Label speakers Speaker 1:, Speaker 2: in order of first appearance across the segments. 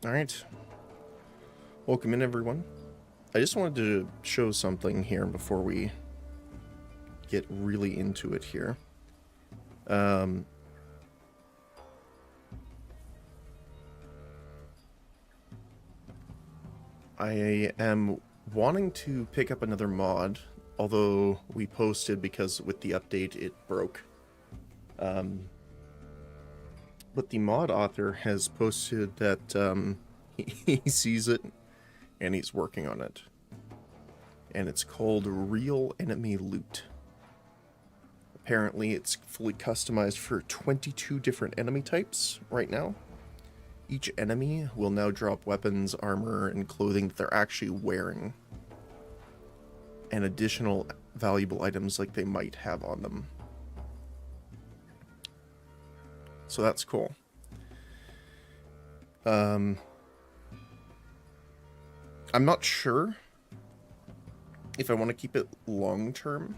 Speaker 1: Alright, welcome in everyone. I just wanted to show something here before we get really into it here. I am wanting to pick up another mod, although we posted because with the update it broke. But the mod author has posted that he sees it and he's working on it. And it's called Real Enemy Loot. Apparently it's fully customized for 22 different enemy types right now. Each enemy will now drop weapons, armor, and clothing that they're actually wearing. And additional valuable items like they might have on them. So that's cool. I'm not sure if I want to keep it long term,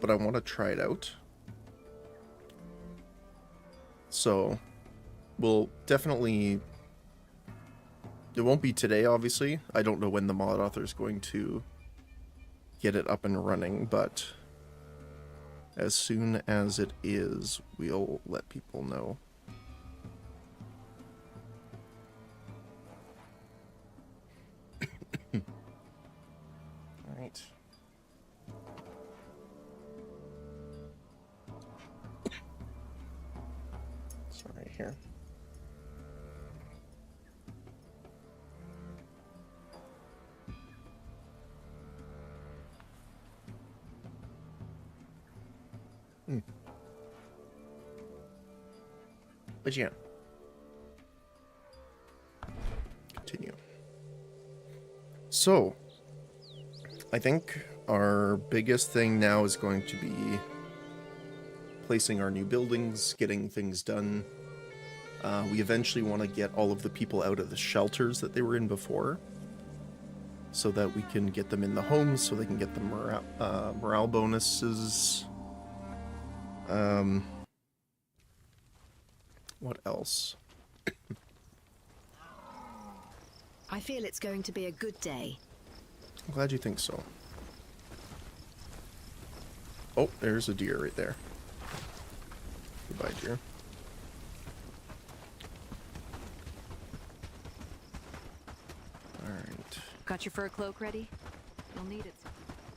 Speaker 1: but I want to try it out. So we'll definitely, it won't be today obviously. I don't know when the mod author is going to get it up and running, but as soon as it is, we'll let people know. Alright. It's right here. But yeah. Continue. So, I think our biggest thing now is going to be placing our new buildings, getting things done. We eventually want to get all of the people out of the shelters that they were in before, so that we can get them in the homes, so they can get the morale bonuses. What else?
Speaker 2: I feel it's going to be a good day.
Speaker 1: I'm glad you think so. Oh, there's a deer right there. Goodbye, deer. Alright.
Speaker 2: Got your fur cloak ready? You'll need it.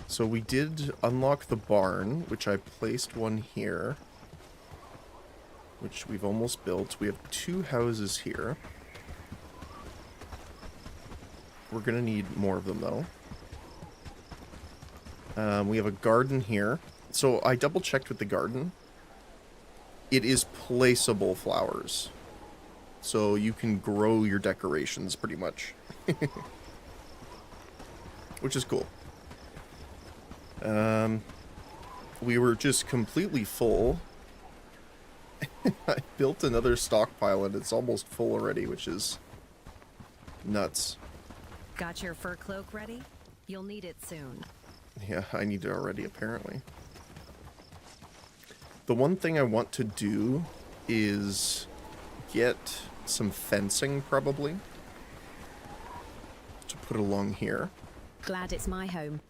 Speaker 1: So we did unlock the barn, which I placed one here, which we've almost built. We have 2 houses here. We're gonna need more of them though. We have a garden here. So I double checked with the garden. It is placeable flowers. So you can grow your decorations pretty much. Which is cool. We were just completely full. I built another stockpile and it's almost full already, which is nuts.
Speaker 2: Got your fur cloak ready? You'll need it soon.
Speaker 1: Yeah, I need it already, apparently. The one thing I want to do is get some fencing, probably, to put along here.
Speaker 2: Glad it's my home.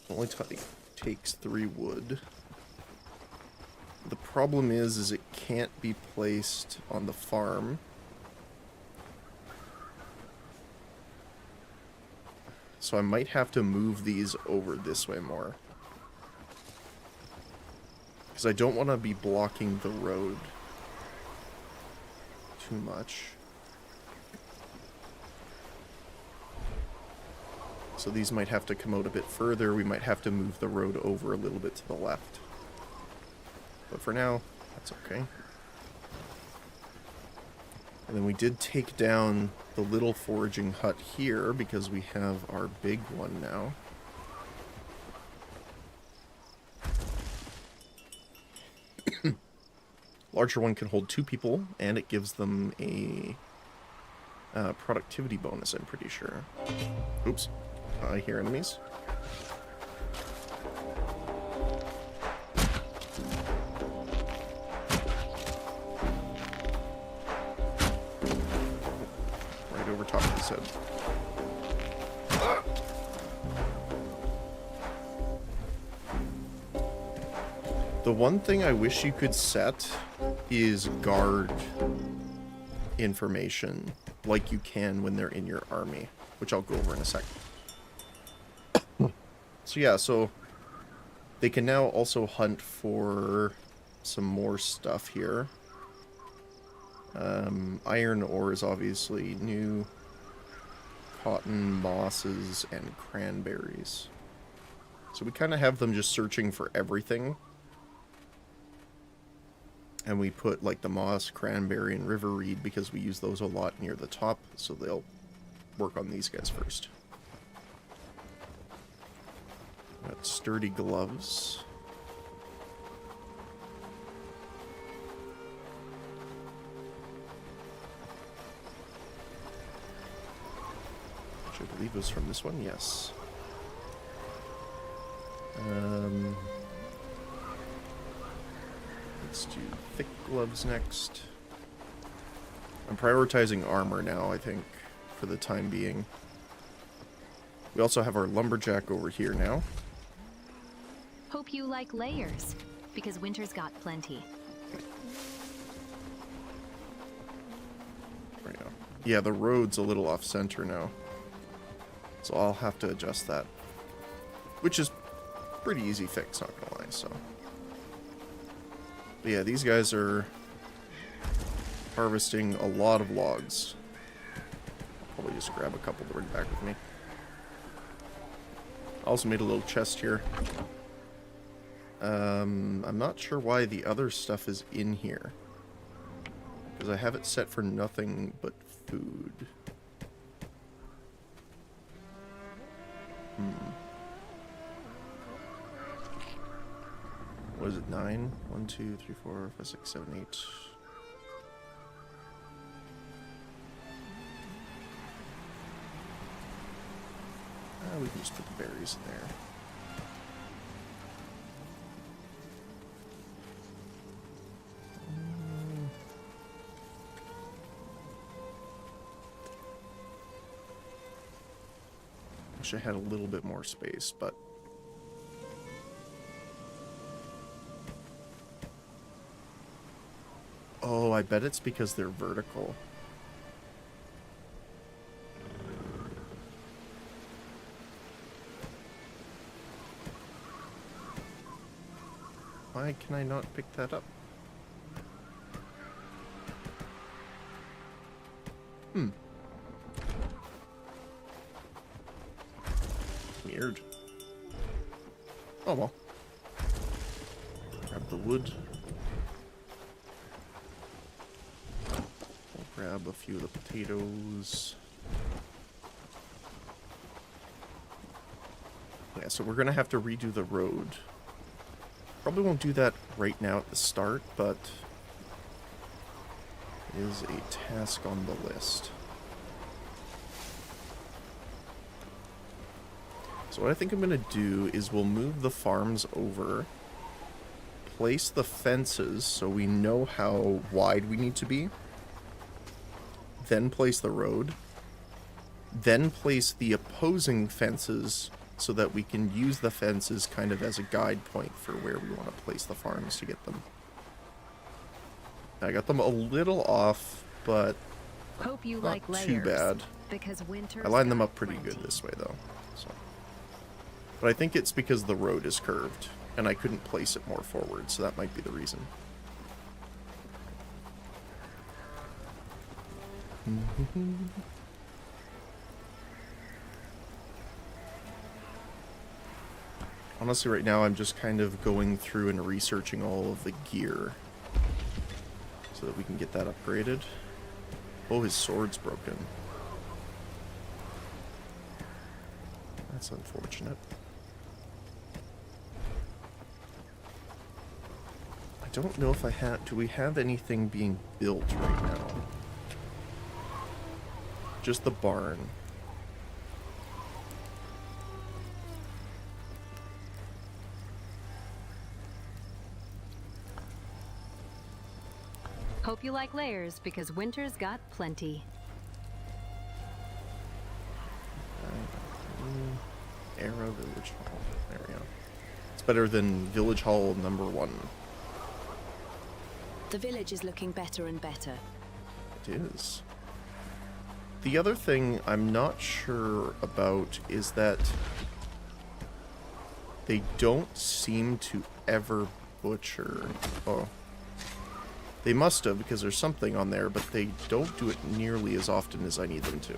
Speaker 1: Only takes 3 wood. The problem is it can't be placed on the farm. So I might have to move these over this way more. Because I don't want to be blocking the road too much. So these might have to come out a bit further. We might have to move the road over a little bit to the left. But for now, that's okay. And then we did take down the little foraging hut here because we have our big one now. Larger one can hold 2 people, and it gives them a productivity bonus, I'm pretty sure. Oops. I hear enemies. top of his head. The one thing I wish you could set is guard information like you can when they're in your army, which I'll go over in a second. So yeah, so they can now also hunt for some more stuff here. Iron ore is obviously new. Cotton, mosses, and cranberries. So we kind of have them just searching for everything. And we put like the moss, cranberry, and river reed because we use those a lot near the top, so they'll work on these guys first. Got sturdy gloves. Which I believe was from this one, yes. Let's do thick gloves next. I'm prioritizing armor now, I think, for the time being. We also have our lumberjack over here now.
Speaker 2: Hope you like layers, because winter's got plenty.
Speaker 1: Right now. Yeah, the road's a little off center now. So I'll have to adjust that. Which is pretty easy fix, not gonna lie, so. But yeah, these guys are harvesting a lot of logs. Probably just grab a couple to bring back with me. I also made a little chest here. I'm not sure why the other stuff is in here. Because I have it set for nothing but food. What is it, 9? 1, 2, 3, 4, 5, 6, 7, 8. We can just put the berries in there. Wish I had a little bit more space, but oh, I bet it's because they're vertical. Why can I not pick that up? Weird. Oh well. Grab the wood. We'll grab a few of the potatoes. Yeah, so we're gonna have to redo the road. Probably won't do that right now at the start, but it is a task on the list. So what I think I'm going to do is we'll move the farms over, place the fences so we know how wide we need to be, then place the road, then place the opposing fences so that we can use the fences kind of as a guide point for where we want to place the farms to get them. I got them a little off, but
Speaker 2: Hope you
Speaker 1: not
Speaker 2: like layers,
Speaker 1: too bad.
Speaker 2: because winter's
Speaker 1: I lined them
Speaker 2: got
Speaker 1: up pretty
Speaker 2: plenty.
Speaker 1: good this way, though. So. But I think it's because the road is curved, and I couldn't place it more forward, so that might be the reason. Honestly, right now I'm just kind of going through and researching all of the gear so that we can get that upgraded. Oh, his sword's broken. That's unfortunate. I don't know if I have... Do we have anything being built right now? Just the barn.
Speaker 2: Hope you like layers, because winter's got plenty.
Speaker 1: Village Hall. There we go. It's better than Village Hall number 1.
Speaker 3: The village is looking better and better.
Speaker 1: It is. The other thing I'm not sure about is that they don't seem to ever butcher. Oh. They must have, because there's something on there, but they don't do it nearly as often as I need them to.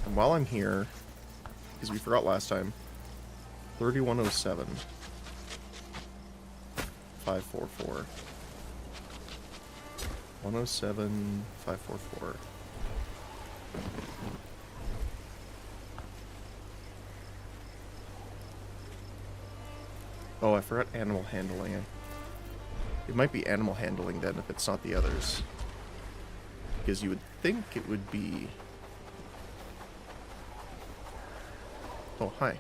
Speaker 1: And while I'm here, because we forgot last time, 3107. 544. 107, 544. Oh, I forgot animal handling. It might be animal handling then if it's not the others. Because you would think it would be... Oh, hi.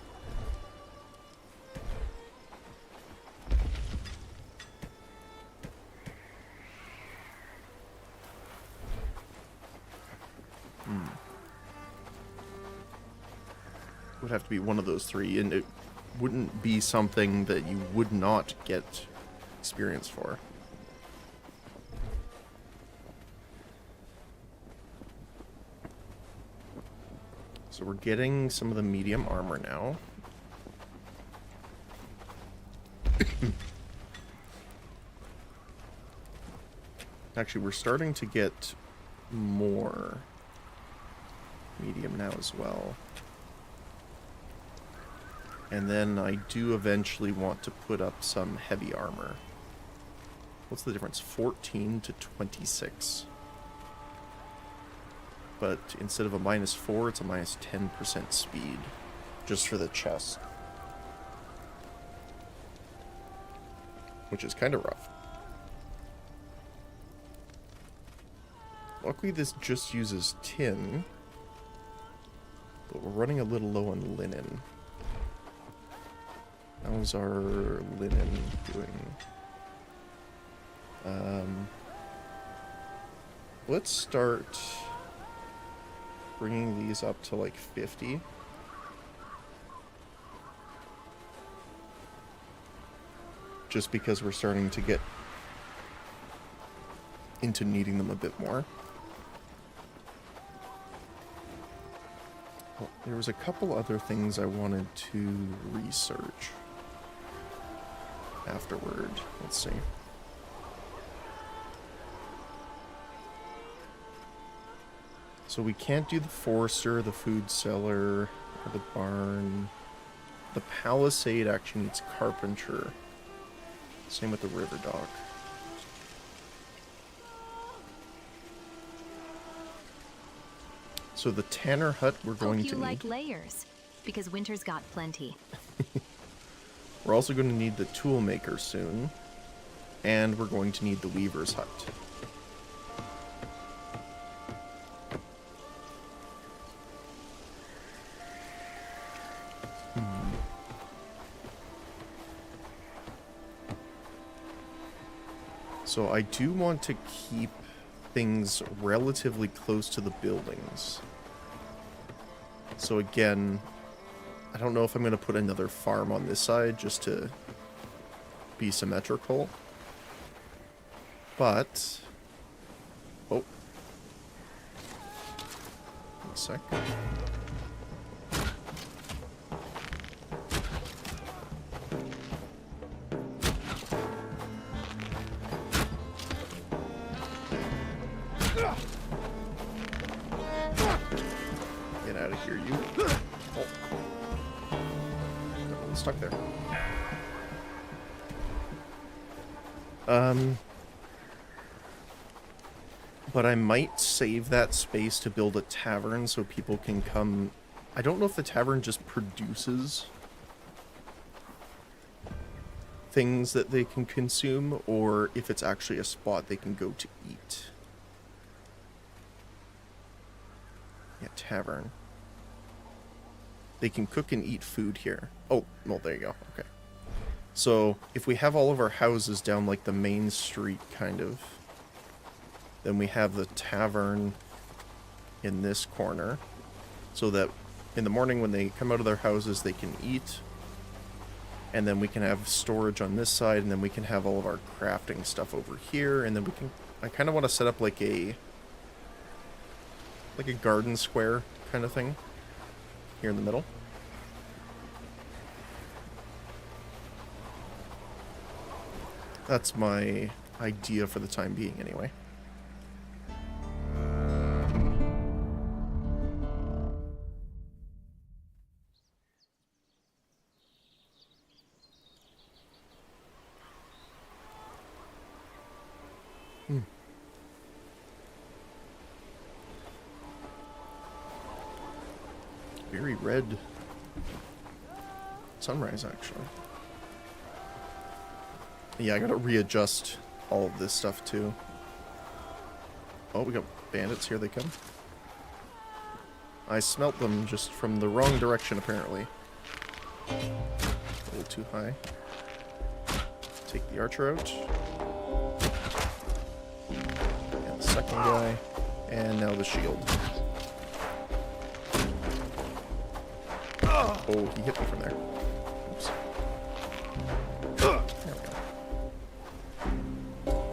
Speaker 1: Would have to be one of those three, and it wouldn't be something that you would not get experience for. So we're getting some of the medium armor now. Actually, we're starting to get more medium now as well. And then I do eventually want to put up some heavy armor. What's the difference? 14 to 26. But instead of a -4, it's a -10% speed. Just for the chest. Which is kind of rough. Luckily this just uses tin. But we're running a little low on linen. How's our linen doing? Let's start bringing these up to like 50. Just because we're starting to get into needing them a bit more. Well, there was a couple other things I wanted to research afterward. Let's see. So we can't do the forester, the food cellar, or the barn. The palisade actually needs carpenter. Same with the river dock. So the tanner hut we're going to need.
Speaker 2: Hope you like layers, because winter's got plenty.
Speaker 1: We're also going to need the tool maker soon. And we're going to need the weaver's hut. So I do want to keep things relatively close to the buildings. So again, I don't know if I'm going to put another farm on this side just to be symmetrical. But... Oh. 1 sec. Get out of here, you. Oh. Got stuck there. But I might save that space to build a tavern so people can come. I don't know if the tavern just produces things that they can consume, or if it's actually a spot they can go to eat. Yeah, tavern. They can cook and eat food here. Oh, well, there you go. Okay. So, if we have all of our houses down like the main street, kind of, then we have the tavern in this corner. so that in the morning when they come out of their houses, they can eat. And then we can have storage on this side, and then we can have all of our crafting stuff over here, and then we can... I kind of want to set up like a garden square kind of thing here in the middle. That's my idea for the time being, anyway. Very red sunrise, actually. Yeah, I gotta readjust all of this stuff, too. Oh, we got bandits. Here they come. I smelt them just from the wrong direction, apparently. A little too high. Take the archer out. And the second guy. And now the shield. Oh, he hit me from there. Oops. There we go.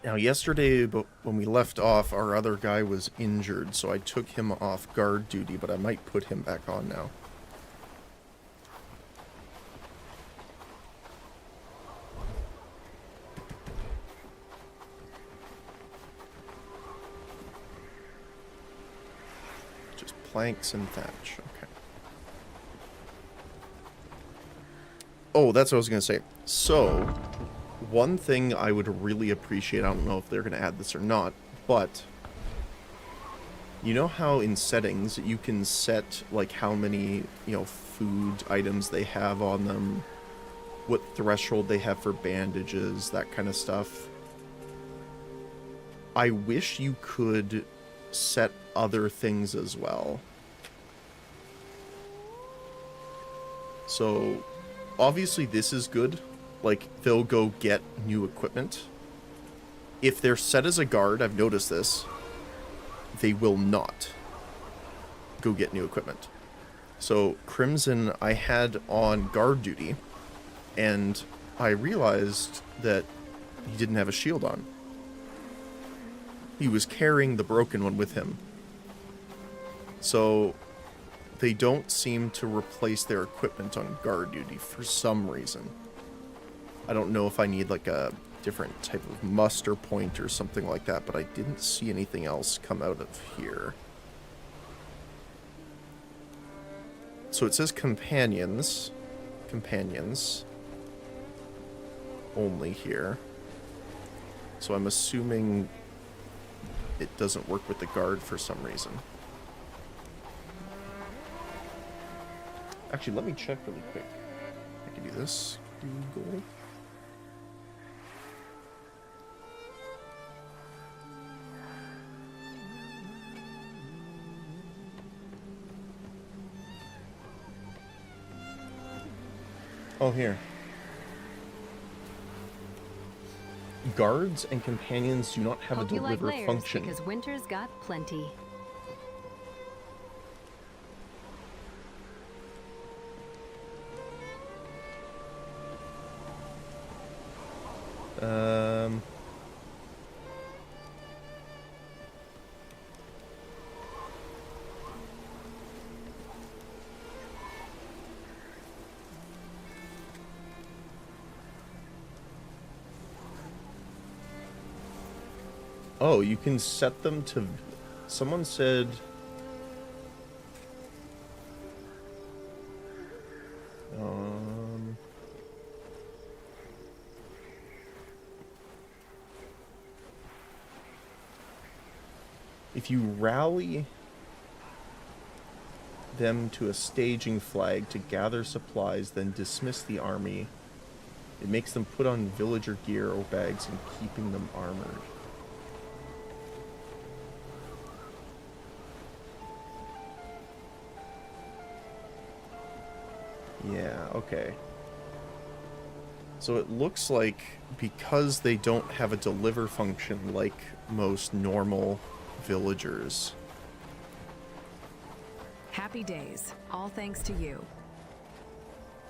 Speaker 1: Now, yesterday, when we left off, our other guy was injured, so I took him off guard duty, but I might put him back on now. Planks and thatch. Okay. Oh, that's what I was going to say. So, one thing I would really appreciate, I don't know if they're going to add this or not, but you know how in settings you can set like how many, food items they have on them, what threshold they have for bandages, that kind of stuff. I wish you could set other things as well. So, obviously this is good. Like, they'll go get new equipment. If they're set as a guard, I've noticed this, they will not go get new equipment. So, Crimson, I had on guard duty, and I realized that he didn't have a shield on. He was carrying the broken one with him. So, they don't seem to replace their equipment on guard duty for some reason. I don't know if I need like a different type of muster point or something like that, but I didn't see anything else come out of here. So it says companions. Companions. Only here. So I'm assuming it doesn't work with the guard for some reason. Actually, let me check really quick. I can do this. Google. Oh, here. Guards and companions do not have a deliver function.
Speaker 2: Because winter's got plenty.
Speaker 1: Oh, you can set them to... Someone said... If you rally them to a staging flag to gather supplies, then dismiss the army, it makes them put on villager gear or bags and keeping them armored. Yeah, okay. So it looks like because they don't have a deliver function like most normal villagers.
Speaker 3: Happy days. All thanks to you.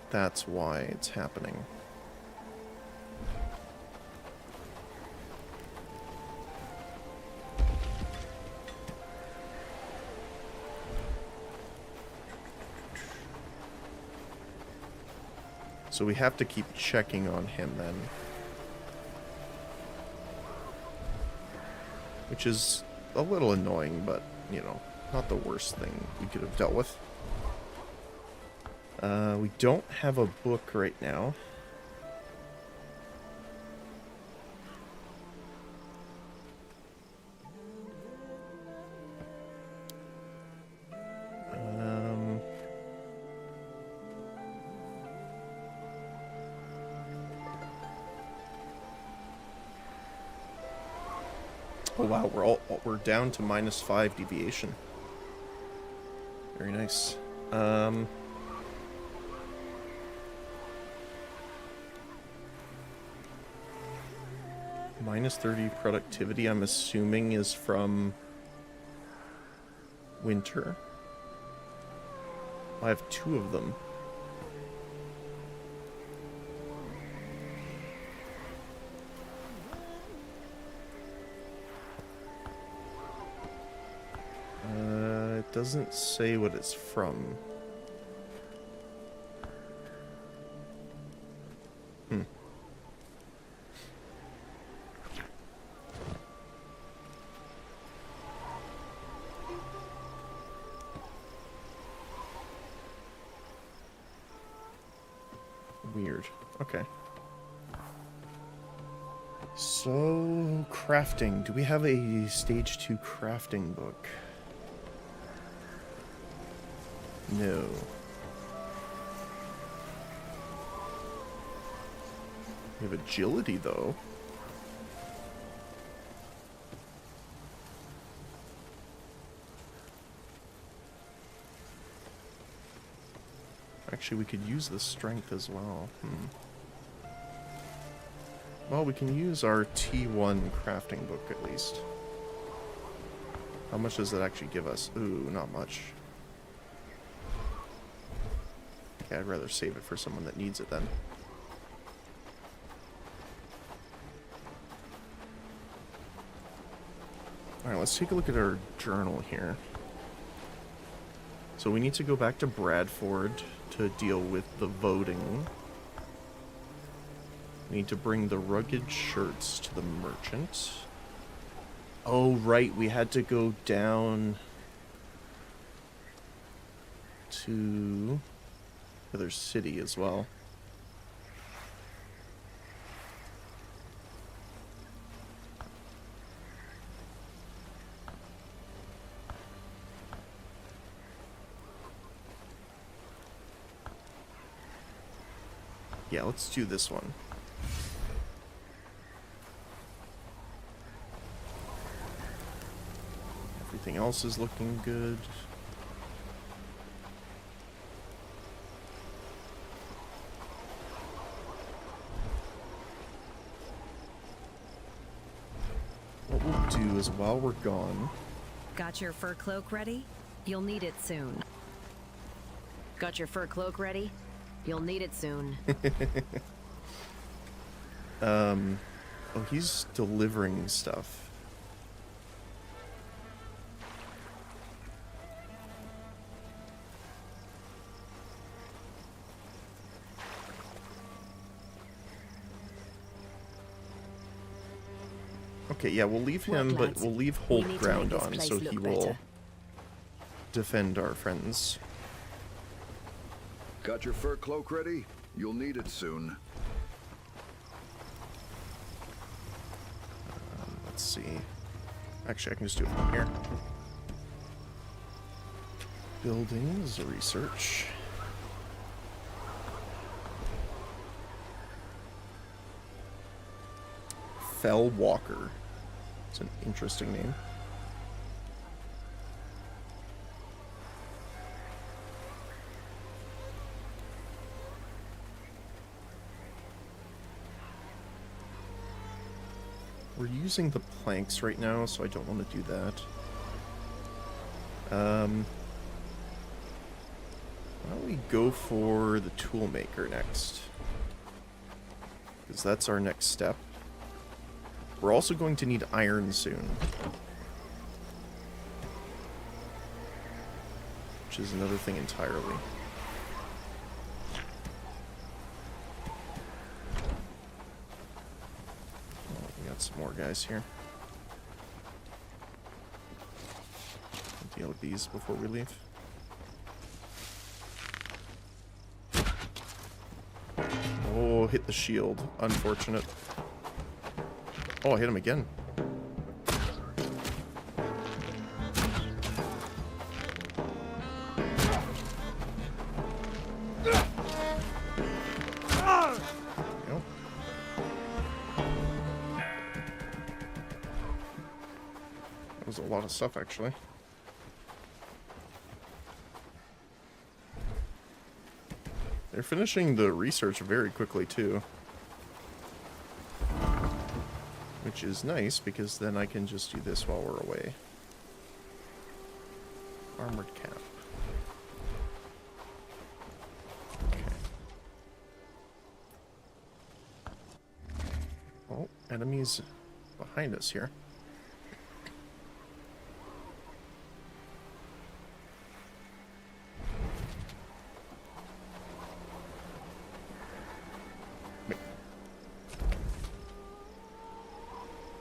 Speaker 1: That's why it's happening. So we have to keep checking on him then. Which is a little annoying, but, you know, not the worst thing we could have dealt with. We don't have a book right now. Oh wow, we're down to -5 deviation. Very nice. -30 productivity, I'm assuming, is from winter. I have 2 of them. It doesn't say what it's from. Weird. Okay. So, crafting. Do we have a stage 2 crafting book? No. We have agility, though. Actually, we could use the strength as well. Well, we can use our T1 crafting book, at least. How much does it actually give us? Ooh, not much. Okay, I'd rather save it for someone that needs it then. Alright, let's take a look at our journal here. So we need to go back to Bradford to deal with the voting. We need to bring the rugged shirts to the merchant. Oh, right, we had to go down to the other city as well. Yeah, let's do this one. Everything else is looking good. What we'll do is, while we're gone...
Speaker 3: Got your fur cloak ready? You'll need it soon. Got your fur cloak ready? You'll need it soon.
Speaker 1: Oh, he's delivering stuff. Okay, yeah, we'll leave him, but we'll leave hold ground on, so he will defend our friends.
Speaker 4: Got your fur cloak ready? You'll need it soon.
Speaker 1: Let's see. Actually, I can just do it from here. Buildings, research. Fell Walker. It's an interesting name. We're using the planks right now, so I don't want to do that. Why don't we go for the tool maker next? Because that's our next step. We're also going to need iron soon. Which is another thing entirely. Oh, we got some more guys here. I'll deal with these before we leave. Oh, hit the shield. Unfortunate. Oh, I hit him again. Yep. That was a lot of stuff, actually. They're finishing the research very quickly, too. Which is nice, because then I can just do this while we're away. Armored cap. Okay. Oh, enemies behind us here.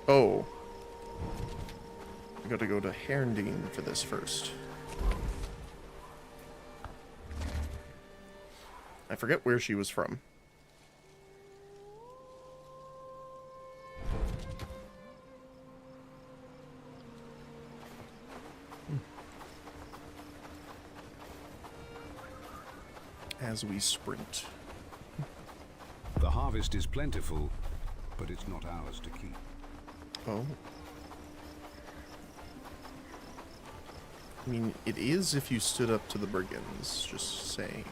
Speaker 1: Oh. I gotta go to Herndeen for this first. I forget where she was from. As we sprint.
Speaker 5: The harvest is plentiful, but it's not ours to keep.
Speaker 1: Oh. I mean, it is if you stood up to the brigands, just saying.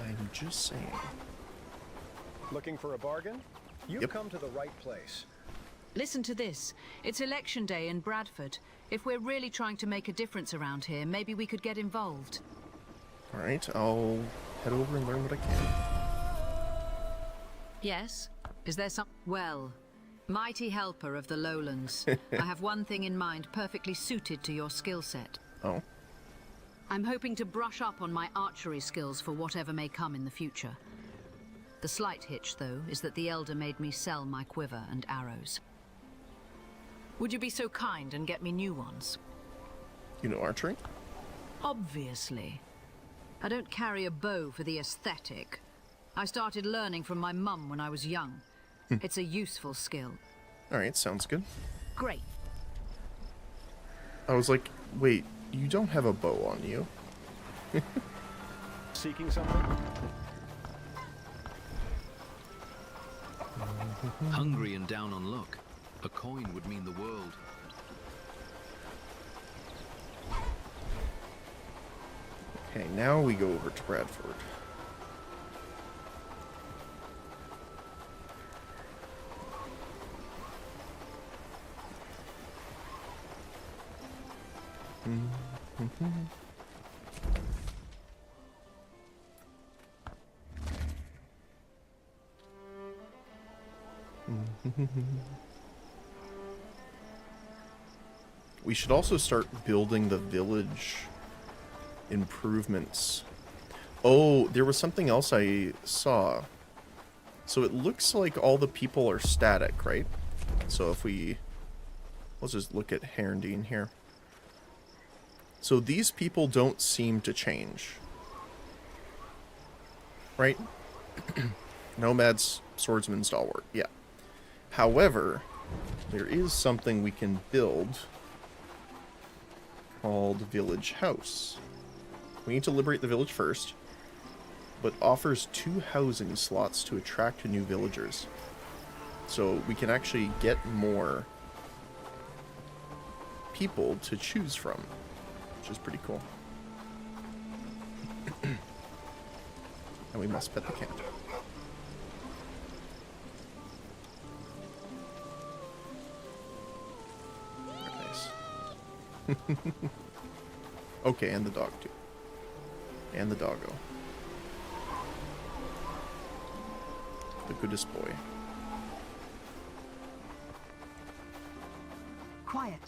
Speaker 1: I'm just saying.
Speaker 6: Looking for a bargain? You've
Speaker 1: Yep.
Speaker 6: come to the right place.
Speaker 3: Listen to this. It's election day in Bradford. If we're really trying to make a difference around here, maybe we could get involved.
Speaker 1: Alright, I'll head over and learn what I can.
Speaker 3: Yes? Is there some... Well, mighty helper of the lowlands. I have one thing in mind perfectly suited to your skill set.
Speaker 1: Oh.
Speaker 3: I'm hoping to brush up on my archery skills for whatever may come in the future. The slight hitch, though, is that the Elder made me sell my quiver and arrows. Would you be so kind and get me new ones?
Speaker 1: You know archery?
Speaker 3: Obviously. I don't carry a bow for the aesthetic. I started learning from my mum when I was young. It's a useful skill.
Speaker 1: Alright, sounds good.
Speaker 3: Great.
Speaker 1: I was like, wait, you don't have a bow on you.
Speaker 6: Seeking something?
Speaker 7: Hungry and down on luck. A coin would mean the world.
Speaker 1: Okay, now we go over to Bradford. We should also start building the village improvements. Oh, there was something else I saw. So it looks like all the people are static, right? So if we... Let's just look at Herndeen here. So these people don't seem to change. Right? Nomads, swordsman, stalwart. Yeah. However, there is something we can build called Village House. We need to liberate the village first, but offers 2 housing slots to attract new villagers. So we can actually get more people to choose from, which is pretty cool. And we must pet the cat. Okay, and the dog too. And the doggo. The goodest boy.
Speaker 3: Quiet.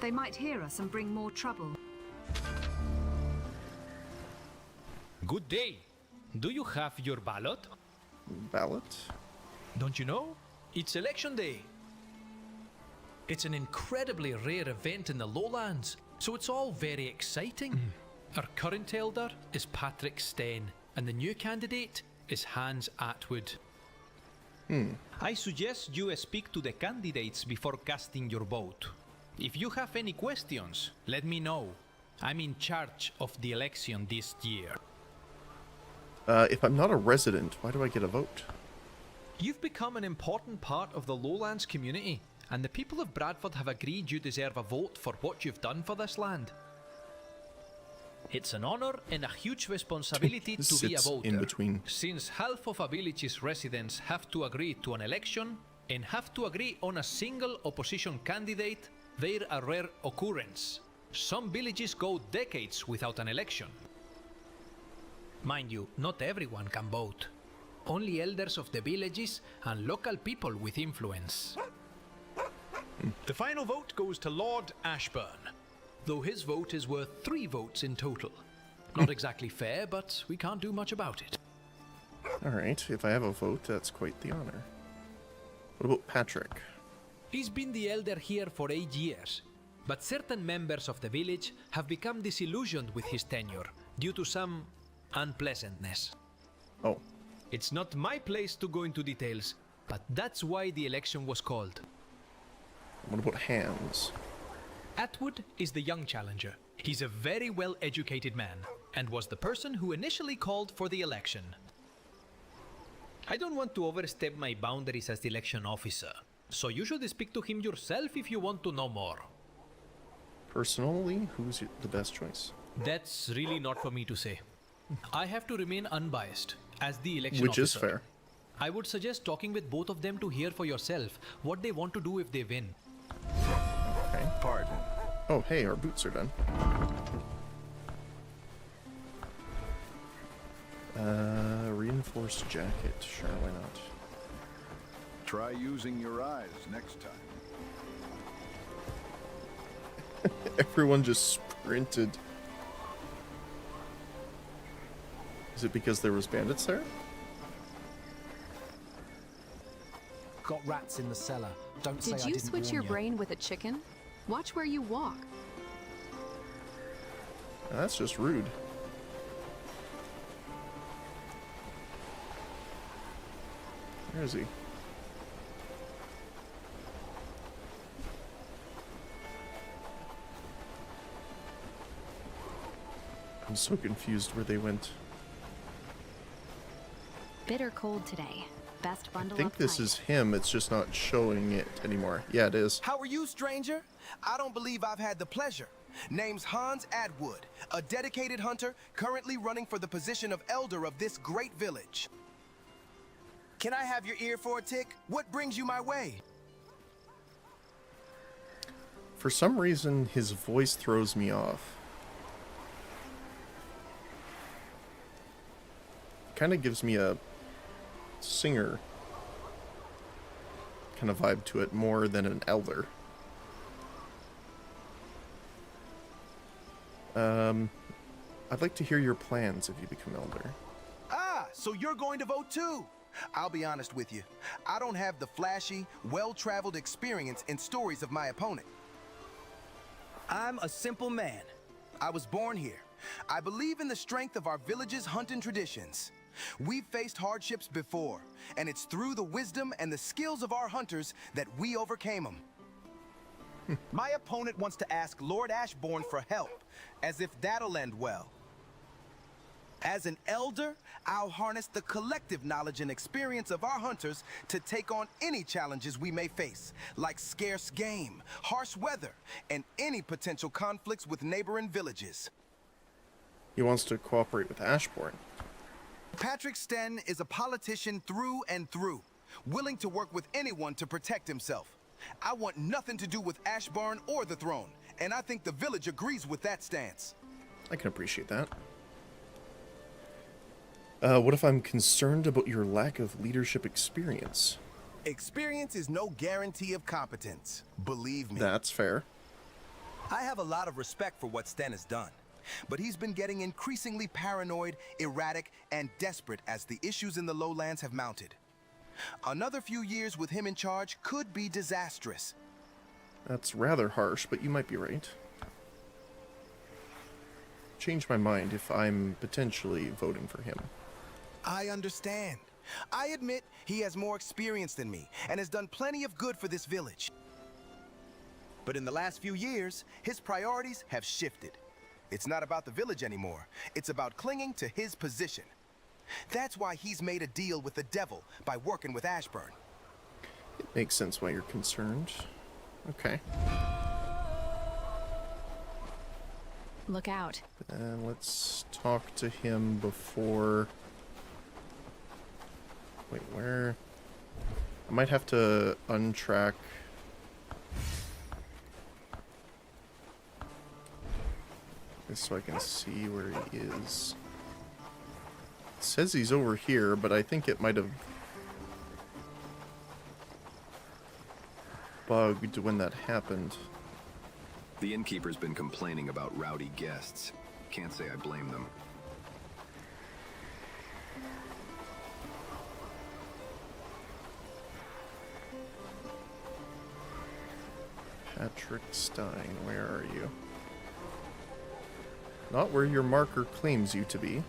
Speaker 3: They might hear us and bring more trouble.
Speaker 8: Good day. Do you have your ballot?
Speaker 1: Ballot?
Speaker 8: Don't you know? It's election day. It's an incredibly rare event in the lowlands, so it's all very exciting. Our current elder is Patrick Sten, and the new candidate is Hans Atwood. I suggest you speak to the candidates before casting your vote. If you have any questions, let me know. I'm in charge of the election this year.
Speaker 1: If I'm not a resident, why do I get a vote?
Speaker 8: You've become an important part of the Lowlands community, and the people of Bradford have agreed you deserve a vote for what you've done for this land. It's an honor and a huge responsibility to be a
Speaker 1: Sits
Speaker 8: voter.
Speaker 1: in between.
Speaker 8: Since half of a village's residents have to agree to an election and have to agree on a single opposition candidate, they're a rare occurrence. Some villages go decades without an election. Mind you, not everyone can vote. Only elders of the villages and local people with influence. The final vote goes to Lord Ashburn, though his vote is worth 3 votes in total. Not exactly fair, but we can't do much about it.
Speaker 1: Alright, if I have a vote, that's quite the honor. What about Patrick?
Speaker 8: He's been the elder here for 8 years, but certain members of the village have become disillusioned with his tenure due to some unpleasantness.
Speaker 1: Oh,
Speaker 8: It's not my place to go into details, but that's why the election was called.
Speaker 1: what about Hans?
Speaker 8: Atwood is the young challenger. He's a very well-educated man, and was the person who initially called for the election. I don't want to overstep my boundaries as the election officer, so you should speak to him yourself if you want to know more.
Speaker 1: Personally, who's the best choice?
Speaker 8: That's really not for me to say. I have to remain unbiased as the election
Speaker 1: Which
Speaker 8: officer.
Speaker 1: is fair.
Speaker 8: I would suggest talking with both of them to hear for yourself what they want to do if they win.
Speaker 1: Okay.
Speaker 4: Pardon.
Speaker 1: Oh, hey, our boots are done. Reinforced jacket. Sure, why not?
Speaker 4: Try using your eyes next time.
Speaker 1: Everyone just sprinted. Is it because there was bandits there?
Speaker 9: Got rats in the cellar. Don't say
Speaker 2: Did
Speaker 9: I
Speaker 2: you
Speaker 9: didn't
Speaker 2: switch
Speaker 9: warn
Speaker 2: your
Speaker 9: you.
Speaker 2: brain with a chicken? Watch where you walk.
Speaker 1: That's just rude. Where is he? I'm so confused where they went.
Speaker 2: Bitter cold today. Best
Speaker 1: I
Speaker 2: bundle
Speaker 1: think
Speaker 2: up
Speaker 1: this
Speaker 2: tight.
Speaker 1: is him, it's just not showing it anymore. Yeah, it is.
Speaker 10: How are you, stranger? I don't believe I've had the pleasure. Name's Hans Atwood, a dedicated hunter currently running for the position of elder of this great village. Can I have your ear for a tick? What brings you my way?
Speaker 1: For some reason, his voice throws me off. Kind of gives me a singer kind of vibe to it more than an elder. I'd like to hear your plans if you become elder.
Speaker 10: Ah, so you're going to vote too? I'll be honest with you. I don't have the flashy, well-traveled experience in stories of my opponent. I'm a simple man. I was born here. I believe in the strength of our village's hunting traditions. We've faced hardships before, and it's through the wisdom and the skills of our hunters that we overcame them. My opponent wants to ask Lord Ashbourne for help, as if that'll end well. As an elder, I'll harness the collective knowledge and experience of our hunters to take on any challenges we may face, like scarce game, harsh weather, and any potential conflicts with neighboring villages.
Speaker 1: He wants to cooperate with Ashbourne.
Speaker 10: Patrick Sten is a politician through and through, willing to work with anyone to protect himself. I want nothing to do with Ashbourne or the throne, and I think the village agrees with that stance.
Speaker 1: I can appreciate that. What if I'm concerned about your lack of leadership experience?
Speaker 10: Experience is no guarantee of competence, believe me.
Speaker 1: That's fair.
Speaker 10: I have a lot of respect for what Sten has done, but he's been getting increasingly paranoid, erratic, and desperate as the issues in the lowlands have mounted. Another few years with him in charge could be disastrous.
Speaker 1: That's rather harsh, but you might be right. Change my mind if I'm potentially voting for him.
Speaker 10: I understand. I admit he has more experience than me and has done plenty of good for this village. But in the last few years, his priorities have shifted. It's not about the village anymore. It's about clinging to his position. That's why he's made a deal with the devil by working with Ashburn.
Speaker 1: It makes sense why you're concerned. Okay.
Speaker 2: Look out.
Speaker 1: Let's talk to him before... Wait, where? I might have to untrack. Just so I can see where he is. It says he's over here, but I think it might have bugged when that happened.
Speaker 5: The innkeeper's been complaining about rowdy guests. Can't say I blame them.
Speaker 1: Patrick Stein, where are you? Not where your marker claims you to be.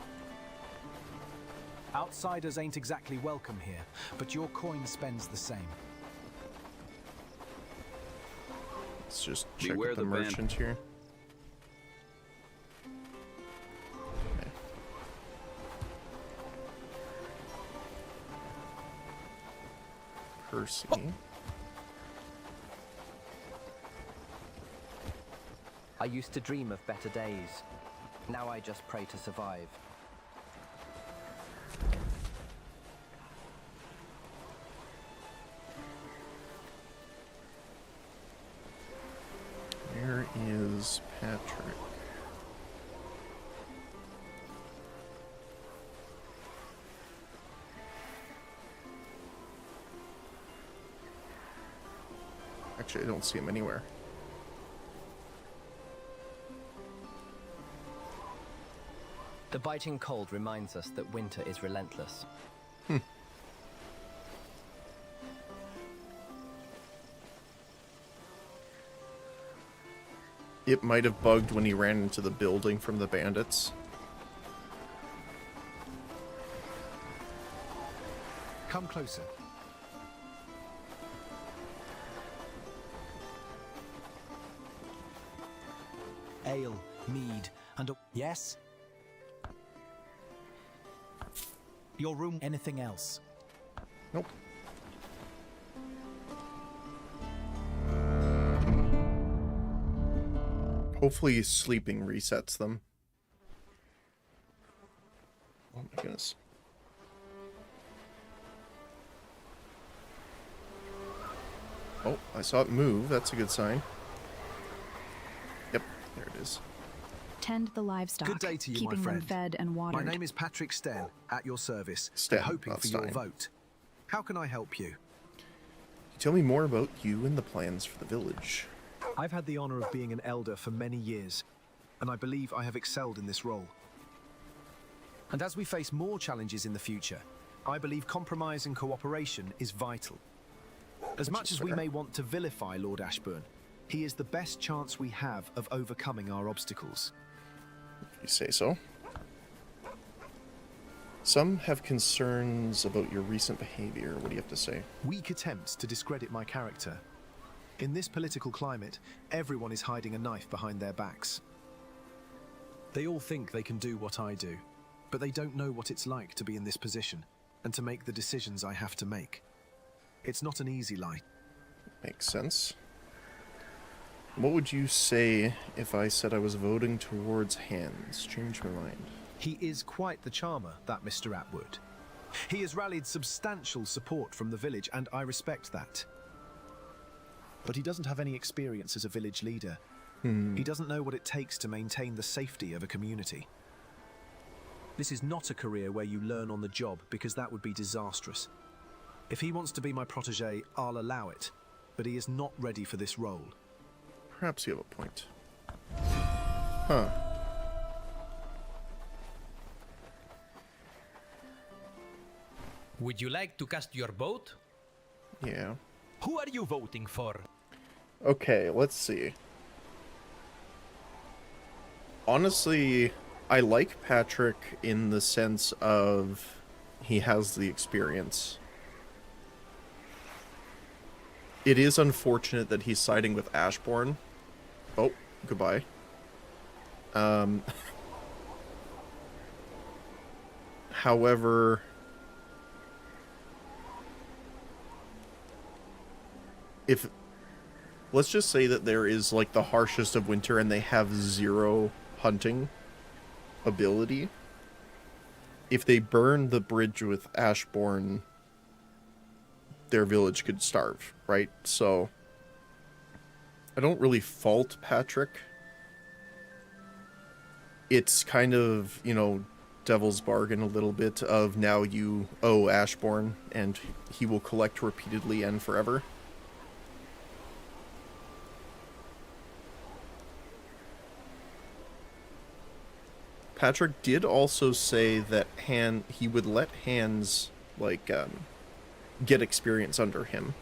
Speaker 9: Outsiders ain't exactly welcome here, but your coin spends the same.
Speaker 1: Let's just check
Speaker 5: Beware
Speaker 1: with the
Speaker 5: the band.
Speaker 1: merchant here. Okay. Percy.
Speaker 11: I used to dream of better days. Now I just pray to survive.
Speaker 1: Where is Patrick? Actually, I don't see him anywhere.
Speaker 11: The biting cold reminds us that winter is relentless.
Speaker 1: It might have bugged when he ran into the building from the bandits.
Speaker 9: Come closer. Ale, mead, and a... Yes? Your room, anything else?
Speaker 1: Nope. Hopefully sleeping resets them. Oh my goodness. Oh, I saw it move. That's a good sign. Yep, there it is.
Speaker 2: Tend the livestock,
Speaker 12: Good day to you,
Speaker 2: keeping
Speaker 12: my friend.
Speaker 2: them fed and watered.
Speaker 12: My name is Patrick Sten, at your service.
Speaker 1: Sten,
Speaker 12: hoping
Speaker 1: not
Speaker 12: for your
Speaker 1: Stein.
Speaker 12: vote. How can I help you?
Speaker 1: Tell me more about you and the plans for the village.
Speaker 12: I've had the honor of being an elder for many years, and I believe I have excelled in this role. And as we face more challenges in the future, I believe compromise and cooperation is vital. As much as we may want to vilify Lord Ashburn, he is the best chance we have of overcoming our obstacles.
Speaker 1: If you say so. Some have concerns about your recent behavior. What do you have to say?
Speaker 12: Weak attempts to discredit my character. In this political climate, everyone is hiding a knife behind their backs. They all think they can do what I do, but they don't know what it's like to be in this position and to make the decisions I have to make. It's not an easy life.
Speaker 1: Makes sense. What would you say if I said I was voting towards Hands? Change my mind.
Speaker 12: He is quite the charmer, that Mr. Atwood. He has rallied substantial support from the village, and I respect that. But he doesn't have any experience as a village leader, He doesn't know what it takes to maintain the safety of a community. This is not a career where you learn on the job, because that would be disastrous. If he wants to be my protege, I'll allow it, but he is not ready for this role.
Speaker 1: Perhaps you have a point. Huh.
Speaker 8: Would you like to cast your vote?
Speaker 1: Yeah.
Speaker 8: Who are you voting for?
Speaker 1: Okay, let's see. Honestly, I like Patrick in the sense of he has the experience. It is unfortunate that he's siding with Ashbourne. Oh, goodbye. However, if let's just say that there is like the harshest of winter and they have 0 hunting ability. If they burn the bridge with Ashbourne, their village could starve, right? So I don't really fault Patrick. It's kind of, you know, devil's bargain a little bit of now you owe Ashbourne and he will collect repeatedly and forever. Patrick did also say that he would let Hans, like, get experience under him.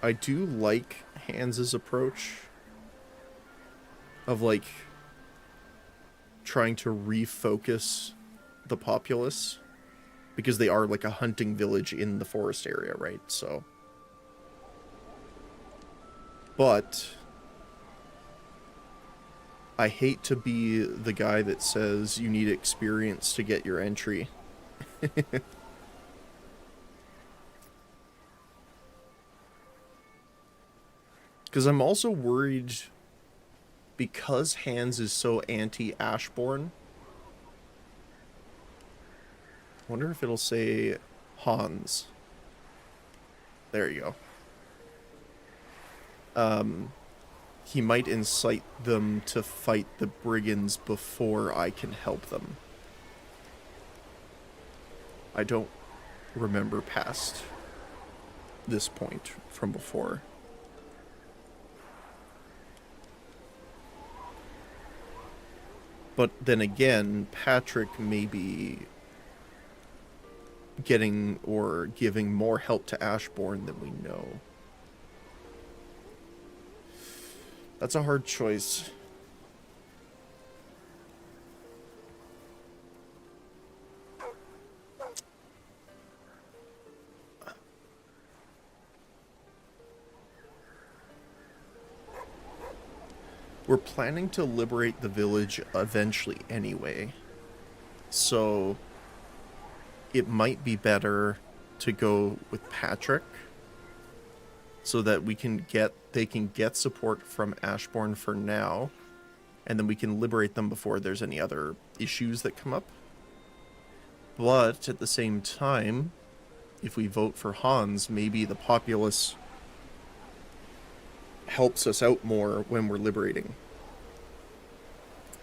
Speaker 1: I do like Hans's approach of, like, trying to refocus the populace, because they are, like, a hunting village in the forest area, right? So... But... I hate to be the guy that says you need experience to get your entry. Because I'm also worried, because Hans is so anti-Ashbourne. I wonder if it'll say Hans. There you go. He might incite them to fight the brigands before I can help them. I don't remember past this point from before. But then again, Patrick may be getting or giving more help to Ashbourne than we know. That's a hard choice. We're planning to liberate the village eventually anyway. So it might be better to go with Patrick, so that they can get support from Ashbourne for now, and then we can liberate them before there's any other issues that come up. But at the same time, if we vote for Hans, maybe the populace helps us out more when we're liberating.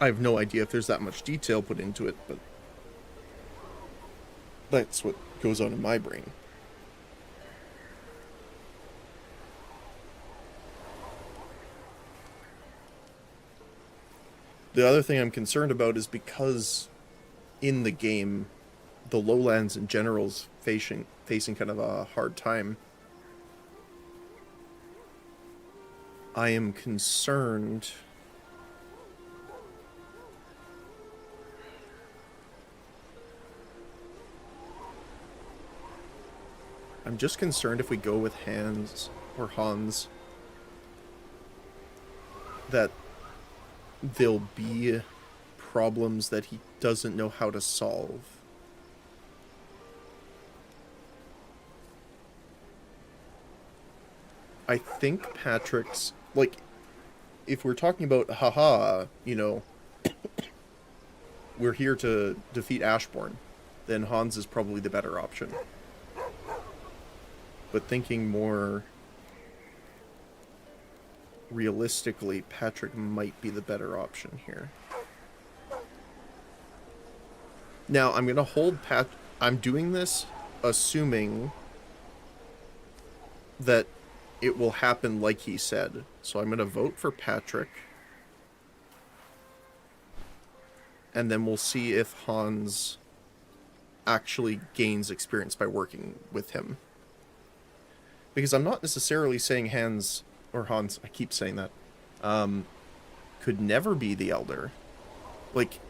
Speaker 1: I have no idea if there's that much detail put into it, but that's what goes on in my brain. The other thing I'm concerned about is because in the game, the lowlands in general is facing kind of a hard time. I am concerned if we go with Hans that there'll be problems that he doesn't know how to solve. I think Patrick's, like, if we're talking about, haha, you know, we're here to defeat Ashbourne, then Hans is probably the better option. But thinking more realistically, Patrick might be the better option here. Now, I'm going to hold I'm doing this assuming that it will happen like he said. So I'm going to vote for Patrick. And then we'll see if Hans actually gains experience by working with him. Because I'm not necessarily saying Hans, I keep saying that, could never be the Elder. Like,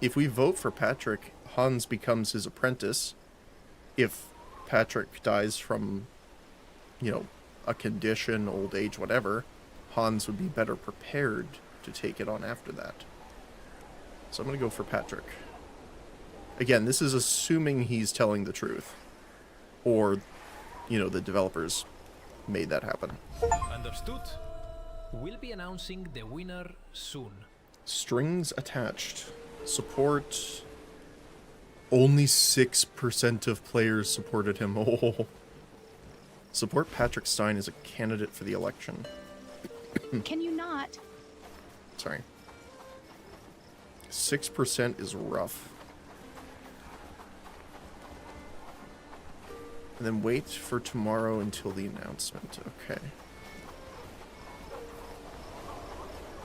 Speaker 1: if we vote for Patrick, Hans becomes his apprentice. If Patrick dies from, you know, a condition, old age, whatever, Hans would be better prepared to take it on after that. So I'm going to go for Patrick. Again, this is assuming he's telling the truth. Or, you know, the developers made that happen.
Speaker 8: Understood. We'll be announcing the winner soon.
Speaker 1: Strings attached. Support. Only 6% of players supported him. Oh. Support Patrick Stein as a candidate for the election.
Speaker 2: Can you not?
Speaker 1: Sorry. 6% is rough. And then wait for tomorrow until the announcement. Okay.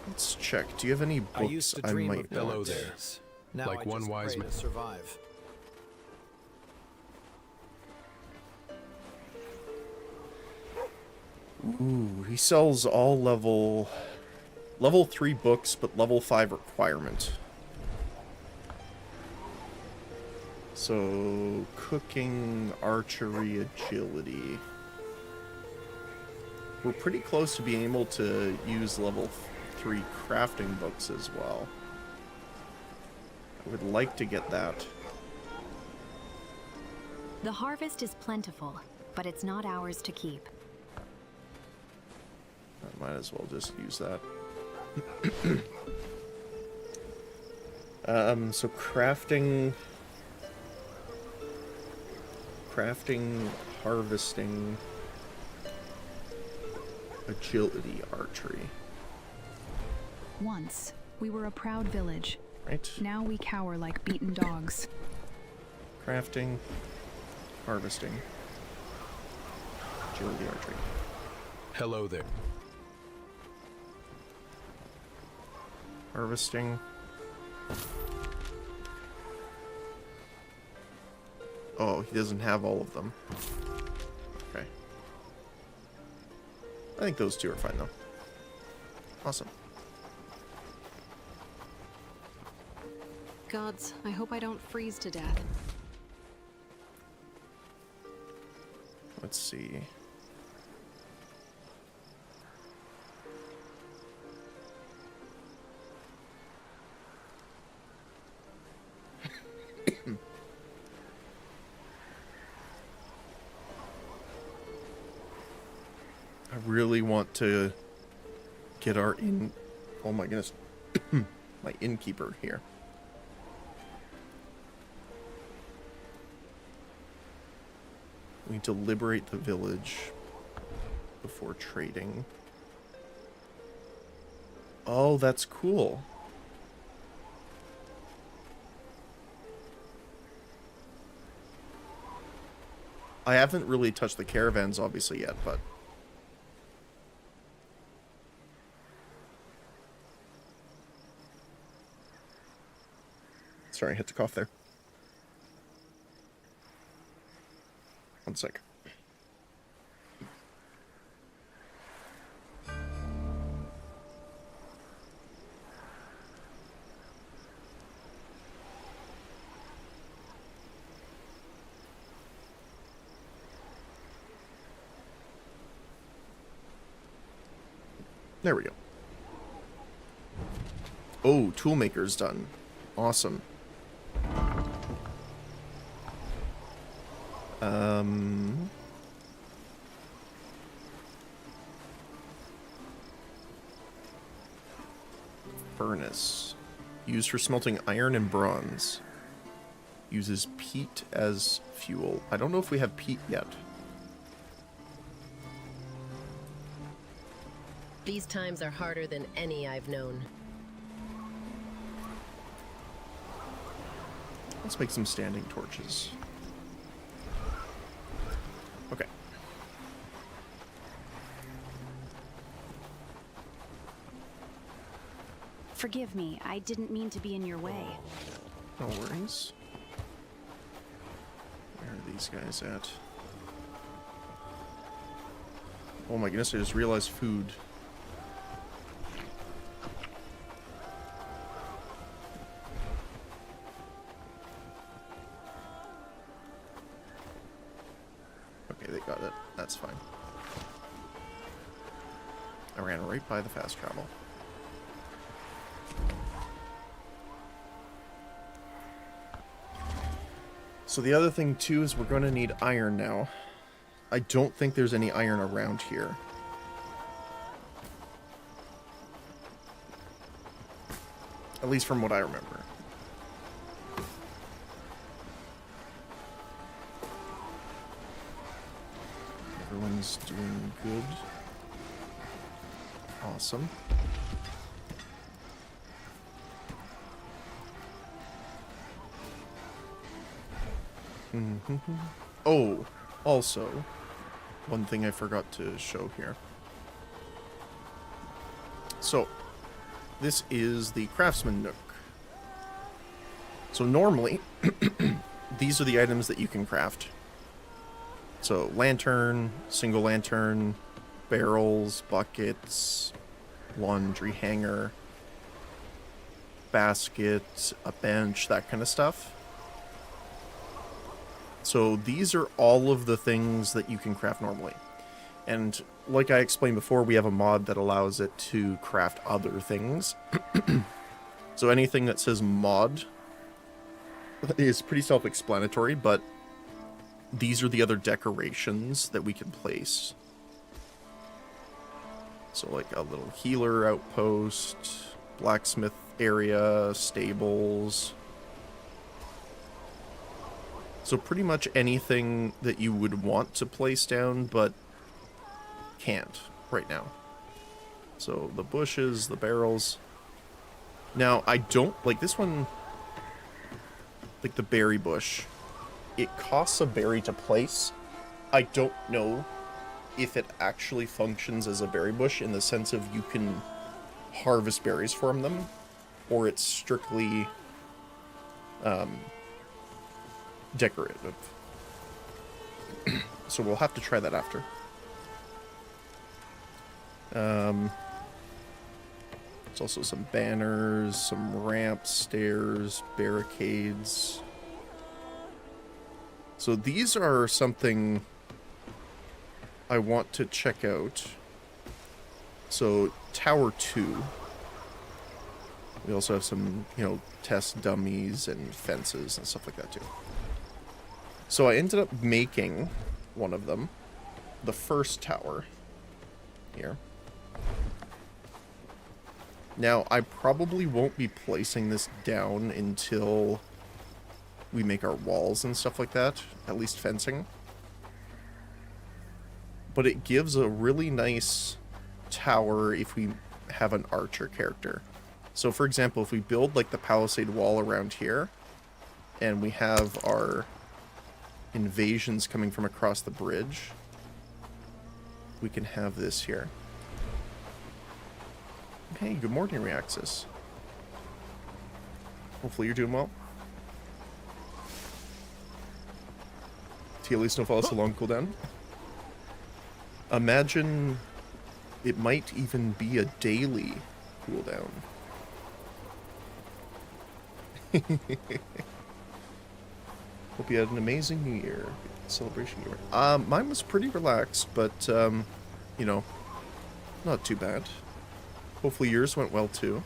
Speaker 1: Let's check. Do you have any books
Speaker 9: I used to dream
Speaker 1: might
Speaker 9: of better
Speaker 1: want?
Speaker 9: days. Now
Speaker 7: Like
Speaker 9: I
Speaker 7: one
Speaker 9: just
Speaker 7: wise
Speaker 9: pray
Speaker 7: man.
Speaker 9: to survive.
Speaker 1: Ooh, he sells all level 3 books, but level 5 requirement. So, cooking, archery, agility. We're pretty close to being able to use level 3 crafting books as well. I would like to get that.
Speaker 2: The harvest is plentiful, but it's not ours to keep.
Speaker 1: I might as well just use that. So crafting, harvesting, agility, archery.
Speaker 13: Once, we were a proud village.
Speaker 1: Right?
Speaker 13: Now we cower like beaten dogs.
Speaker 1: Crafting, harvesting, agility, archery.
Speaker 7: Hello there.
Speaker 1: Harvesting. Oh, he doesn't have all of them. Okay. I think those two are fine, though. Awesome.
Speaker 13: Gods, I hope I don't freeze to death.
Speaker 1: Let's see. I really want to get our oh my goodness, my innkeeper here. We need to liberate the village before trading. Oh, that's cool. I haven't really touched the caravans obviously yet, but sorry, I had to cough there. One sec. There we go. Oh, toolmaker's done. Awesome. Furnace. Used for smelting iron and bronze. Uses peat as fuel. I don't know if we have peat yet.
Speaker 14: These times are harder than any I've known.
Speaker 1: Let's make some standing torches. Okay.
Speaker 2: Forgive me, I didn't mean to be in your way.
Speaker 1: No worries. Where are these guys at? Oh my goodness, I just realized food. Okay, they got it. That's fine. I ran right by the fast travel. So the other thing too is we're going to need iron now. I don't think there's any iron around here. At least from what I remember. Everyone's doing good. Awesome. Oh, also, one thing I forgot to show here. So, this is the Craftsman Nook. So normally, these are the items that you can craft. So, lantern, single lantern, barrels, buckets, laundry hanger, basket, a bench, that kind of stuff. So these are all of the things that you can craft normally. And like I explained before, we have a mod that allows it to craft other things. So anything that says mod is pretty self-explanatory, but these are the other decorations that we can place. So like a little healer outpost, blacksmith area, stables. So pretty much anything that you would want to place down, but can't right now. So the bushes, the barrels. Now, I don't, like this one, like the berry bush, it costs a berry to place. I don't know if it actually functions as a berry bush in the sense of you can harvest berries from them, or it's strictly decorative. So we'll have to try that after. There's also some banners, some ramps, stairs, barricades. So these are something I want to check out. So Tower 2. We also have some, you know, test dummies and fences and stuff like that too. So I ended up making one of them, the first tower here. Now, I probably won't be placing this down until we make our walls and stuff like that, at least fencing. But it gives a really nice tower if we have an archer character. So for example, if we build like the palisade wall around here, and we have our invasions coming from across the bridge, we can have this here. Hey, good morning, Reaxis. Hopefully you're doing well. Tealy Snowfall is a long cooldown. Imagine it might even be a daily cooldown. Hope you had an amazing New Year celebration. Mine was pretty relaxed, but you know, not too bad. Hopefully yours went well too.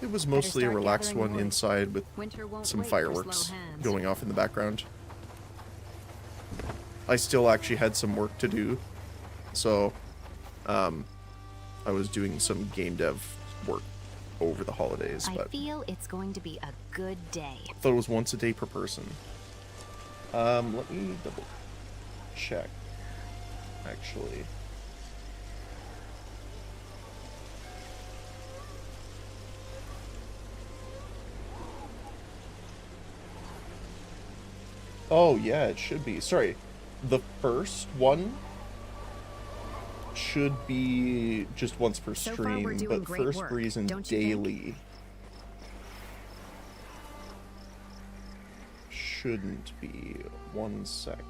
Speaker 1: It was mostly a relaxed one inside with some fireworks going off in the background. I still actually had some work to do, so I was doing some game dev work over the holidays.
Speaker 2: I
Speaker 1: but
Speaker 2: feel it's going to be a good day.
Speaker 1: I thought it was once a day per person. Let me double check. Actually, Oh, yeah, it should be. Sorry. The first one should be just once per
Speaker 2: So far, we're
Speaker 1: stream,
Speaker 2: doing
Speaker 1: but
Speaker 2: great
Speaker 1: first
Speaker 2: work,
Speaker 1: breeze and
Speaker 2: don't you think?
Speaker 1: daily shouldn't be. One sec.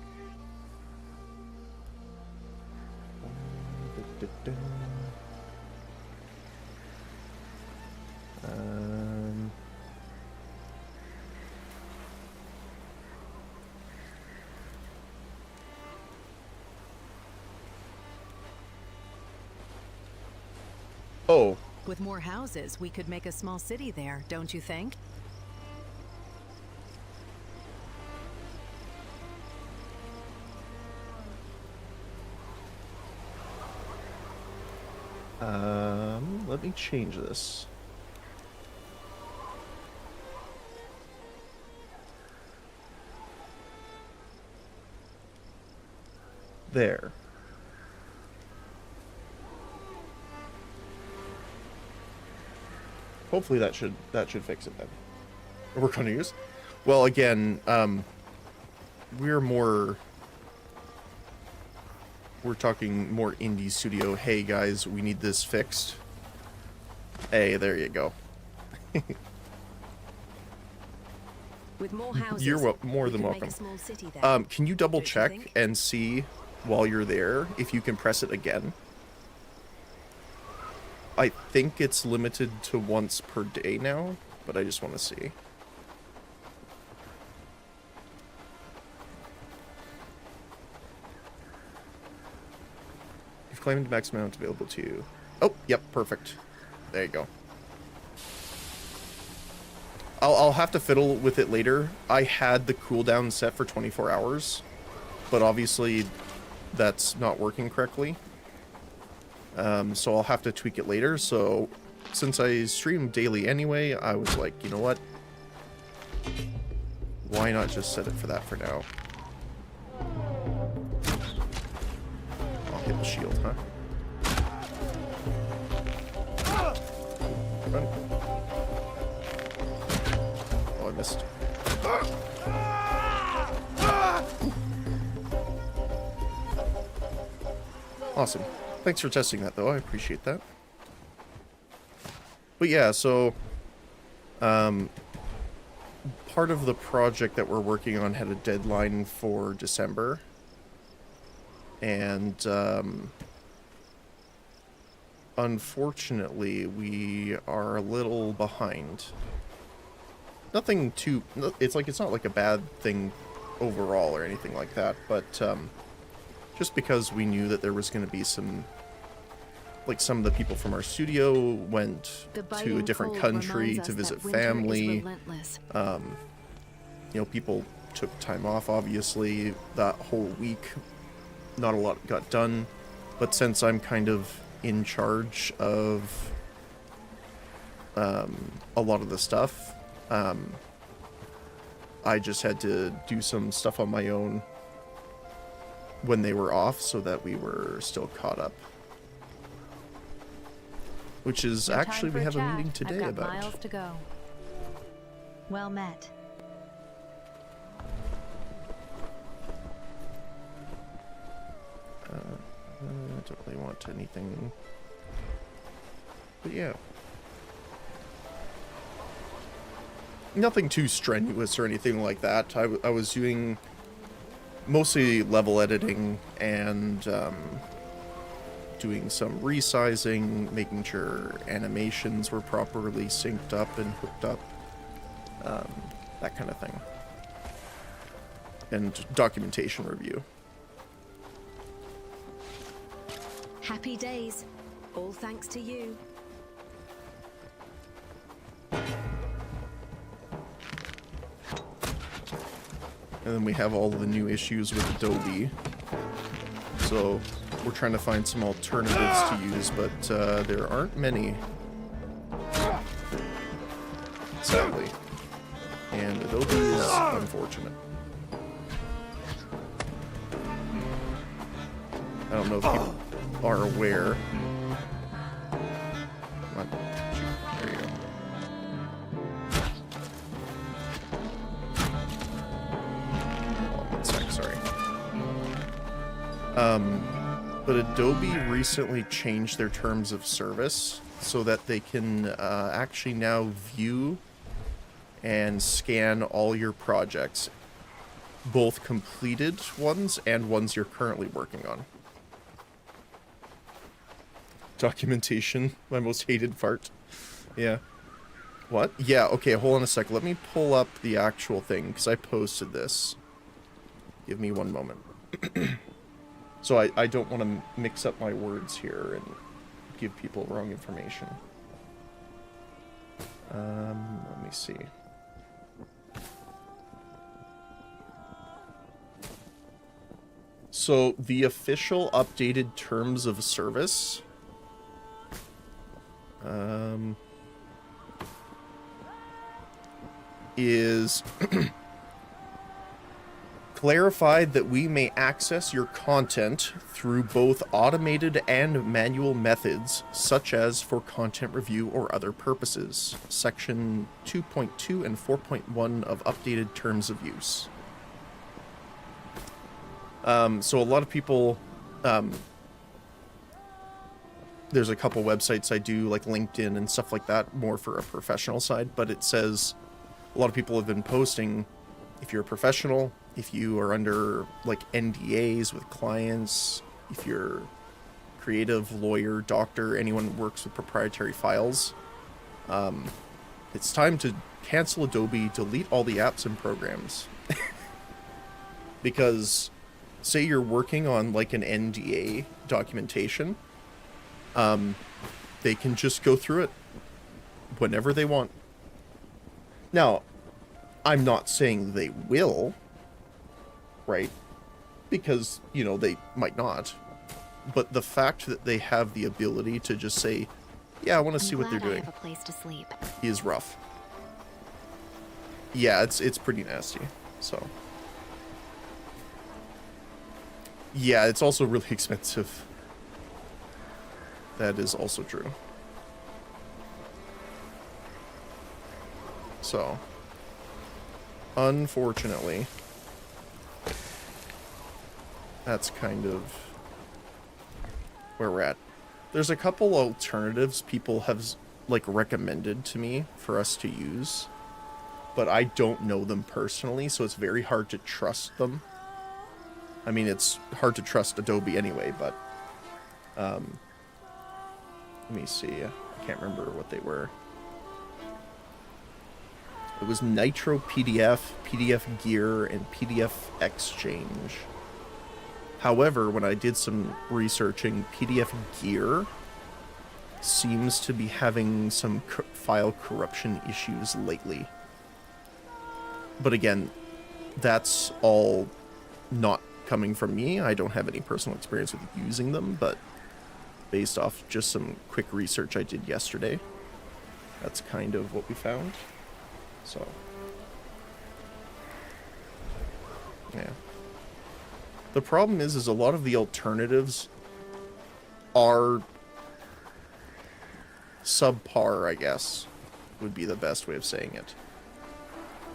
Speaker 1: Um, oh,
Speaker 13: With more houses, we could make a small city there, don't you think?
Speaker 1: let me change this. There. Hopefully that should fix it then. We're gonna use. Well, again, we're talking more indie studio. Hey guys, we need this fixed. Hey, there you go.
Speaker 13: With more houses,
Speaker 1: You're more
Speaker 13: we
Speaker 1: than
Speaker 13: could make
Speaker 1: welcome.
Speaker 13: a small city there.
Speaker 1: Can you double
Speaker 13: Don't you
Speaker 1: check
Speaker 13: think?
Speaker 1: and see while you're there if you can press it again? I think it's limited to once per day now, but I just want to see. You've claimed the maximum amount available to you. Oh, yep, perfect. There you go. I'll have to fiddle with it later. I had the cooldown set for 24 hours, but obviously that's not working correctly. So I'll have to tweak it later. So since I stream daily anyway, I was like, you know what? Why not just set it for that for now? I'll hit the shield, huh? Run. Oh, I missed. Awesome. Thanks for testing that, though. I appreciate that. But yeah, so part of the project that we're working on had a deadline for December, and unfortunately, we are a little behind. Nothing too... It's not like a bad thing overall or anything like that, but just because we knew that there was going to be some... Like, some of the people from our studio went to a different country to visit family. You know, people took time off, obviously. That whole week, not a lot got done. But since I'm kind of in charge of a lot of the stuff, I just had to do some stuff on my own when they were off so that we were still caught up. Which is
Speaker 2: No time
Speaker 1: actually,
Speaker 2: for
Speaker 1: we have a
Speaker 2: chat.
Speaker 1: meeting today
Speaker 2: I've got
Speaker 1: about.
Speaker 2: miles to go. Well met.
Speaker 1: I don't really want anything. But yeah. Nothing too strenuous or anything like that. I was doing mostly level editing and doing some resizing, making sure animations were properly synced up and hooked up, that kind of thing. And documentation review.
Speaker 13: Happy days. All thanks to you.
Speaker 1: And then we have all the new issues with Adobe. So we're trying to find some alternatives to use, but there aren't many. Sadly. And Adobe is unfortunate. I don't know if people are aware. Come on. Shoot. There you go. But Adobe recently changed their terms of service so that they can actually now view and scan all your projects, both completed ones and ones you're currently working on. Documentation, my most hated part. Yeah. What? Yeah, okay, hold on a sec. Let me pull up the actual thing, because I posted this. Give me one moment. So I don't want to mix up my words here and give people wrong information. Let me see. So the official updated terms of service is clarified that we may access your content through both automated and manual methods, such as for content review or other purposes. Section 2.2 and 4.1 of updated terms of use. So a lot of people, there's a couple websites I do, like LinkedIn and stuff like that, more for a professional side, but it says a lot of people have been posting, if you're a professional, if you are under like NDAs with clients, if you're creative, lawyer, doctor, anyone who works with proprietary files, it's time to cancel Adobe, delete all the apps and programs. Because say you're working on like an NDA documentation, they can just go through it whenever they want. Now, I'm not saying they will, right? Because, you know, they might not. But the fact that they have the ability to just say, yeah, I want to see what they're doing,
Speaker 2: I have a place to sleep.
Speaker 1: is rough. Yeah, it's pretty nasty, so. Yeah, it's also really expensive. That is also true. So, unfortunately, that's kind of where we're at. There's a couple alternatives people have like recommended to me for us to use, but I don't know them personally, so it's very hard to trust them. I mean, it's hard to trust Adobe anyway, but let me see. I can't remember what they were. It was Nitro PDF, PDF Gear, and PDF Exchange. However, when I did some researching, PDF Gear seems to be having some file corruption issues lately. But again, that's all not coming from me. I don't have any personal experience with using them, but based off just some quick research I did yesterday, that's kind of what we found. So, yeah. The problem is a lot of the alternatives are subpar, I guess, would be the best way of saying it.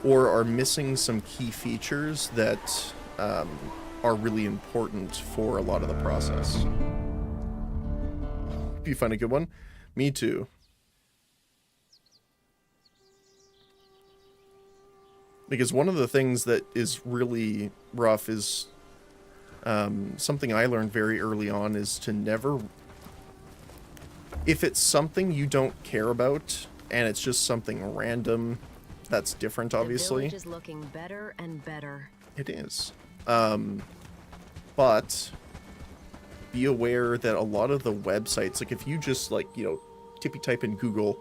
Speaker 1: Or are missing some key features that are really important for a lot of the process. Hope you find a good one. Me too. Because one of the things that is really rough is something I learned very early on is to never... If it's something you don't care about, and it's just something random, that's different, obviously.
Speaker 14: The village is looking better and better.
Speaker 1: It is. But be aware that a lot of the websites, like if you just like, you know, tippy type in Google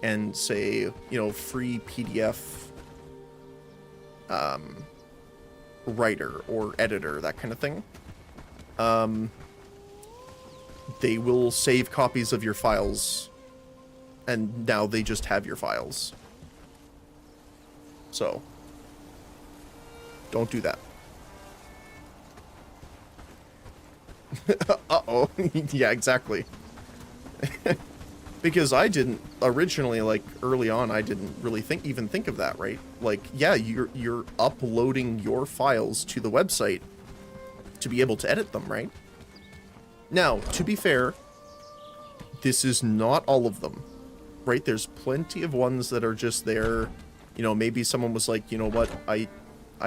Speaker 1: and say, you know, free PDF writer or editor, that kind of thing, they will save copies of your files, and now they just have your files. So, don't do that. Uh-oh. Yeah, exactly. Because I didn't originally, like early on, I didn't really even think of that, right? Like, yeah, you're uploading your files to the website, to be able to edit them, right? Now, to be fair, this is not all of them, right? There's plenty of ones that are just there. You know, maybe someone was like, you know what, I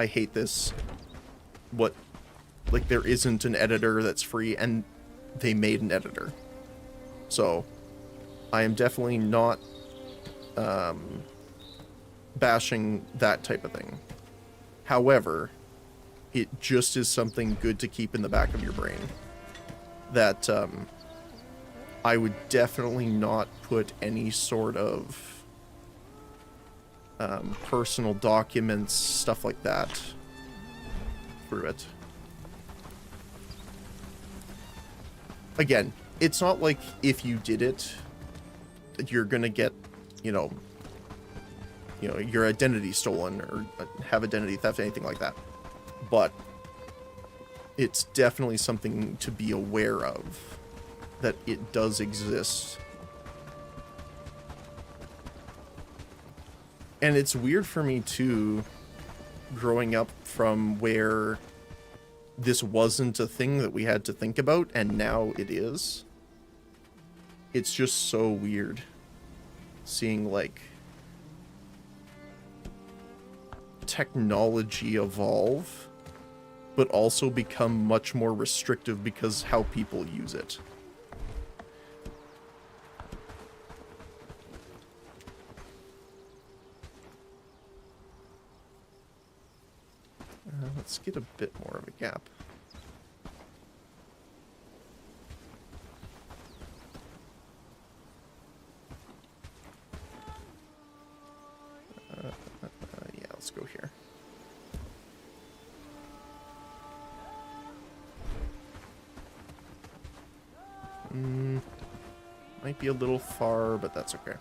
Speaker 1: hate this. What, like, there isn't an editor that's free, and they made an editor. So, I am definitely not bashing that type of thing. However, it just is something good to keep in the back of your brain. That I would definitely not put any sort of personal documents, stuff like that, through it. Again, it's not like if you did it, you're gonna get, you know, your identity stolen or have identity theft, anything like that. But it's definitely something to be aware of, that it does exist. And it's weird for me too, growing up from where this wasn't a thing that we had to think about, and now it is. It's just so weird seeing, like, technology evolve, but also become much more restrictive because how people use it. Let's get a bit more of a gap. Yeah, let's go here. Might be a little far, but that's okay.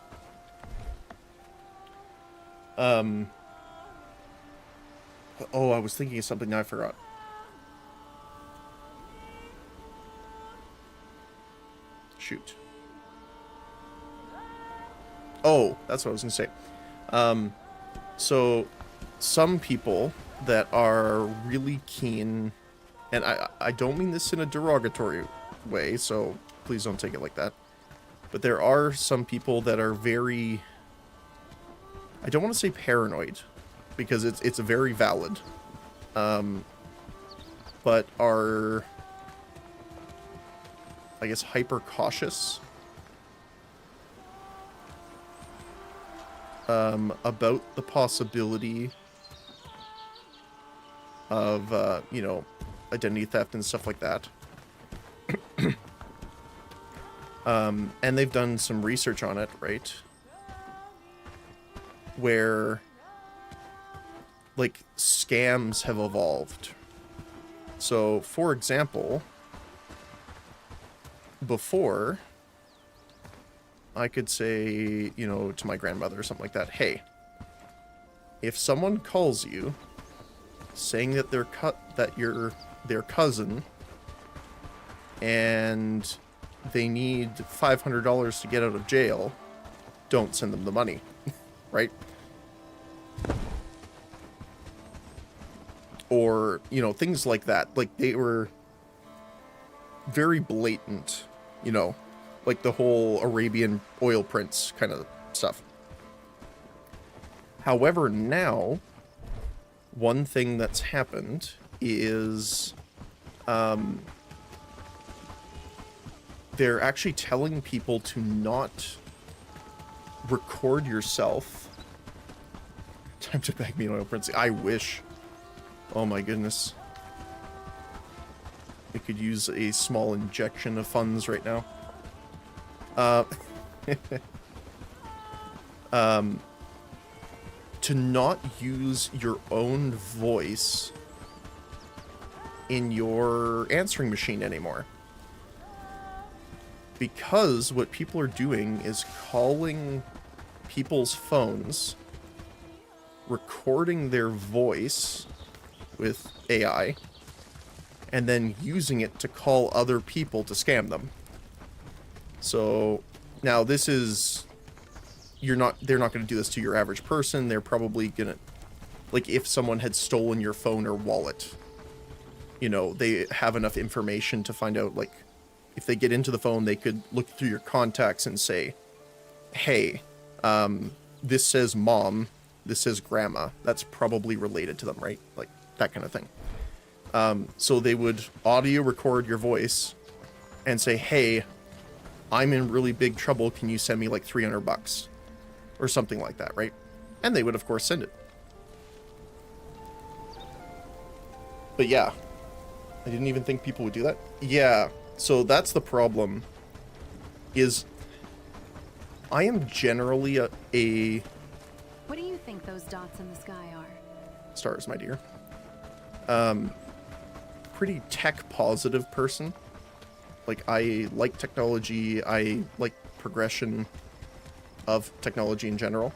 Speaker 1: Oh, I was thinking of something I forgot. Shoot. Oh, that's what I was gonna say. So some people that are really keen, and I don't mean this in a derogatory way, so please don't take it like that. But there are some people that are very, I don't want to say paranoid, because it's very valid, but are, I guess, hyper cautious about the possibility of, you know, identity theft and stuff like that. And they've done some research on it, right? Where, like, scams have evolved. So, for example, before, I could say, you know, to my grandmother or something like that, hey, if someone calls you saying that you're their cousin and they need $500 to get out of jail, don't send them the money, right? Or, you know, things like that. Like, they were very blatant, you know, like the whole Arabian oil prince kind of stuff. However, now, one thing that's happened is they're actually telling people to not record yourself. Time to bag me an oil prince. I wish. Oh my goodness. I could use a small injection of funds right now. To not use your own voice in your answering machine anymore. Because what people are doing is calling people's phones, recording their voice with AI, and then using it to call other people to scam them. So now this is, they're not going to do this to your average person. They're probably going to, like, if someone had stolen your phone or wallet, you know, they have enough information to find out, like, if they get into the phone, they could look through your contacts and say, hey, this says mom, this says grandma. That's probably related to them, right? Like, that kind of thing. So they would audio record your voice and say, hey, I'm in really big trouble. Can you send me like $300 or something like that, right? And they would, of course, send it. But yeah, I didn't even think people would do that. Yeah, so that's the problem, is I am generally a
Speaker 2: What do you think those dots in the sky are?
Speaker 1: stars, my dear. Pretty tech-positive person. Like, I like technology, I like progression of technology in general.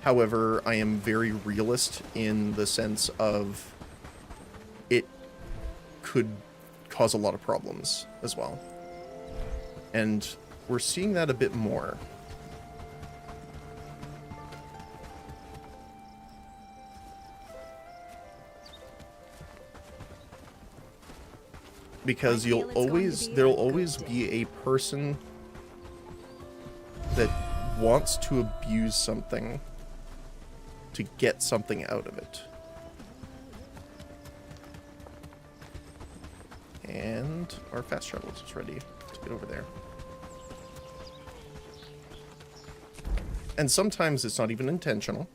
Speaker 1: However, I am very realist in the sense of it could cause a lot of problems as well. And we're seeing that a bit more. Because there'll always be a person that wants to abuse something to get something out of it. And our fast travel is ready to get over there. And sometimes it's not even intentional.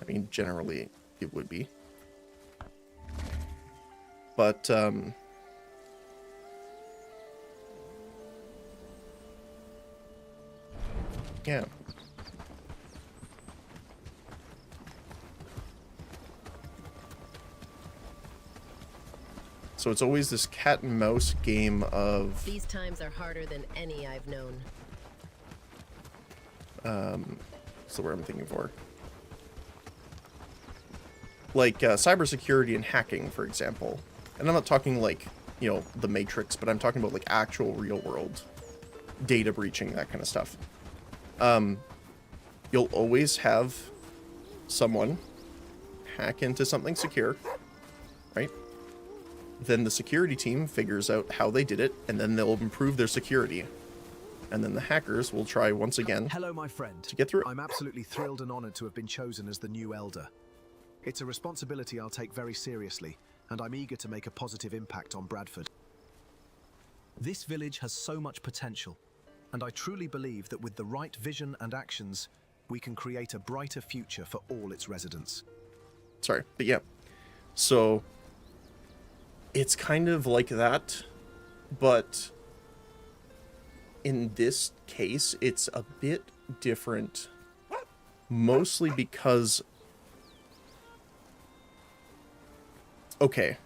Speaker 1: I mean, generally it would be. But, yeah. So it's always this cat and mouse game of...
Speaker 14: These times are harder than any I've known.
Speaker 1: What's the word I'm thinking for? Like, cybersecurity and hacking, for example. And I'm not talking like, you know, the Matrix, but I'm talking about like actual real world data breaching, that kind of stuff. You'll always have someone hack into something secure, right? Then the security team figures out how they did it, and then they'll improve their security. And then the hackers will try once again.
Speaker 12: Hello, my friend.
Speaker 1: To get through it.
Speaker 12: I'm absolutely thrilled and honored to have been chosen as the new elder. It's a responsibility I'll take very seriously, and I'm eager to make a positive impact on Bradford. This village has so much potential, and I truly believe that with the right vision and actions, we can create a brighter future for all its residents.
Speaker 1: Sorry, but yeah. So it's kind of like that, but in this case, it's a bit different, mostly because... Okay,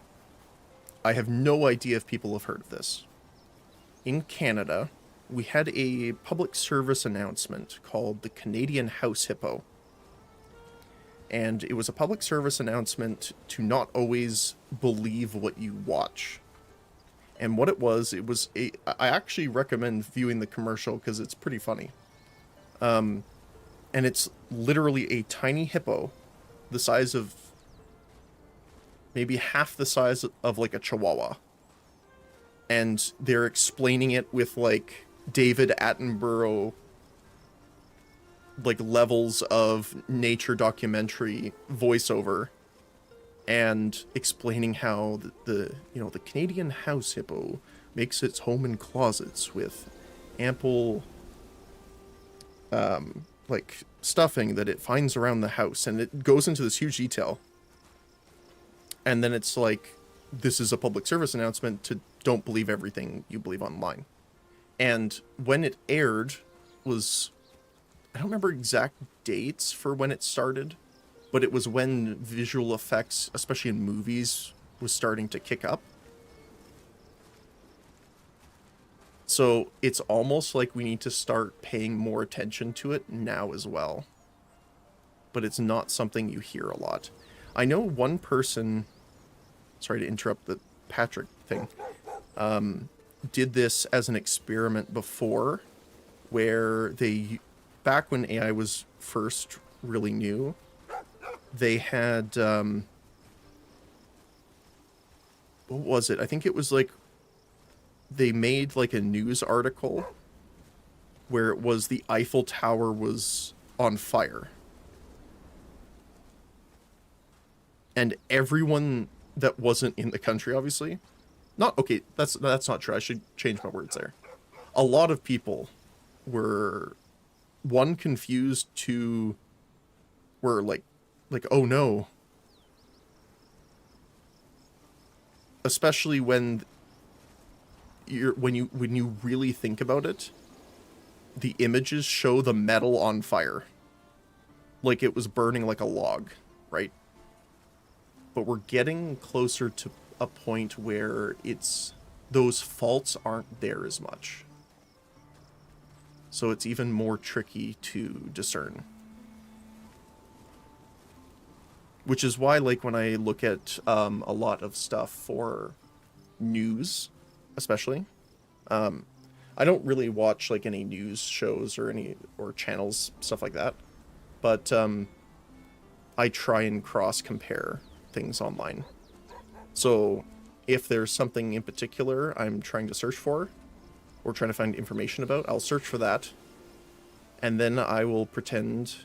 Speaker 1: I have no idea if people have heard of this. In Canada, we had a public service announcement called the Canadian House Hippo. And it was a public service announcement to not always believe what you watch. And what it was I actually recommend viewing the commercial because it's pretty funny. And it's literally a tiny hippo, the size of maybe half the size of like a chihuahua. And they're explaining it with like David Attenborough like levels of nature documentary voiceover, and explaining how the Canadian house hippo makes its home in closets with ample like stuffing that it finds around the house, and it goes into this huge detail. And then it's like, this is a public service announcement to don't believe everything you believe online. And when it aired was, I don't remember exact dates for when it started, but it was when visual effects, especially in movies, was starting to kick up. So it's almost like we need to start paying more attention to it now as well. But it's not something you hear a lot. I know one person, sorry to interrupt the Patrick thing, did this as an experiment before, where they, back when AI was first really new, they had what was it? I think it was like they made like a news article where it was the Eiffel Tower was on fire. And everyone that wasn't in the country, obviously, okay, that's not true. I should change my words there. A lot of people were, one, confused, two, were like, oh no. Especially when you really think about it, the images show the metal on fire. Like it was burning like a log, right? But we're getting closer to a point where those faults aren't there as much. So it's even more tricky to discern. Which is why, like, when I look at a lot of stuff for news, especially, I don't really watch, like, any news shows or channels, stuff like that. But I try and cross-compare things online. So if there's something in particular I'm trying to search for, or trying to find information about, I'll search for that, and then I will pretend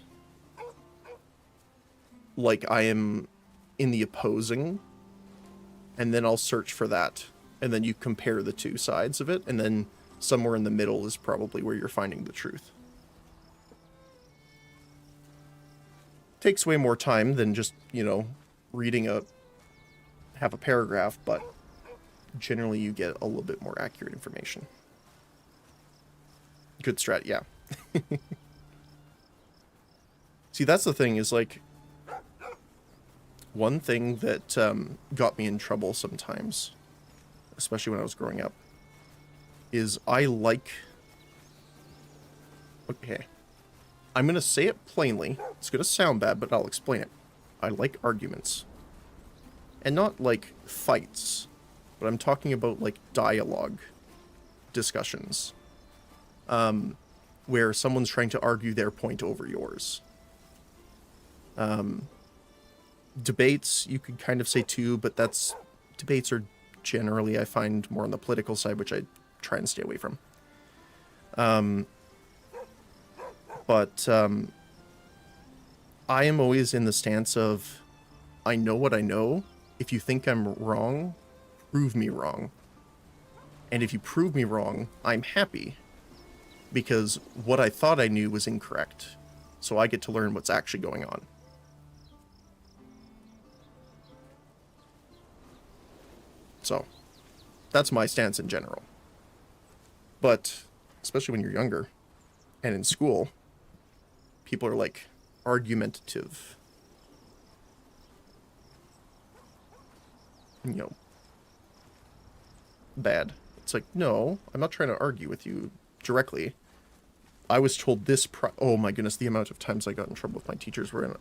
Speaker 1: like I am in the opposing, and then I'll search for that, and then you compare the two sides of it, and then somewhere in the middle is probably where you're finding the truth. Takes way more time than just, reading half a paragraph, but generally you get a little bit more accurate information. Good strat, yeah. See, that's the thing, is like, one thing that got me in trouble sometimes, especially when I was growing up, is I like... Okay. I'm going to say it plainly. It's going to sound bad, but I'll explain it. I like arguments. And not, like, fights. But I'm talking about, like, dialogue discussions. Where someone's trying to argue their point over yours. Debates, you could kind of say too, but debates are generally, I find, more on the political side, which I try and stay away from. But I am always in the stance of, I know what I know. If you think I'm wrong, prove me wrong. And if you prove me wrong, I'm happy. Because what I thought I knew was incorrect. So I get to learn what's actually going on. So, that's my stance in general. But, especially when you're younger, and in school, people are, like, argumentative. Bad. It's like, no, I'm not trying to argue with you directly. I was told this oh my goodness, the amount of times I got in trouble with my teachers were in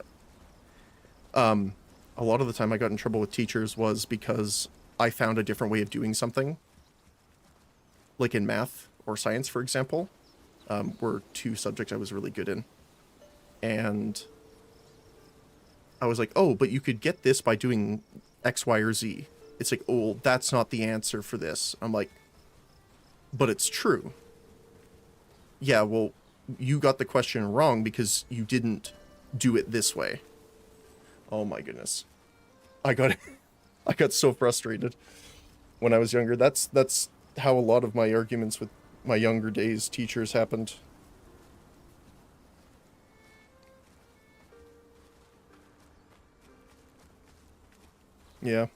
Speaker 1: a lot of the time I got in trouble with teachers was because I found a different way of doing something. Like in math or science, for example, were two subjects I was really good in. And I was like, oh, but you could get this by doing X, Y, or Z. It's like, oh, that's not the answer for this. I'm like, but it's true. Yeah, well, you got the question wrong because you didn't do it this way. Oh my goodness. I got so frustrated when I was younger. That's how a lot of my arguments with my younger days teachers happened. Yeah.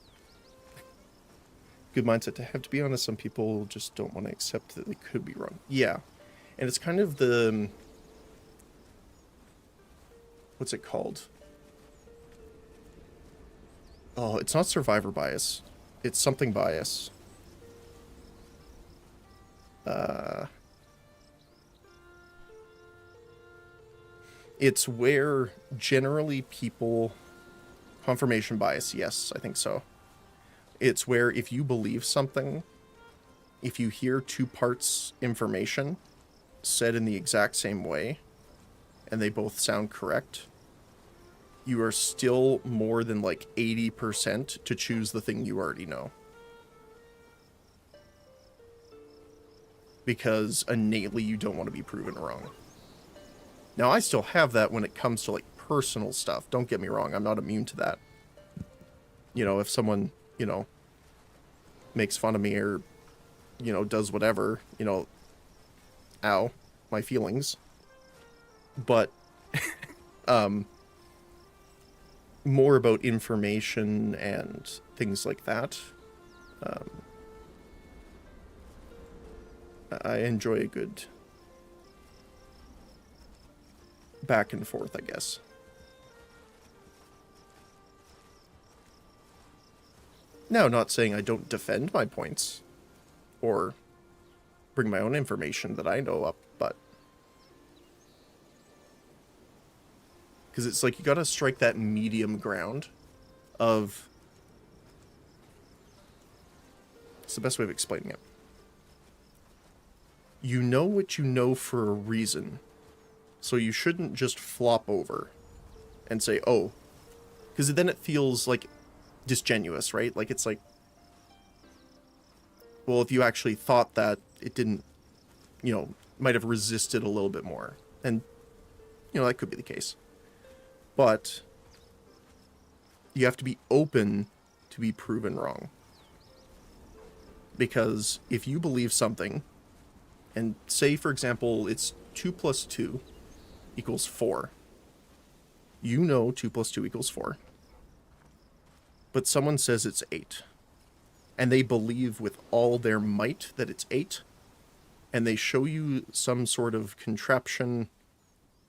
Speaker 1: Good mindset to have. To be honest, some people just don't want to accept that they could be wrong. Yeah. And it's kind of the... What's it called? Oh, it's not survivor bias. It's something bias. It's where generally people... Confirmation bias, yes, I think so. It's where if you believe something, if you hear two parts information said in the exact same way, and they both sound correct, you are still more than like 80% to choose the thing you already know. because innately you don't want to be proven wrong. Now, I still have that when it comes to, like, personal stuff. Don't get me wrong, I'm not immune to that. You know, if someone, you know, makes fun of me or, you know, does whatever, you know, ow, my feelings. But, more about information and things like that. I enjoy a good back and forth, I guess. Now, not saying I don't defend my points or bring my own information that I know up, but because it's like you gotta strike that medium ground of... It's the best way of explaining it. You know what you know for a reason, so you shouldn't just flop over and say, oh, because then it feels like disingenuous, right? Like, it's like, well, if you actually thought that, it didn't, you know, might have resisted a little bit more. And, you know, that could be the case. But you have to be open to be proven wrong. Because if you believe something, and say, for example, it's 2 plus 2 equals 4. You know 2 plus 2 equals 4. But someone says it's 8. And they believe with all their might that it's 8. And they show you some sort of contraption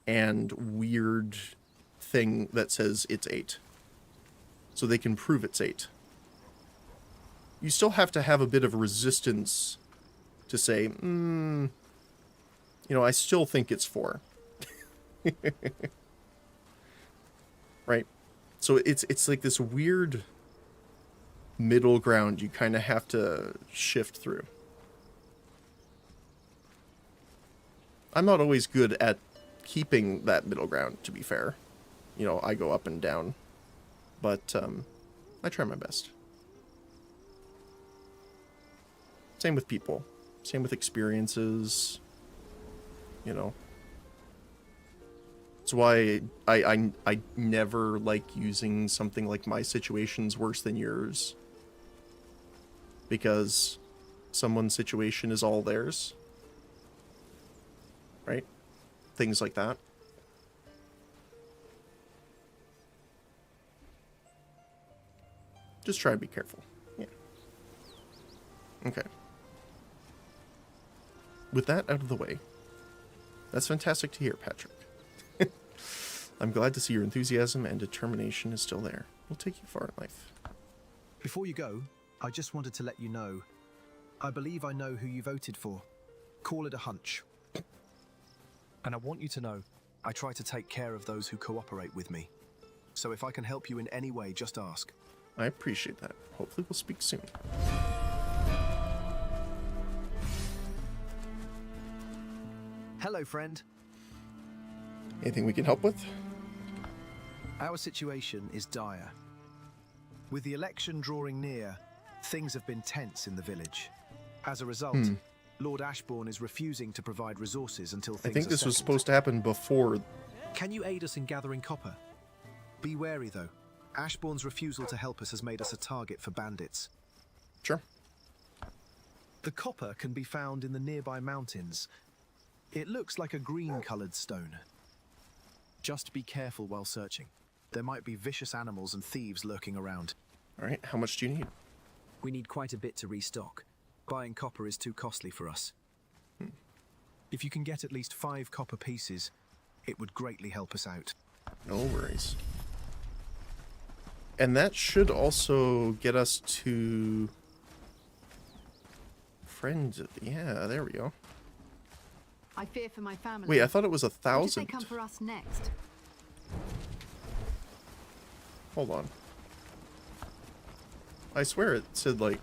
Speaker 1: and weird thing that says it's 8. So they can prove it's 8. You still have to have a bit of resistance to say, you know, I still think it's 4. Right? So it's like this weird middle ground you kind of have to shift through. I'm not always good at keeping that middle ground, to be fair. You know, I go up and down. But I try my best. Same with people. Same with experiences. You know. That's why I never like using something like my situation's worse than yours. Because someone's situation is all theirs. Right? Things like that. Just try and be careful. Yeah. Okay. With that out of the way, that's fantastic to hear, Patrick. I'm glad to see your enthusiasm and determination is still there. We'll take you far in life.
Speaker 12: Before you go, I just wanted to let you know, I believe I know who you voted for. Call it a hunch. And I want you to know, I try to take care of those who cooperate with me. So if I can help you in any way, just ask.
Speaker 1: I appreciate that. Hopefully we'll speak soon.
Speaker 12: Hello, friend.
Speaker 1: Anything we can help with?
Speaker 12: Our situation is dire. With the election drawing near, things have been tense in the village. As a result, Lord Ashbourne is refusing to provide resources until things
Speaker 1: I think
Speaker 12: are
Speaker 1: this was
Speaker 12: settled.
Speaker 1: supposed to happen before.
Speaker 12: Can you aid us in gathering copper? Be wary, though. Ashbourne's refusal to help us has made us a target for bandits.
Speaker 1: Sure.
Speaker 12: The copper can be found in the nearby mountains. It looks like a green-coloured stone. Just be careful while searching. There might be vicious animals and thieves lurking around.
Speaker 1: All right, how much do you need?
Speaker 12: We need quite a bit to restock. Buying copper is too costly for us. If you can get at least 5 copper pieces, it would greatly help us out.
Speaker 1: No worries. And that should also get us to... Friends. Yeah, there we go.
Speaker 3: I fear for my family.
Speaker 1: Wait, I thought it was
Speaker 3: What if
Speaker 1: 1,000.
Speaker 3: they come for us next?
Speaker 1: Hold on. I swear it said like...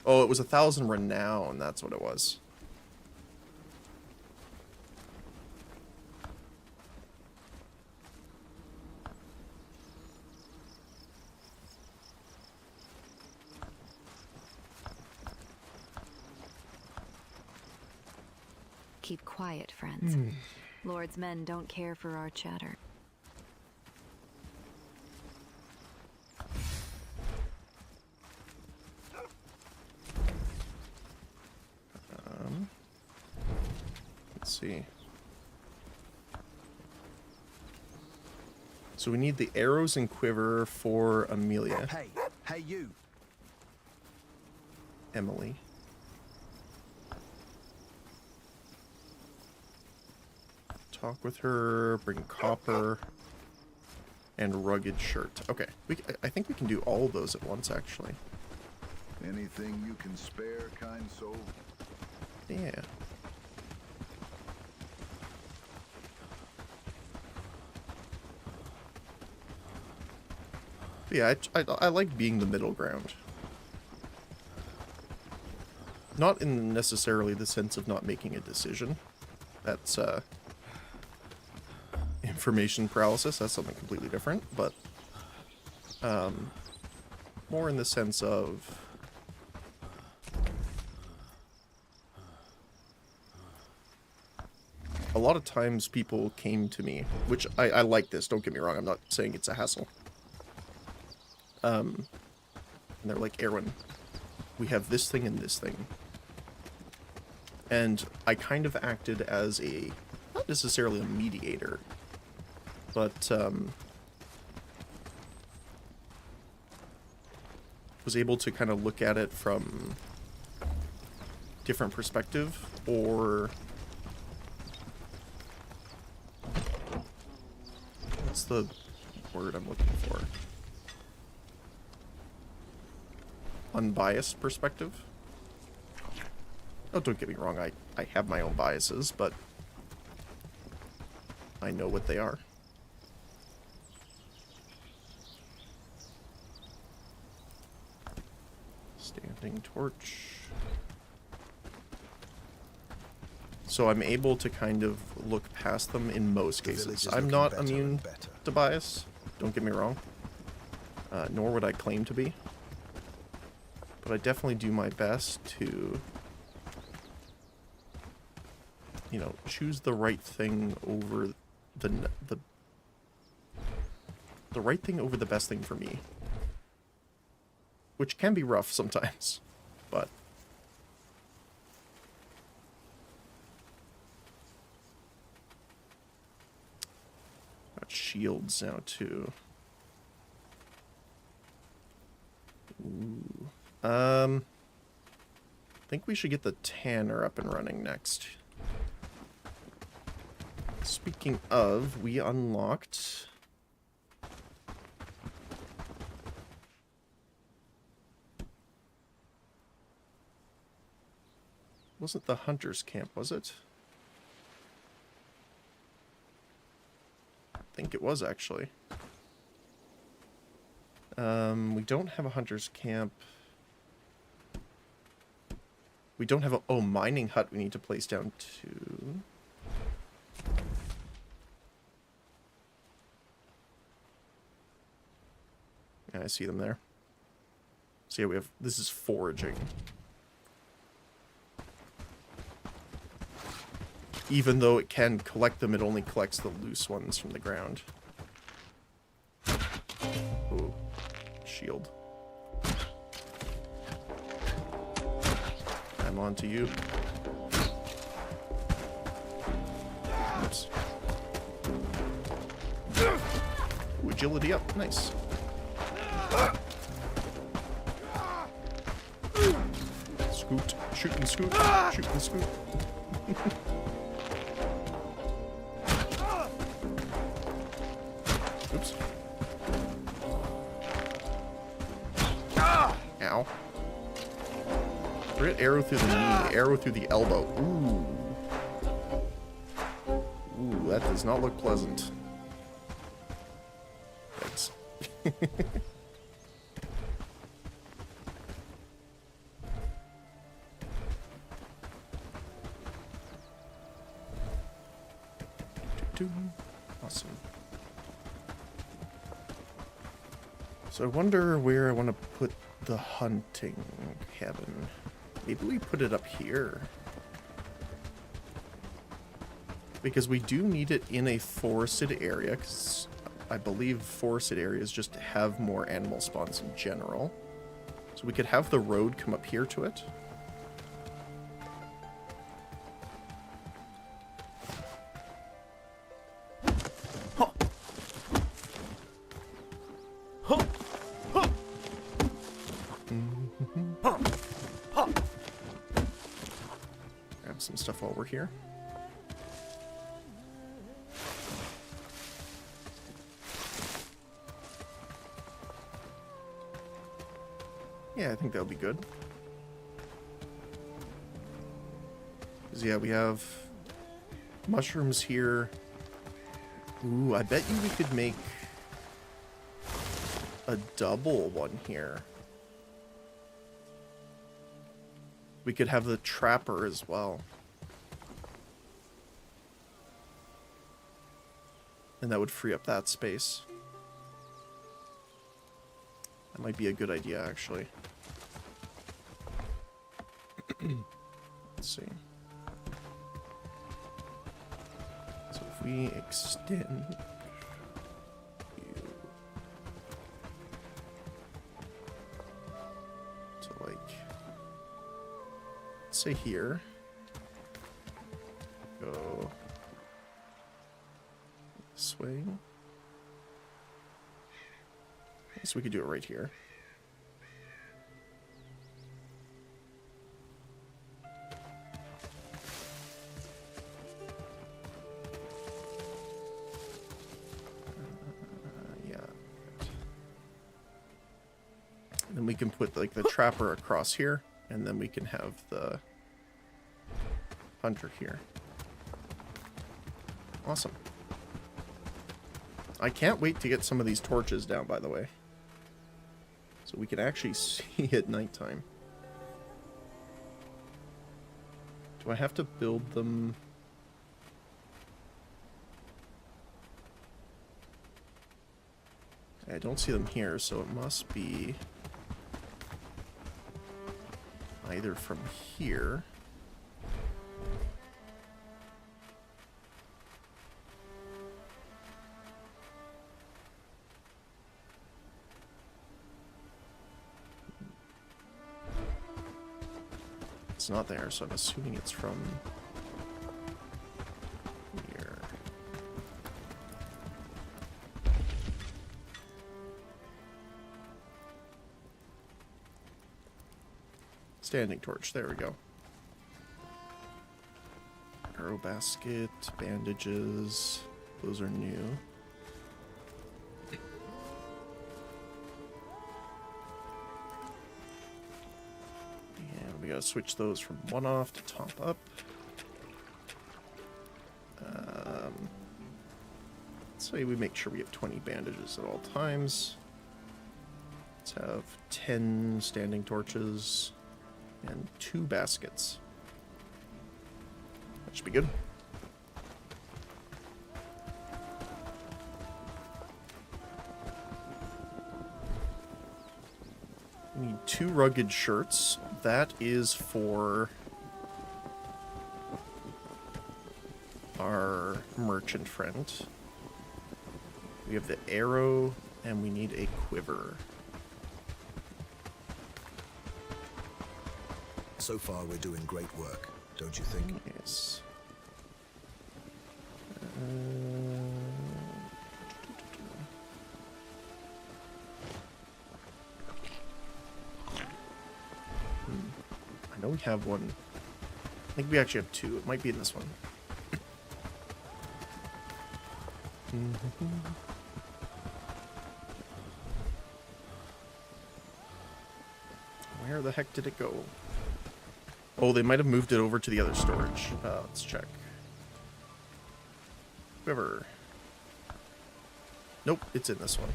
Speaker 1: Oh, it was 1,000 renown. That's what it was.
Speaker 2: keep quiet, friends. Lord's men don't care for our chatter.
Speaker 1: Let's see. So we need the arrows and quiver for Amelia.
Speaker 10: Hey, you.
Speaker 1: Emily. Talk with her, bring copper, and rugged shirt. Okay, I think we can do all of those at once, actually.
Speaker 4: Anything you can spare, kind soul?
Speaker 1: Yeah. Yeah, I like being the middle ground. Not in necessarily the sense of not making a decision. That's, information paralysis, that's something completely different, but, more in the sense of... A lot of times people came to me, which I like this, don't get me wrong, I'm not saying it's a hassle. And they're like, Erwin, we have this thing and this thing. And I kind of acted as a, not necessarily a mediator, but was able to kind of look at it from different perspective, or what's the word I'm looking for? Unbiased perspective. Oh, don't get me wrong, I have my own biases, but I know what they are. Standing torch. So I'm able to kind of look past them in most cases. I'm not immune to bias, don't get me wrong. Nor would I claim to be. But I definitely do my best to, you know, choose the right thing over the right thing over the best thing for me. Which can be rough sometimes, but got shields now too. Ooh. I think we should get the tanner up and running next. Speaking of, we unlocked... Wasn't the hunter's camp, was it? I think it was, actually. We don't have a hunter's camp. We don't have a... Oh, mining hut we need to place down too. Yeah, I see them there. So yeah, we have... This is foraging. Even though it can collect them, it only collects the loose ones from the ground. Ooh. Shield. I'm on to you. Oops. Ooh, agility up. Nice. Scoot. Shoot and scoot. Shoot and scoot. Oops. Ow. Crit arrow through the knee, arrow through the elbow. Ooh. Ooh, that does not look pleasant. Thanks. Awesome. So I wonder where I want to put the hunting cabin. Maybe we put it up here. Because we do need it in a forested area, because I believe forested areas just have more animal spawns in general. So we could have the road come up here to it. Grab some stuff while we're here. Yeah, I think that'll be good. 'Cause, yeah, we have mushrooms here. Ooh, I bet you we could make a double one here. We could have the trapper as well. And that would free up that space. That might be a good idea, actually. Let's see. So if we extend you to, like, let's say here, go this way. So we could do it right here. Yeah. And then we can put like the trapper across here, and then we can have the hunter here. Awesome. I can't wait to get some of these torches down, by the way. So we can actually see at nighttime. Do I have to build them? I don't see them here, so it must be either from here. It's not there, so I'm assuming it's from here. Standing torch, there we go. Arrow basket, bandages, those are new. We gotta switch those from one off to top up. So we make sure we have 20 bandages at all times. Let's have 10 standing torches and 2 baskets. That should be good. We need 2 rugged shirts. That is for our merchant friend. We have the arrow, and we need a quiver.
Speaker 15: So far, we're doing great work, don't you think?
Speaker 1: Yes. I know we have one. I think we actually have 2. It might be in this one. Where the heck did it go? Oh, they might have moved it over to the other storage. Let's check. Quiver. Nope, it's in this one.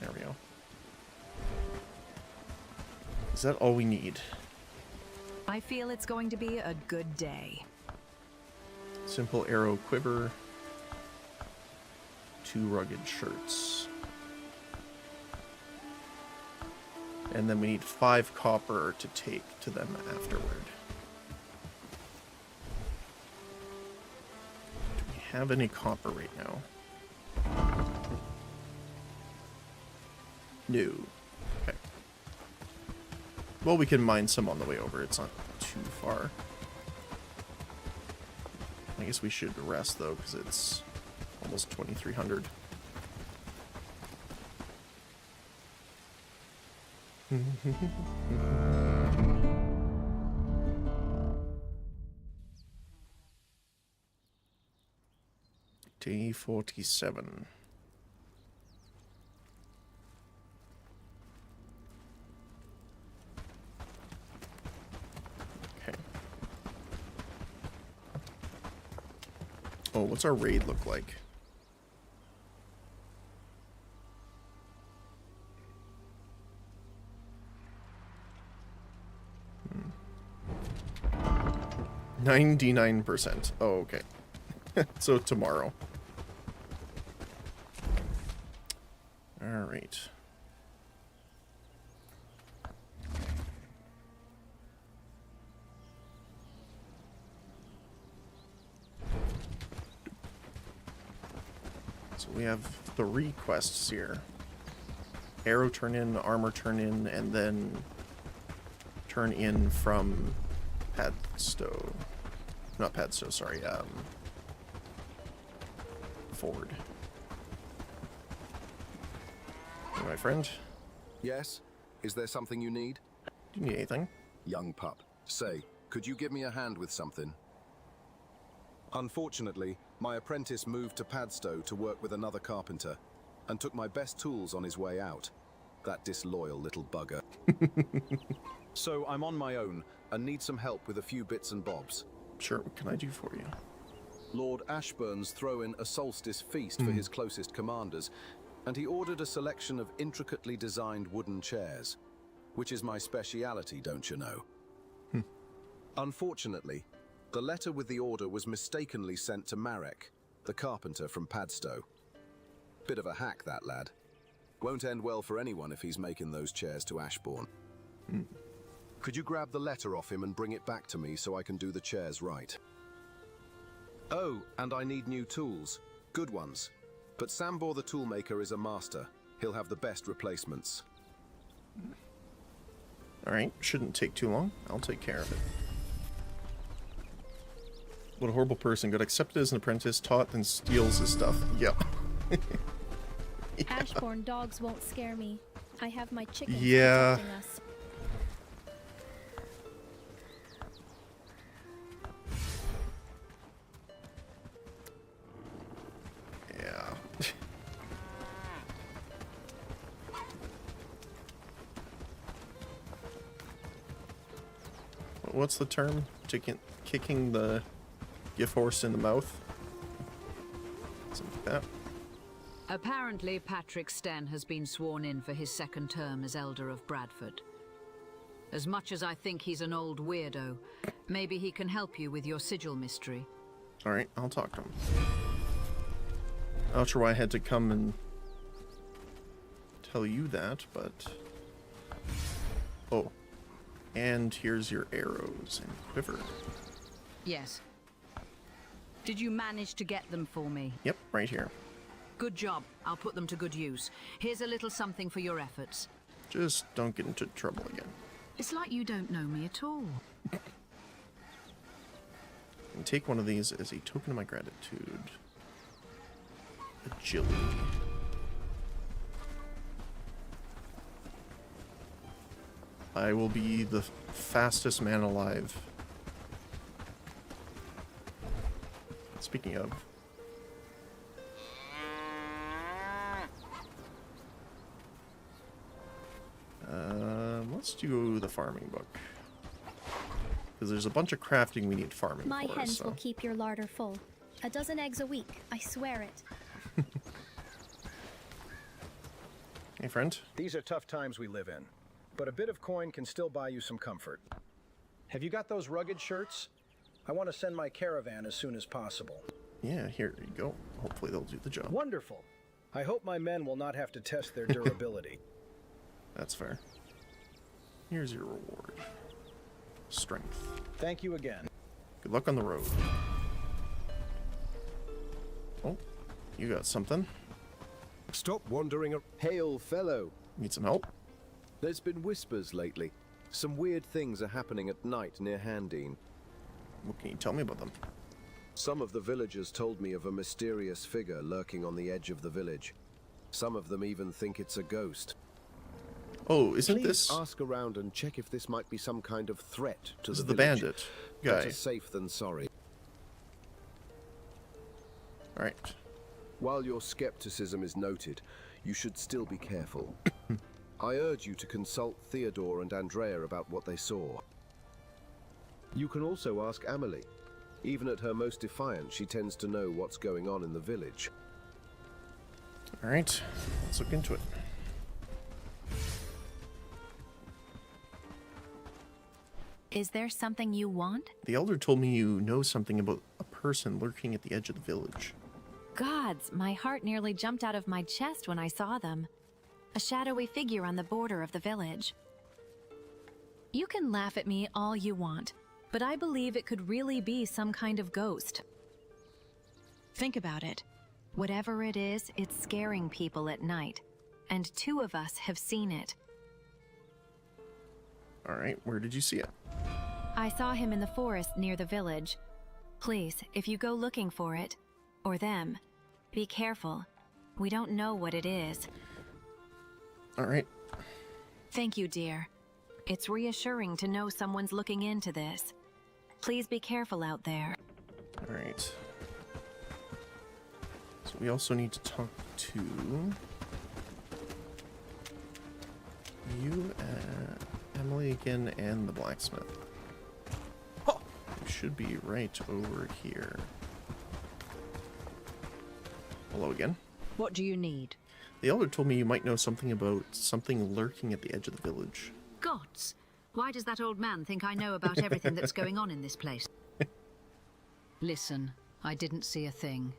Speaker 1: There we go. Is that all we need?
Speaker 2: I feel it's going to be a good day.
Speaker 1: Simple arrow quiver. 2 rugged shirts. And then we need 5 copper to take to them afterward. have any copper right now? No. Okay. Well, we can mine some on the way over. It's not too far. I guess we should rest, though, because it's almost 2300. Day 47. Okay. Oh, what's our raid look like? Hmm. 99%. Oh, okay. So tomorrow. All right. So we have 3 quests here. Arrow turn in, armor turn in, and then turn in from Padstow. Not Padstow, sorry, Ford. Hey, my friend.
Speaker 4: Yes? Is there something you need?
Speaker 1: Do you need anything?
Speaker 4: Young pup. Say, could you give me a hand with something? Unfortunately, my apprentice moved to Padstow to work with another carpenter, and took my best tools on his way out. That disloyal little bugger. So I'm on my own, and need some help with a few bits and bobs.
Speaker 1: Sure, what can I do for you?
Speaker 4: Lord Ashburn's throwing a solstice feast for his closest commanders, and he ordered a selection of intricately designed wooden chairs, which is my speciality, don't you know? Unfortunately, the letter with the order was mistakenly sent to Marek, the carpenter from Padstow. Bit of a hack, that lad. Won't end well for anyone if he's making those chairs to Ashbourne. Could you grab the letter off him and bring it back to me so I can do the chairs right? Oh, and I need new tools. Good ones. But Sambor the toolmaker is a master. He'll have the best replacements.
Speaker 1: Alright, shouldn't take too long. I'll take care of it. What a horrible person. Got accepted as an apprentice, taught, then steals his stuff. Yep.
Speaker 16: Yeah. Ashbourne dogs won't scare me. I have my chickens protecting us. What's the term? Kicking the gift horse in the mouth? Something like that.
Speaker 3: Apparently, Patrick Sten has been sworn in for his second term as Elder of Bradford. As much as I think he's an old weirdo, maybe he can help you with your sigil mystery.
Speaker 1: Alright, I'll talk to him. Not sure why I had to come and tell you that, but... Oh. And here's your arrows and quiver.
Speaker 3: Yes. Did you manage to get them for me?
Speaker 1: Yep, right here.
Speaker 3: Good job. I'll put them to good use. Here's a little something for your efforts.
Speaker 1: Just don't get into trouble again.
Speaker 3: It's like you don't know me at all.
Speaker 1: And take one of these as a token of my gratitude. Agility. I will be the fastest man alive. Speaking of... let's do the farming book. Because there's a bunch of crafting we need farming
Speaker 16: My
Speaker 1: for.
Speaker 16: hens will keep your larder full. A dozen eggs a week, I swear it.
Speaker 1: Hey, friend.
Speaker 6: These are tough times we live in, but a bit of coin can still buy you some comfort. Have you got those rugged shirts? I want to send my caravan as soon as possible.
Speaker 1: Yeah, here you go. Hopefully they'll do the job.
Speaker 6: Wonderful. I hope my men will not have to test their durability.
Speaker 1: That's fair. Here's your reward. Strength.
Speaker 6: Thank you again.
Speaker 1: Good luck on the road. Oh, you got something.
Speaker 4: Stop wandering. Hail, fellow.
Speaker 1: Need some help?
Speaker 4: There's been whispers lately. Some weird things are happening at night near Handine.
Speaker 1: What can you tell me about them?
Speaker 4: Some of the villagers told me of a mysterious figure lurking on the edge of the village. Some of them even think it's a ghost.
Speaker 1: Oh, isn't
Speaker 4: Please
Speaker 1: this...
Speaker 4: ask around and check if this might be some kind of threat to
Speaker 1: This
Speaker 4: the
Speaker 1: is the
Speaker 4: village.
Speaker 1: bandit guy.
Speaker 4: Better safe than sorry.
Speaker 1: Alright.
Speaker 4: While your skepticism is noted, you should still be careful. I urge you to consult Theodore and Andrea about what they saw. You can also ask Amelie. Even at her most defiant, she tends to know what's going on in the village.
Speaker 1: Alright, let's look into it.
Speaker 2: Is there something you want?
Speaker 1: The elder told me you know something about a person lurking at the edge of the village.
Speaker 2: Gods, my heart nearly jumped out of my chest when I saw them. A shadowy figure on the border of the village. You can laugh at me all you want, but I believe it could really be some kind of ghost. Think about it. Whatever it is, it's scaring people at night, and 2 of us have seen it.
Speaker 1: Alright, where did you see it?
Speaker 2: I saw him in the forest near the village. Please, if you go looking for it, or them, be careful. We don't know what it is.
Speaker 1: Alright.
Speaker 2: Thank you, dear. It's reassuring to know someone's looking into this. Please be careful out there.
Speaker 1: Alright. So we also need to talk to you, Emily again, and the blacksmith. Oh, you should be right over here. Hello again.
Speaker 3: What do you need?
Speaker 1: The elder told me you might know something about something lurking at the edge of the village.
Speaker 3: Gods! Why does that old man think I know about everything that's going on in this place? Listen, I didn't see a thing.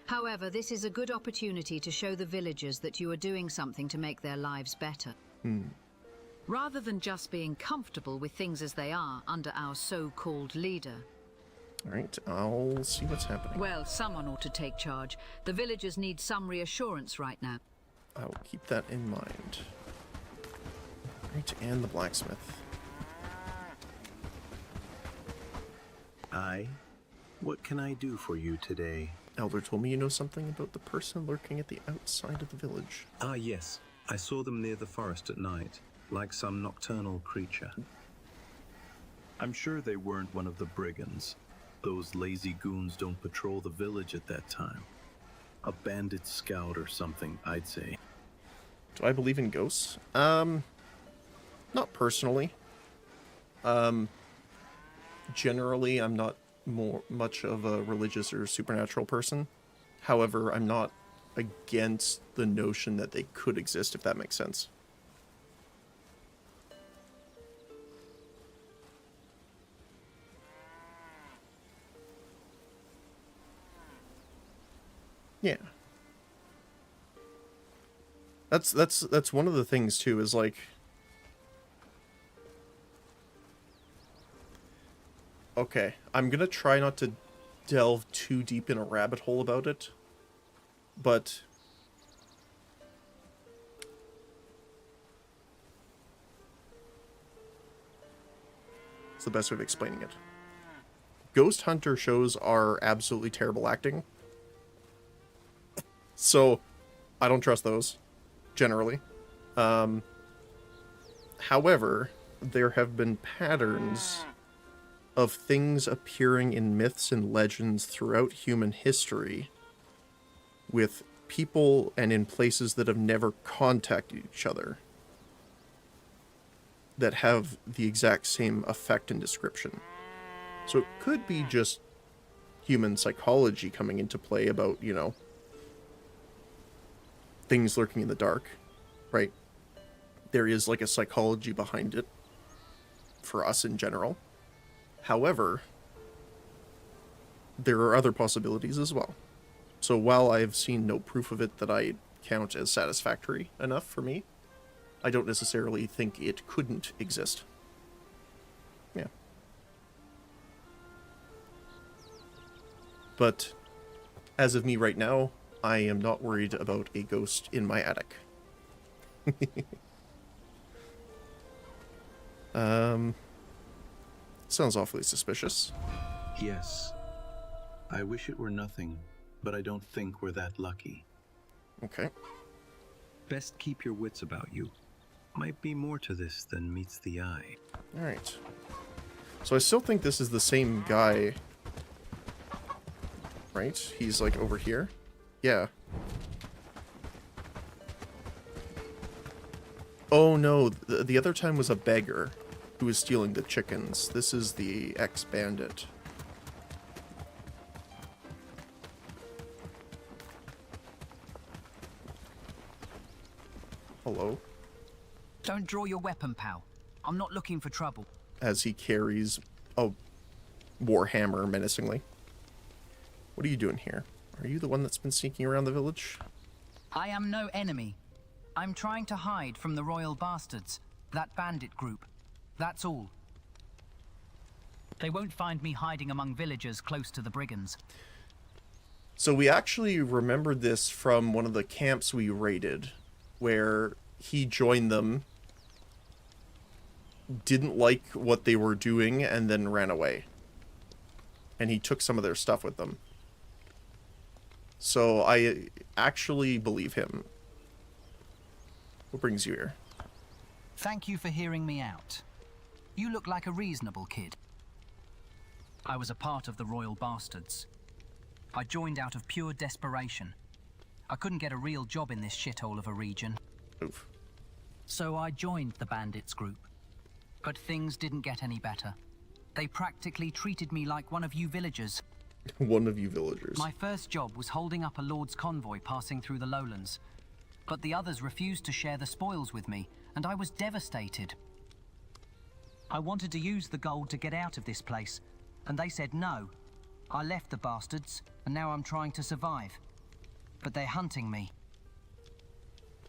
Speaker 3: However, this is a good opportunity to show the villagers that you are doing something to make their lives better. Rather than just being comfortable with things as they are under our so-called leader.
Speaker 1: Alright, I'll see what's happening.
Speaker 3: Well, someone ought to take charge. The villagers need some reassurance right now.
Speaker 1: I will keep that in mind. Right, and the blacksmith.
Speaker 17: Aye. What can I do for you today?
Speaker 1: Elder told me you know something about the person lurking at the outside of the village.
Speaker 17: Ah, yes. I saw them near the forest at night, like some nocturnal creature. I'm sure they weren't one of the brigands. Those lazy goons don't patrol the village at that time. A bandit scout or something, I'd say.
Speaker 1: Do I believe in ghosts? Not personally. Generally, I'm not much of a religious or supernatural person. However, I'm not against the notion that they could exist, if that makes sense. Yeah. That's one of the things too, is like, okay, I'm gonna try not to delve too deep in a rabbit hole about it, but it's the best way of explaining it. Ghost Hunter shows are absolutely terrible acting. So, I don't trust those, generally. However, there have been patterns of things appearing in myths and legends throughout human history with people and in places that have never contacted each other that have the exact same effect and description. So it could be just human psychology coming into play about, you know, things lurking in the dark, right? There is like a psychology behind it for us in general. However, there are other possibilities as well. So while I've seen no proof of it that I count as satisfactory enough for me, I don't necessarily think it couldn't exist. Yeah. as of me right now, I am not worried about a ghost in my attic. Sounds awfully suspicious.
Speaker 17: Yes. I wish it were nothing, but I don't think we're that lucky.
Speaker 1: Okay.
Speaker 17: Best keep your wits about you. Might be more to this than meets the eye.
Speaker 1: Alright. So I still think this is the same guy. Right? He's like over here? Yeah. Oh no, the other time was a beggar who was stealing the chickens. This is the ex-bandit. Hello?
Speaker 18: Don't draw your weapon, pal. I'm not looking for trouble.
Speaker 1: As he carries a warhammer menacingly. What are you doing here? Are you the one that's been sneaking around the village?
Speaker 18: I am no enemy. I'm trying to hide from the Royal Bastards, that bandit group. That's all. They won't find me hiding among villagers close to the brigands.
Speaker 1: So we actually remembered this from one of the camps we raided, where he joined them, didn't like what they were doing, and then ran away. And he took some of their stuff with them. So I actually believe him. What brings you here?
Speaker 18: Thank you for hearing me out. You look like a reasonable kid. I was a part of the Royal Bastards. I joined out of pure desperation. I couldn't get a real job in this shithole of a region.
Speaker 1: Oof.
Speaker 18: So I joined the bandits group. But things didn't get any better. They practically treated me like one of you villagers.
Speaker 1: One of you villagers.
Speaker 18: My first job was holding up a lord's convoy passing through the lowlands. But the others refused to share the spoils with me, and I was devastated. I wanted to use the gold to get out of this place, and they said no. I left the bastards, and now I'm trying to survive. But they're hunting me.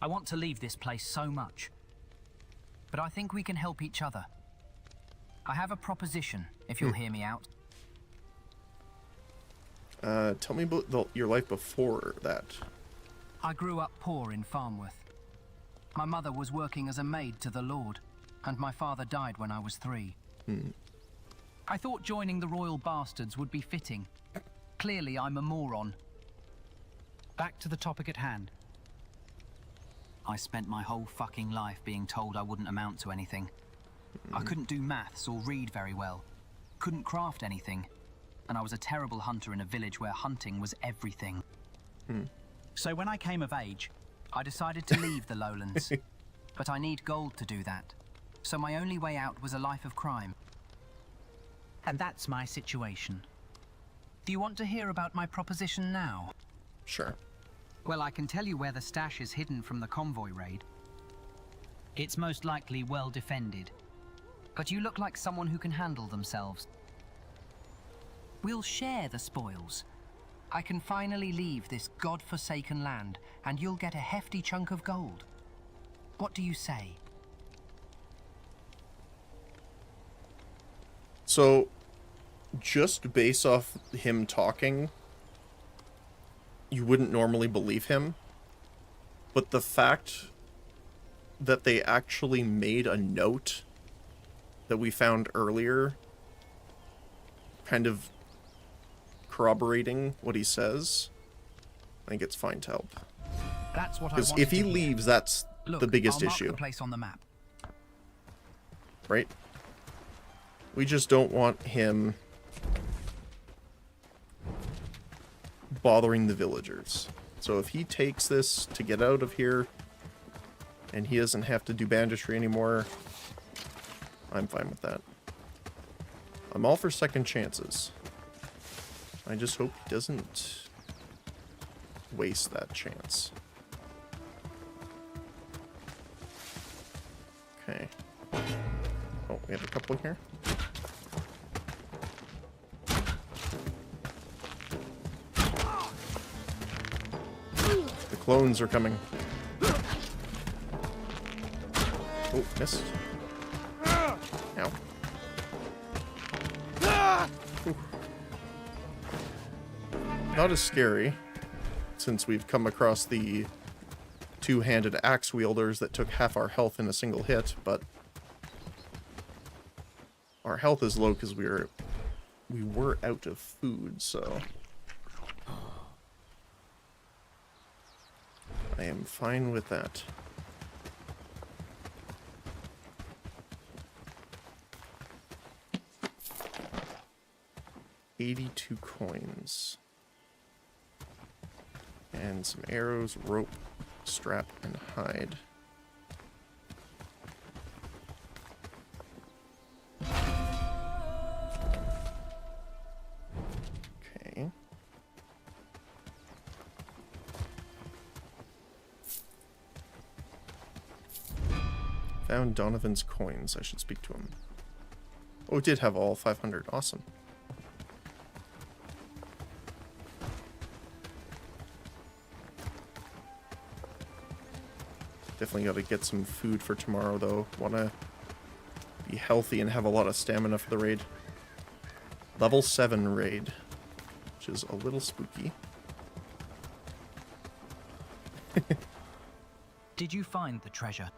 Speaker 18: I want to leave this place so much. But I think we can help each other. I have a proposition, if you'll hear me out.
Speaker 1: Tell me about your life before that.
Speaker 18: I grew up poor in Farmworth. My mother was working as a maid to the Lord, and my father died when I was 3. I thought joining the Royal Bastards would be fitting. Clearly, I'm a moron. Back to the topic at hand. I spent my whole fucking life being told I wouldn't amount to anything. I couldn't do maths or read very well. Couldn't craft anything. And I was a terrible hunter in a village where hunting was everything. So when I came of age, I decided to leave the lowlands. But I need gold to do that. So my only way out was a life of crime. And that's my situation. Do you want to hear about my proposition now?
Speaker 1: Sure.
Speaker 18: Well, I can tell you where the stash is hidden from the convoy raid. It's most likely well defended. But you look like someone who can handle themselves. We'll share the spoils. I can finally leave this god-forsaken land, and you'll get a hefty chunk of gold. What do you say?
Speaker 1: So, just based off him talking, you wouldn't normally believe him. But the fact that they actually made a note that we found earlier, kind of corroborating what he says, I think it's fine to help.
Speaker 18: That's what I
Speaker 1: Because
Speaker 18: wanted
Speaker 1: if he
Speaker 18: to hear.
Speaker 1: leaves, that's
Speaker 18: Look,
Speaker 1: the biggest
Speaker 18: I'll mark
Speaker 1: issue.
Speaker 18: the place on the map.
Speaker 1: Right? We just don't want him bothering the villagers. So if he takes this to get out of here, and he doesn't have to do banditry anymore, I'm fine with that. I'm all for second chances. I just hope he doesn't waste that chance. Okay. Oh, we have a couple here. The clones are coming. Oh, missed. Ow. Ooh. not as scary, since we've come across the two-handed axe wielders that took half our health in a single hit, but our health is low because we were out of food, so I am fine with that. $82 coins. And some arrows, rope, strap, and hide. Okay. Found Donovan's coins. I should speak to him. Oh, it did have all 500. Awesome. Definitely got to get some food for tomorrow, though. Want to be healthy and have a lot of stamina for the raid. Level 7 raid, which is a little spooky.
Speaker 18: Did you find the treasure?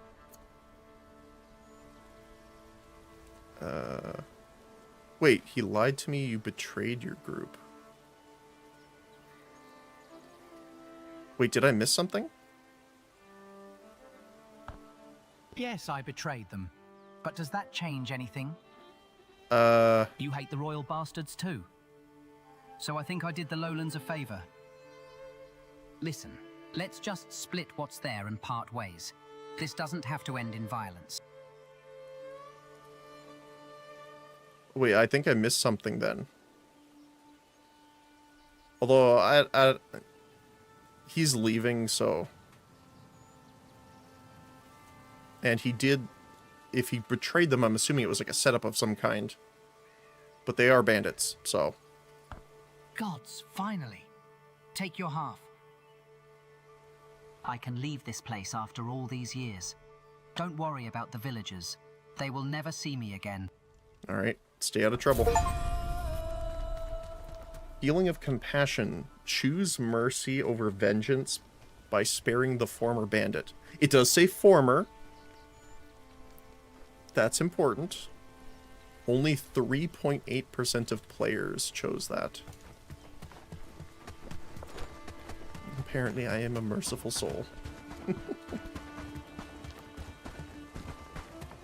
Speaker 1: Wait, he lied to me? You betrayed your group. Wait, did I miss something?
Speaker 18: Yes, I betrayed them. But does that change anything? You hate the royal bastards too. So I think I did the Lowlands a favor. Listen, let's just split what's there and part ways. This doesn't have to end in violence.
Speaker 1: Wait, I think I missed something then. Although, he's leaving, so... And he did... If he betrayed them, I'm assuming it was like a setup of some kind. But they are bandits, so...
Speaker 18: Gods, finally. Take your half. I can leave this place after all these years. Don't worry about the villagers. They will never see me again.
Speaker 1: Alright, stay out of trouble. Feeling of compassion. Choose mercy over vengeance by sparing the former bandit. It does say former. That's important. Only 3.8% of players chose that. Apparently, I am a merciful soul.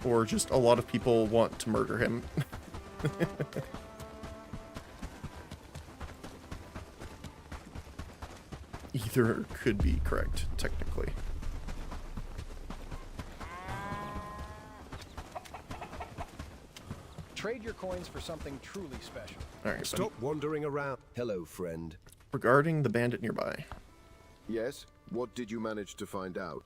Speaker 1: Or just a lot of people want to murder him. Either could be correct, technically.
Speaker 6: Trade your coins for something truly special.
Speaker 1: Alright,
Speaker 15: Stop wandering around. Hello, friend.
Speaker 1: Regarding the bandit nearby.
Speaker 4: Yes? What did you manage to find out?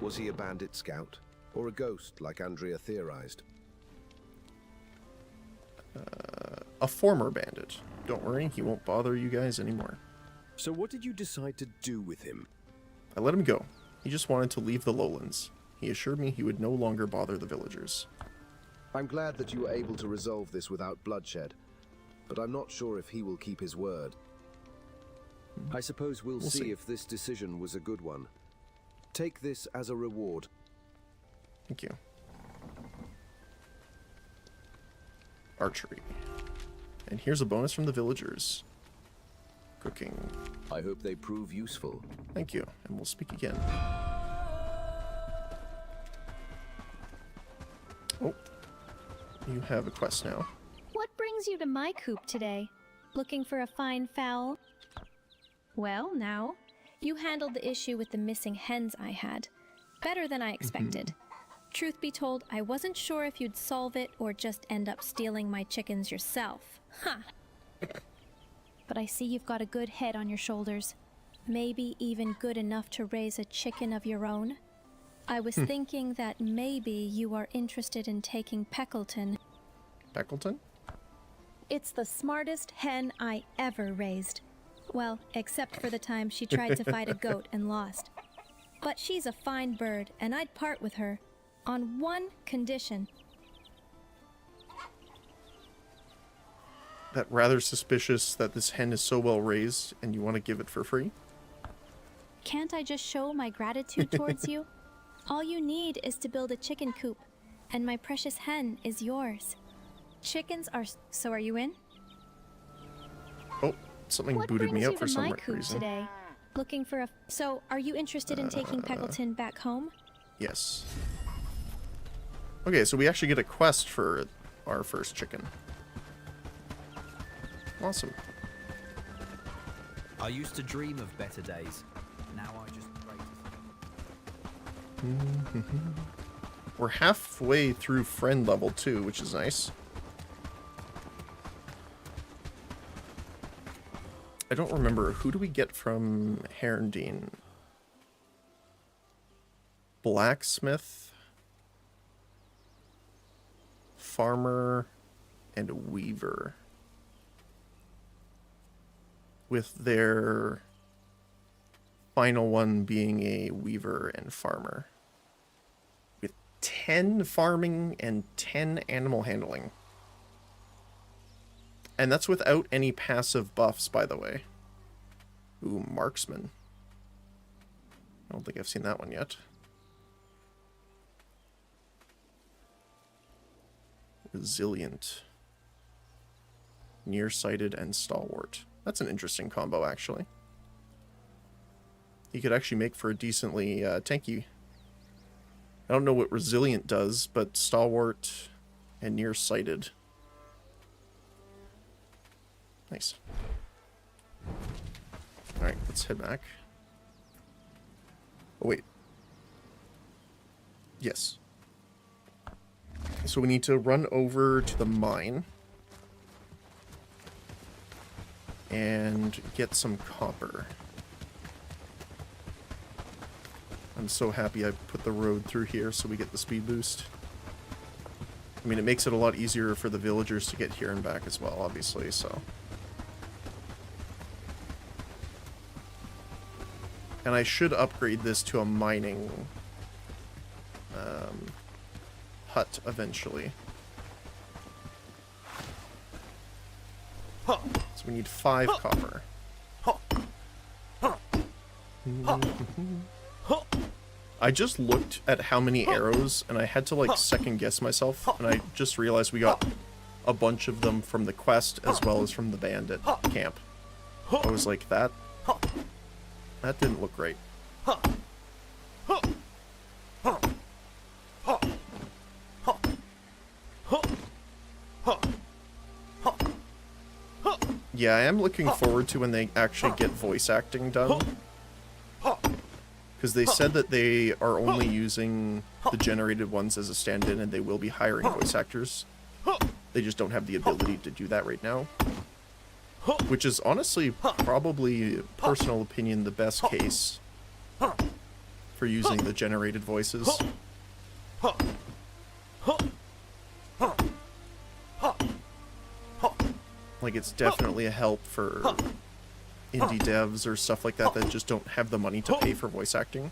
Speaker 15: Was he a bandit scout? Or a ghost, like Andrea theorized?
Speaker 1: A former bandit. Don't worry, he won't bother you guys anymore.
Speaker 15: So what did you decide to do with him?
Speaker 1: I let him go. He just wanted to leave the lowlands. He assured me he would no longer bother the villagers.
Speaker 4: I'm glad that you were able to resolve this without bloodshed, but I'm not sure if he will keep his word. I suppose we'll see if this decision was a good one. Take this as a reward.
Speaker 1: Thank you. Archery. And here's a bonus from the villagers. Cooking.
Speaker 15: I hope they prove useful.
Speaker 1: Thank you, and we'll speak again. Oh. You have a quest now.
Speaker 13: What brings you to my coop today? Looking for a fine fowl? Well, now, you handled the issue with the missing hens I had. Better than I expected. Truth be told, I wasn't sure if you'd solve it or just end up stealing my chickens yourself. Ha! But I see you've got a good head on your shoulders. Maybe even good enough to raise a chicken of your own. I was thinking that maybe you are interested in taking Peckleton.
Speaker 1: Peckleton?
Speaker 13: It's the smartest hen I ever raised. Well, except for the time she tried to fight a goat and lost. But she's a fine bird, and I'd part with her on one condition.
Speaker 1: that rather suspicious that this hen is so well raised and you want to give it for free?
Speaker 13: Can't I just show my gratitude towards you? All you need is to build a chicken coop, and my precious hen is yours. Chickens are... So are you in?
Speaker 1: Oh, something booted me out for some reason.
Speaker 13: Today? Looking for a... So, are you interested in taking Peckleton back home?
Speaker 1: Yes. Okay, so we actually get a quest for our first chicken. Awesome.
Speaker 11: I used to dream of better days. Now I just pray to...
Speaker 1: We're halfway through friend level 2, which is nice. I don't remember. Who do we get from Herndine? Blacksmith, farmer, and weaver. With their final one being a weaver and farmer. With 10 farming and 10 animal handling. And that's without any passive buffs, by the way. Ooh, marksman. I don't think I've seen that one yet. Resilient. Nearsighted and stalwart. That's an interesting combo, actually. He could actually make for a decently tanky. I don't know what resilient does, but stalwart and nearsighted. Nice. Alright, let's head back. Oh, wait. Yes. So we need to run over to the mine and get some copper. I'm so happy I put the road through here so we get the speed boost. I mean, it makes it a lot easier for the villagers to get here and back as well, obviously, so... And I should upgrade this to a mining hut eventually. So we need 5 copper. I just looked at how many arrows, and I had to like second guess myself, and I just realized we got a bunch of them from the quest as well as from the bandit camp. I was like, that didn't look right. Yeah, I am looking forward to when they actually get voice acting done. Because they said that they are only using the generated ones as a stand-in, and they will be hiring voice actors. They just don't have the ability to do that right now. Which is honestly, probably, personal opinion, the best case for using the generated voices. Like, it's definitely a help for indie devs or stuff like that that just don't have the money to pay for voice acting.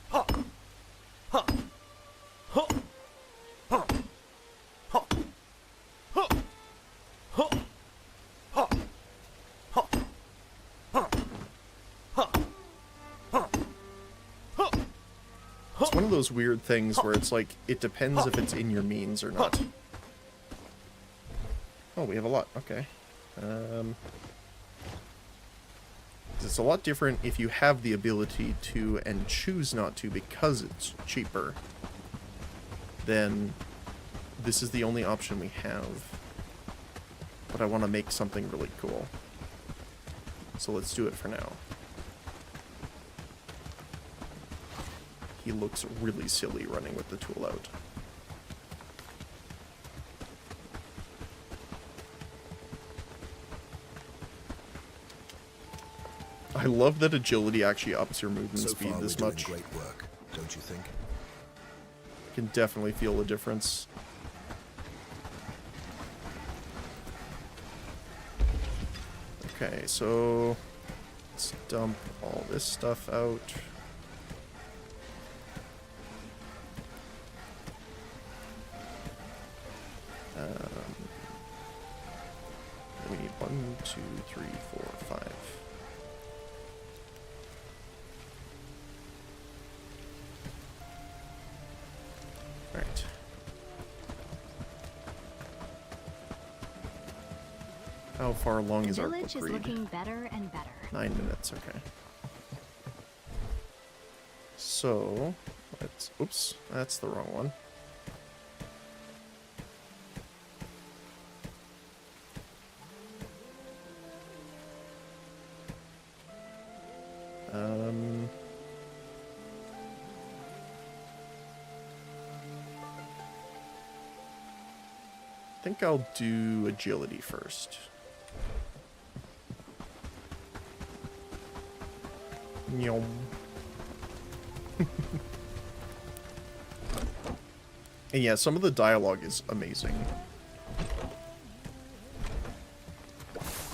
Speaker 1: It's one of those weird things where it's like, it depends if it's in your means or not. Oh, we have a lot. Okay. It's a lot different if you have the ability to and choose not to because it's cheaper. Then this is the only option we have. But I want to make something really cool. So let's do it for now. He looks really silly running with the tool out. I love that agility actually ups your movement speed this much.
Speaker 4: Great work, don't you think?
Speaker 1: Can definitely feel the difference. Okay, so let's dump all this stuff out.
Speaker 16: we need 1, 2, 3, 4, 5. Alright. How far along is our book
Speaker 2: Village is
Speaker 16: read?
Speaker 2: looking better and better.
Speaker 16: 9 minutes, okay. So, let's... Oops, that's the wrong one. I think I'll do agility first. Yum. And yeah, some of the dialogue is amazing.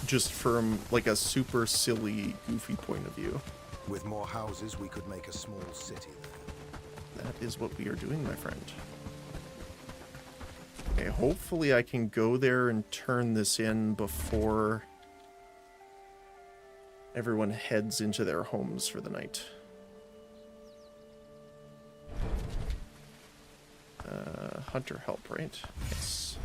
Speaker 16: Just from like a super silly, goofy point of view.
Speaker 4: With more houses, we could make a small city there.
Speaker 16: That is what we are doing, my friend. Okay, hopefully I can go there and turn this in before everyone heads into their homes for the night. Hunter help, right? Yes.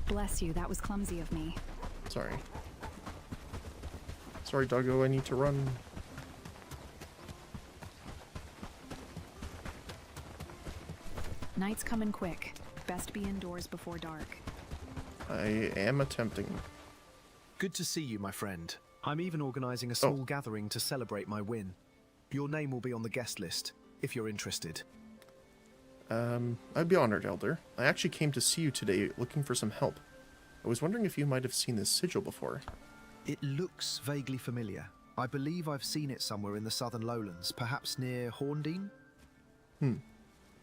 Speaker 2: Bless you, that was clumsy of me.
Speaker 16: Sorry. Sorry, doggo, I need to run.
Speaker 2: Night's coming quick. Best be indoors before dark.
Speaker 16: I am attempting.
Speaker 12: Good to see you, my friend. I'm even organizing a small gathering to celebrate my win. Your name will be on the guest list, if you're interested.
Speaker 16: I'd be honored, Elder. I actually came to see you today looking for some help. I was wondering if you might have seen this sigil before.
Speaker 12: It looks vaguely familiar. I believe I've seen it somewhere in the southern lowlands, perhaps near Horndean?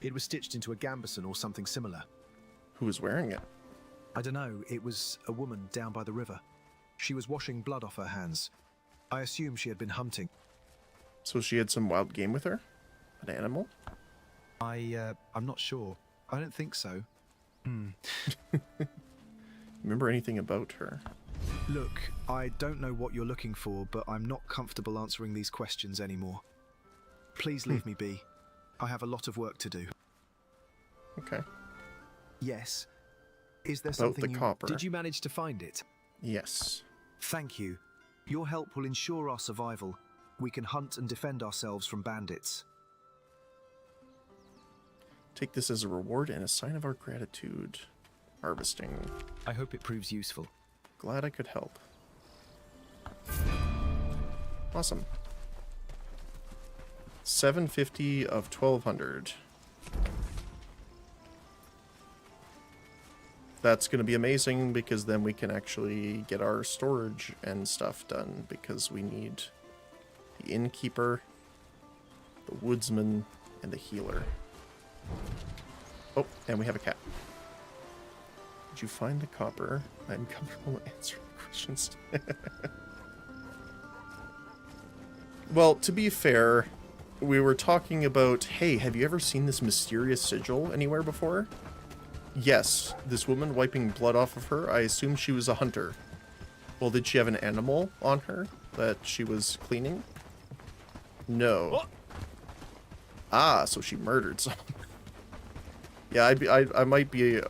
Speaker 12: It was stitched into a gambeson or something similar.
Speaker 16: Who was wearing it?
Speaker 12: I don't know. It was a woman down by the river. She was washing blood off her hands. I assume she had been hunting.
Speaker 16: So she had some wild game with her? An animal?
Speaker 12: I'm not sure. I don't think so.
Speaker 16: Remember anything about her?
Speaker 12: Look, I don't know what you're looking for, but I'm not comfortable answering these questions anymore. Please leave me be. I have a lot of work to do.
Speaker 16: Okay.
Speaker 12: Yes. Is there
Speaker 16: About
Speaker 12: something
Speaker 16: the copper.
Speaker 12: Did you manage to find it?
Speaker 16: Yes.
Speaker 12: Thank you. Your help will ensure our survival. We can hunt and defend ourselves from bandits.
Speaker 16: Take this as a reward and a sign of our gratitude. Harvesting.
Speaker 12: I hope it proves useful.
Speaker 16: Glad I could help. Awesome. 750 of 1200. That's going to be amazing because then we can actually get our storage and stuff done because we need the innkeeper, the woodsman, and the healer. Oh, and we have a cat. Did you find the copper? I'm comfortable answering questions. Well, to be fair, we were talking about, hey, have you ever seen this mysterious sigil anywhere before? Yes, this woman wiping blood off of her, I assume she was a hunter. Well, did she have an animal on her that she was cleaning? No. Ah, so she murdered someone. Yeah, I might be...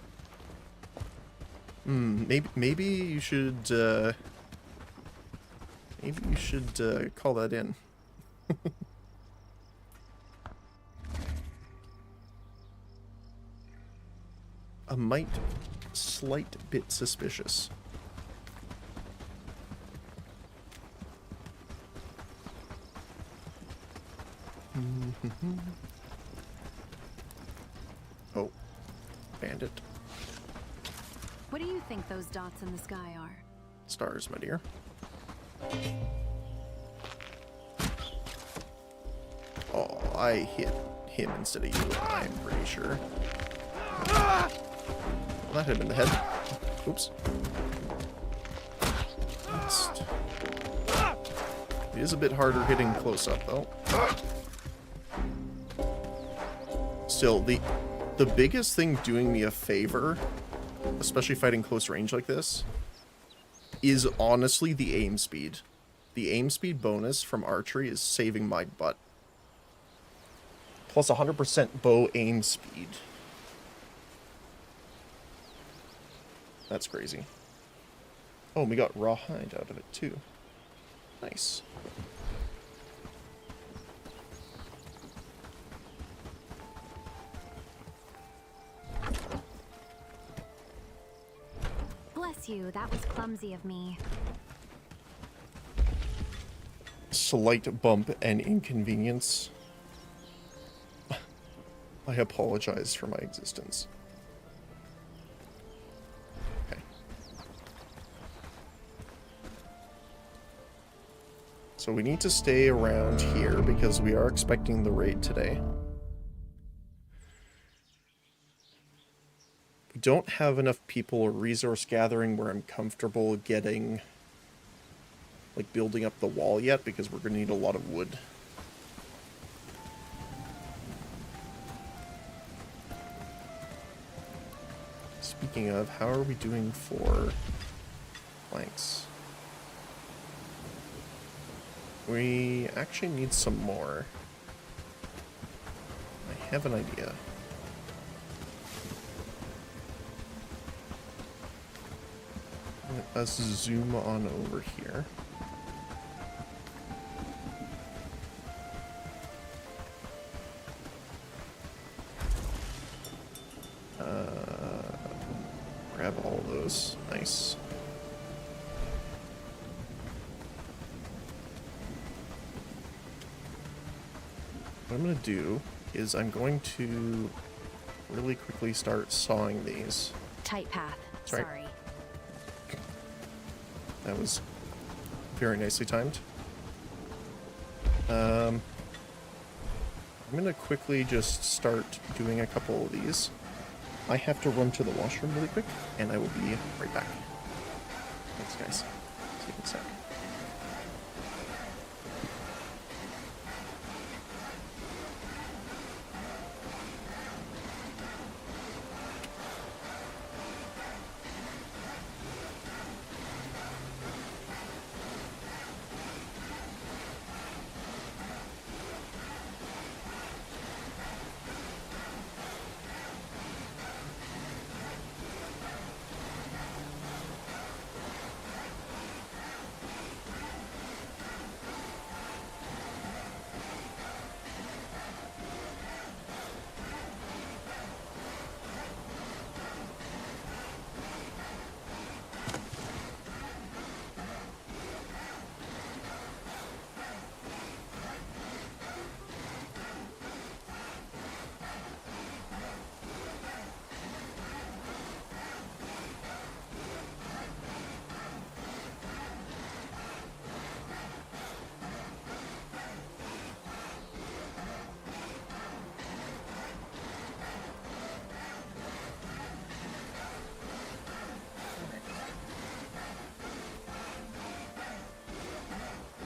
Speaker 16: maybe you should, call that in. A slight bit suspicious. Oh, bandit.
Speaker 2: What do you think those dots in the sky are?
Speaker 16: Stars, my dear. Oh, I hit him instead of you, I'm pretty sure. Well, that hit him in the head. Oops. Missed. It is a bit harder hitting close up, though. Still, the biggest thing doing me a favor, especially fighting close range like this, is honestly the aim speed. The aim speed bonus from archery is saving my butt. Plus 100% bow aim speed. That's crazy. Oh, and we got rawhide out of it too. Nice.
Speaker 2: Bless you, that was clumsy of me.
Speaker 16: Slight bump and inconvenience. I apologize for my existence. Okay. So we need to stay around here because we are expecting the raid today. We don't have enough people or resource gathering where I'm comfortable getting, like, building up the wall yet because we're going to need a lot of wood. Speaking of, how are we doing for planks? We actually need some more. I have an idea. Let us zoom on over here. Grab all those. Nice. What I'm going to do is I'm going to really quickly start sawing these.
Speaker 2: Tight path.
Speaker 16: Sorry.
Speaker 2: Sorry.
Speaker 16: That was very nicely timed. I'm going to quickly just start doing a couple of these. I have to run to the washroom really quick, and I will be right back. Thanks, guys. See you in a sec.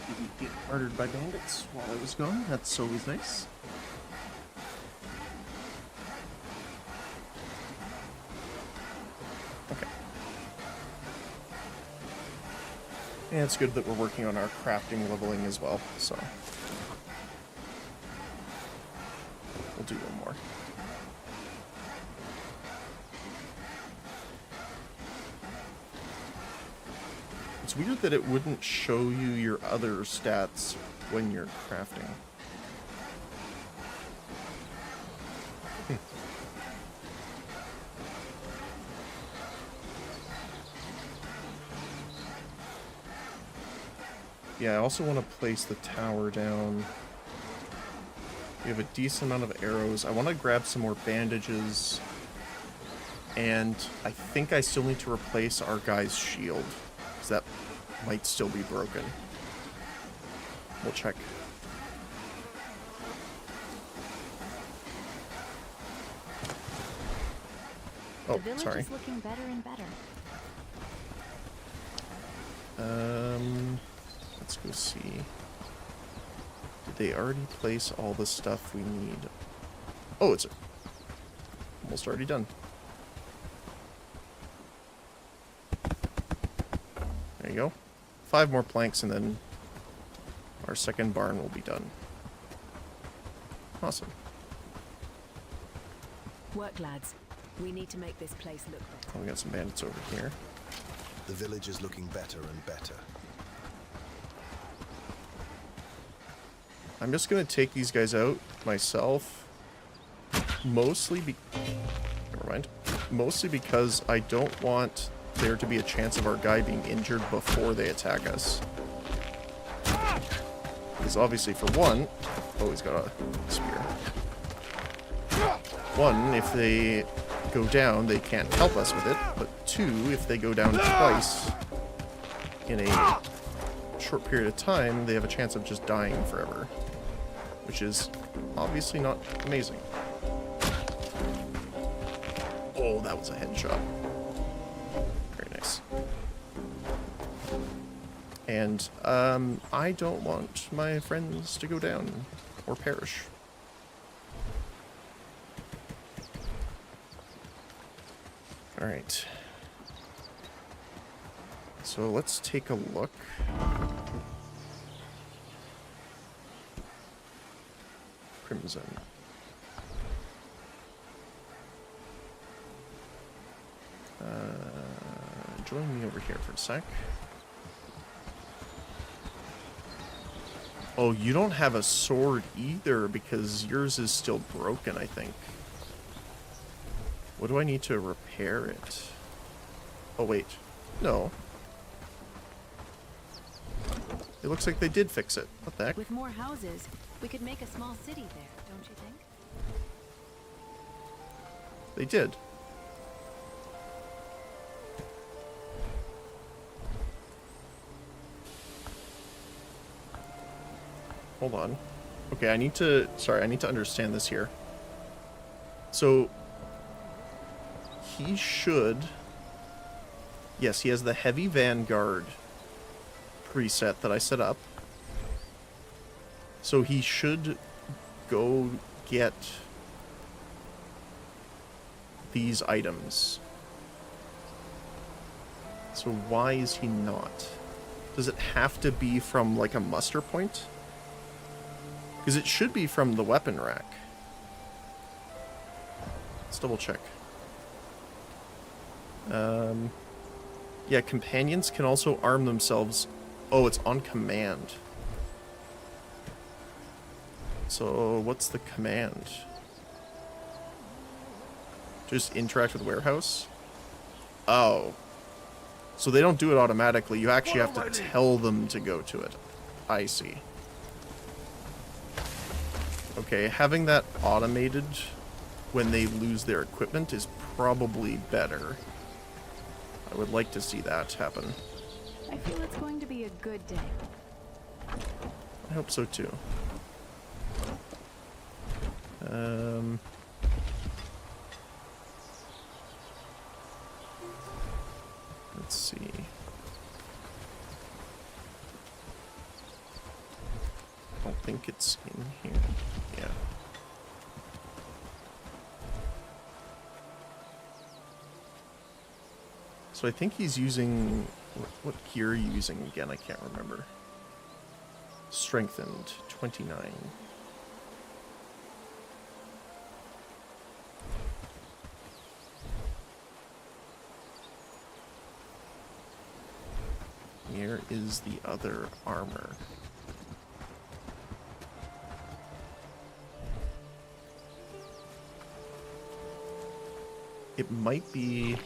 Speaker 16: Didn't get murdered by bandits while I was gone. That's always nice. Okay. And it's good that we're working on our crafting leveling as well, so we'll do one more. It's weird that it wouldn't show you your other stats when you're crafting. Yeah, I also want to place the tower down. We have a decent amount of arrows. I want to grab some more bandages. And I think I still need to replace our guy's shield, because that might still be broken. We'll check. Oh,
Speaker 2: the village
Speaker 16: sorry.
Speaker 2: is looking better and better.
Speaker 16: Let's go see. Did they already place all the stuff we need? Oh, it's almost already done. There you go. 5 more planks and then our second barn will be done. Awesome.
Speaker 14: Work, lads. We need to make this place look better.
Speaker 16: Oh, we got some bandits over here.
Speaker 4: The village is looking better and better.
Speaker 16: I'm just gonna take these guys out myself. Mostly never mind. Mostly because I don't want there to be a chance of our guy being injured before they attack us. Because obviously for one... Oh, he's got a spear. One, if they go down, they can't help us with it. But 2, if they go down twice in a short period of time, they have a chance of just dying forever. Which is obviously not amazing. Oh, that was a headshot. Very nice. And, I don't want my friends to go down or perish. Alright. So let's take a look. Crimson. Join me over here for a sec. Oh, you don't have a sword either because yours is still broken, I think. What do I need to repair it? Oh, wait. No. It looks like they did fix it. What the heck?
Speaker 2: With more houses, we could make a small city there, don't you think?
Speaker 16: They did. Hold on. Okay, I need to... Sorry, I need to understand this here. So... He should... Yes, he has the Heavy Vanguard preset that I set up. So he should go get these items. So why is he not? Does it have to be from, like, a muster point? Because it should be from the weapon rack. Let's double check. Yeah, companions can also arm themselves. Oh, it's on command. So, what's the command? Just interact with warehouse? Oh. So they don't do it automatically. You actually have to tell them to go to it. I see. Okay, having that automated when they lose their equipment is probably better. I would like to see that happen.
Speaker 2: I feel it's going to be a good day.
Speaker 16: I hope so too. Let's see. I don't think it's in here. Yeah. So I think he's using... What gear are you using again? I can't remember. Strengthened, 29. Where is the other armor? It might be...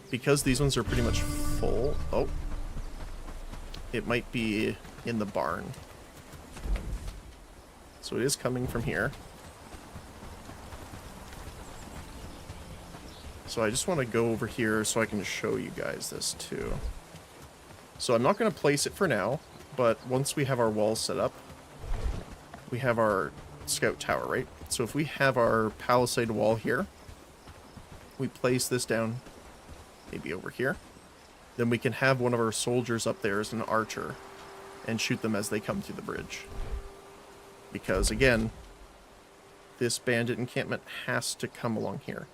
Speaker 16: Because these ones are pretty much full... Oh. It might be in the barn. So it is coming from here. So I just want to go over here so I can show you guys this too. So I'm not going to place it for now, but once we have our walls set up, we have our scout tower, right? So if we have our palisade wall here, we place this down, maybe over here, then we can have one of our soldiers up there as an archer and shoot them as they come through the bridge. Because, again, this bandit encampment has to come along here.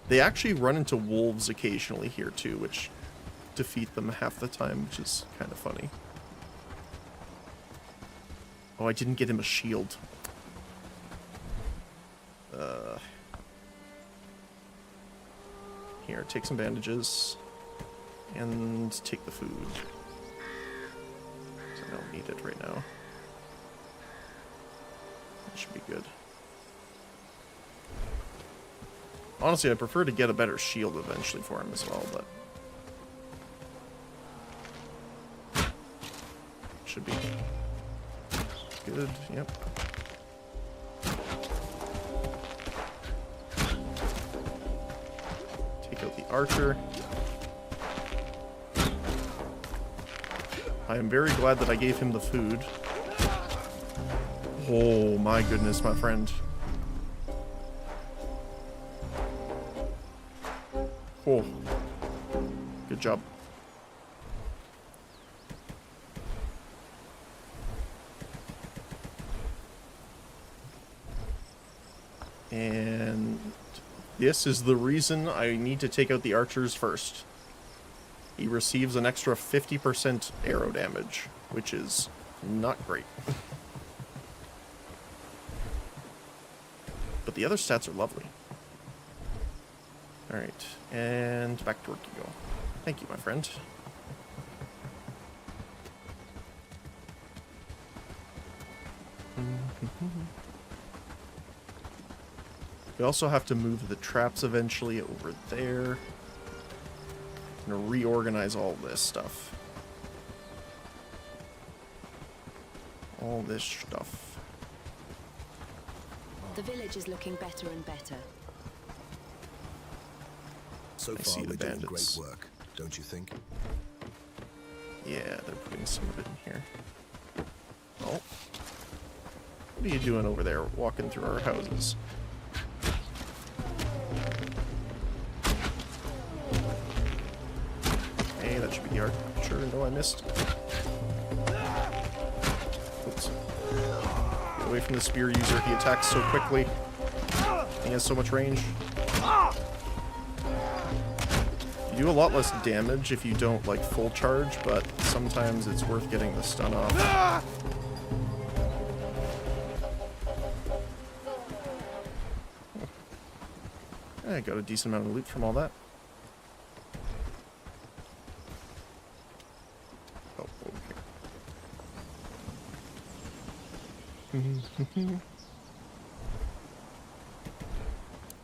Speaker 16: They actually run into wolves occasionally here, too, which defeat them half the time, which is kind of funny. Oh, I didn't get him a shield. Here, take some bandages. And take the food. I don't need it right now. That should be good. Honestly, I prefer to get a better shield eventually for him as well, but... should be good, yep. Take out the archer. I am very glad that I gave him the food. Oh my goodness, my friend. Oh. Good job. And this is the reason I need to take out the archers first. He receives an extra 50% arrow damage, which is not great. But the other stats are lovely. Alright, and back to work you go. Thank you, my friend. We also have to move the traps eventually over there. I'm gonna reorganize all this stuff. All this stuff.
Speaker 14: The village is looking better and better.
Speaker 4: So
Speaker 16: I
Speaker 4: far,
Speaker 16: see the
Speaker 4: we're doing
Speaker 16: bandits.
Speaker 4: great work, don't you think?
Speaker 16: Yeah, they're putting some of it in here. Oh. What are you doing over there, walking through our houses? Hey, that should be the archer. No, I missed. Oops. Get away from the spear user. He attacks so quickly. He has so much range. You do a lot less damage if you don't, like, full charge, but sometimes it's worth getting the stun off. I got a decent amount of loot from all that. Oh, okay.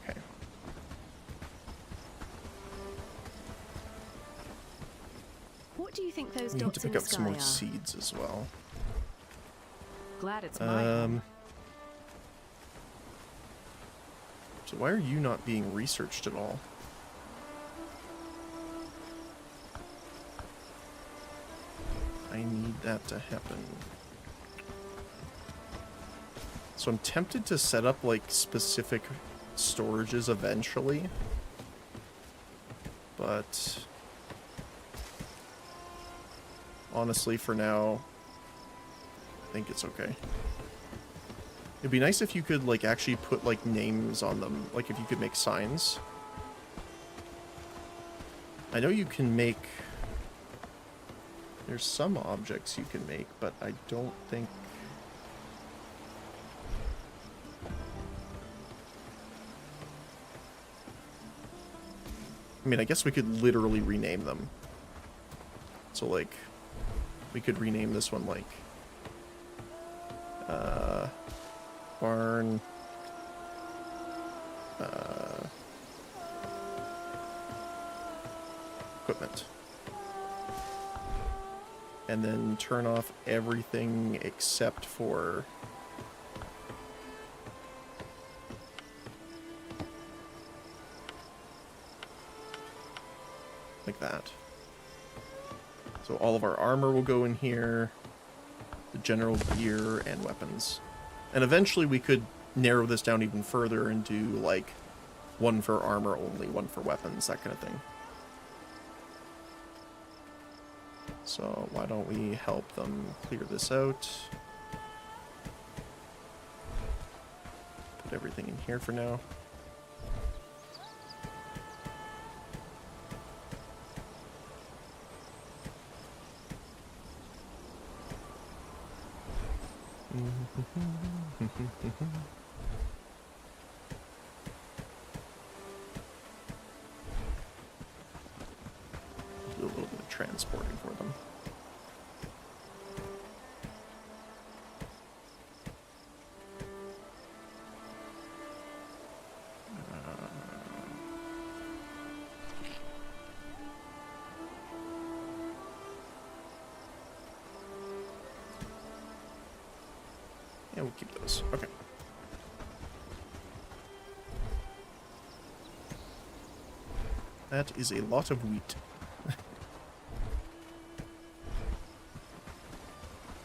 Speaker 16: Okay.
Speaker 2: What do you think those
Speaker 16: We need
Speaker 2: dots
Speaker 16: to
Speaker 2: in
Speaker 16: pick
Speaker 2: the
Speaker 16: up some
Speaker 2: sky
Speaker 16: more
Speaker 2: are?
Speaker 16: seeds as well.
Speaker 2: Glad it's my home.
Speaker 16: So why are you not being researched at all? I need that to happen. So I'm tempted to set up like specific storages eventually. But honestly, for now, I think it's okay. It'd be nice if you could, like, actually put, like, names on them. Like, if you could make signs. I know you can make... There's some objects you can make, but I don't think... I mean, I guess we could literally rename them. So, like, we could rename this one, like... barn, equipment. And then turn off everything except for like that. So all of our armor will go in here, the general gear and weapons. And eventually we could narrow this down even further and do, like, one for armor only, one for weapons, that kind of thing. So why don't we help them clear this out? Put everything in here for now. Do a little bit of transporting for them. Yeah, we'll keep those. Okay. That is a lot of wheat.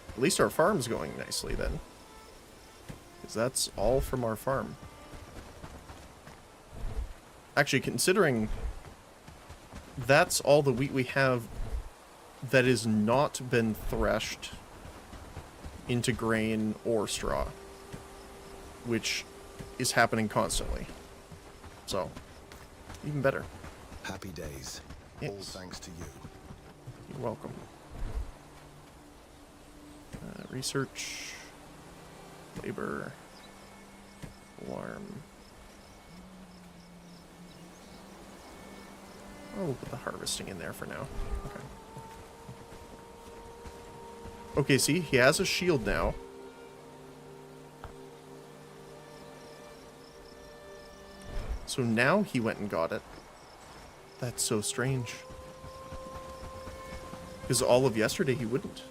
Speaker 16: At least our farm's going nicely then. Because that's all from our farm. Actually, considering that's all the wheat we have that has not been threshed into grain or straw, which is happening constantly. So, even better.
Speaker 4: Happy days.
Speaker 16: Yes.
Speaker 4: All thanks to you.
Speaker 16: You're welcome. Research, labor, alarm. Oh, we'll put the harvesting in there for now. Okay. Okay, see, he has a shield now. So now he went and got it. That's so strange. Because all of yesterday he wouldn't.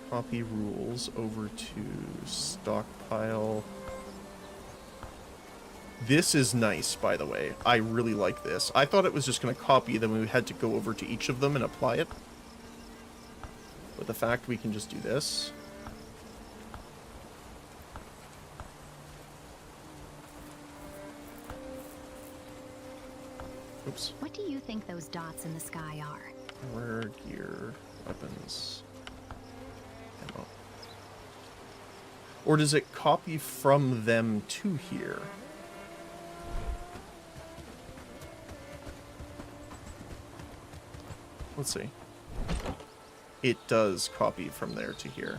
Speaker 16: Copy rules over to stockpile. This is nice, by the way. I really like this. I thought it was just going to copy, then we had to go over to each of them and apply it. But the fact we can just do this. Oops.
Speaker 2: What do you think those dots in the sky are?
Speaker 16: Armor, gear, weapons. Ammo. Or does it copy from them to here? Let's see. It does copy from there to here.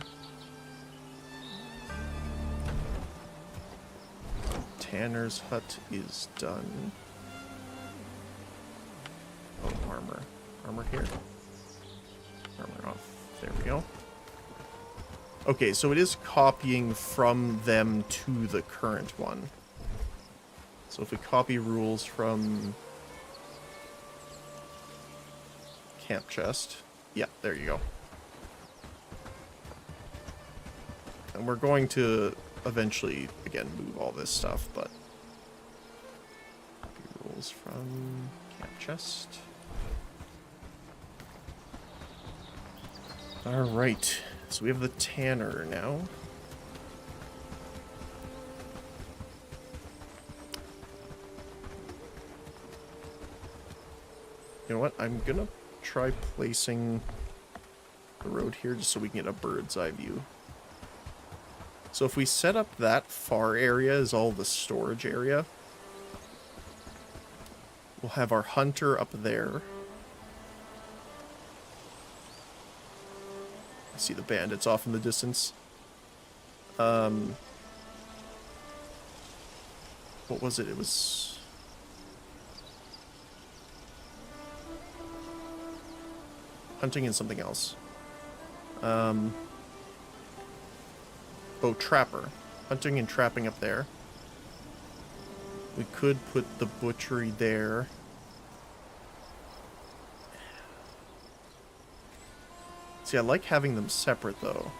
Speaker 16: Tanner's hut is done. Oh, armor. Armor here. Armor off. There we go. Okay, so it is copying from them to the current one. So if we copy rules from camp chest. Yeah, there you go. And we're going to eventually, again, move all this stuff, but copy rules from camp chest. Alright, so we have the tanner now. You know what, I'm gonna try placing the road here just so we can get a bird's eye view. So if we set up that far area as all the storage area, we'll have our hunter up there. I see the bandits off in the distance. What was it? It was... hunting and something else. Oh, trapper. Hunting and trapping up there. We could put the butchery there. See, I like having them separate, though.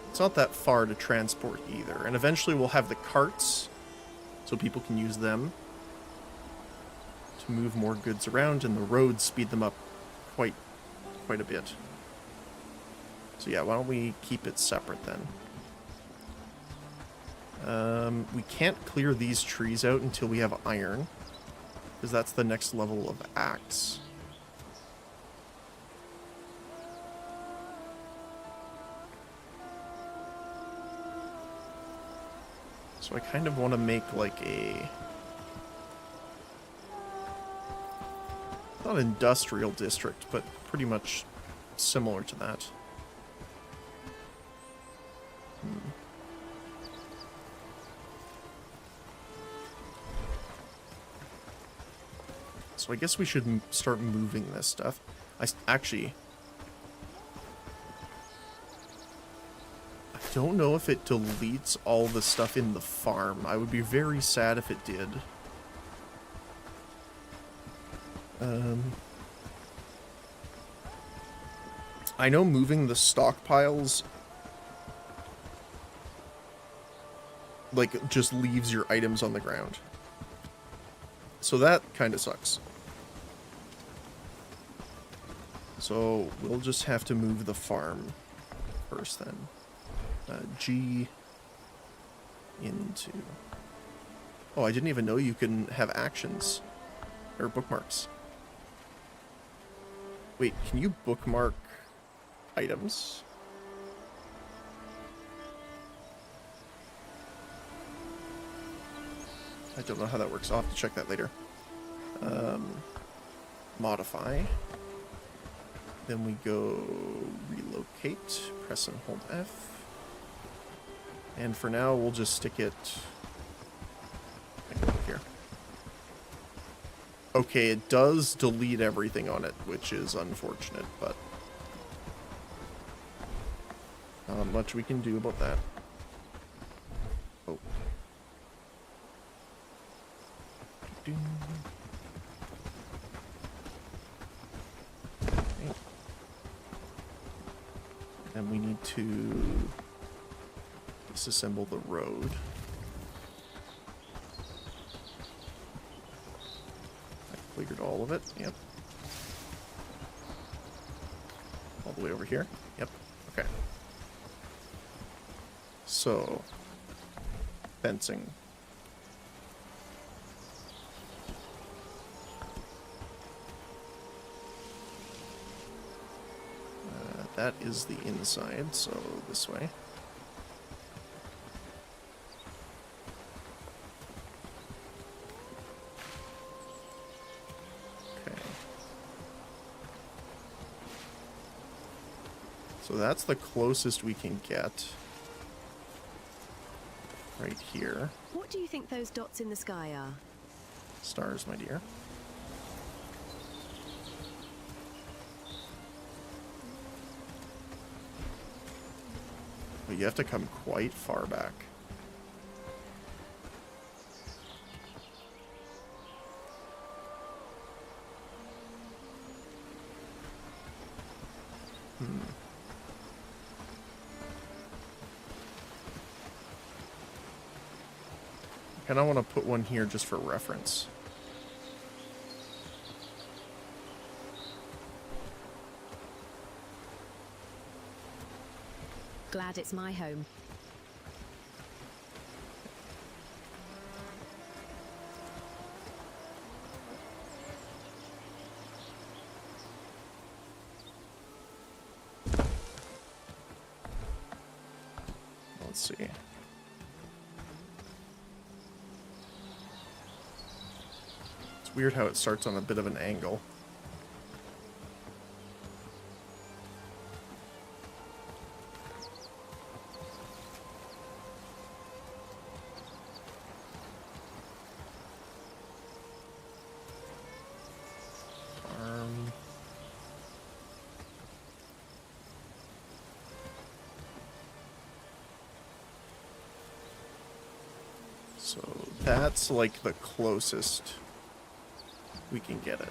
Speaker 16: It's not that far to transport either. And eventually we'll have the carts, so people can use them to move more goods around, and the roads speed them up quite quite a bit. So yeah, why don't we keep it separate then? We can't clear these trees out until we have iron, because that's the next level of axe. So I kind of want to make like a... not industrial district, but pretty much similar to that. So I guess we should start moving this stuff. Actually... I don't know if it deletes all the stuff in the farm. I would be very sad if it did. I know moving the stockpiles like just leaves your items on the ground. So that kind of sucks. So we'll just have to move the farm first then. G into... Oh, I didn't even know you can have actions or bookmarks. Wait, can you bookmark items? I don't know how that works. I'll have to check that later. Modify. Then we go relocate, press and hold F. And for now, we'll just stick it here. Okay, it does delete everything on it, which is unfortunate, but not much we can do about that. Oh. Okay. And we need to disassemble the road. I cleared all of it. Yep. All the way over here. Yep. Okay. So, fencing. That is the inside, so this way. Okay. So that's the closest we can get. Right here.
Speaker 14: What do you think those dots in the sky are?
Speaker 16: Stars, my dear. But you have to come quite far back. I kind of want to put one here just for reference.
Speaker 14: Glad it's my home.
Speaker 16: Let's see. It's weird how it starts on a bit of an angle. So that's like the closest we can get it.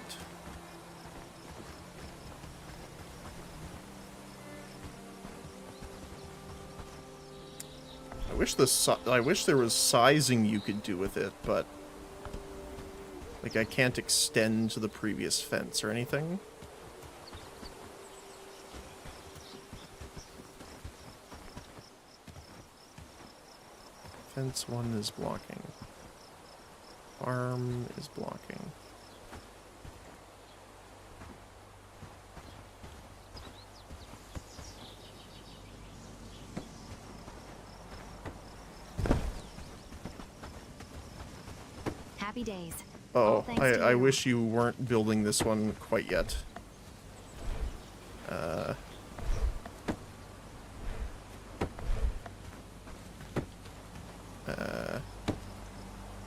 Speaker 16: I wish there was sizing you could do with it, but like I can't extend to the previous fence or anything. Fence 1 is blocking. Farm is blocking.
Speaker 2: Happy days.
Speaker 16: Oh,
Speaker 2: thanks to
Speaker 16: I
Speaker 2: you.
Speaker 16: wish you weren't building this one quite yet.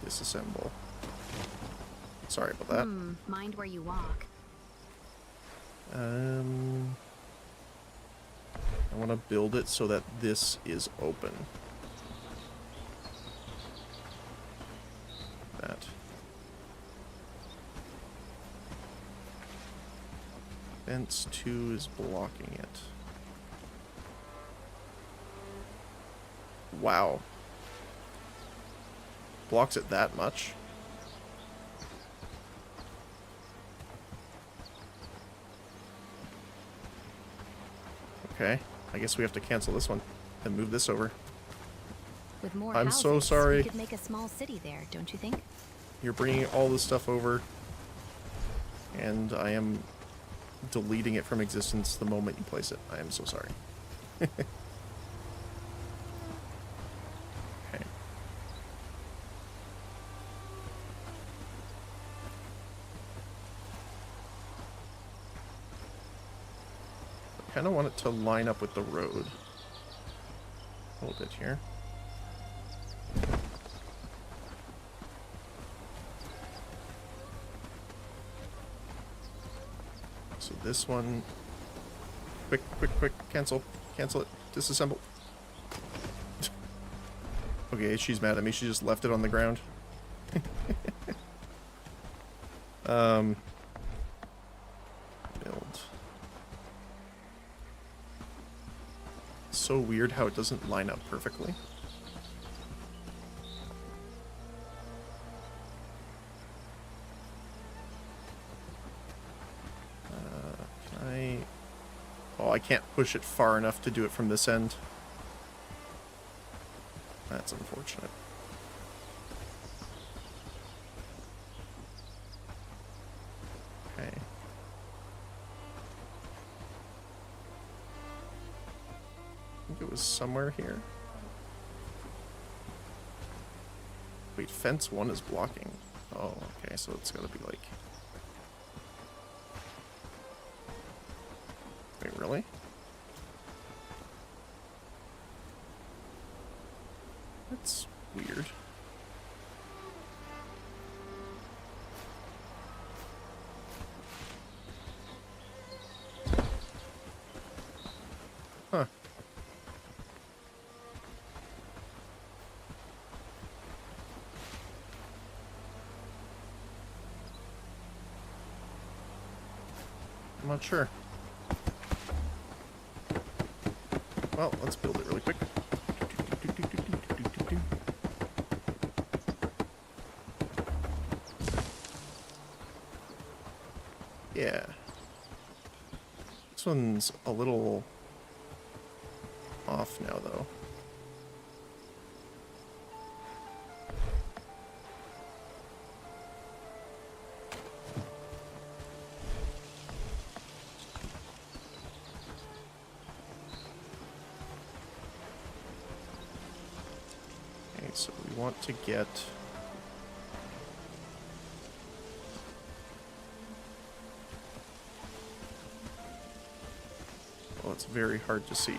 Speaker 16: Disassemble. Sorry about that.
Speaker 2: Mind where you walk.
Speaker 16: I want to build it so that this is open. That. Fence 2 is blocking it. Wow. Blocks it that much? Okay, I guess we have to cancel this one and move this over.
Speaker 2: With more
Speaker 16: I'm
Speaker 2: houses,
Speaker 16: so sorry.
Speaker 2: we could make a small city there, don't you think?
Speaker 16: You're bringing all this stuff over, and I am deleting it from existence the moment you place it. I am so sorry. Okay. I kind of want it to line up with the road. A little bit here. So this one, quick, cancel it, disassemble. Okay, she's mad at me, she just left it on the ground. Build. So weird how it doesn't line up perfectly. Oh, I can't push it far enough to do it from this end. That's unfortunate. Okay. I think it was somewhere here. Wait, fence 1 is blocking. Oh, okay, so it's gotta be like... Wait, really? That's weird. Huh. I'm not sure. Well, let's build it really quick. Yeah. This one's a little off now, though. Okay, so we want to get... Well, it's very hard to see.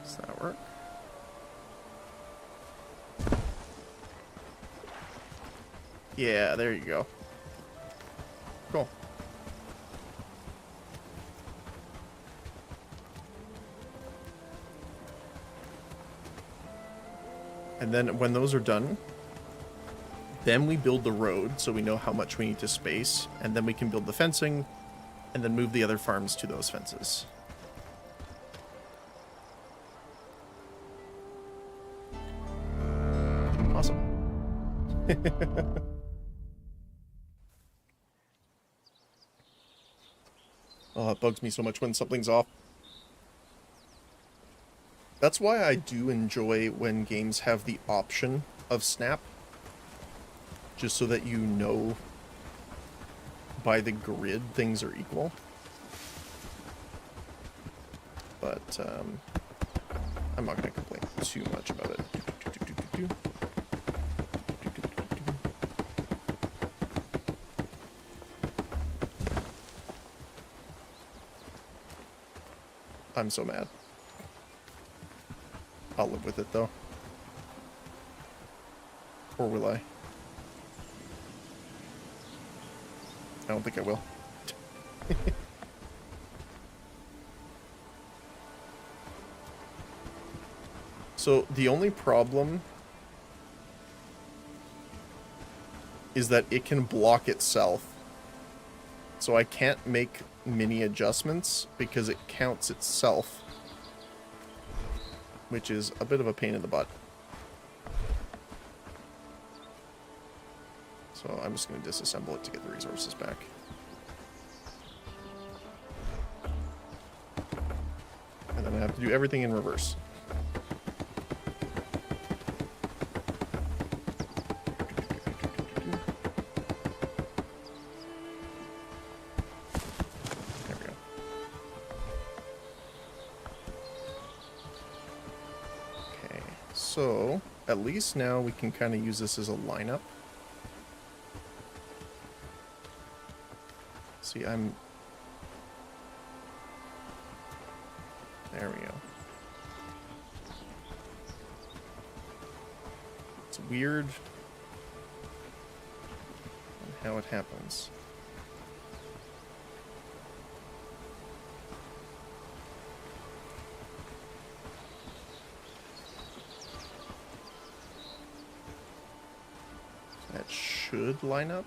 Speaker 16: Does that work? Yeah, there you go. Cool. And then when those are done, then we build the road so we know how much we need to space, and then we can build the fencing, and then move the other farms to those fences. Oh, it bugs me so much when something's off. That's why I do enjoy when games have the option of snap. Just so that you know by the grid things are equal. But, I'm not going to complain too much about it. I'm so mad. I'll live with it, though. Or will I? I don't think I will. So, the only problem is that it can block itself. So I can't make mini adjustments because it counts itself. Which is a bit of a pain in the butt. So I'm just going to disassemble it to get the resources back. And then I have to do everything in reverse. There we go. Okay, so at least now we can kind of use this as a lineup. See, there we go. It's weird how it happens. That should line up.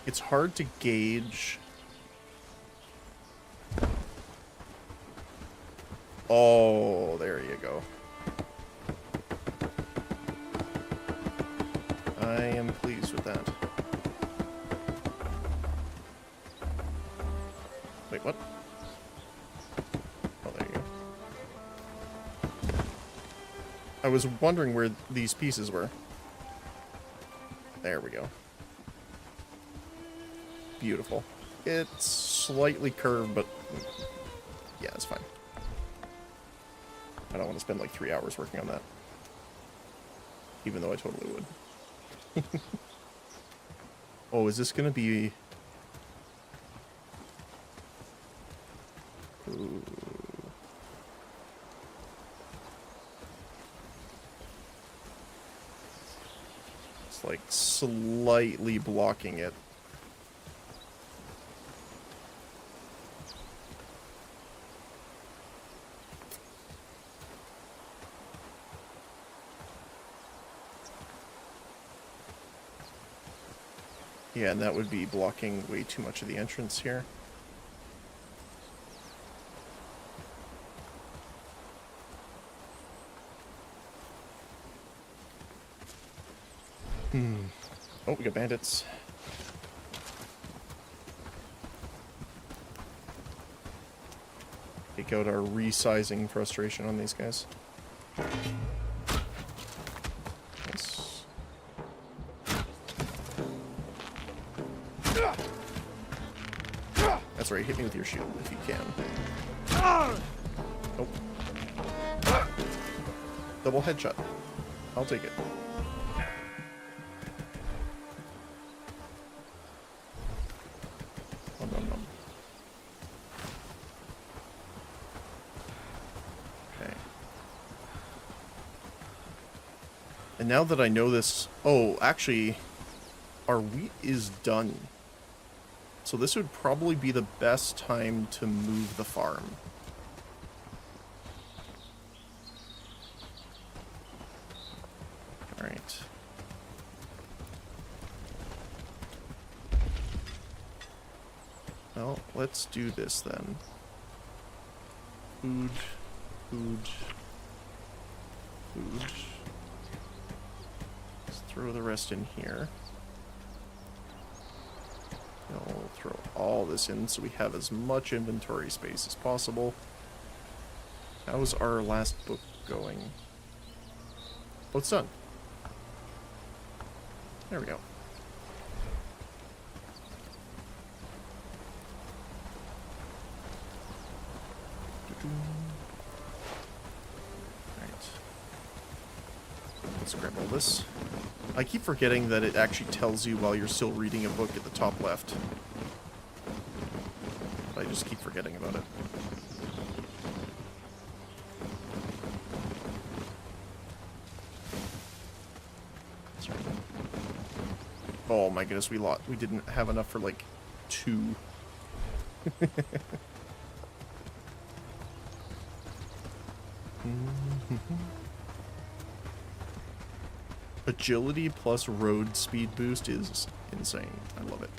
Speaker 16: It's hard to gauge. Oh, there you go. I am pleased with that. Wait, what? Oh, there you go. I was wondering where these pieces were. There we go. Beautiful. It's slightly curved, but yeah, it's fine. I don't want to spend like 3 hours working on that. Even though I totally would. Oh, is this gonna be... Ooh. It's like slightly blocking it. Yeah, and that would be blocking way too much of the entrance here. Oh, we got bandits. Take out our resizing frustration on these guys. Nice. That's right, hit me with your shield if you can. Oh. Double headshot. I'll take it. Nom, nom, nom. Okay. And now that I know this... Oh, actually, our wheat is done. So this would probably be the best time to move the farm. Alright. Well, let's do this then. Food. Food. Food. Let's throw the rest in here. Now we'll throw all this in so we have as much inventory space as possible. How's our last book going? Oh, it's done. There we go. Right. Let's grab all this. I keep forgetting that it actually tells you while you're still reading a book at the top left. But I just keep forgetting about it. Oh my goodness, we didn't have enough for like 2. Agility plus road speed boost is insane. I love it.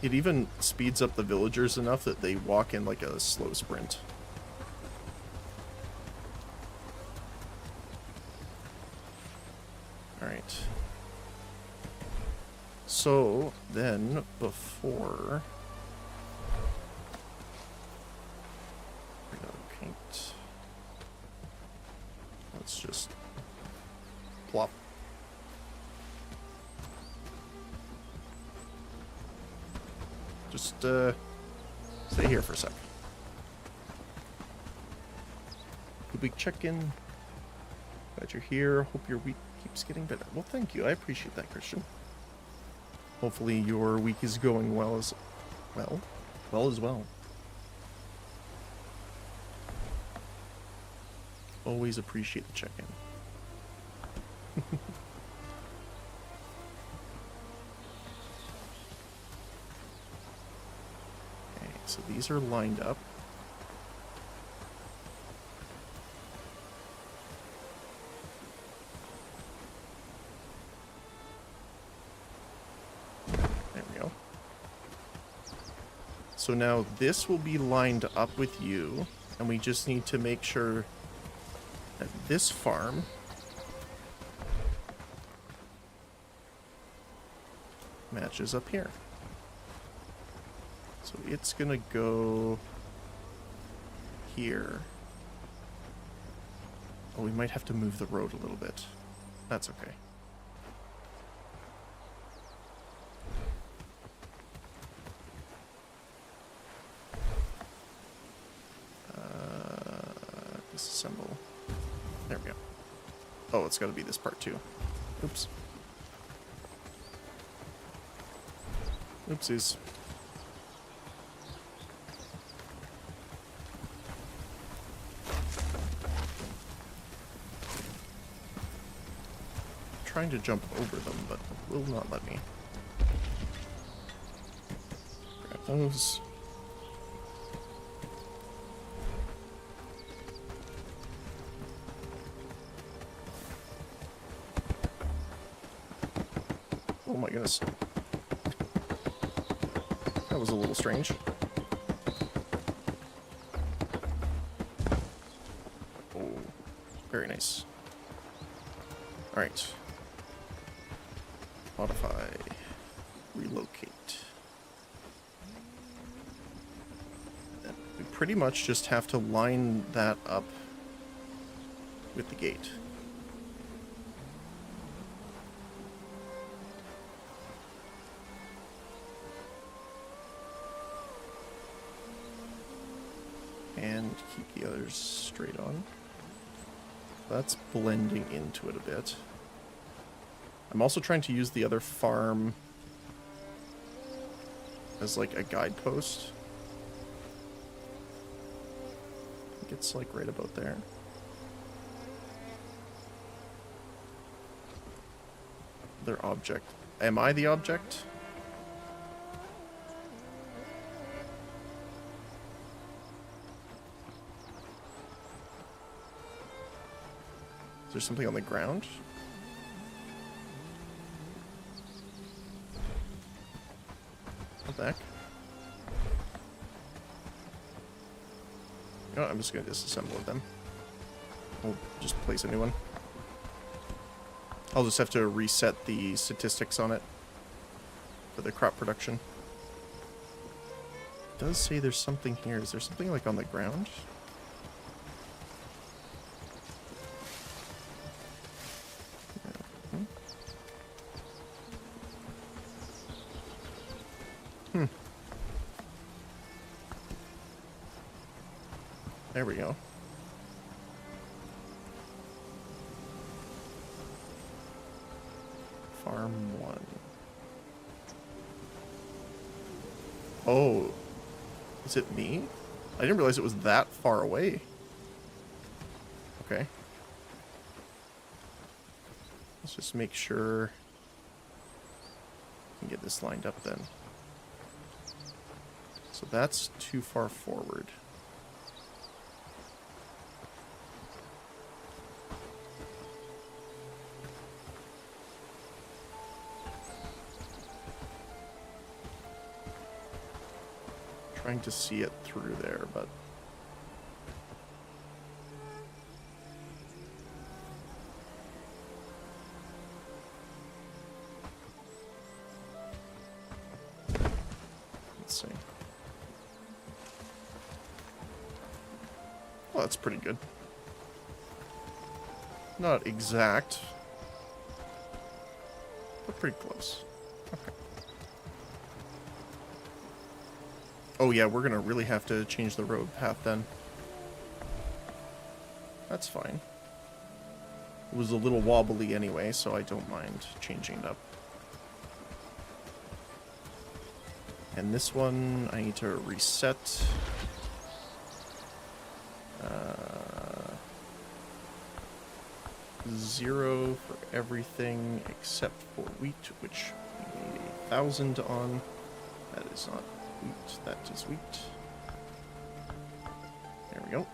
Speaker 16: It even speeds up the villagers enough that they walk in like a slow sprint. Alright. So, then, before... we're gonna paint... let's just... plop. Just, stay here for a sec. A big check-in. Glad you're here. Hope your week keeps getting better. Well, thank you. I appreciate that, Christian. Hopefully your week is going well as well. Well as well. Always appreciate the check-in. So these are lined up. There we go. So now this will be lined up with you, and we just need to make sure that this farm matches up here. So it's gonna go here. Oh, we might have to move the road a little bit. That's okay. Disassemble. There we go. Oh, it's gotta be this part too. Oops. Oopsies. Trying to jump over them, but it will not let me. Grab those. Oh my goodness. That was a little strange. Oh, very nice. Alright. Modify. Relocate. And we pretty much just have to line that up with the gate. And keep the others straight on. That's blending into it a bit. I'm also trying to use the other farm as like a guidepost. I think it's like right about there. Their object. Am I the object? Is there something on the ground? the heck? You know what, I'm just going to disassemble them. We'll just place a new one. I'll just have to reset the statistics on it for the crop production. It does say there's something here. Is there something like on the ground? There we go. Farm 1. Oh. Is it me? I didn't realize it was that far away. Okay. Let's just make sure we can get this lined up then. So that's too far forward. Trying to see it through there, but let's see. Well, that's pretty good. Not exact, but pretty close. Okay. Oh yeah, we're gonna really have to change the road path then. That's fine. It was a little wobbly anyway, so I don't mind changing it up. And this one, I need to reset. 0 for everything except for wheat, which we need 1,000 on. That is not wheat, that is wheat. There we go.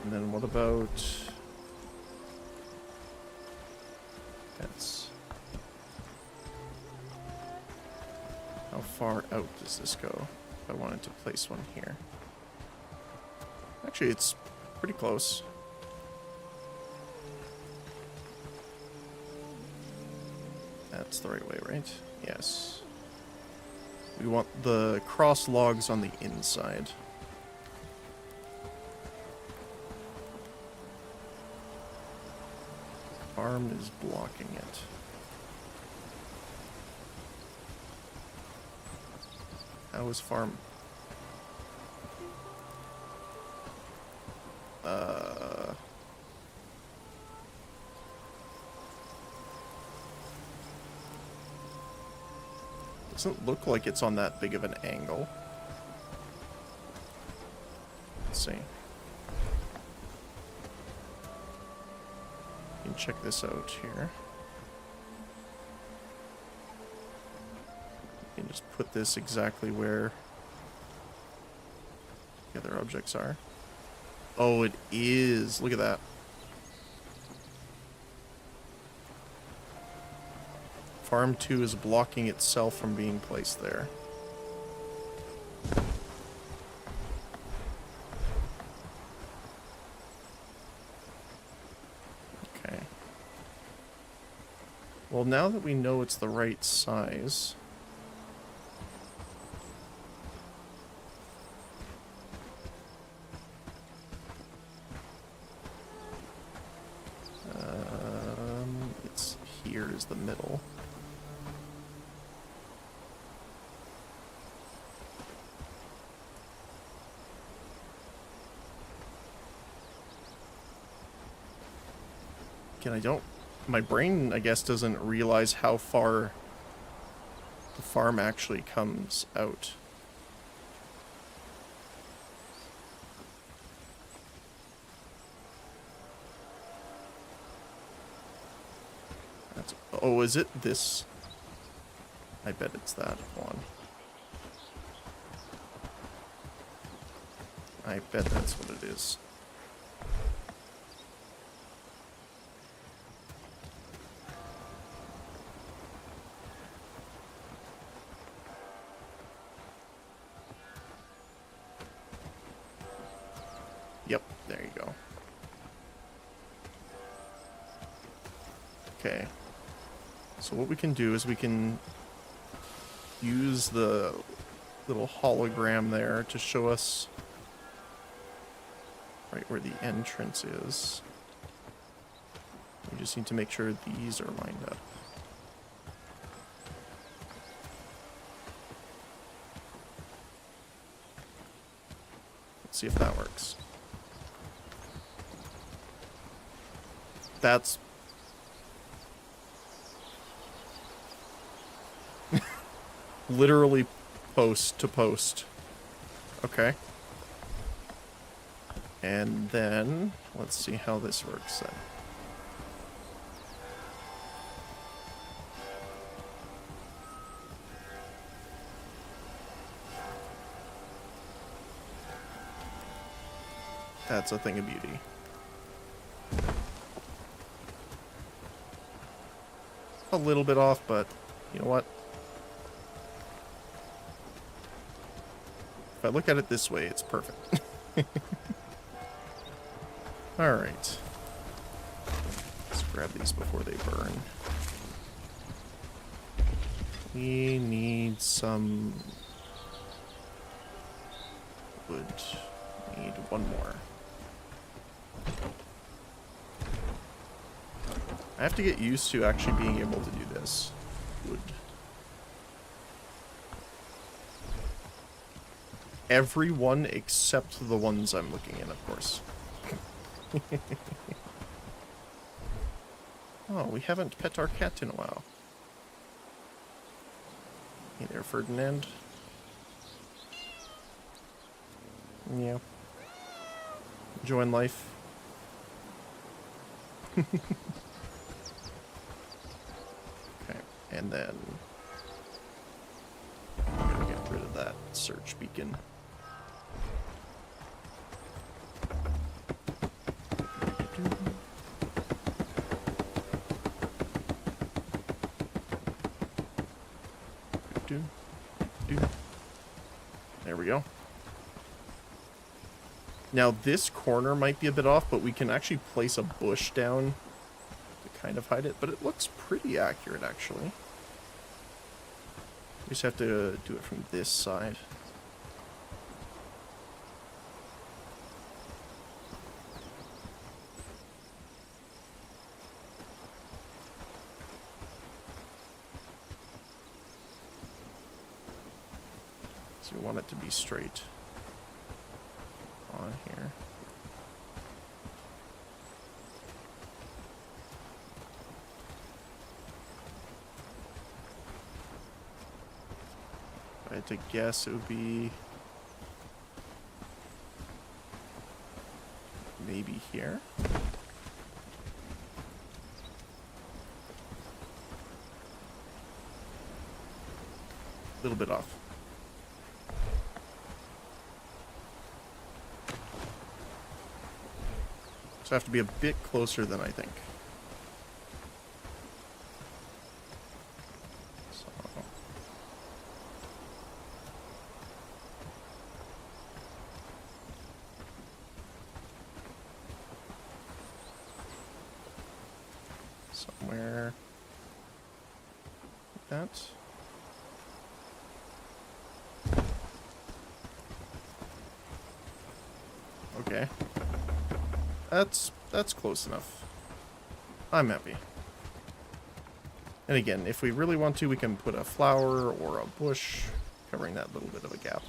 Speaker 16: And then what about... That's... How far out does this go? If I wanted to place one here. Actually, it's pretty close. That's the right way, right? Yes. We want the cross logs on the inside. Farm is blocking it. How is farm? Doesn't look like it's on that big of an angle. Let's see. You can check this out here. You can just put this exactly where the other objects are. Oh, it is. Look at that. Farm 2 is blocking itself from being placed there. Okay. Well, now that we know it's the right size... it's here is the middle. My brain, I guess, doesn't realize how far the farm actually comes out. Oh, is it this? I bet it's that one. I bet that's what it is. Yep, there you go. Okay. So what we can do is we can use the little hologram there to show us right where the entrance is. We just need to make sure these are lined up. Let's see if that works. That's literally post to post. Okay. And then, let's see how this works then. That's a thing of beauty. A little bit off, but you know what? If I look at it this way, it's perfect. Alright. Let's grab these before they burn. We need some wood. We need one more. I have to get used to actually being able to do this. Wood. Every one except the ones I'm looking in, of course. Oh, we haven't pet our cat in a while. Hey there, Ferdinand. Yeah. Enjoying life. Okay, and then I'm gonna get rid of that search beacon. There we go. Now this corner might be a bit off, but we can actually place a bush down to kind of hide it, but it looks pretty accurate actually. We just have to do it from this side. So we want it to be straight on here. If I had to guess, it would be maybe here. A little bit off. So I have to be a bit closer than I think. So. Somewhere like that. Okay. That's close enough. I'm happy. And again, if we really want to, we can put a flower or a bush covering that little bit of a gap.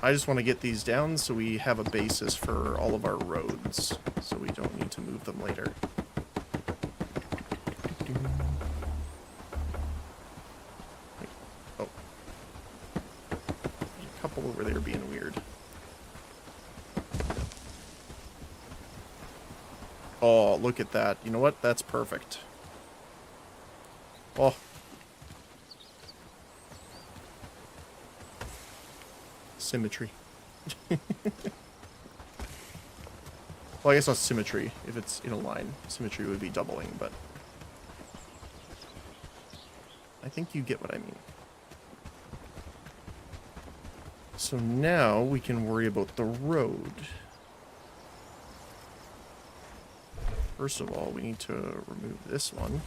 Speaker 16: I just want to get these down so we have a basis for all of our roads, so we don't need to move them later. Oh. There's a couple over there being weird. Oh, look at that. You know what? That's perfect. Oh. Symmetry. Well, I guess not symmetry. If it's in a line, symmetry would be doubling, but I think you get what I mean. So now we can worry about the road. First of all, we need to remove this one.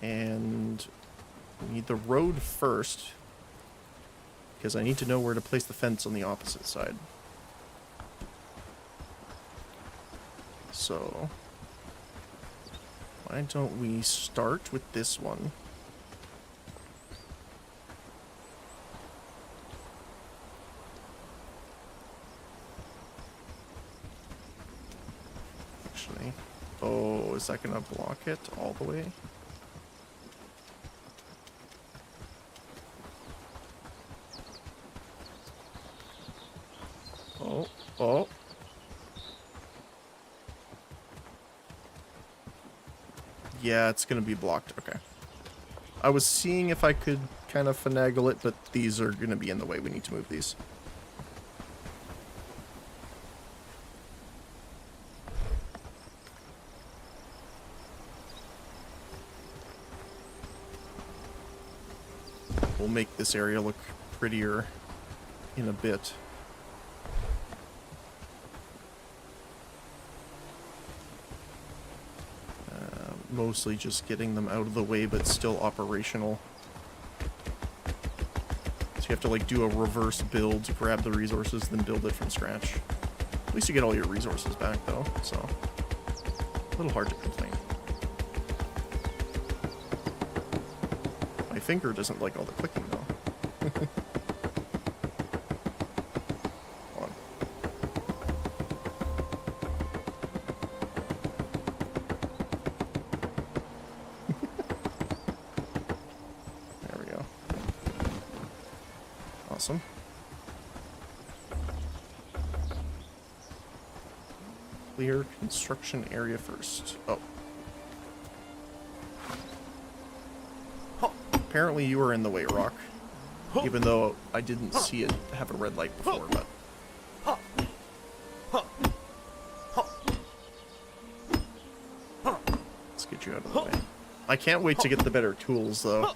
Speaker 16: And we need the road first, because I need to know where to place the fence on the opposite side. So, why don't we start with this one? Actually, oh, is that gonna block it all the way? Oh, oh. Yeah, it's gonna be blocked. Okay. I was seeing if I could kind of finagle it, but these are gonna be in the way. We need to move these. We'll make this area look prettier in a bit. Mostly just getting them out of the way, but still operational. So you have to like do a reverse build to grab the resources, then build it from scratch. At least you get all your resources back though, so a little hard to complain. My finger doesn't like all the clicking though. Awesome. Clear construction area first. Oh. Apparently you were in the way, Rock. Even though I didn't see it have a red light before, but... Let's get you out of the way. I can't wait to get the better tools, though.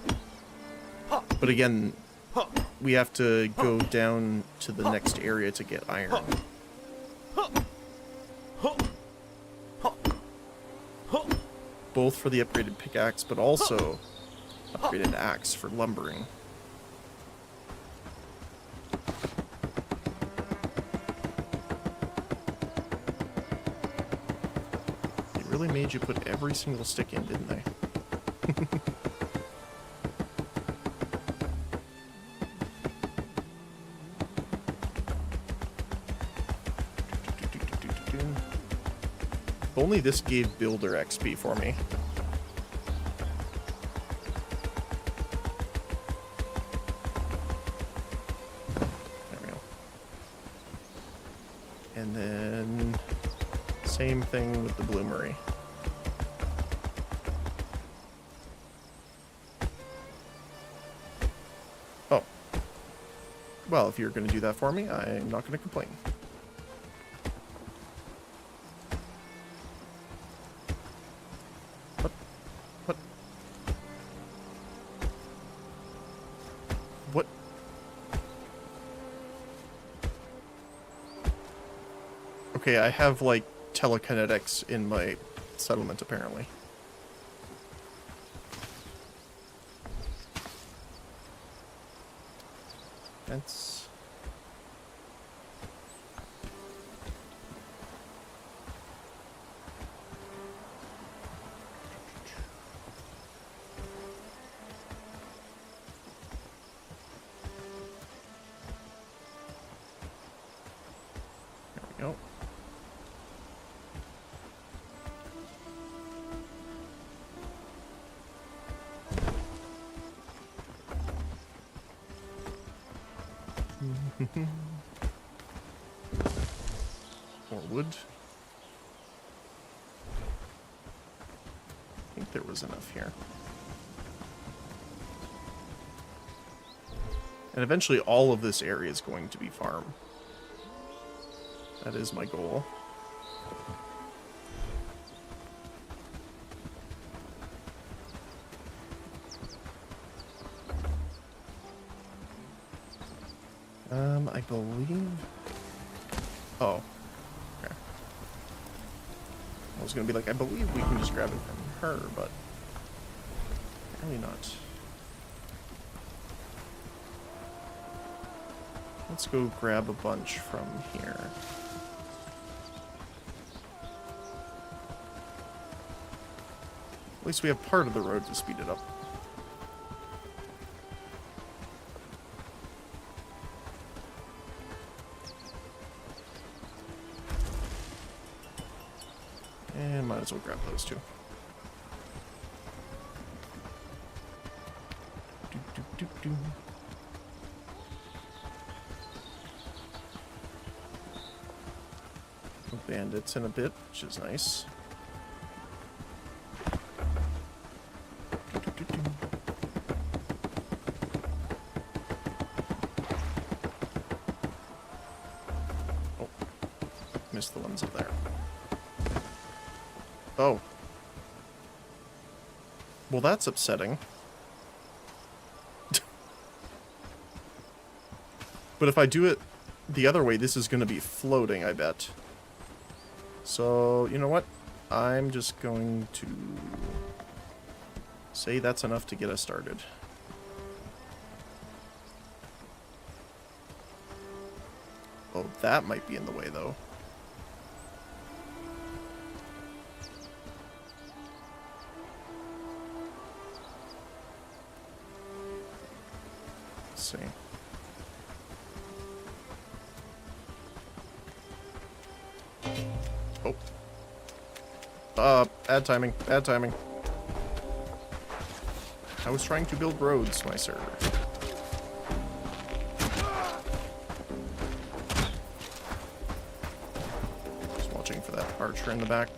Speaker 16: But again... we have to go down to the next area to get iron. Both for the upgraded pickaxe, but also upgraded axe for lumbering. They really made you put every single stick in, didn't they? If only this gave Builder XP for me. There we go. And then same thing with the bloomery. Oh. Well, if you're going to do that for me, I'm not going to complain. Okay, I have, like, telekinetics in my settlement, apparently. Fence. There we go. More wood. I think there was enough here. And eventually all of this area is going to be farm. That is my goal. I believe... Oh. Okay. I was gonna be like, I believe we can just grab it from her, but... apparently not. Let's go grab a bunch from here. At least we have part of the road to speed it up. And might as well grab those two. Do. Bandits in a bit, which is nice. Oh, missed the ones up there. Oh. Well, that's upsetting. But if I do it the other way, this is going to be floating, I bet. So, you know what? I'm just going to say that's enough to get us started. Oh, that might be in the way, though. Let's see. Oh. Bad timing. Bad timing. I was trying to build roads, my sir. Just watching for that archer in the back.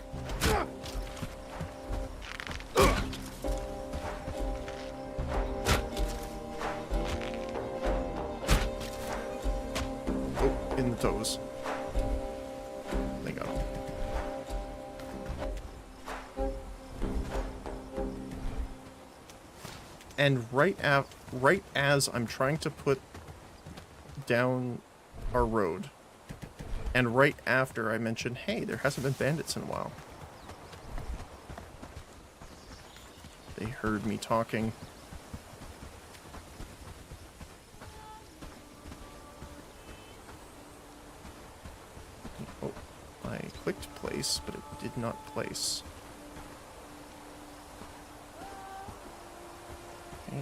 Speaker 16: Oh, in the toes. They got him. And right as I'm trying to put down our road, and right after I mentioned, hey, there hasn't been bandits in a while. They heard me talking. Oh, I clicked place, but it did not place. Okay.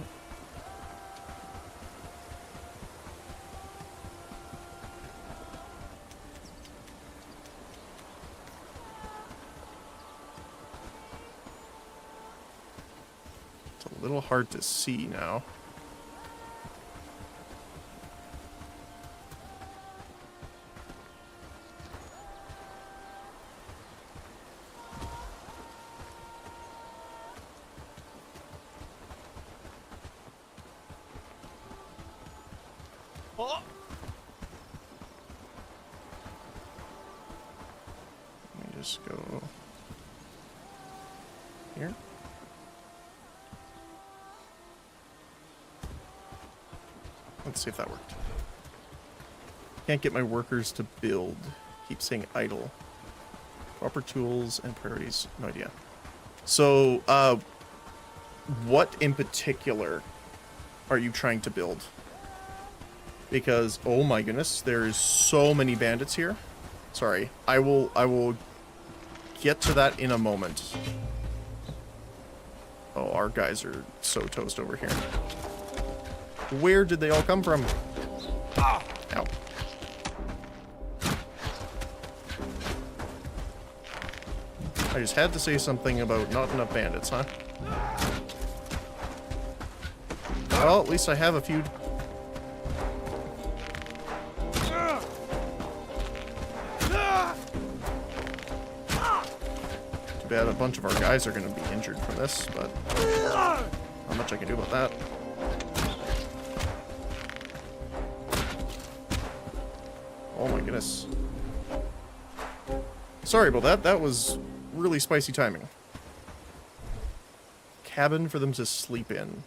Speaker 16: It's a little hard to see now.
Speaker 8: Oh.
Speaker 16: Let me just go here. Let's see if that worked. Can't get my workers to build. Keep saying idle. Proper tools and priorities. No idea. So, what in particular are you trying to build? Because, oh my goodness, there's so many bandits here. Sorry, I will get to that in a moment. Oh, our guys are so toast over here. Where did they all come from? Ah! Ow. I just had to say something about not enough bandits, huh? Well, at least I have a few. Too bad a bunch of our guys are going to be injured from this, but not much I can do about that. Oh my goodness. Sorry about that. That was really spicy timing. Cabin for them to sleep in.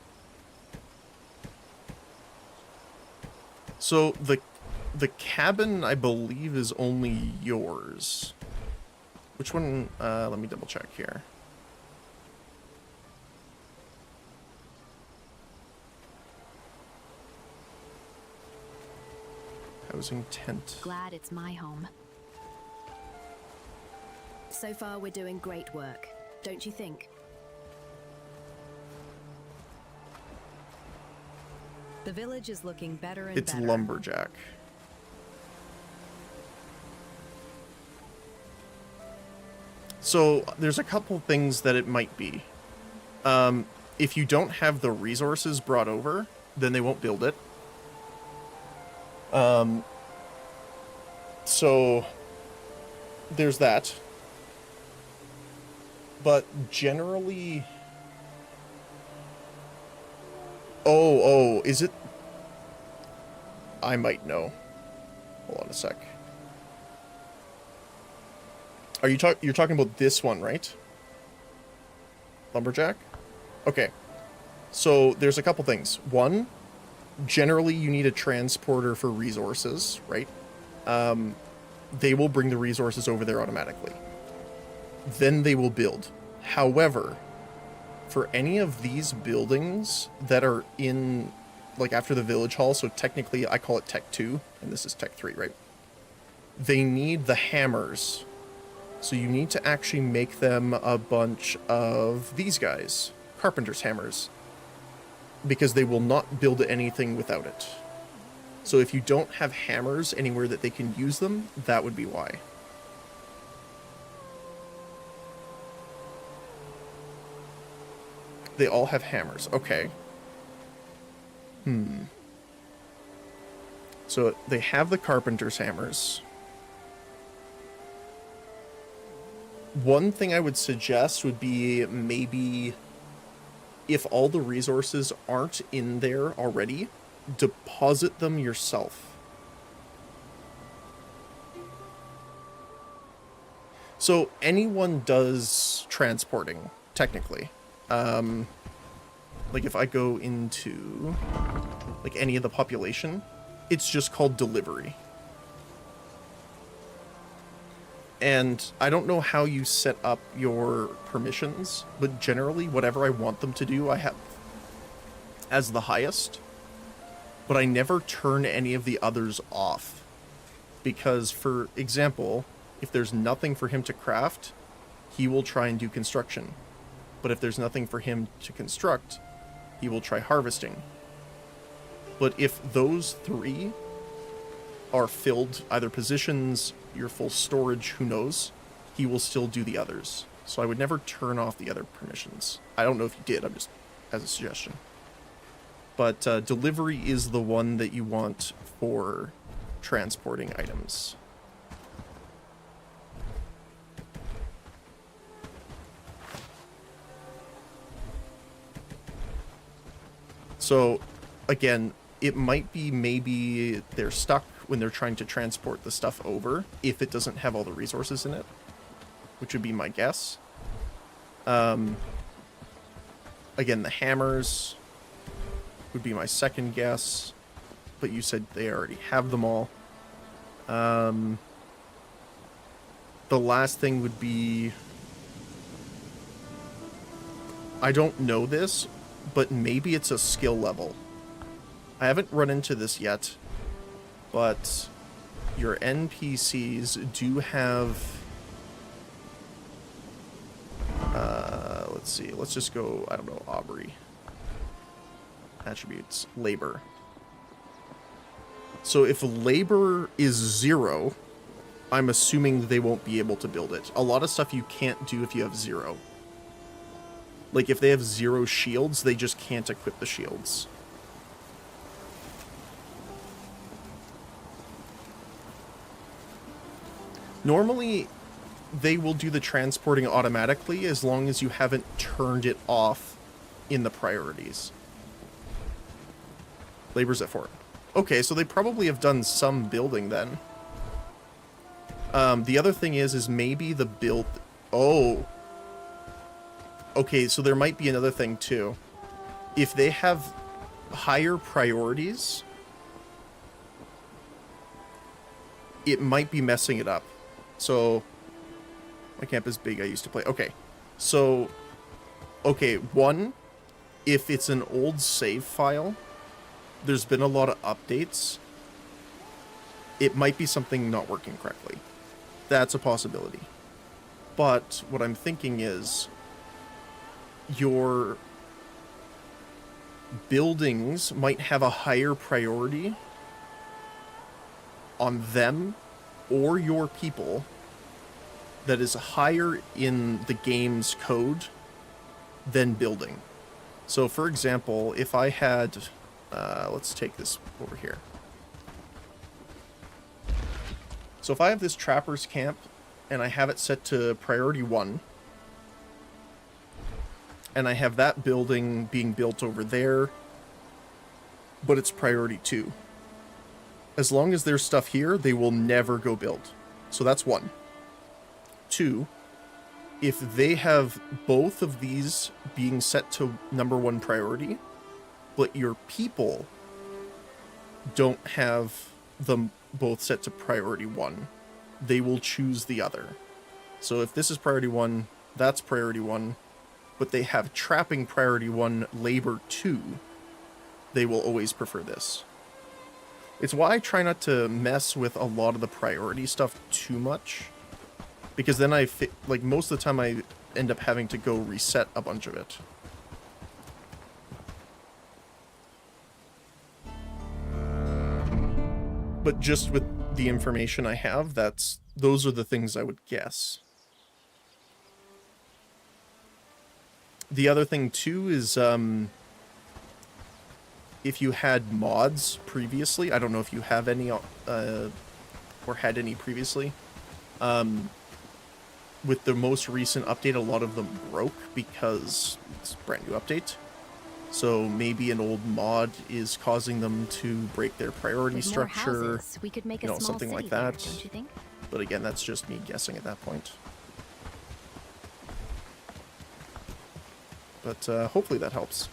Speaker 16: So The cabin, I believe, is only yours. Which one? Let me double check here. Housing tent.
Speaker 2: Glad it's my home.
Speaker 14: So far, we're doing great work, don't you think?
Speaker 2: The village is looking better and
Speaker 16: It's
Speaker 2: better.
Speaker 16: lumberjack. So there's a couple things that it might be. If you don't have the resources brought over, then they won't build it. So there's that. But generally... Oh, is it? I might know. Hold on a sec. Are you're talking about this one, right? Lumberjack? Okay. So there's a couple things. One, generally you need a transporter for resources, right? They will bring the resources over there automatically. Then they will build. However, for any of these buildings that are in, like, after the village hall, so technically I call it Tech 2, and this is Tech 3, right? They need the hammers. So you need to actually make them a bunch of these guys, carpenter's hammers, because they will not build anything without it. So if you don't have hammers anywhere that they can use them, that would be why. They all have hammers. Okay. So they have the carpenter's hammers. One thing I would suggest would be maybe if all the resources aren't in there already, deposit them yourself. So anyone does transporting, technically. Like if I go into like any of the population, it's just called delivery. And I don't know how you set up your permissions, but generally whatever I want them to do, I have as the highest. But I never turn any of the others off. Because, for example, if there's nothing for him to craft, he will try and do construction. But if there's nothing for him to construct, he will try harvesting. But if those three are filled, either positions, your full storage, who knows, he will still do the others. So I would never turn off the other permissions. I don't know if you did, I'm just as a suggestion. But delivery is the one that you want for transporting items. So, again, it might be maybe they're stuck when they're trying to transport the stuff over, if it doesn't have all the resources in it, which would be my guess. Again, the hammers would be my second guess, but you said they already have them all. The last thing would be... I don't know this, but maybe it's a skill level. I haven't run into this yet, but your NPCs do have... let's see, let's just go, I don't know, Aubrey. Attributes, labor. So if labor is 0, I'm assuming they won't be able to build it. A lot of stuff you can't do if you have 0. Like, if they have 0 shields, they just can't equip the shields. Normally, they will do the transporting automatically as long as you haven't turned it off in the priorities. Labor's at 4. Okay, so they probably have done some building then. The other thing is maybe the build... Oh. Okay, so there might be another thing too. If they have higher priorities, it might be messing it up. So, my camp is big, I used to play. Okay, so, okay, one, if it's an old save file, there's been a lot of updates. It might be something not working correctly. That's a possibility. But what I'm thinking is your buildings might have a higher priority on them or your people that is higher in the game's code than building. So for example, if I had, let's take this over here. So if I have this trapper's camp and I have it set to priority 1, and I have that building being built over there, but it's priority 2. As long as there's stuff here, they will never go build. So that's 1. 2, if they have both of these being set to number 1 priority, but your people don't have them both set to priority 1, they will choose the other. So if this is priority 1, that's priority 1, but they have trapping priority 1, labor 2, they will always prefer this. It's why I try not to mess with a lot of the priority stuff too much, because then like most of the time I end up having to go reset a bunch of it. But just with the information I have, those are the things I would guess. The other thing too is if you had mods previously, I don't know if you have any or had any previously. With the most recent update, a lot of them broke because it's a brand new update. So maybe an old mod is causing them to break their priority
Speaker 2: With
Speaker 16: structure,
Speaker 2: more houses, we could make a small
Speaker 16: something
Speaker 2: city
Speaker 16: like
Speaker 2: there,
Speaker 16: that.
Speaker 2: don't you think?
Speaker 16: But again, that's just me guessing at that point. But hopefully that helps.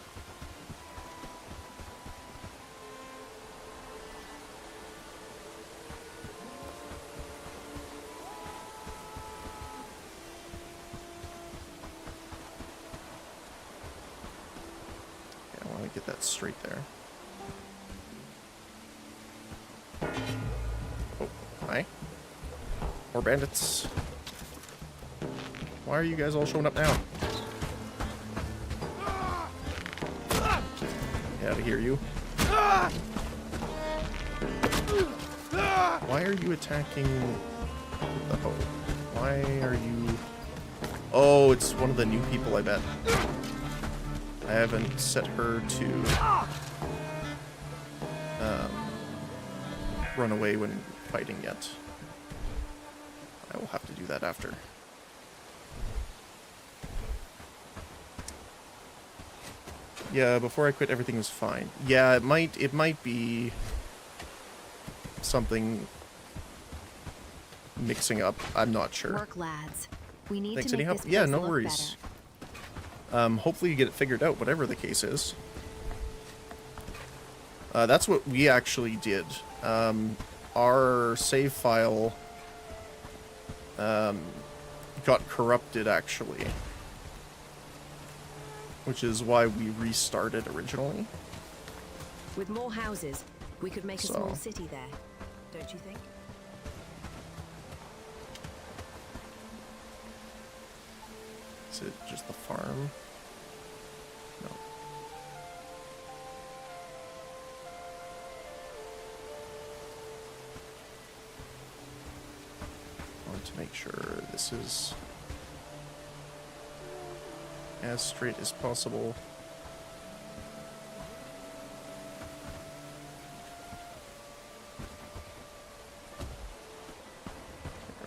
Speaker 16: Yeah, I want to get that straight there. Oh, hi. More bandits. Why are you guys all showing up now? Get out of here, you. Why are you attacking the hoe? Why are you... Oh, it's one of the new people, I bet. I haven't set her to run away when fighting yet. I will have to do that after. Yeah, before I quit, everything was fine. Yeah, it might be something mixing up. I'm not sure.
Speaker 2: Work, lads. We need
Speaker 16: Thanks,
Speaker 2: to make
Speaker 16: anyhow.
Speaker 2: this place
Speaker 16: Yeah, no
Speaker 2: look
Speaker 16: worries.
Speaker 2: better.
Speaker 16: Hopefully you get it figured out, whatever the case is. That's what we actually did. Our save file got corrupted, actually. Which is why we restarted originally.
Speaker 14: With more houses, we could make a
Speaker 16: So.
Speaker 14: small city there, don't you think?
Speaker 16: Is it just the farm? No. I want to make sure this is as straight as possible.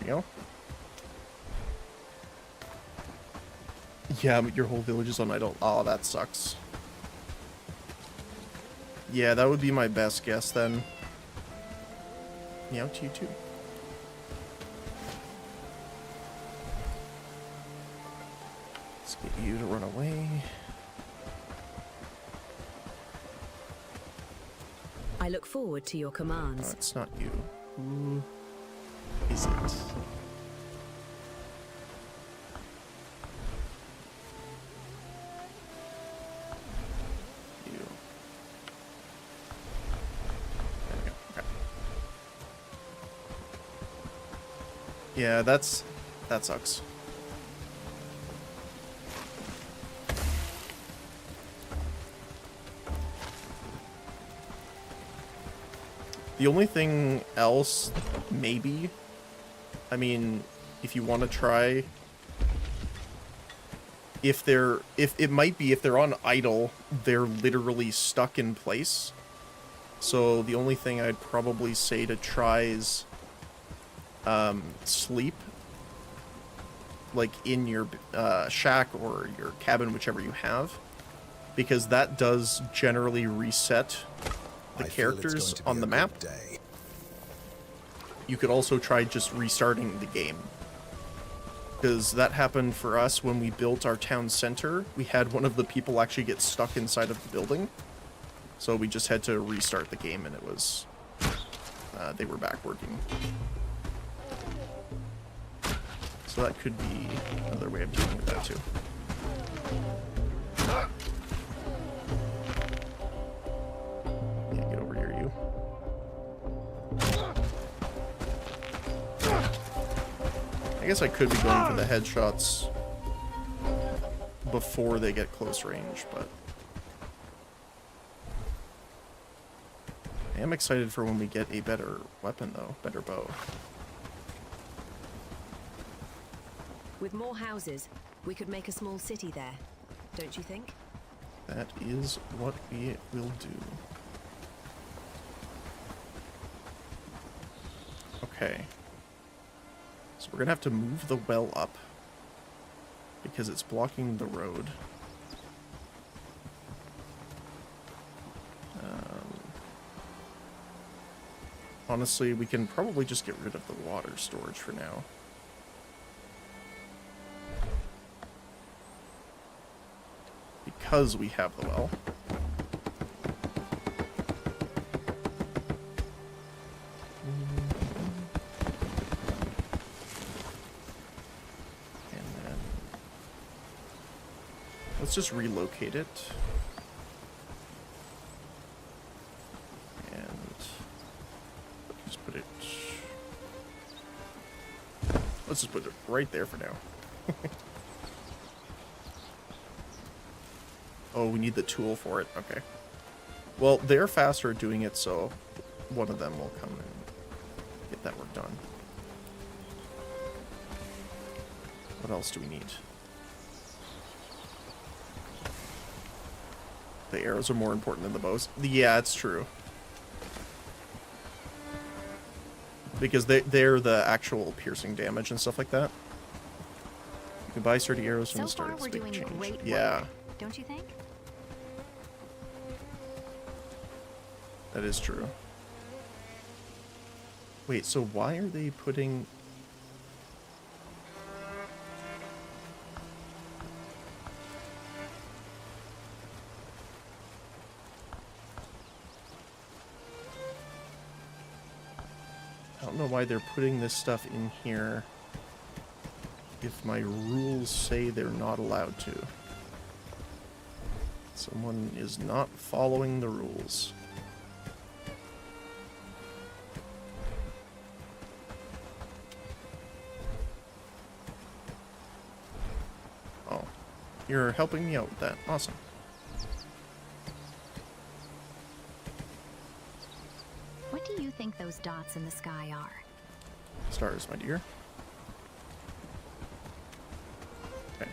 Speaker 16: There we go. Yeah, but your whole village is on idle. Oh, that sucks. Yeah, that would be my best guess then. Yeah, to you too. Let's get you to run away.
Speaker 14: I look forward to your commands.
Speaker 16: Oh, it's not you. Who is it? You. There we go. Okay. Yeah, that sucks. The only thing else, maybe, I mean, if you want to try, if it might be if they're on idle, they're literally stuck in place. So the only thing I'd probably say to try is sleep, like in your shack or your cabin, whichever you have, because that does generally reset the characters on the map. You could also try just restarting the game, because that happened for us when we built our town center. We had one of the people actually get stuck inside of the building, so we just had to restart the game, and it was they were back working. So that could be another way of dealing with that too. Yeah, get over here, you. I guess I could be going for the headshots before they get close range, but I am excited for when we get a better weapon, though. Better bow.
Speaker 14: With more houses, we could make a small city there, don't you think?
Speaker 16: That is what we will do. Okay. So we're gonna have to move the well up because it's blocking the road. Honestly, we can probably just get rid of the water storage for now. Because we have the well. And then let's just relocate it. And just put it... Let's just put it right there for now. Oh, we need the tool for it. Okay. Well, they're faster at doing it, so one of them will come and get that work done. What else do we need? The arrows are more important than the bows. Yeah, it's true. Because they're the actual piercing damage and stuff like that. You can buy sturdy arrows from the start. It's a big change. Yeah.
Speaker 2: Don't you think?
Speaker 16: That is true. Wait, so why are they putting... I don't know why they're putting this stuff in here if my rules say they're not allowed to. Someone is not following the rules. Oh, you're helping me out with that. Awesome.
Speaker 2: What do you think those dots in the sky are?
Speaker 16: Stars, my dear. Okay.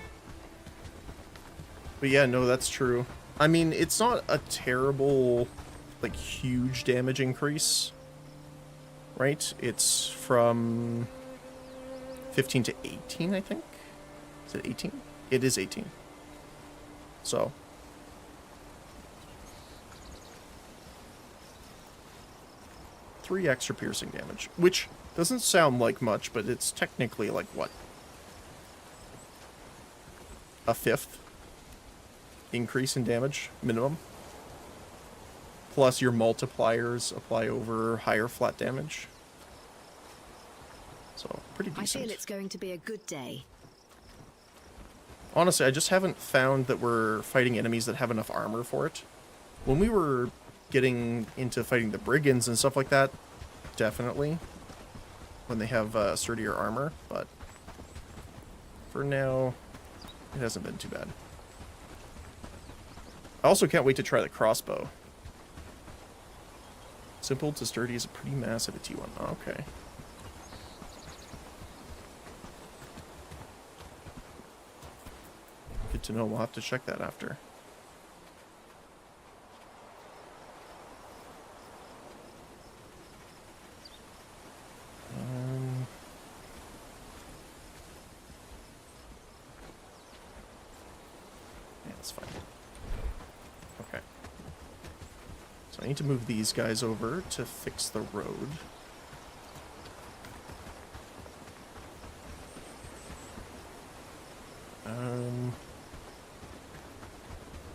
Speaker 16: But yeah, no, that's true. I mean, it's not a terrible, like, huge damage increase, right? It's from 15 to 18, I think? Is it 18? It is 18. So. Three extra piercing damage, which doesn't sound like much, but it's technically like, what? A fifth increase in damage, minimum. Plus your multipliers apply over higher flat damage. So So, pretty
Speaker 14: I
Speaker 16: decent.
Speaker 14: feel it's going to be a good day.
Speaker 16: Honestly, I just haven't found that we're fighting enemies that have enough armor for it. When we were getting into fighting the brigands and stuff like that, definitely. When they have sturdier armor, but for now, it hasn't been too bad. I also can't wait to try the crossbow. Simple to sturdy is a pretty massive a T1. Okay. Good to know. We'll have to check that after. Yeah, that's fine. Okay. So I need to move these guys over to fix the road.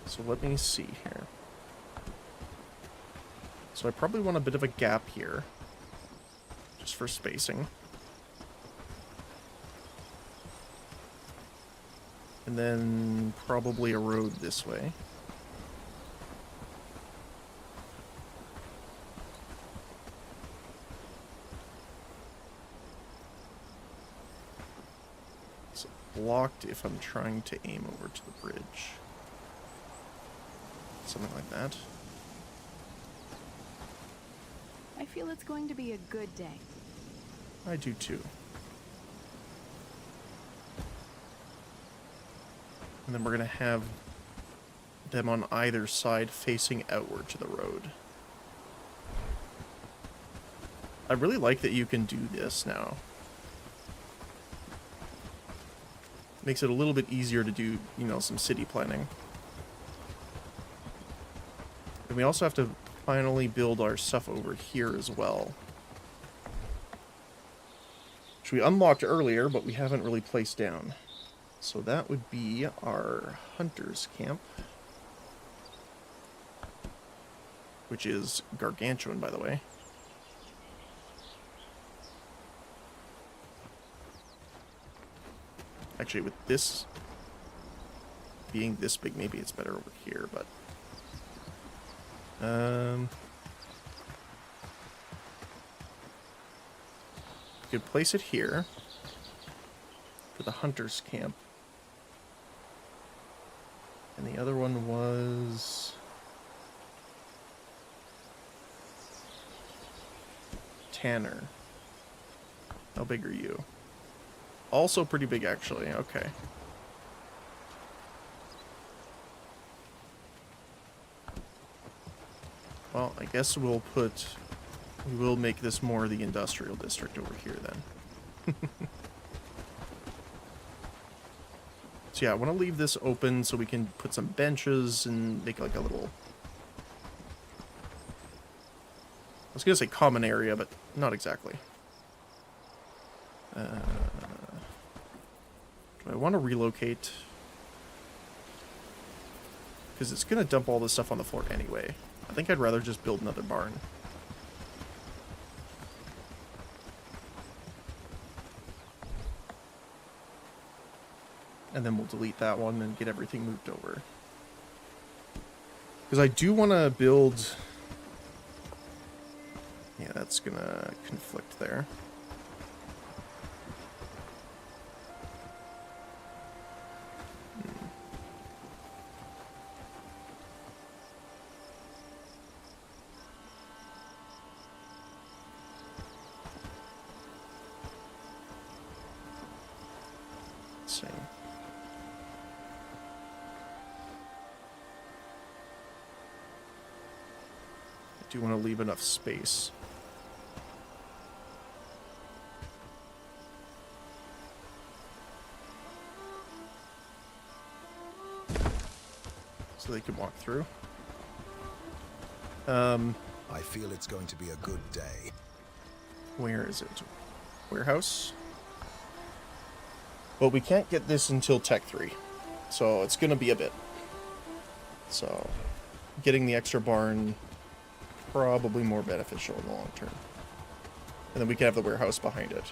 Speaker 16: So let me see here. So I probably want a bit of a gap here, just for spacing. And then probably a road this way. It's blocked if I'm trying to aim over to the bridge. Something like that.
Speaker 19: I feel it's going to be a good day.
Speaker 16: I do too. And then we're going to have them on either side facing outward to the road. I really like that you can do this now. Makes it a little bit easier to do, you know, some city planning. And we also have to finally build our stuff over here as well. Which we unlocked earlier, but we haven't really placed down. So that would be our hunter's camp. Which is gargantuan, by the way. Actually, with this being this big, maybe it's better over here, but... could place it here for the hunter's camp. And the other one was... Tanner. How big are you? Also pretty big, actually. Okay. Well, I guess we will make this more the industrial district over here then. So yeah, I want to leave this open so we can put some benches and make like a little... I was going to say common area, but not exactly. Do I want to relocate? Because it's going to dump all this stuff on the floor anyway. I think I'd rather just build another barn. And then we'll delete that one and get everything moved over. Because I do want to build... Yeah, that's going to conflict there. Do want to leave enough space. So they can walk through.
Speaker 4: I feel it's going to be a good day.
Speaker 16: Where is it? Warehouse? Well, we can't get this until Tech 3. So it's going to be a bit. So getting the extra barn... probably more beneficial in the long term. And then we can have the warehouse behind it.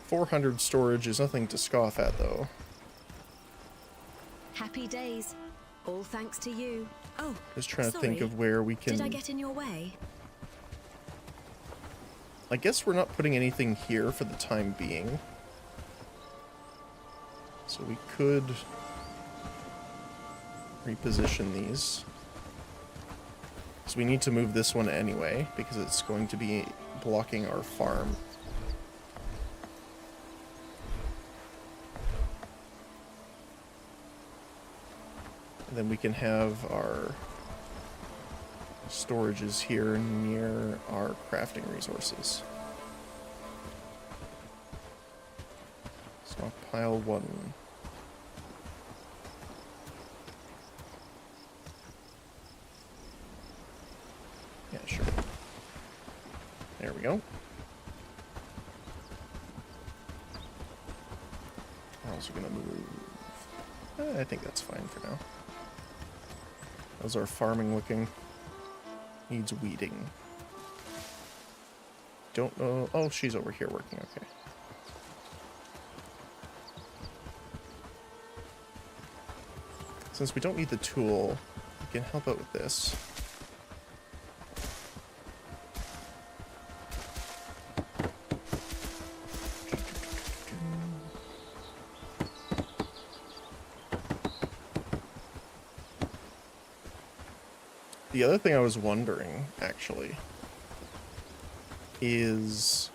Speaker 16: 400 storage is nothing to scoff at, though.
Speaker 14: Happy days. All thanks to you. Oh,
Speaker 16: Just trying to
Speaker 14: sorry.
Speaker 16: think of where we can...
Speaker 14: Did I get in your way?
Speaker 16: I guess we're not putting anything here for the time being. So we could reposition these. So we need to move this one anyway, because it's going to be blocking our farm. And then we can have our storages here near our crafting resources. Stockpile 1. Yeah, sure. There we go. We're also gonna move... I think that's fine for now. How's our farming looking? Needs weeding. Don't know... Oh, she's over here working, okay. Since we don't need the tool, we can help out with this. The other thing I was wondering, actually, is...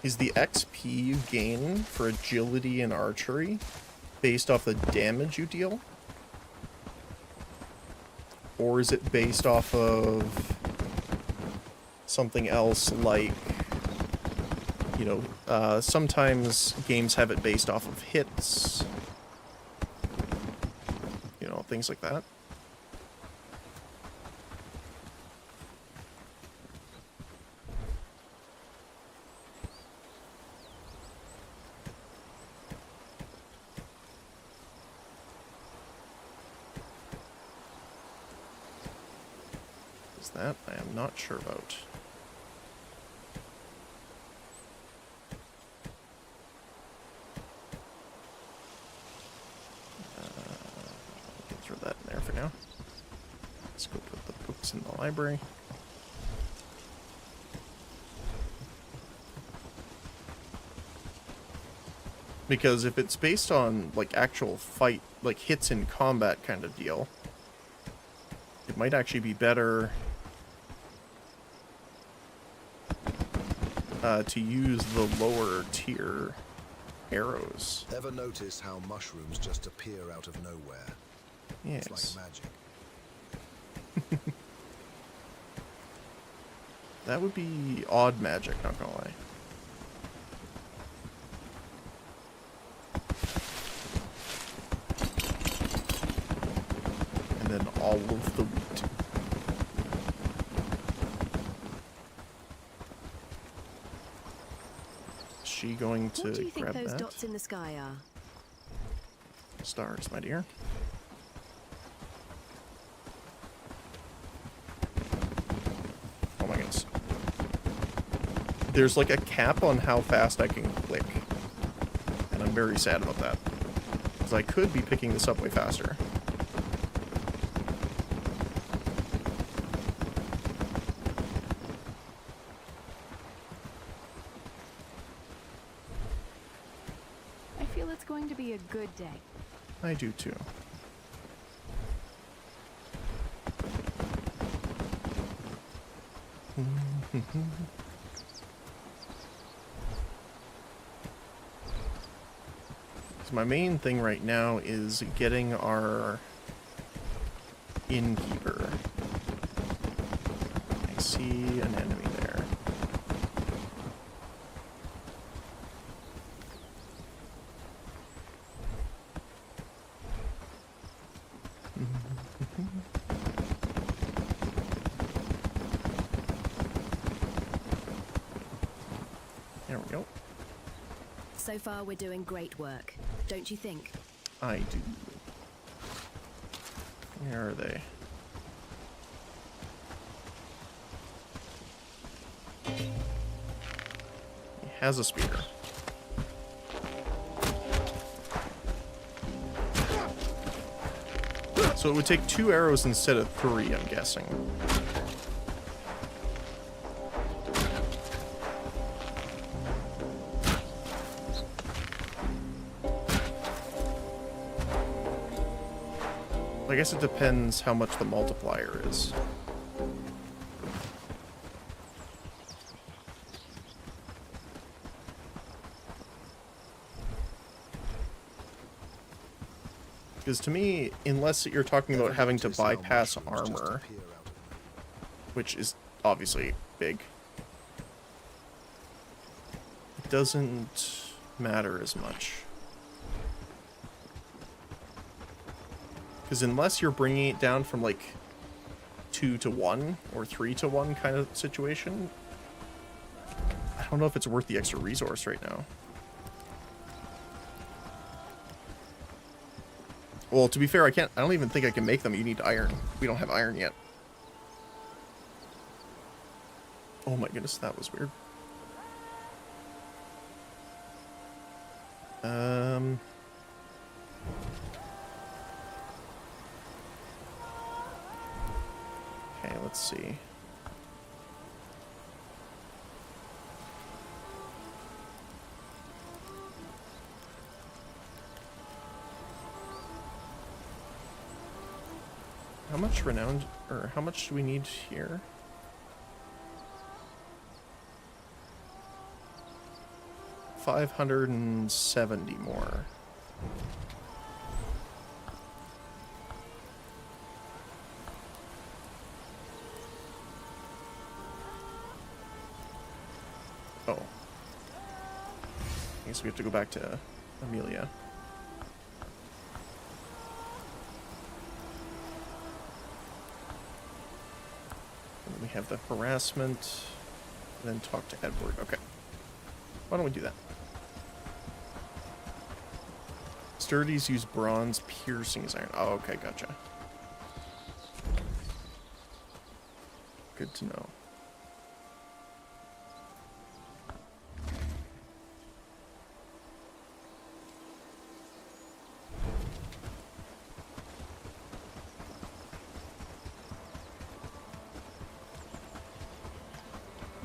Speaker 16: is the XP you gain for agility and archery based off the damage you deal? Or is it based off of something else like, you know, sometimes games have it based off of hits, you know, things like that. That I am not sure about. We can throw that in there for now. Let's go put the books in the library. Because if it's based on like actual fight, like hits in combat kind of deal, it might actually be better to use the lower tier arrows.
Speaker 4: Ever notice how mushrooms just appear out of nowhere?
Speaker 16: Yes.
Speaker 4: It's like magic.
Speaker 16: That would be odd magic, not gonna lie. And then all of the wheat. She going to
Speaker 14: What do you think
Speaker 16: grab
Speaker 14: those
Speaker 16: that?
Speaker 14: dots in the sky are?
Speaker 16: Stars, my dear. Oh my goodness. There's like a cap on how fast I can click. And I'm very sad about that. Because I could be picking this up way faster.
Speaker 19: I feel it's going to be a good day.
Speaker 16: I do too. So my main thing right now is getting our innkeeper. I see an enemy there. There we go.
Speaker 14: So far, we're doing great work, don't you think?
Speaker 16: I do. Where are they? He has a spear. So it would take 2 arrows instead of 3, I'm guessing. I guess it depends how much the multiplier is. Because to me, unless you're talking about having to bypass armor, which is obviously big, it doesn't matter as much. Because unless you're bringing it down from like 2 to 1 or 3 to 1 kind of situation, I don't know if it's worth the extra resource right now. Well, to be fair, I don't even think I can make them. You need iron. We don't have iron yet. Oh my goodness, that was weird. Okay, let's see. How much renowned, or how much do we need here? $570 more. Oh. I guess we have to go back to Amelia. And we have the harassment, and then talk to Edward. Okay. Why don't we do that? Sturdies use bronze, piercing is iron. Oh, okay, gotcha. Good to know.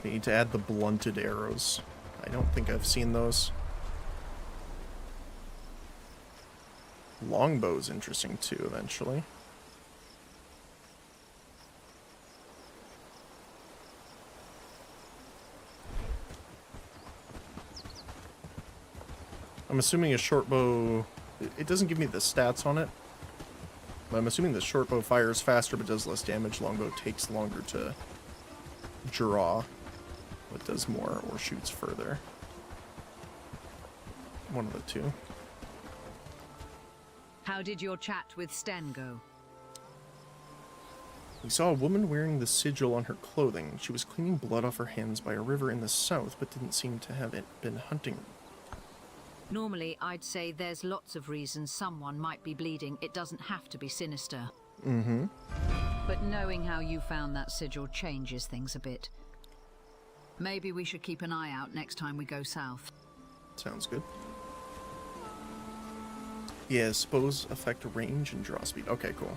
Speaker 16: We need to add the blunted arrows. I don't think I've seen those. Longbow's interesting too, eventually. I'm assuming a short bow... It doesn't give me the stats on it. But I'm assuming the short bow fires faster but does less damage. Longbow takes longer to draw, but does more or shoots further. One of the two.
Speaker 3: How did your chat with Sten go?
Speaker 16: We saw a woman wearing the sigil on her clothing. She was cleaning blood off her hands by a river in the south, but didn't seem to have been hunting.
Speaker 3: Normally, I'd say there's lots of reasons someone might be bleeding. It doesn't have to be sinister.
Speaker 16: Mm-hmm.
Speaker 3: But knowing how you found that sigil changes things a bit. Maybe we should keep an eye out next time we go south.
Speaker 16: Sounds good. Yeah, suppose affect range and draw speed. Okay, cool.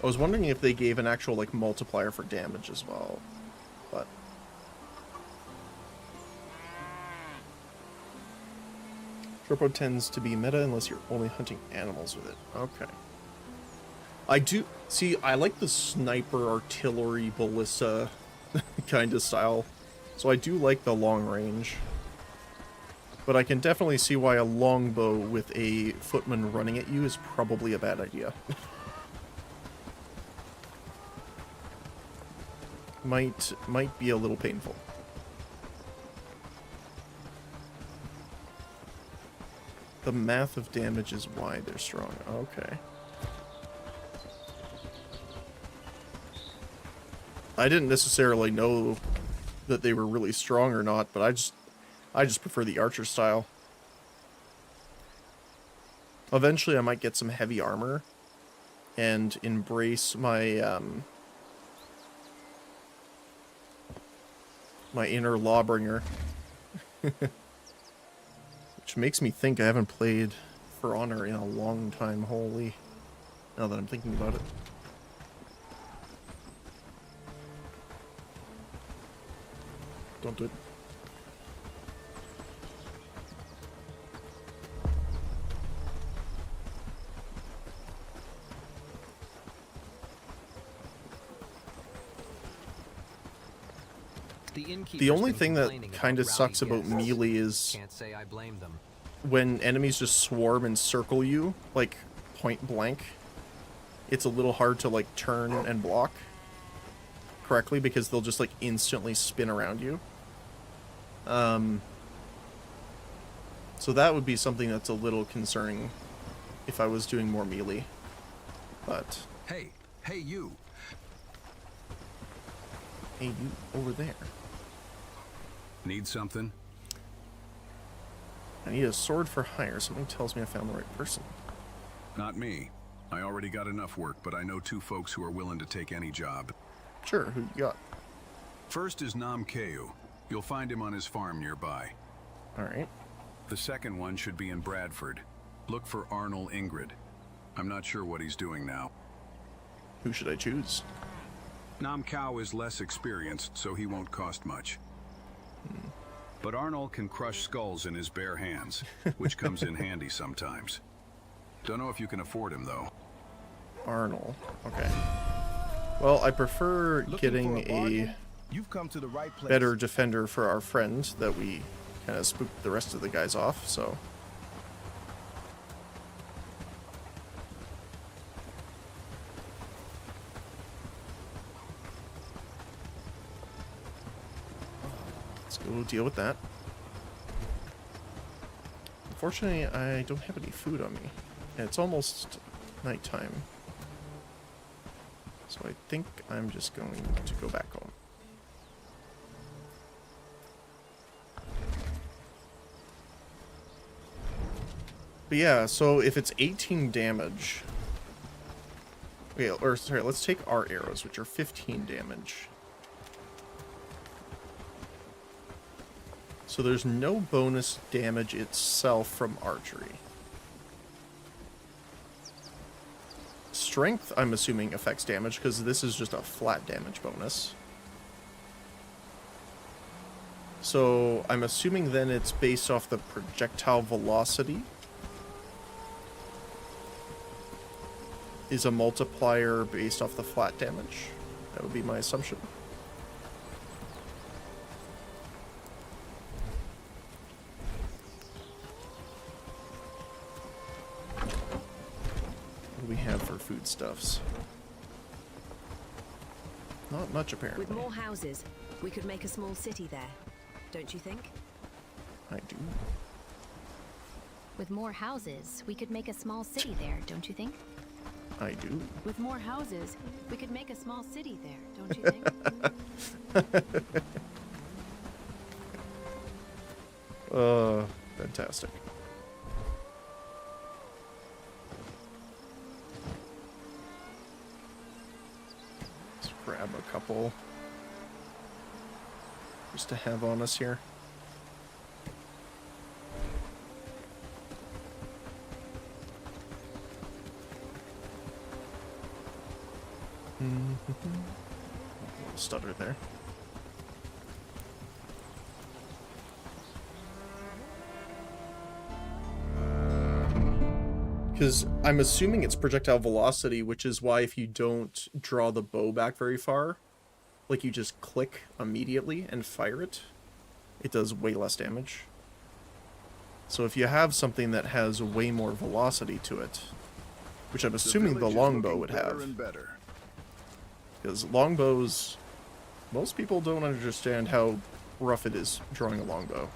Speaker 16: I was wondering if they gave an actual, like, multiplier for damage as well, but... Tropo tends to be meta unless you're only hunting animals with it. Okay. I do... See, I like the sniper, artillery, ballista kind of style, so I do like the long range. But I can definitely see why a longbow with a footman running at you is probably a bad idea. might be a little painful. The math of damage is why they're strong. Okay. I didn't necessarily know that they were really strong or not, but I just prefer the archer style. Eventually I might get some heavy armor and embrace my my inner lawbringer. Which makes me think I haven't played For Honor in a long time, holy. Now that I'm thinking about it. Don't do it. The only thing that kind of sucks about melee is when enemies just swarm and circle you, like point blank. It's a little hard to like turn and block correctly because they'll just like instantly spin around you. So that would be something that's a little concerning if I was doing more melee. But
Speaker 4: hey you.
Speaker 16: Hey you over there.
Speaker 4: Need something?
Speaker 16: I need a sword for hire. Something tells me I found the right person.
Speaker 4: Not me. I already got enough work, but I know two folks who are willing to take any job.
Speaker 16: Sure, who you got?
Speaker 4: First is Nam Keu. You'll find him on his farm nearby.
Speaker 16: Alright.
Speaker 4: The second one should be in Bradford. Look for Arnold Ingrid. I'm not sure what he's doing now.
Speaker 16: Who should I choose?
Speaker 4: Nam Keu is less experienced, so he won't cost much. But Arnold can crush skulls in his bare hands, which comes in handy sometimes. Don't know if you can afford him, though.
Speaker 16: Arnold. Okay. Well, I prefer getting a
Speaker 10: You've come to the right place.
Speaker 16: better defender for our friend that we kind of spooked the rest of the guys off, so... Let's go deal with that. Unfortunately, I don't have any food on me. And it's almost nighttime. So I think I'm just going to go back home. But yeah, so if it's 18 damage... Okay, or sorry, let's take our arrows, which are 15 damage. So there's no bonus damage itself from archery. Strength, I'm assuming, affects damage, because this is just a flat damage bonus. So I'm assuming then it's based off the projectile velocity. Is a multiplier based off the flat damage. That would be my assumption. What do we have for foodstuffs? Not much, apparently.
Speaker 14: With more houses, we could make a small city there, don't you think?
Speaker 16: I do.
Speaker 2: With more houses, we could make a small city there, don't you think?
Speaker 16: I do.
Speaker 2: With more houses, we could make a small city there, don't you think?
Speaker 16: Fantastic. Let's grab a couple just to have on us here. Stutter there. Because I'm assuming it's projectile velocity, which is why if you don't draw the bow back very far, like you just click immediately and fire it, it does way less damage. So if you have something that has way more velocity to it, which I'm assuming the longbow would have. Because longbows, most people don't understand how rough it is drawing a longbow.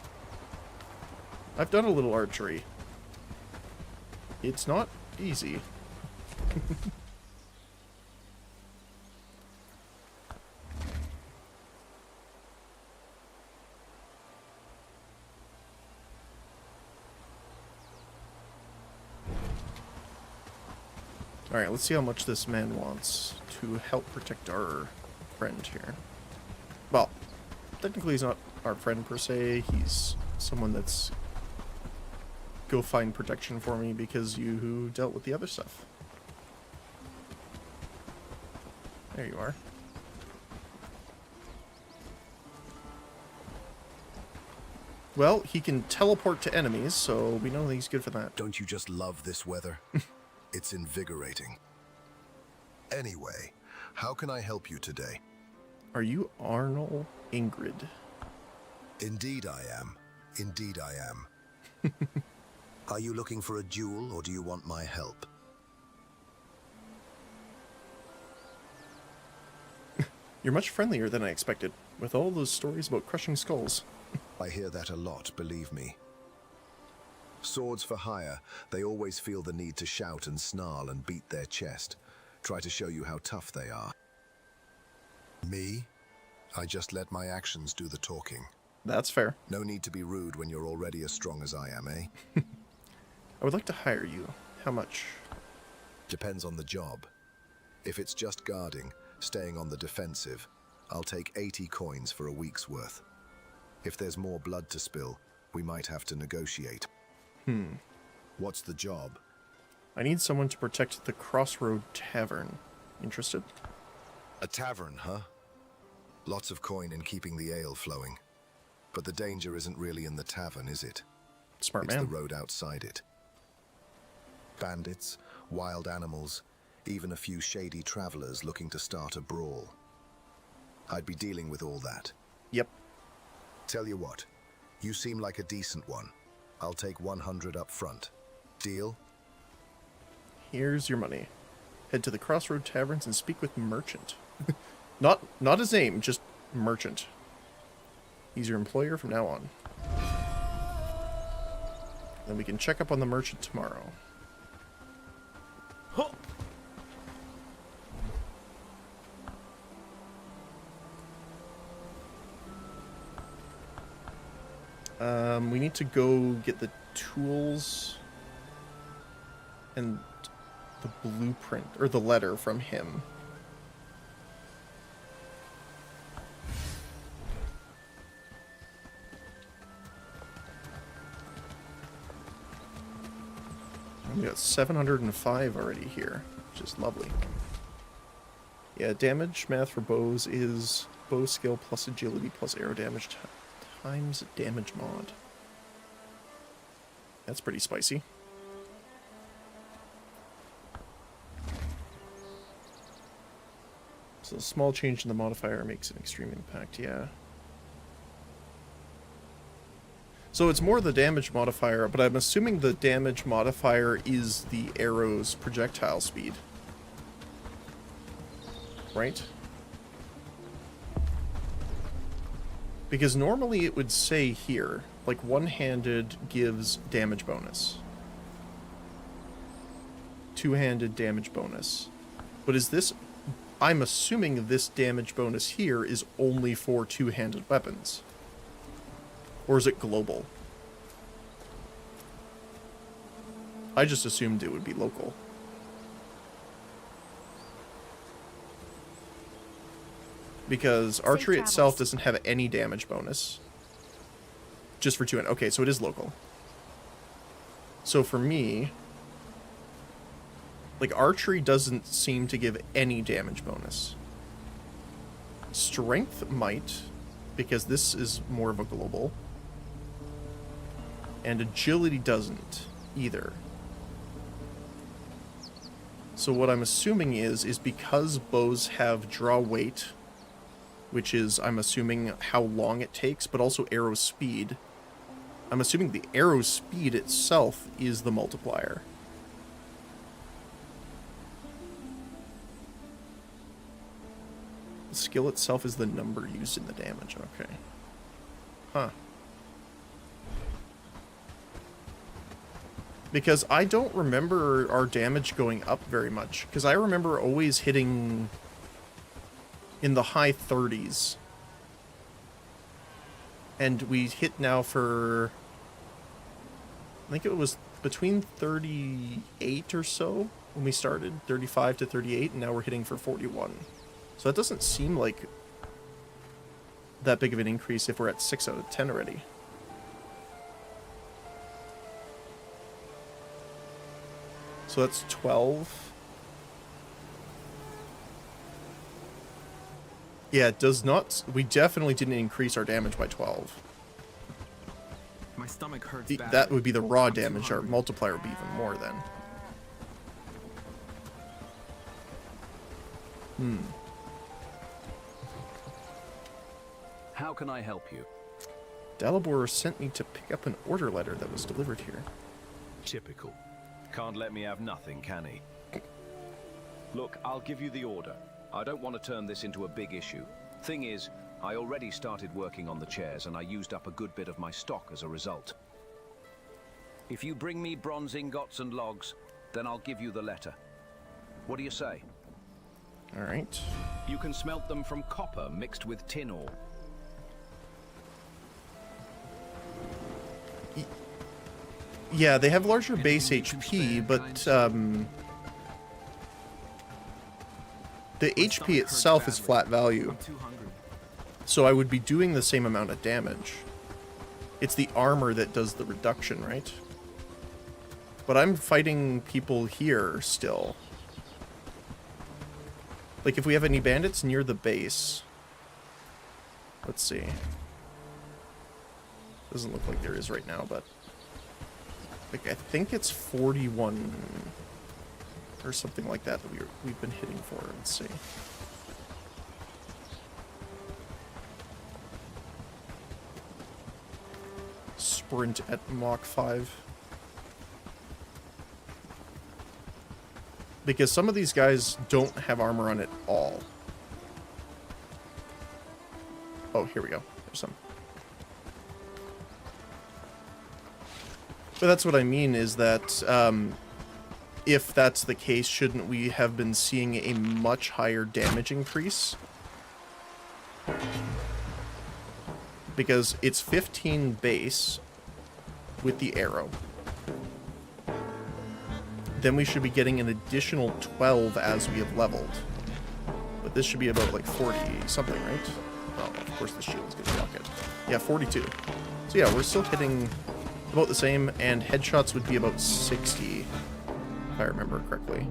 Speaker 16: I've done a little archery. It's not easy. Alright, let's see how much this man wants to help protect our friend here. Well, technically he's not our friend per se, he's someone that's go find protection for me because you dealt with the other stuff. There you are. Well, he can teleport to enemies, so we know he's good for that.
Speaker 4: Don't you just love this weather? It's invigorating. Anyway, how can I help you today?
Speaker 16: Are you Arnold Ingrid?
Speaker 4: Indeed I am. Indeed I am. Are you looking for a duel, or do you want my help?
Speaker 16: You're much friendlier than I expected, with all those stories about crushing skulls.
Speaker 4: I hear that a lot, believe me. Swords for hire, they always feel the need to shout and snarl and beat their chest. Try to show you how tough they are. Me? I just let my actions do the talking.
Speaker 16: That's fair.
Speaker 4: No need to be rude when you're already as strong as I am, eh?
Speaker 16: I would like to hire you. How much?
Speaker 4: Depends on the job. If it's just guarding, staying on the defensive, I'll take 80 coins for a week's worth. If there's more blood to spill, we might have to negotiate. What's the job?
Speaker 16: I need someone to protect the Crossroad Tavern. Interested?
Speaker 4: A tavern, huh? Lots of coin in keeping the ale flowing. But the danger isn't really in the tavern, is it?
Speaker 16: Smart
Speaker 4: It's
Speaker 16: man.
Speaker 4: the road outside it. Bandits, wild animals, even a few shady travelers looking to start a brawl. I'd be dealing with all that.
Speaker 16: Yep.
Speaker 4: Tell you what, you seem like a decent one. I'll take 100 up front. Deal?
Speaker 16: Here's your money. Head to the Crossroad Taverns and speak with Merchant. Not his name, just Merchant. He's your employer from now on. Then we can check up on the Merchant tomorrow. We need to go get the tools and the blueprint, or the letter from him. We got 705 already here, which is lovely. Yeah, damage math for bows is bow skill plus agility plus arrow damage times damage mod. That's pretty spicy. So a small change in the modifier makes an extreme impact, yeah. So it's more the damage modifier, but I'm assuming the damage modifier is the arrow's projectile speed. Right? Because normally it would say here, like one-handed gives damage bonus. Two-handed damage bonus. But is this... I'm assuming this damage bonus here is only for two-handed weapons. Or is it global? I just assumed it would be local. Because archery itself doesn't have any damage bonus. Just for two-handed. Okay, so it is local. So for me... like, archery doesn't seem to give any damage bonus. Strength might, because this is more of a global. And agility doesn't, either. So what I'm assuming is because bows have draw weight, which is, I'm assuming, how long it takes, but also arrow speed. I'm assuming the arrow speed itself is the multiplier. The skill itself is the number used in the damage, okay. Huh. Because I don't remember our damage going up very much. Because I remember always hitting in the high 30s. And we hit now for... I think it was between 38 or so when we started, 35 to 38, and now we're hitting for 41. So that doesn't seem like that big of an increase if we're at 6 out of 10 already. So that's 12. Yeah, it does not... We definitely didn't increase our damage by 12.
Speaker 5: My stomach hurts bad.
Speaker 16: That would be the raw damage. Our multiplier would be even more then.
Speaker 4: How can I help you?
Speaker 16: Dalibor sent me to pick up an order letter that was delivered here.
Speaker 4: Typical. Can't let me have nothing, can he? Look, I'll give you the order. I don't want to turn this into a big issue. Thing is, I already started working on the chairs and I used up a good bit of my stock as a result. If you bring me bronze ingots and logs, then I'll give you the letter. What do you say?
Speaker 16: All right.
Speaker 4: You can smelt them from copper mixed with tin ore.
Speaker 16: Yeah, they have larger base HP, but the HP itself is flat value. So I would be doing the same amount of damage. It's the armor that does the reduction, right? But I'm fighting people here still. Like, if we have any bandits near the base... Let's see. Doesn't look like there is right now, but... Like, I think it's 41... or something like that that we've been hitting for. Let's see. Sprint at Mach 5. Because some of these guys don't have armor on at all. Oh, here we go. There's some. But that's what I mean, is that if that's the case, shouldn't we have been seeing a much higher damage increase? Because it's 15 base with the arrow. Then we should be getting an additional 12 as we have leveled. But this should be about like 40 something, right? Oh, of course the shield's gonna block it. Yeah, 42. So yeah, we're still hitting about the same, and headshots would be about 60, if I remember correctly.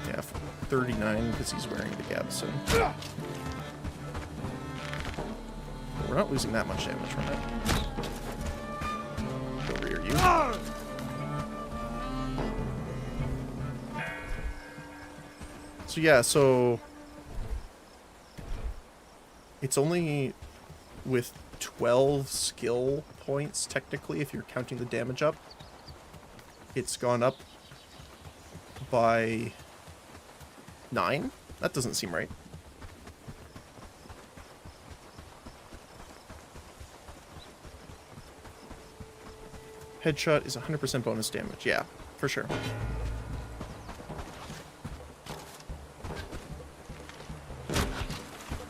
Speaker 16: Yeah, 39 because he's wearing the Gabson. We're not losing that much damage from it. Go rear you. So yeah, so it's only with 12 skill points, technically, if you're counting the damage up. It's gone up by 9? That doesn't seem right. Headshot is 100% bonus damage. Yeah, for sure.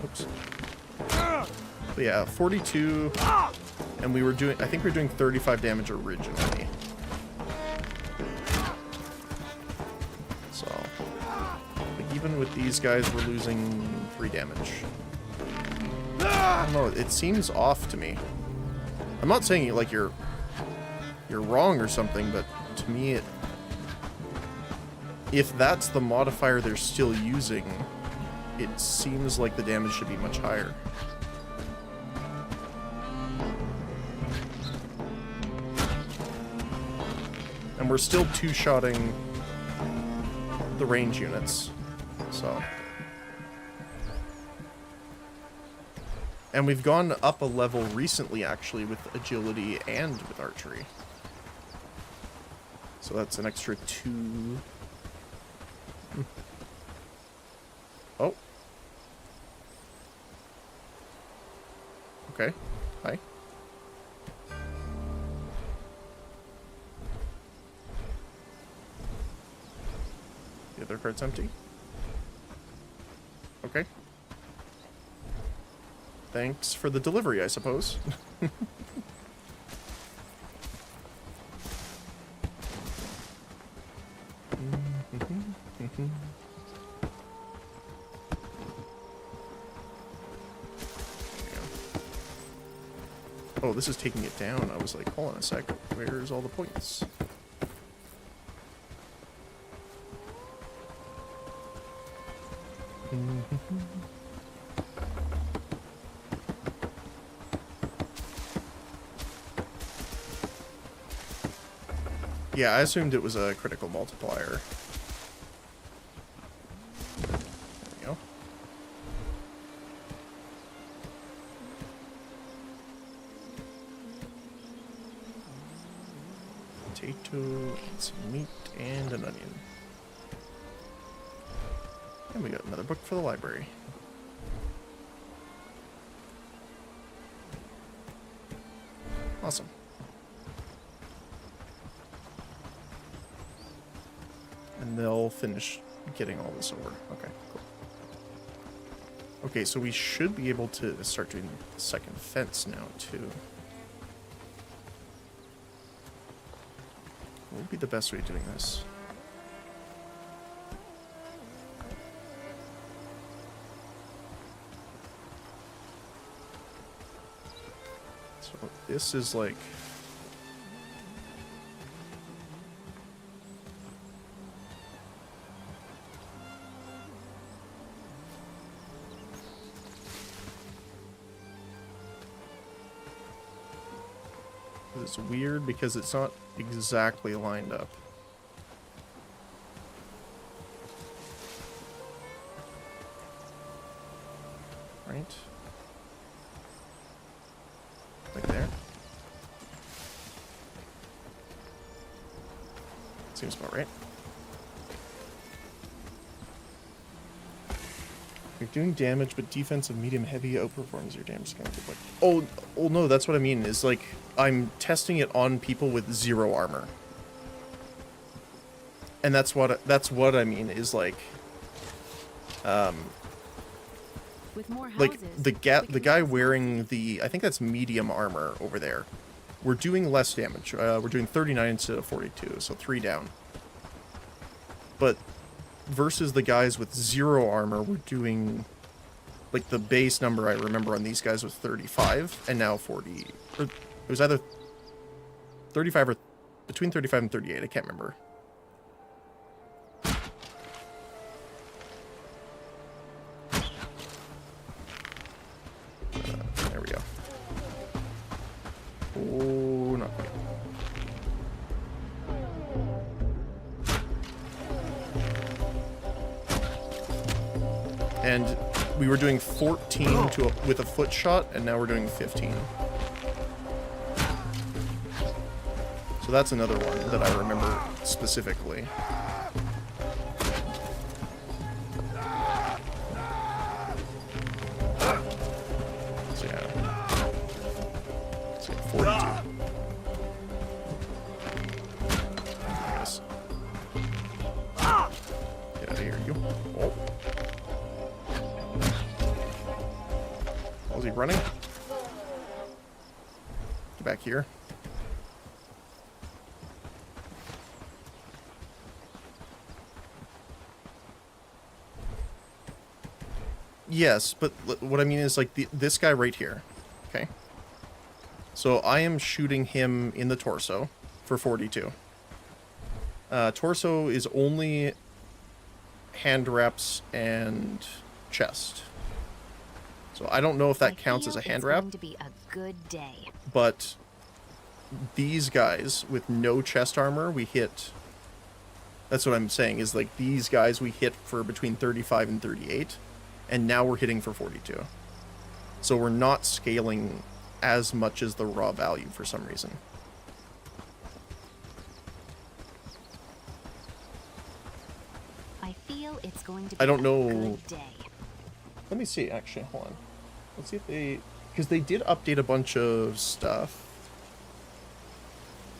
Speaker 16: Oops. But yeah, 42, and we were doing, I think we were doing 35 damage originally. So, like, even with these guys, we're losing 3 damage. I don't know, it seems off to me. I'm not saying like you're wrong or something, but to me, if that's the modifier they're still using, it seems like the damage should be much higher. And we're still two-shotting the range units, so. And we've gone up a level recently, actually, with agility and with archery. So that's an extra 2. Oh. Okay. Hi. The other card's empty. Okay. Thanks for the delivery, I suppose. Oh, this is taking it down. I was like, hold on a sec. Where's all the points? Yeah, I assumed it was a critical multiplier. There we go. Potato, and some meat, and an onion. And we got another book for the library. Awesome. And they'll finish getting all this over. Okay, cool. Okay, so we should be able to start doing the second fence now, too. What would be the best way of doing this? So this is like... It's weird because it's not exactly lined up. Right? Like there. Seems about right. You're doing damage, but defensive medium heavy outperforms your damage kind of like. Oh no, that's what I mean. Is like I'm testing it on people with 0 armor, and that's what I mean. Is like,
Speaker 2: With more houses,
Speaker 16: like the guy wearing the I think that's medium armor over there. We're doing less damage. We're doing 39 instead of 42, so 3 down. But versus the guys with 0 armor, we're doing, like, the base number I remember on these guys was 35, and now 40. Or it was either 35 or between 35 and 38, I can't remember. There we go. Oh, not quite. And we were doing 14 with a foot shot, and now we're doing 15. So that's another one that I remember specifically. So yeah. So 42. I guess. Get out of here, you. Oh. Is he running? Get back here. Yes, but what I mean is like this guy right here. Okay. So I am shooting him in the torso for 42. Torso is only hand wraps and chest. So I don't know if that counts as a hand wrap.
Speaker 2: Going to be a good day.
Speaker 16: But these guys with no chest armor, we hit. That's what I'm saying is like these guys we hit for between 35 and 38, and now we're hitting for 42. So we're not scaling as much as the raw value for some reason.
Speaker 2: I feel it's going to be
Speaker 16: I don't know.
Speaker 2: a good day.
Speaker 16: Let me see, actually, hold on. Let's see if they... Because they did update a bunch of stuff.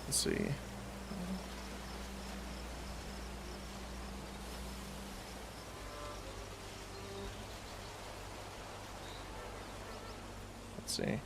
Speaker 16: Let's see. Let's see.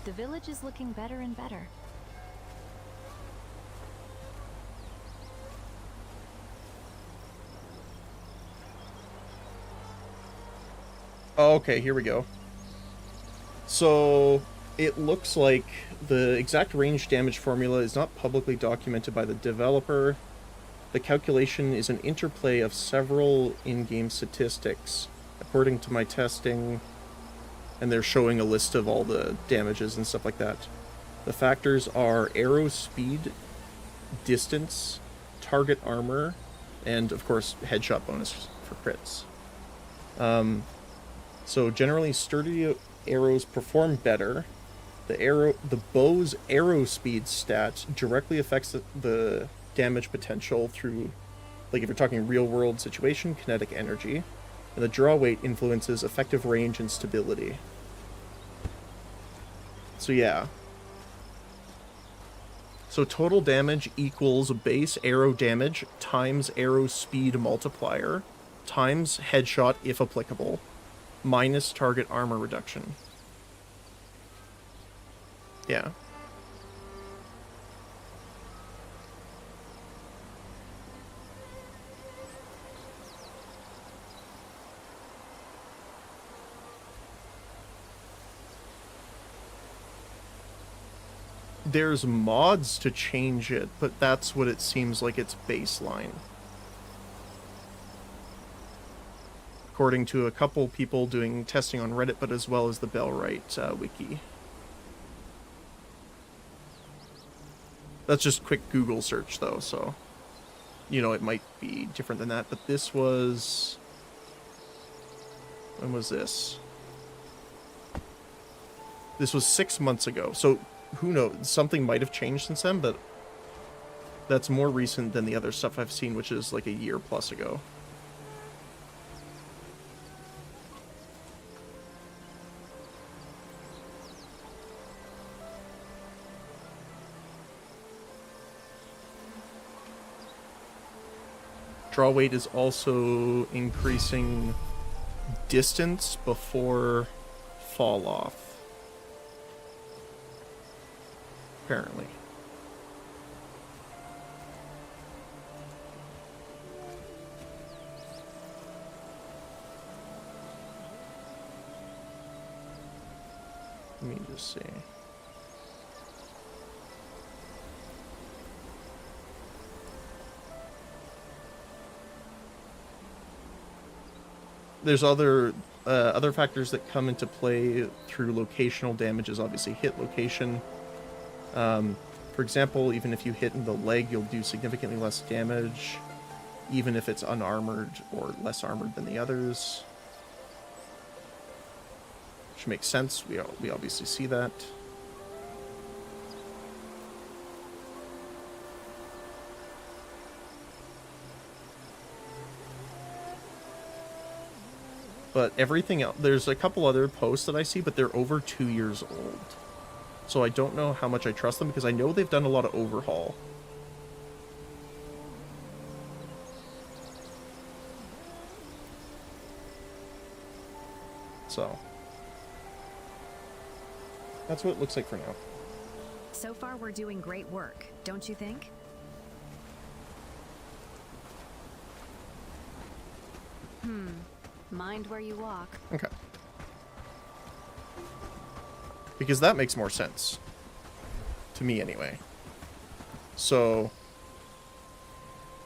Speaker 2: The village is looking better and better.
Speaker 16: Oh, okay, here we go. So, it looks like the exact range damage formula is not publicly documented by the developer. The calculation is an interplay of several in-game statistics. According to my testing, and they're showing a list of all the damages and stuff like that. The factors are arrow speed, distance, target armor, and of course headshot bonus for crits. So generally sturdy arrows perform better. The bow's arrow speed stat directly affects the damage potential through, like if you're talking real world situation, kinetic energy. And the draw weight influences effective range and stability. So yeah. So total damage equals base arrow damage times arrow speed multiplier times headshot if applicable minus target armor reduction. Yeah. There's mods to change it, but that's what it seems like its baseline. According to a couple people doing testing on Reddit, but as well as the Bellwright wiki. That's just quick Google search though, so you know it might be different than that, but this was... When was this? This was 6 months ago, so who knows? Something might have changed since then, but that's more recent than the other stuff I've seen, which is like a year plus ago. Draw weight is also increasing distance before fall off. Apparently. Let me just see. There's other factors that come into play through locational damages. Obviously, hit location. For example, even if you hit in the leg, you'll do significantly less damage, even if it's unarmored or less armored than the others. Which makes sense. We obviously see that. But everything else, there's a couple other posts that I see, but they're over 2 years old. So I don't know how much I trust them, because I know they've done a lot of overhaul. So that's what it looks like for now.
Speaker 14: So far, we're doing great work, don't you think?
Speaker 2: Mind where you walk.
Speaker 16: Okay. Because that makes more sense. To me, anyway. So,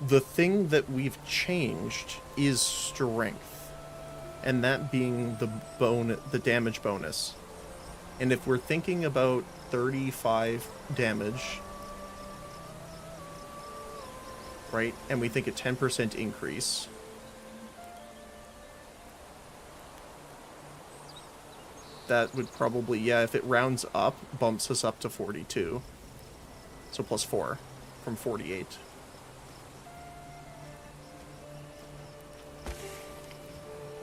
Speaker 16: the thing that we've changed is strength. And that being the damage bonus. And if we're thinking about 35 damage, right, and we think a 10% increase, that would probably, yeah, if it rounds up, bumps us up to 42. So plus 4 from 48.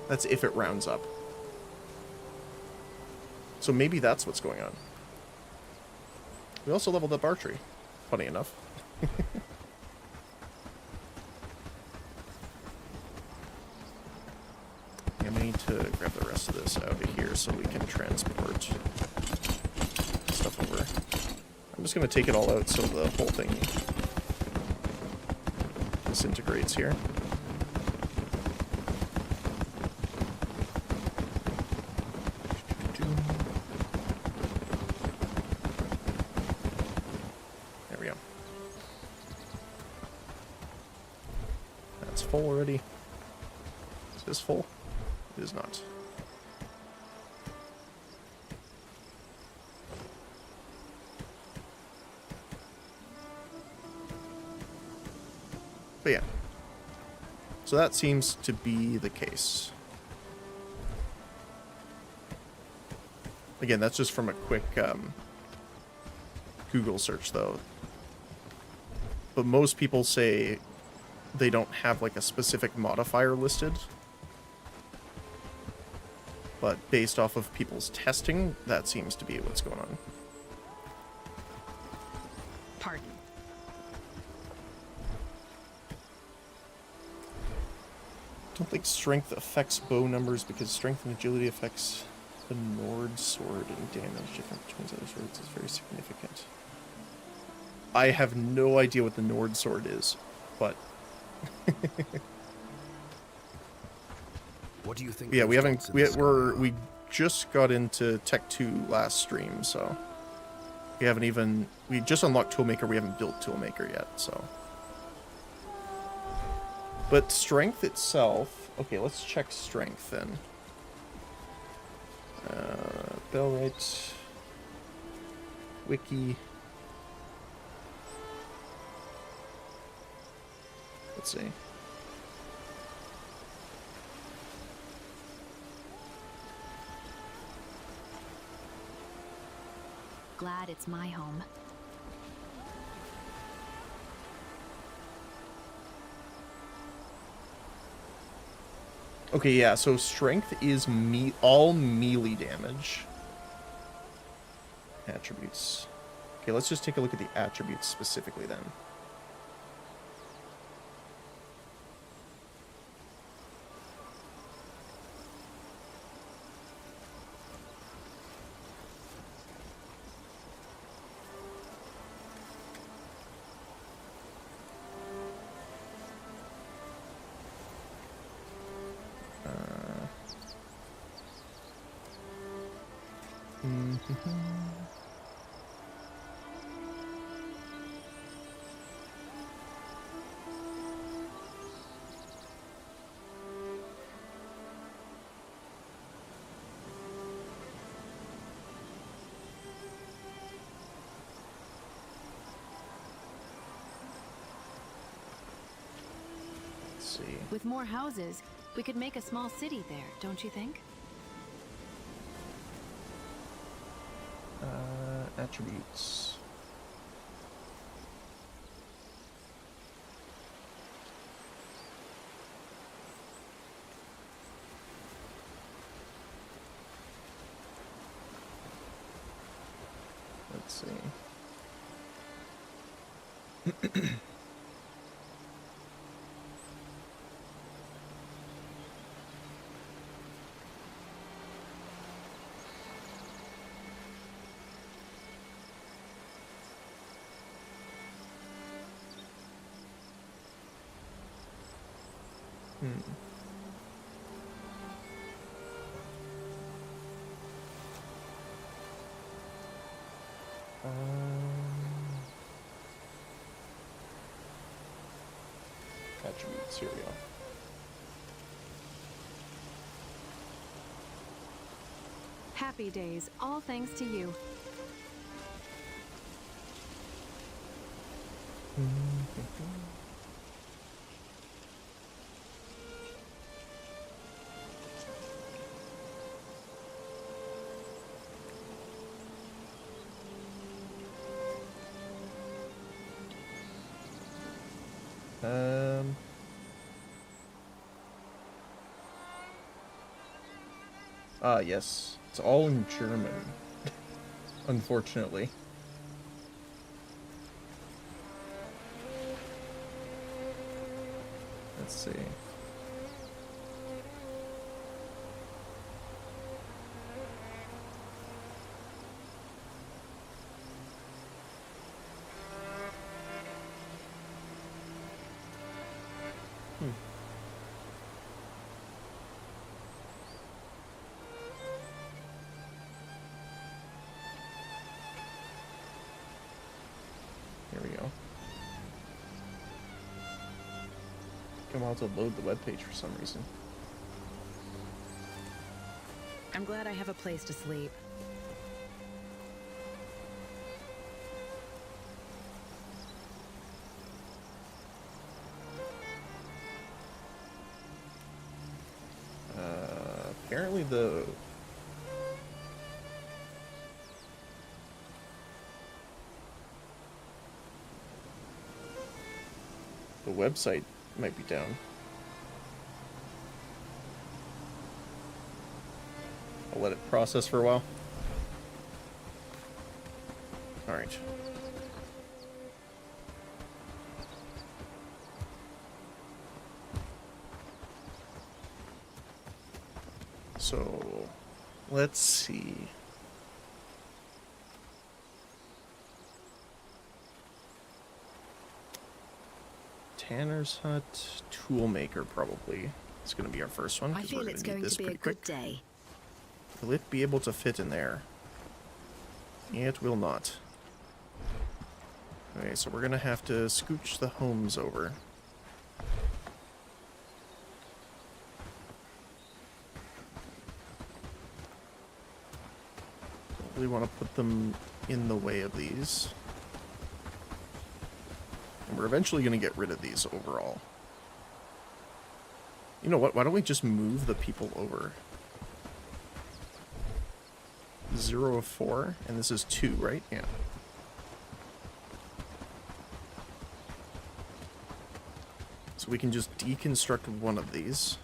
Speaker 16: That's if it rounds up. So maybe that's what's going on. We also leveled up archery, funny enough. Yeah, we need to grab the rest of this out of here so we can transport stuff over. I'm just going to take it all out so the whole thing disintegrates here. There we go. That's full already. Is this full? It is not. But yeah. So that seems to be the case. Again, that's just from a quick Google search, though. But most people say they don't have like a specific modifier listed. But based off of people's testing, that seems to be what's going on.
Speaker 14: Pardon.
Speaker 16: Don't think strength affects bow numbers because strength and agility affects the Nord sword, and damage different between other swords is very significant. I have no idea what the Nord sword is, but
Speaker 4: What do you think?
Speaker 16: yeah, we haven't. We just got into Tech 2 last stream, so we haven't even. We just unlocked Toolmaker. We haven't built Toolmaker yet, so. But strength itself. Okay, let's check strength then. Bellwright. Wiki. Let's see.
Speaker 2: Glad it's my home.
Speaker 16: Okay, yeah, so strength is all melee damage. Attributes. Okay, let's just take a look at the attributes specifically then.
Speaker 2: With more houses, we could make a small city there, don't you think?
Speaker 16: Attributes. Let's see. Attributes, here we go.
Speaker 19: Happy days, all thanks to you.
Speaker 16: Yes. It's all in German. Unfortunately. Let's see. Here we go. Come out to load the webpage for some reason.
Speaker 14: I'm glad I have a place to sleep.
Speaker 16: Apparently the website might be down. I'll let it process for a while. All right. So, let's see. Tanner's Hut, Toolmaker probably. It's going to be our first one.
Speaker 14: I feel it's going to be a good day.
Speaker 16: Will it be able to fit in there? It will not. Okay, so we're going to have to scooch the homes over. Don't really want to put them in the way of these. And we're eventually going to get rid of these overall. You know what? Why don't we just move the people over? 0 of 4, and this is 2, right? Yeah. So we can just deconstruct one of these.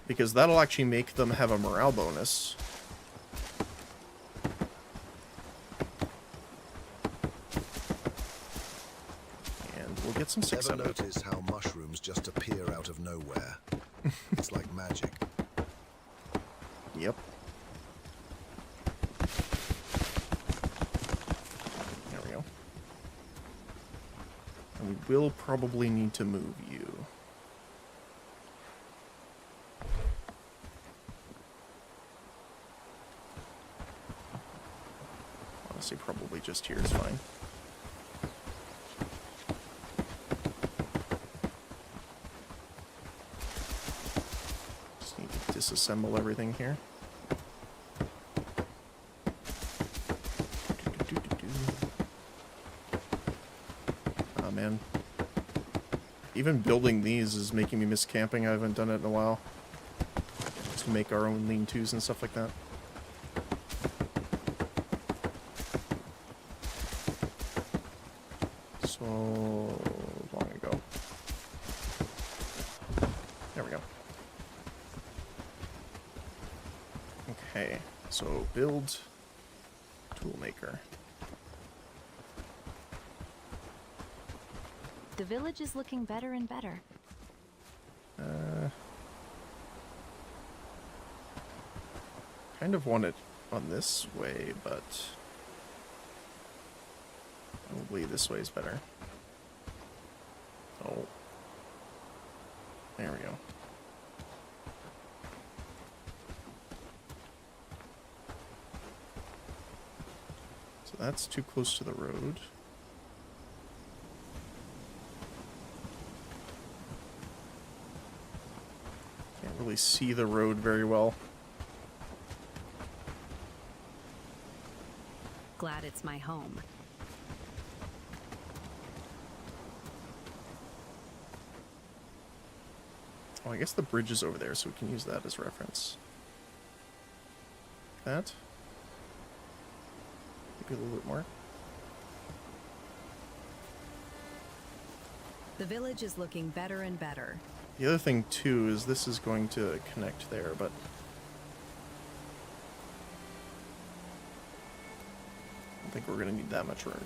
Speaker 16: Because that'll actually make them have a morale bonus. And we'll get some 6 out
Speaker 4: Ever
Speaker 16: of it.
Speaker 4: notice how mushrooms just appear out of nowhere? It's like magic.
Speaker 16: Yep. There we go. And we will probably need to move you. Honestly, probably just here is fine. Just need to disassemble everything here. Oh man. Even building these is making me miss camping. I haven't done it in a while. To make our own lean-tos and stuff like that. So long ago. There we go. Okay, so build toolmaker.
Speaker 2: The village is looking better and better.
Speaker 16: Kind of want it on this way, but probably this way is better. Oh. There we go. So that's too close to the road. Can't really see the road very well.
Speaker 14: Glad it's my home.
Speaker 16: Oh, I guess the bridge is over there, so we can use that as reference. That. Maybe a little bit more.
Speaker 14: The village is looking better and better.
Speaker 16: The other thing, too, is this is going to connect there, but... I don't think we're going to need that much room.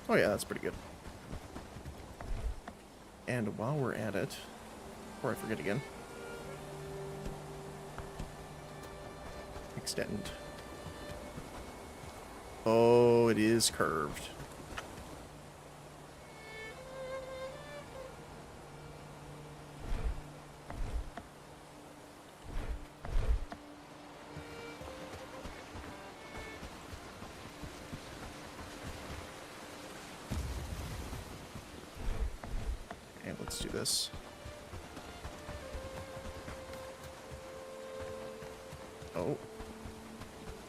Speaker 16: Oh yeah, that's pretty good. And while we're at it, before I forget again, extend. Oh, it is curved. Okay, let's do this. Oh.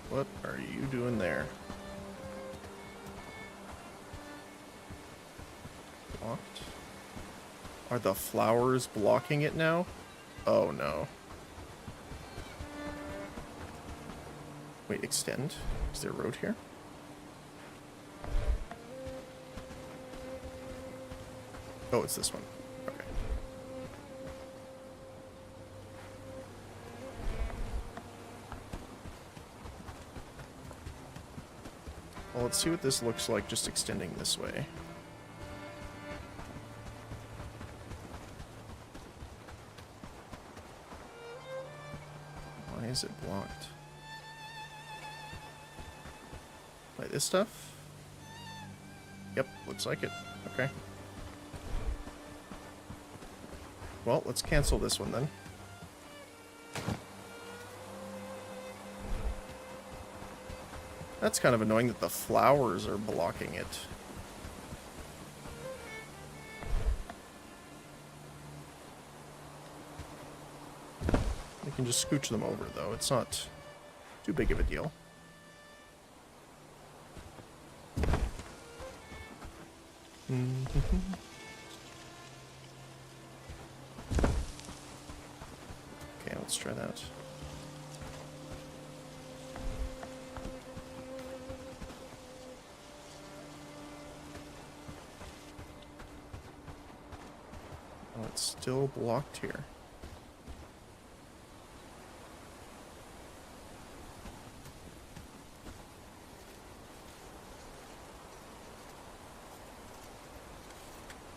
Speaker 16: What are you doing there? Blocked? Are the flowers blocking it now? Oh no. Wait, extend? Is there a road here? Oh, it's this one. Okay. Well, let's see what this looks like just extending this way. Why is it blocked? By this stuff? Yep, looks like it. Okay. Well, let's cancel this one then. That's kind of annoying that the flowers are blocking it. We can just scooch them over, though. It's not too big of a deal. Okay, let's try that. Oh, it's still blocked here.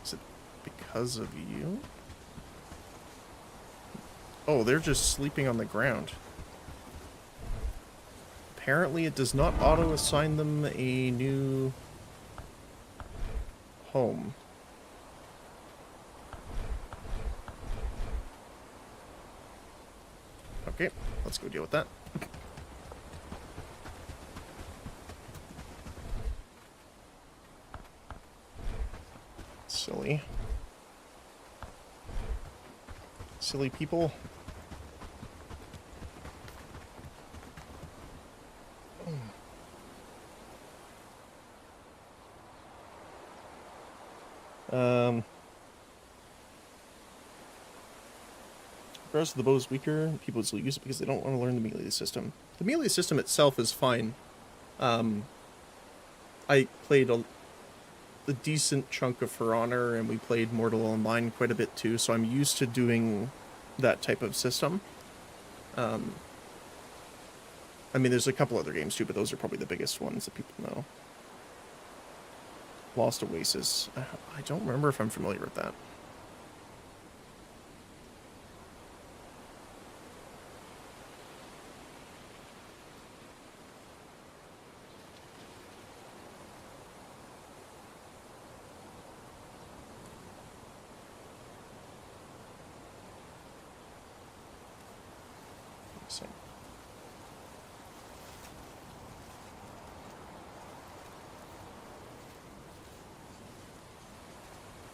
Speaker 16: Is it because of you? Oh, they're just sleeping on the ground. Apparently it does not auto-assign them a new home. Okay, let's go deal with that. Silly. Silly people. Regardless of the bow is weaker, people still use it because they don't want to learn the melee system. The melee system itself is fine. I played a decent chunk of For Honor, and we played Mortal Online quite a bit too, so I'm used to doing that type of system. I mean, there's a couple other games too, but those are probably the biggest ones that people know. Lost Oasis. I don't remember if I'm familiar with that.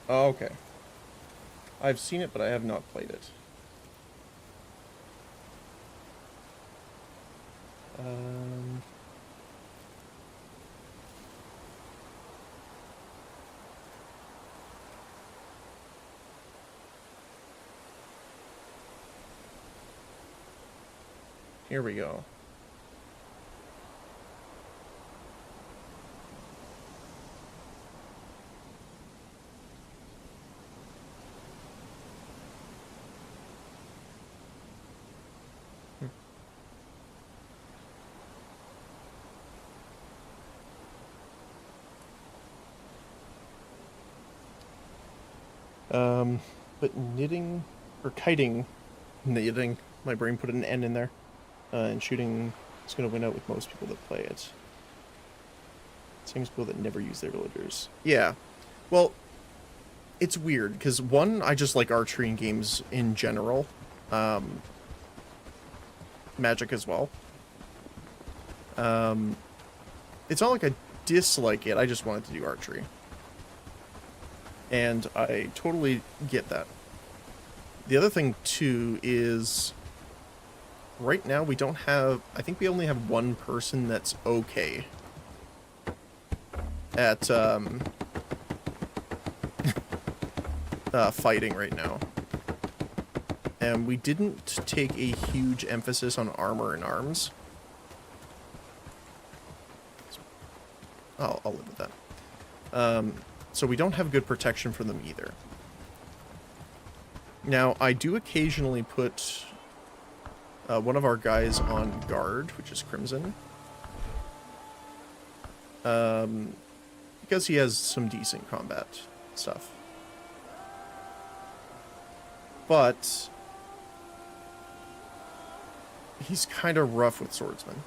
Speaker 16: Oh, okay. I've seen it, but I have not played it. Here we go. But knitting, or kiting, knitting, my brain put an N in there, and shooting is going to win out with most people that play it. Same as people that never use their villagers. Yeah, well, it's weird, because one, I just like archery in games in general, Magic as well. It's not like I dislike it, I just wanted to do archery. And I totally get that. The other thing, too, is right now we don't have... I think we only have one person that's okay at fighting right now. And we didn't take a huge emphasis on armor and arms. I'll live with that. So we don't have good protection from them either. Now, I do occasionally put one of our guys on guard, which is Crimson. Because he has some decent combat stuff. But he's kind of rough with swordsmen.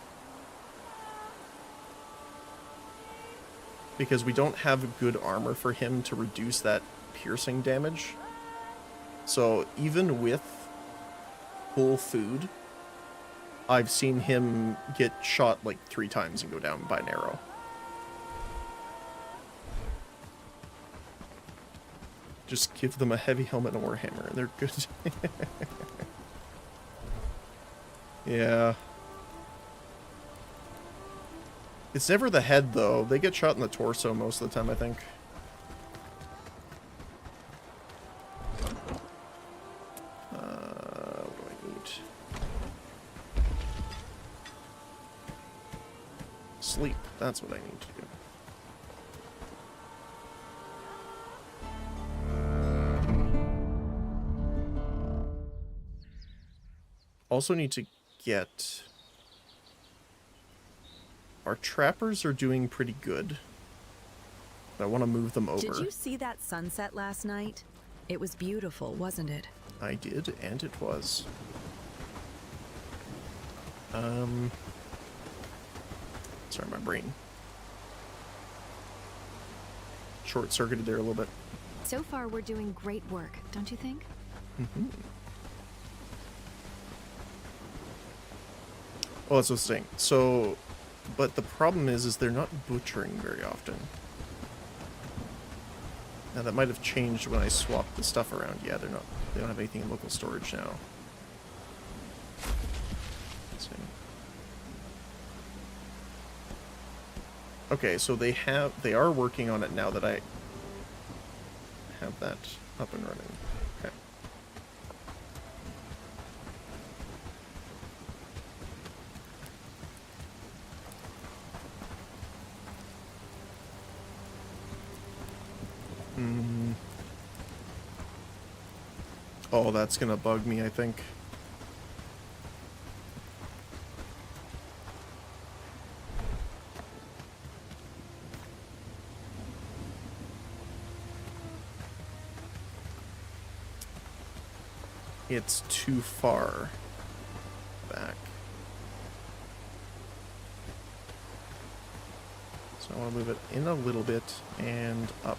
Speaker 16: Because we don't have good armor for him to reduce that piercing damage. So even with full food, I've seen him get shot like 3 times and go down by an arrow. Just give them a heavy helmet and a warhammer and they're good. Yeah. It's never the head, though. They get shot in the torso most of the time, I think. What do I need? Sleep. That's what I need to do. Also need to get... Our trappers are doing pretty good. I want to move them over.
Speaker 14: Did you see that sunset last night? It was beautiful, wasn't it?
Speaker 16: I did, and it was. Sorry, my brain short-circuited there a little bit.
Speaker 2: So far, we're doing great work, don't you think?
Speaker 16: Mm-hmm. Oh, that's what I was saying. So... But the problem is they're not butchering very often. Now that might have changed when I swapped the stuff around. Yeah, they don't have anything in local storage now. Let's see. Okay, so they are working on it now that I have that up and running. Okay. Oh, that's gonna bug me, I think. It's too far back. So I want to move it in a little bit and up.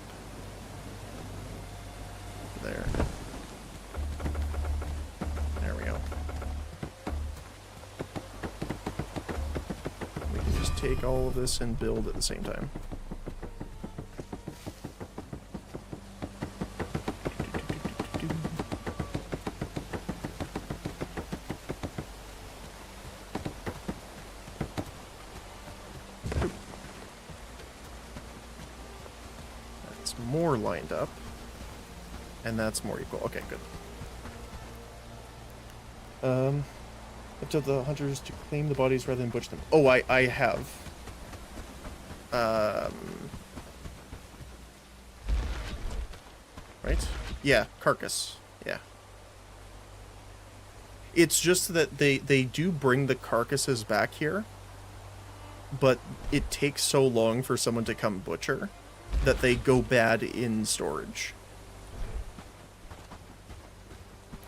Speaker 16: There. There we go. We can just take all of this and build at the same time. That's more lined up. And that's more equal. Okay, good. Up to the hunters to claim the bodies rather than butcher them. Oh, I have. Right? Yeah, carcass. Yeah. It's just that they do bring the carcasses back here, but it takes so long for someone to come butcher that they go bad in storage.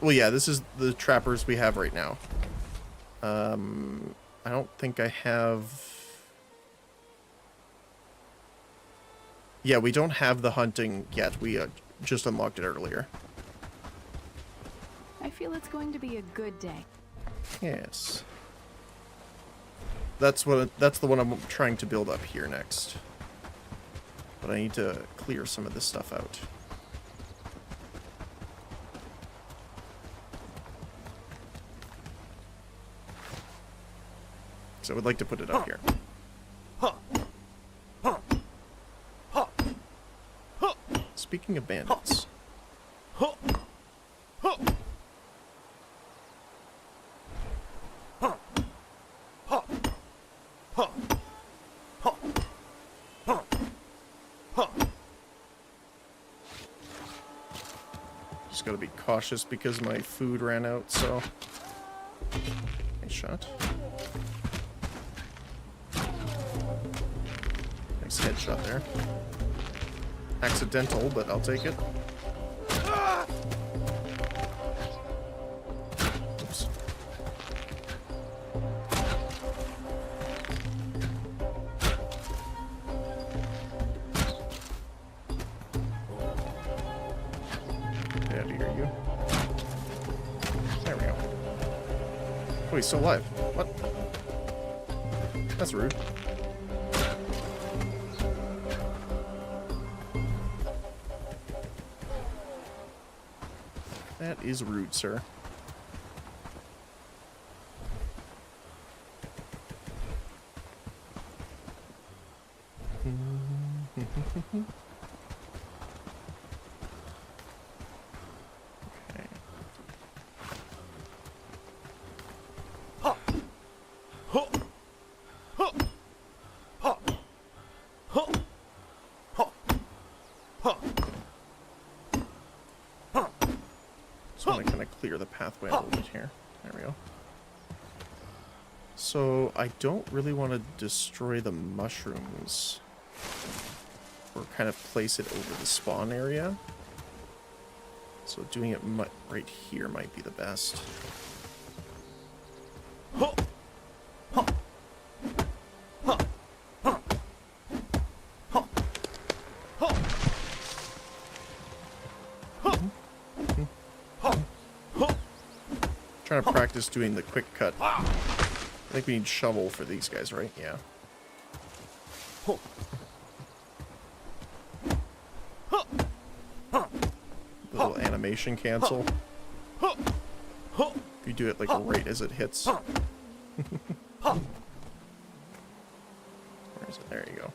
Speaker 16: Well, yeah, this is the trappers we have right now. I don't think I have... Yeah, we don't have the hunting yet. We just unlocked it earlier.
Speaker 19: I feel it's going to be a good day.
Speaker 16: Yes. That's the one I'm trying to build up here next. But I need to clear some of this stuff out. So I would like to put it up here. Speaking of bandits. Just gotta be cautious because my food ran out, so... Nice shot. Nice headshot there. Accidental, but I'll take it. Oops. Get out of here, you. There we go. Oh, he's still alive. What? That's rude. That is rude, sir. The pathway a little bit here. There we go. So I don't really want to destroy the mushrooms or kind of place it over the spawn area. So doing it right here might be the best. Trying to practice doing the quick cut. I think we need shovel for these guys, right? Yeah. Little animation cancel. If you do it like right as it hits. Where is it? There you go.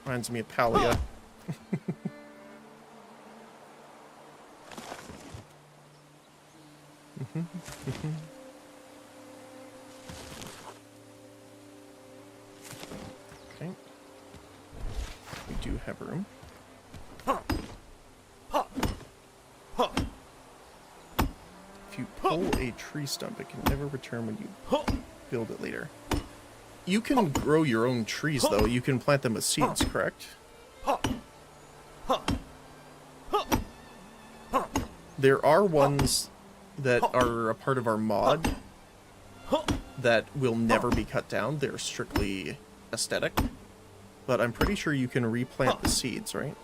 Speaker 16: Reminds me of Palia. Okay. We do have room. If you pull a tree stump, it can never return when you build it later. You can grow your own trees, though. You can plant them with seeds, correct? There are ones that are a part of our mod that will never be cut down. They're strictly aesthetic. But I'm pretty sure you can replant the seeds, right?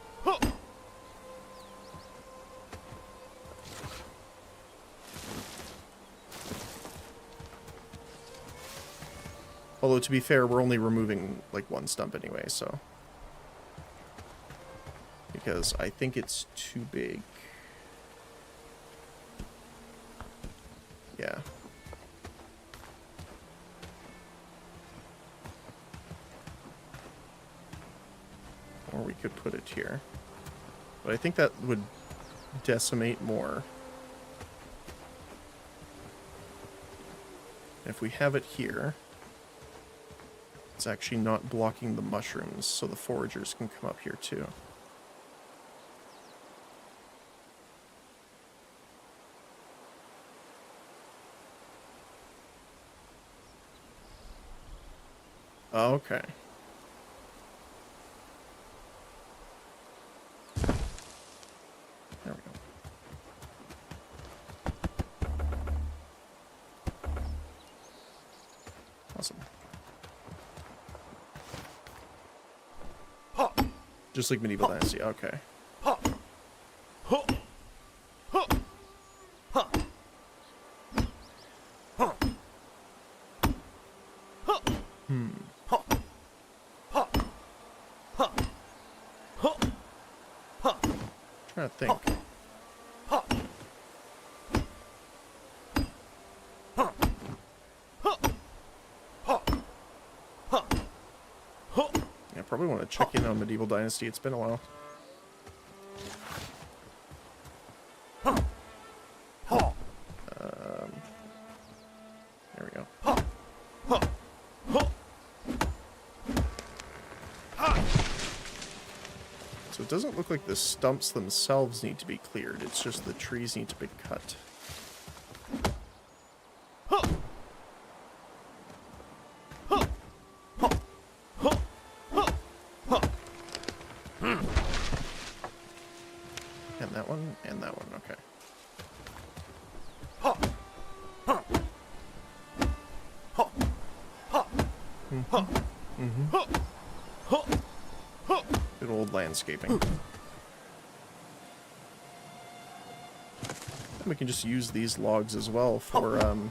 Speaker 16: Although, to be fair, we're only removing, like, one stump anyway, so... Because I think it's too big. Yeah. Or we could put it here. But I think that would decimate more. If we have it here, it's actually not blocking the mushrooms, so the foragers can come up here too. Okay. There we go. Awesome. Just like Medieval Dynasty, okay. Trying to think. I probably want to check in on Medieval Dynasty. It's been a while. There we go. So it doesn't look like the stumps themselves need to be cleared. It's just the trees need to be cut. And that one, and that one, okay. Good old landscaping. And we can just use these logs as well for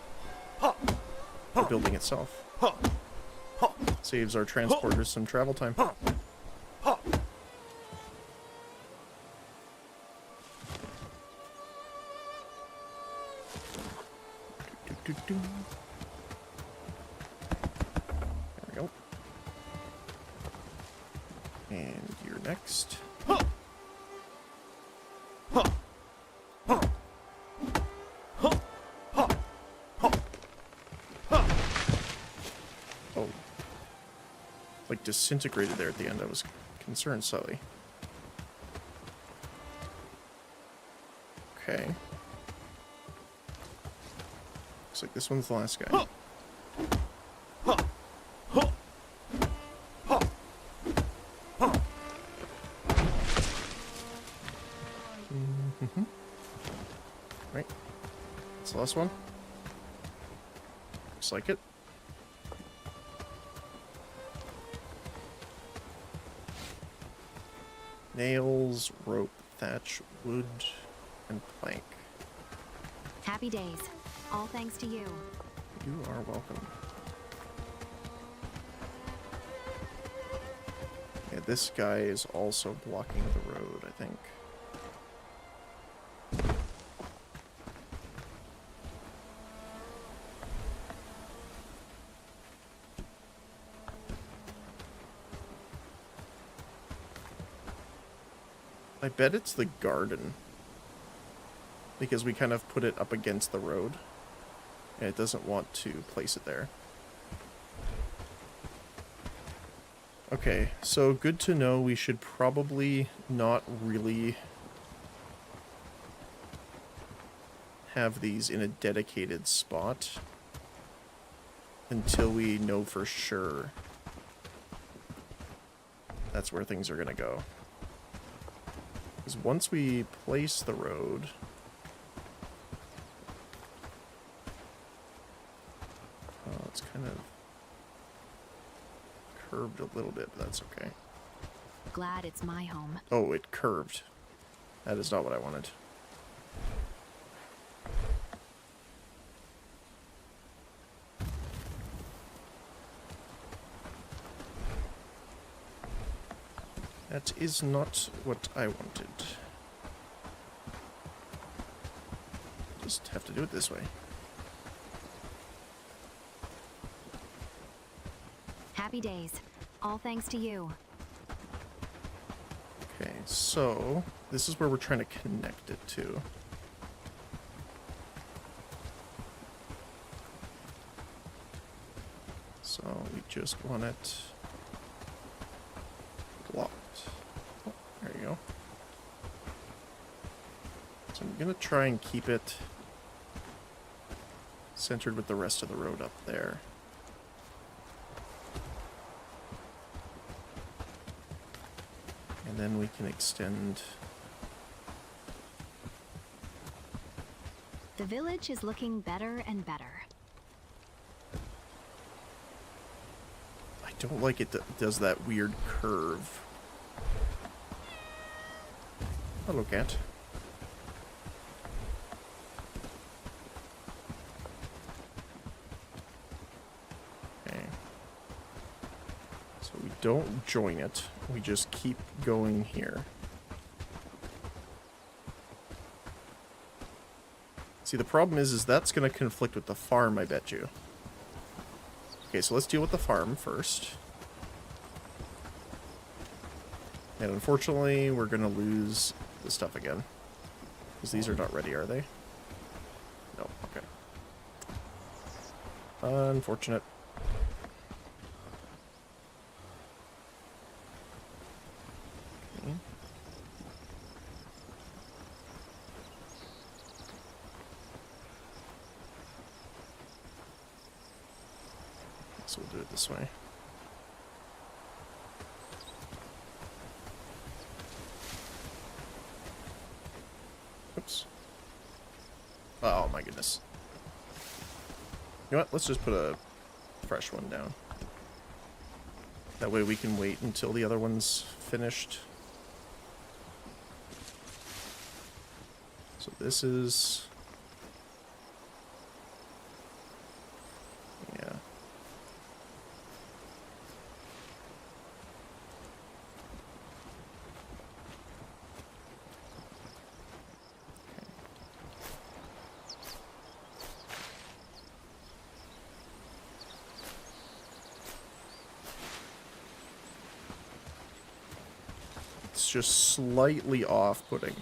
Speaker 16: the building itself. Saves our transporters some travel time. There we go. And you're next. Oh. Like disintegrated there at the end. I was concerned slightly. Okay. Looks like this one's the last guy. Right. That's the last one. Looks like it. Nails, rope, thatch, wood, and plank.
Speaker 2: Happy days. All thanks to you.
Speaker 16: You are welcome. Yeah, this guy is also blocking the road, I think. I bet it's the garden. Because we kind of put it up against the road. And it doesn't want to place it there. Okay, so good to know. We should probably not really have these in a dedicated spot until we know for sure that's where things are going to go. Because once we place the road, it's kind of curved a little bit, but that's okay.
Speaker 2: Glad it's my home.
Speaker 16: Oh, it curved. That is not what I wanted. That is not what I wanted. Just have to do it this way.
Speaker 2: Happy days. All thanks to you.
Speaker 16: Okay, so this is where we're trying to connect it to. So we just want it blocked. Oh, there you go. So I'm going to try and keep it centered with the rest of the road up there. And then we can extend.
Speaker 2: The village is looking better and better.
Speaker 16: I don't like it does that weird curve. Hello, cat. Okay. So we don't join it. We just keep going here. See, the problem is that's going to conflict with the farm, I bet you. Okay, so let's deal with the farm first. And unfortunately, we're going to lose the stuff again. Because these are not ready, are they? No, okay. Unfortunate. Okay. So we'll do it this way. Oops. Oh my goodness. You know what? Let's just put a fresh one down. That way we can wait until the other one's finished. So this is... yeah. It's just slightly off-putting.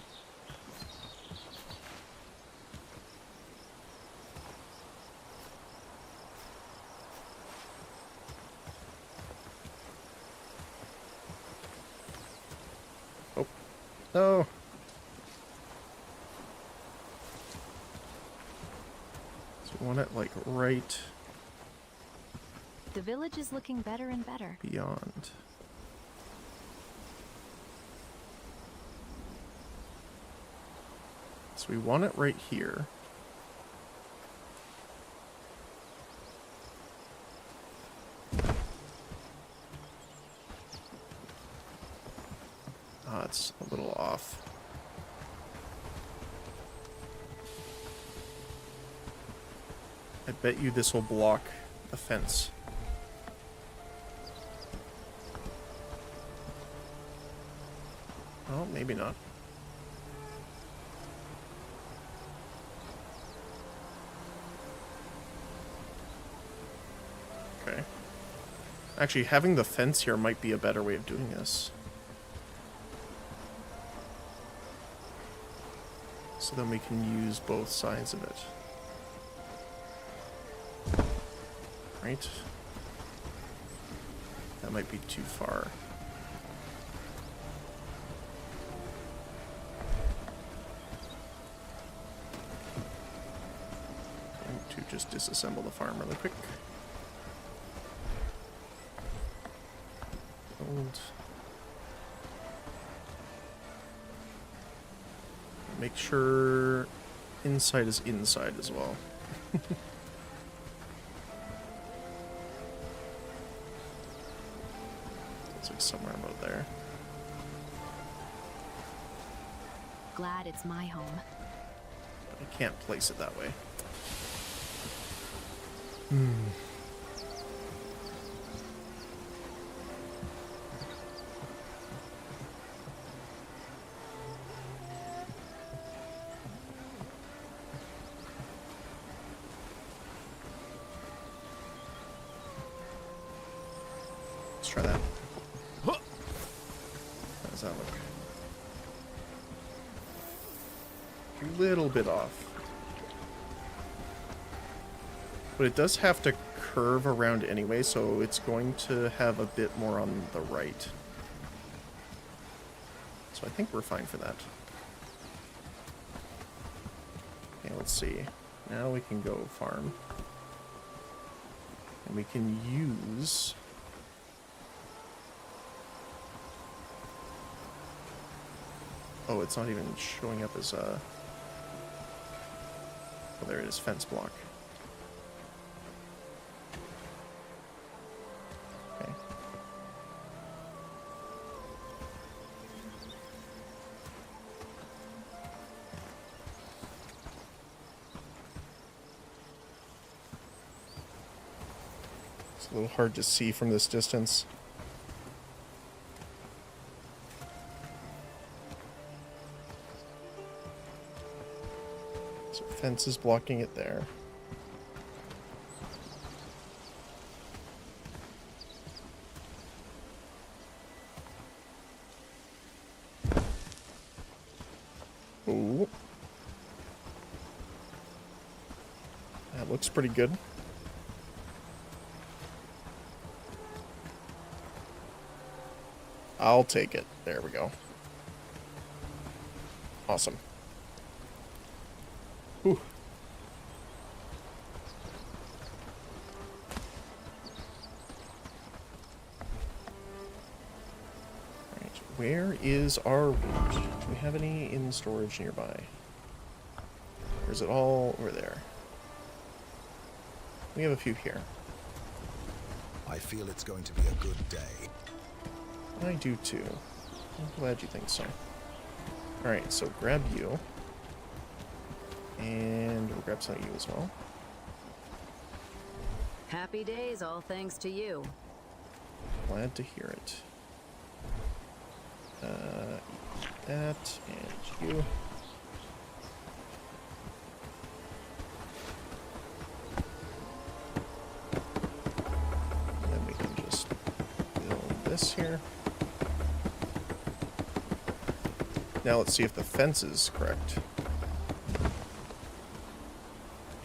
Speaker 16: Oh. No. So we want it like right
Speaker 2: The village is looking better and better.
Speaker 16: beyond. So we want it right here. Ah, it's a little off. I bet you this will block the fence. Oh, maybe not. Okay. Actually, having the fence here might be a better way of doing this. So then we can use both sides of it. Right? That might be too far. Going to just disassemble the farm really quick. Hold. Make sure inside is inside as well. It's like somewhere about there.
Speaker 2: Glad it's my home.
Speaker 16: But I can't place it that way. Let's try that. How does that look? a little bit off. But it does have to curve around anyway, so it's going to have a bit more on the right. So I think we're fine for that. Okay, let's see. Now we can go farm. And we can use... Oh, it's not even showing up as a... Oh, there it is, fence block. Okay. It's a little hard to see from this distance. So fence is blocking it there. Ooh. That looks pretty good. I'll take it. There we go. Awesome. Whew. Alright, where is our root? Do we have any in storage nearby? Or is it all over there? We have a few here.
Speaker 4: I feel it's going to be a good day.
Speaker 16: I do too. I'm glad you think so. Alright, so grab you. And we'll grab some of you as well.
Speaker 14: Happy days, all thanks to you.
Speaker 16: Glad to hear it. Eat that, and you. And then we can just build this here. Now let's see if the fence is correct.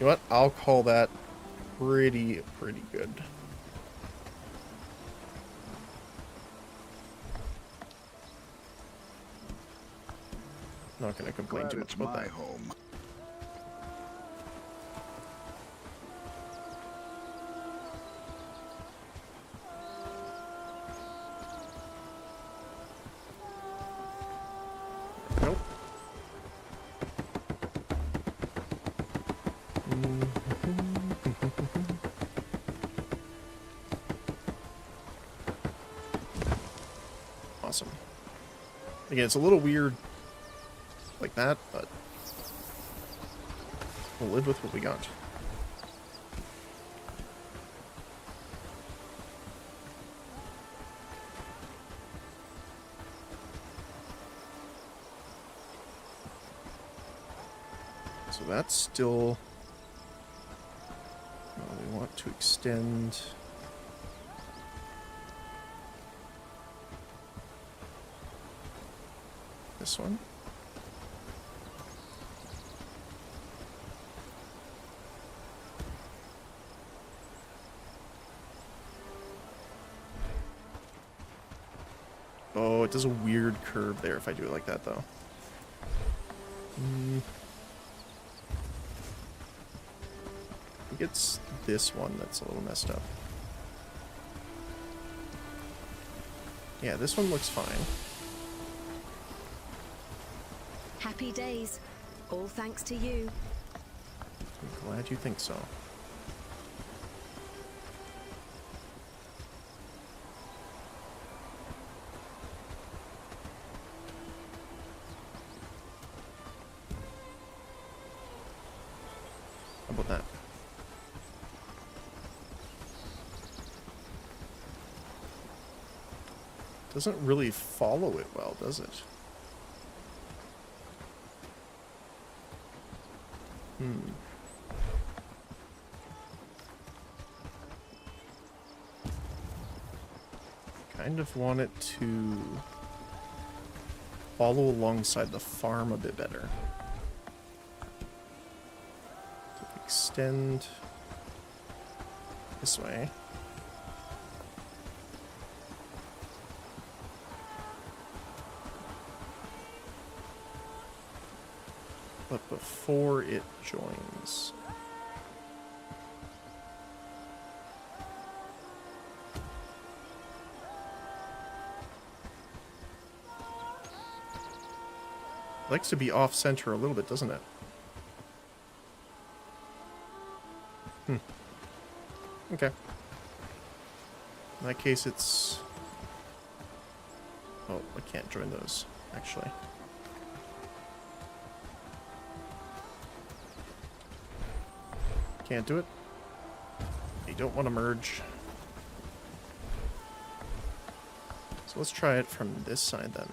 Speaker 16: You know what? I'll call that pretty good. Not gonna complain too much about that.
Speaker 15: Home.
Speaker 16: Nope. Awesome. Again, it's a little weird like that, but we'll live with what we got. So that's still... we want to extend... this one. Oh, it does a weird curve there if I do it like that, though. I think it's this one that's a little messed up. Yeah, this one looks fine.
Speaker 14: Happy days, all thanks to you.
Speaker 16: I'm glad you think so. How about that? Doesn't really follow it well, does it? Kind of want it to follow alongside the farm a bit better. extend this way. But before it joins. Likes to be off center a little bit, doesn't it? Okay. In that case, it's... Oh, I can't join those, actually. Can't do it. You don't want to merge. So let's try it from this side then.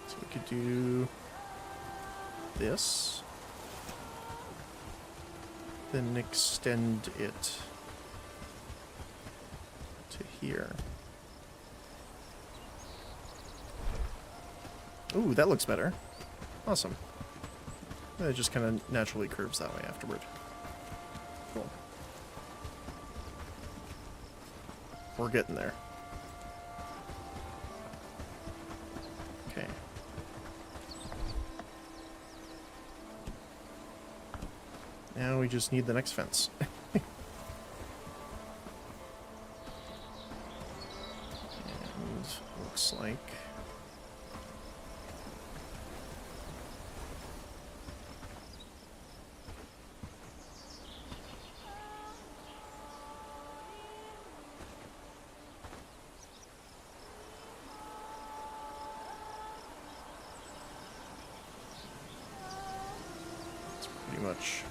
Speaker 16: So we could do this. Then extend it to here. Ooh, that looks better. Awesome. It just kind of naturally curves that way afterward. Cool. We're getting there. Okay. Now we just need the next fence. And looks like... pretty much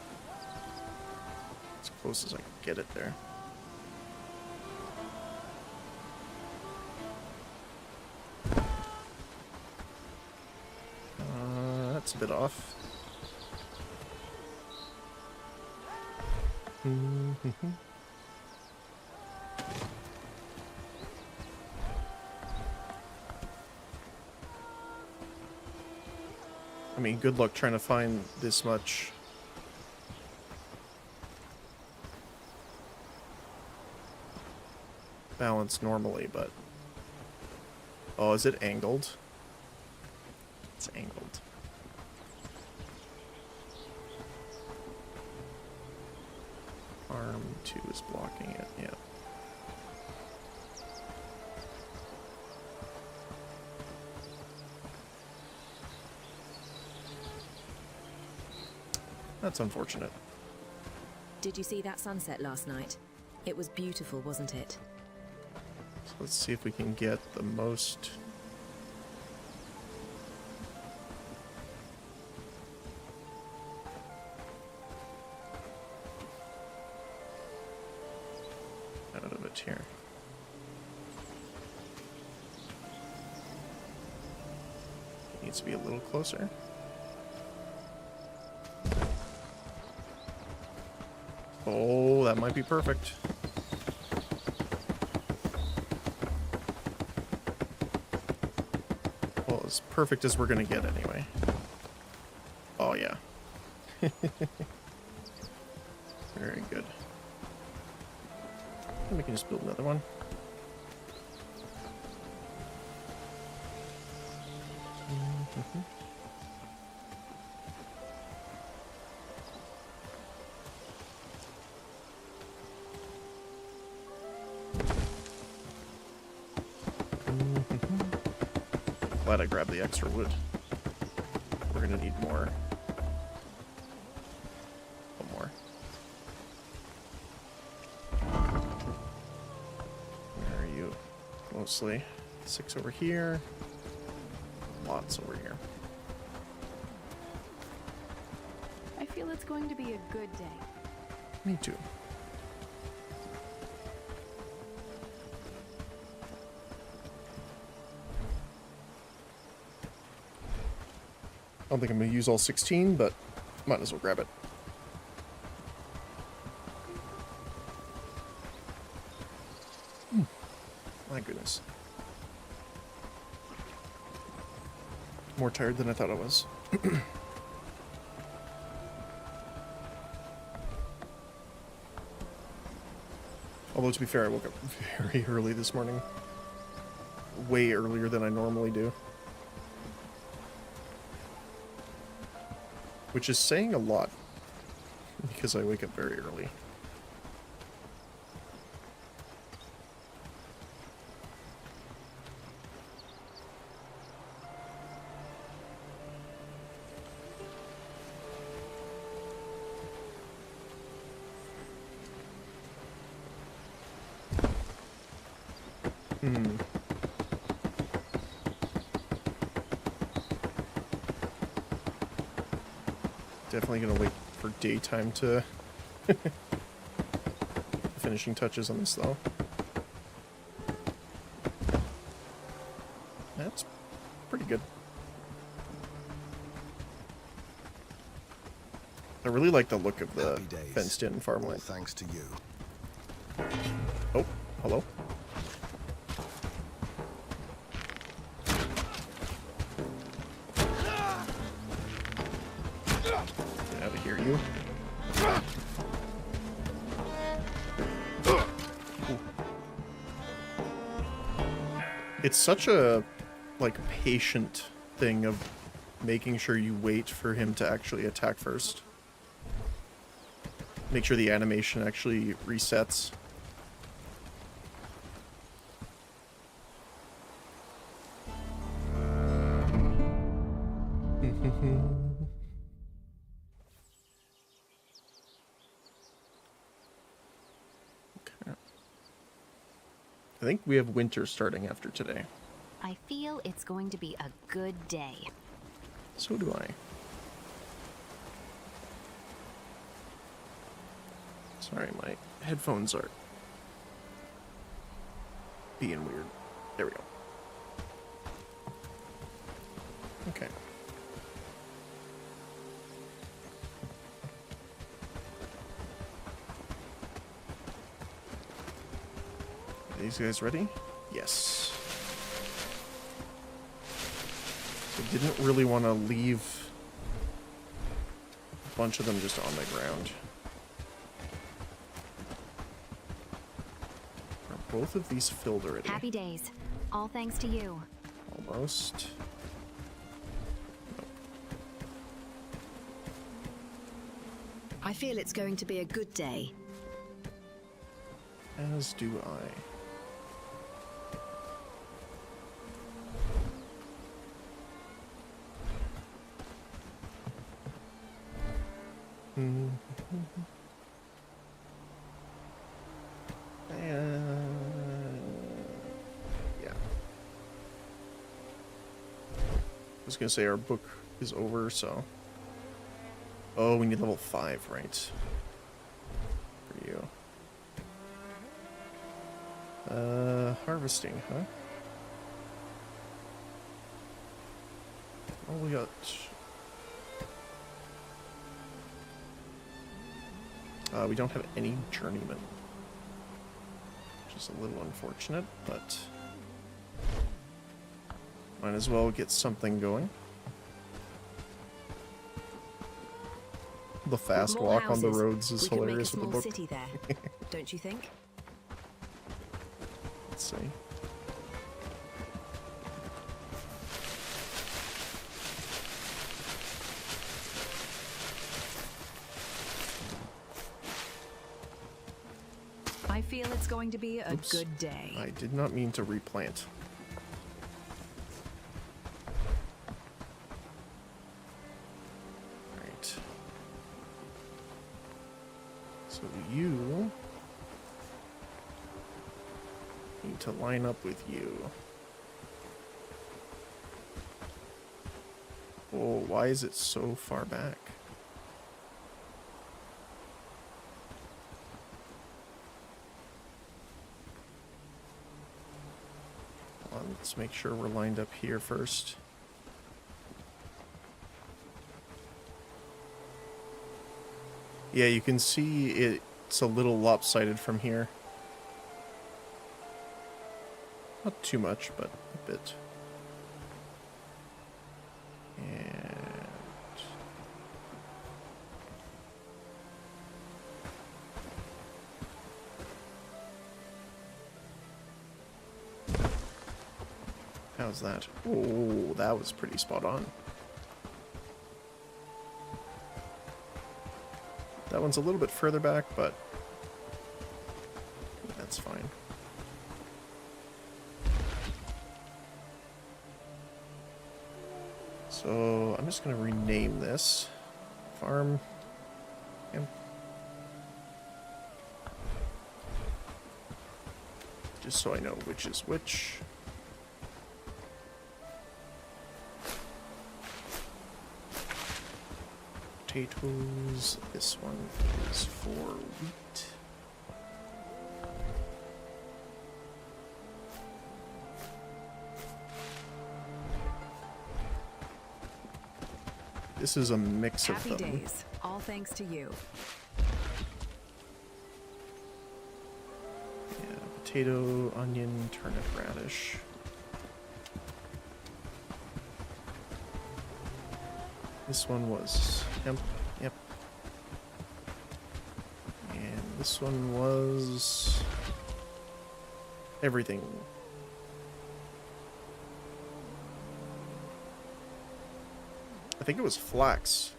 Speaker 16: as close as I can get it there. That's a bit off. I mean, good luck trying to find this much balance normally, but... Oh, is it angled? It's angled. Arm 2 is blocking it, yeah. That's unfortunate.
Speaker 14: Did you see that sunset last night? It was beautiful, wasn't it?
Speaker 16: So let's see if we can get the most... out of it here. It needs to be a little closer. Oh, that might be perfect. Well, as perfect as we're gonna get anyway. Oh, yeah. Very good. And we can just build another one. Glad I grabbed the extra wood. We're gonna need more. One more. Where are you? Mostly. 6 over here. Lots over here.
Speaker 19: I feel it's going to be a good day.
Speaker 16: Me too. I don't think I'm going to use all 16, but might as well grab it. My goodness. More tired than I thought I was. Although, to be fair, I woke up very early this morning. Way earlier than I normally do. Which is saying a lot, because I wake up very early. Definitely gonna wait for daytime to finishing touches on this though. That's pretty good. I really like the look of the fenced-in farmland.
Speaker 4: Thanks to you.
Speaker 16: Oh, hello. Get out of here, you. Ooh. It's such a, like, patient thing of making sure you wait for him to actually attack first. Make sure the animation actually resets. Okay. I think we have winter starting after today.
Speaker 2: I feel it's going to be a good day.
Speaker 16: So do I. Sorry, my headphones are being weird. There we go. Okay. Are these guys ready? Yes. So didn't really want to leave a bunch of them just on the ground. Are both of these filled already?
Speaker 2: Happy days. All thanks to you.
Speaker 16: Almost.
Speaker 14: I feel it's going to be a good day.
Speaker 16: As do I. Yeah. I was gonna say our book is over, so. Oh, we need level 5, right? For you. Harvesting, huh? Oh, we got. We don't have any journeymen. Which is a little unfortunate, but might as well get something going. The fast walk on the roads is hilarious with the book.
Speaker 14: City there, don't you think?
Speaker 16: Let's see.
Speaker 3: I feel it's going to be a
Speaker 16: Oops.
Speaker 3: good day.
Speaker 16: I did not mean to replant. Right. So you need to line up with you. Oh, why is it so far back? Let's make sure we're lined up here first. Yeah, you can see it's a little lopsided from here. Not too much, but a bit. And how's that? Oh, that was pretty spot on. That one's a little bit further back, but that's fine. So I'm just going to rename this farm. Yep. Just so I know which is which. Potatoes. This one is for wheat. This is a mix of them.
Speaker 14: Happy days, all thanks to you.
Speaker 16: Yeah, potato, onion, turnip, radish. This one was hemp, yep. And this one was everything. I think it was flax.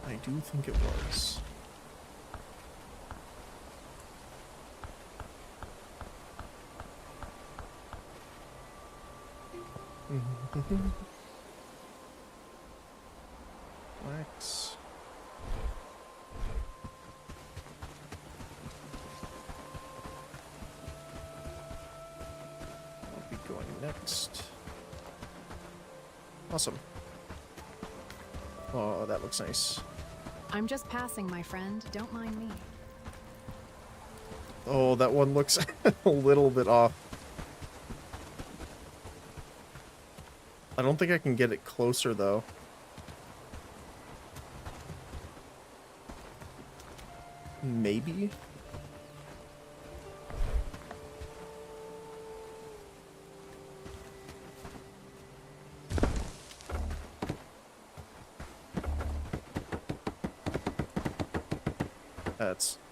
Speaker 16: I do think it was. Flax. I'll be going next. Awesome. Oh, that looks nice.
Speaker 2: I'm just passing, my friend. Don't mind me.
Speaker 16: Oh, that one looks a little bit off. I don't think I can get it closer, though. Maybe?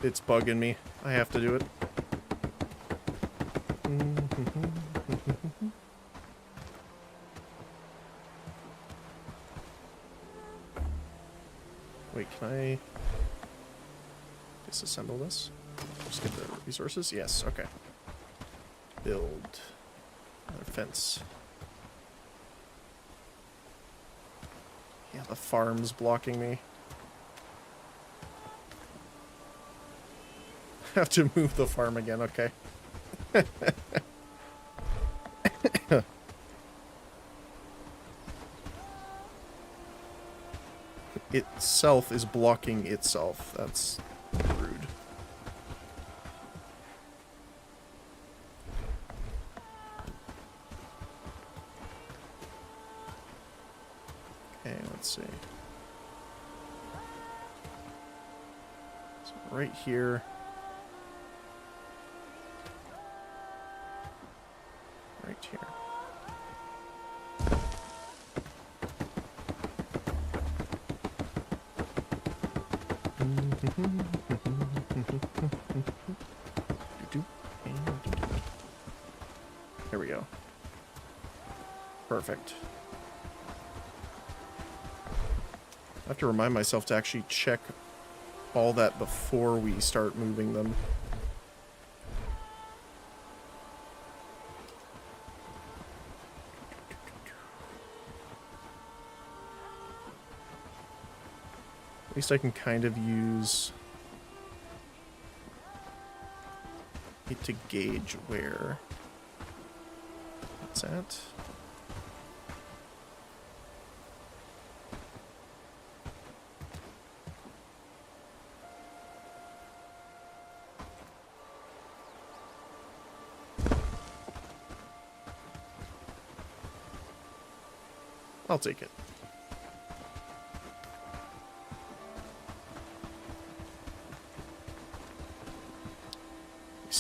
Speaker 16: It's bugging me. I have to do it. Wait, can I disassemble this? Just get the resources? Yes, okay. Build another fence. Yeah, the farm's blocking me. Have to move the farm again, okay. Itself is blocking itself. That's rude. Okay, let's see. So right here. Right here. There we go. Perfect. I have to remind myself to actually check all that before we start moving them. At least I can kind of use it to gauge where it's at. I'll take it.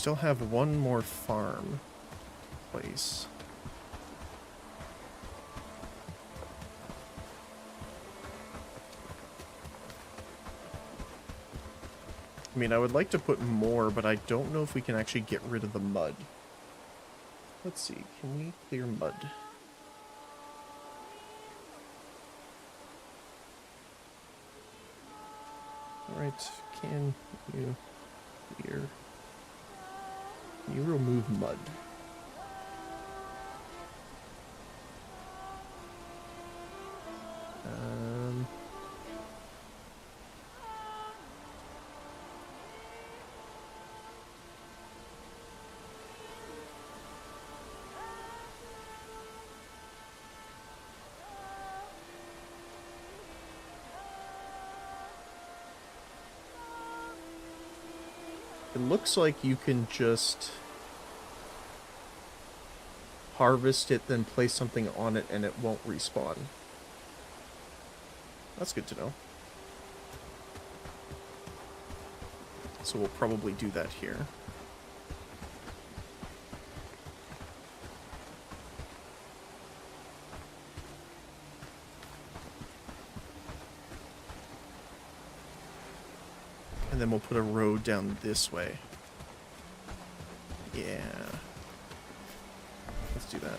Speaker 16: still have one more farm place. I mean, I would like to put more, but I don't know if we can actually get rid of the mud. Let's see, can we clear mud? Alright, can you clear? Can you remove mud? It looks like you can just harvest it, then place something on it, and it won't respawn. That's good to know. So we'll probably do that here. And then we'll put a road down this way. Yeah. Let's do that.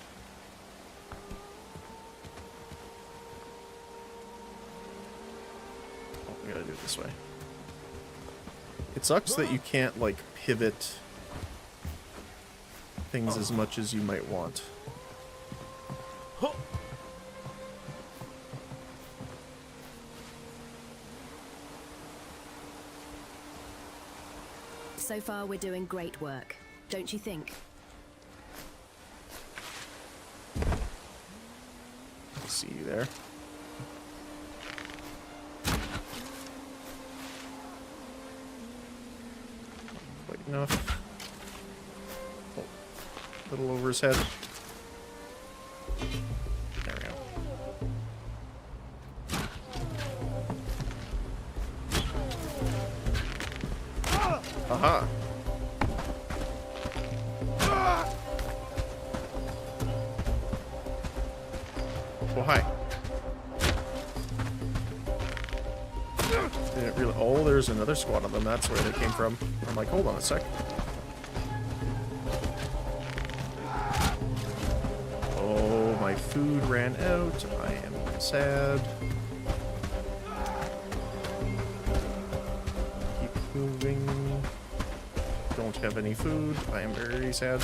Speaker 16: Oh, we gotta do it this way. It sucks that you can't, like, pivot things as much as you might want.
Speaker 14: So far, we're doing great work, don't you think?
Speaker 16: See you there. Quite enough. Oh, a little over his head. There we go. Aha! Oh, hi. Didn't really. Oh, there's another squad of them. That's where they came from. I'm like, hold on a sec. Oh, my food ran out. I am sad. Keep moving. Don't have any food. I am very sad.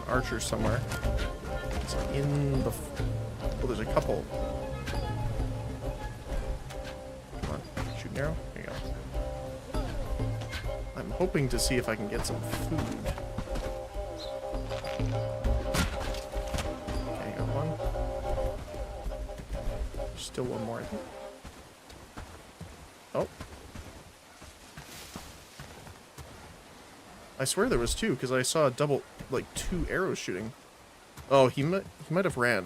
Speaker 16: Archer somewhere. It's in the... Oh, there's a couple. Come on. Shoot an arrow. There you go. I'm hoping to see if I can get some food. Okay, got one. There's still one more, I think. Oh. I swear there was two, because I saw a double... like 2 arrows shooting. Oh, he might have ran.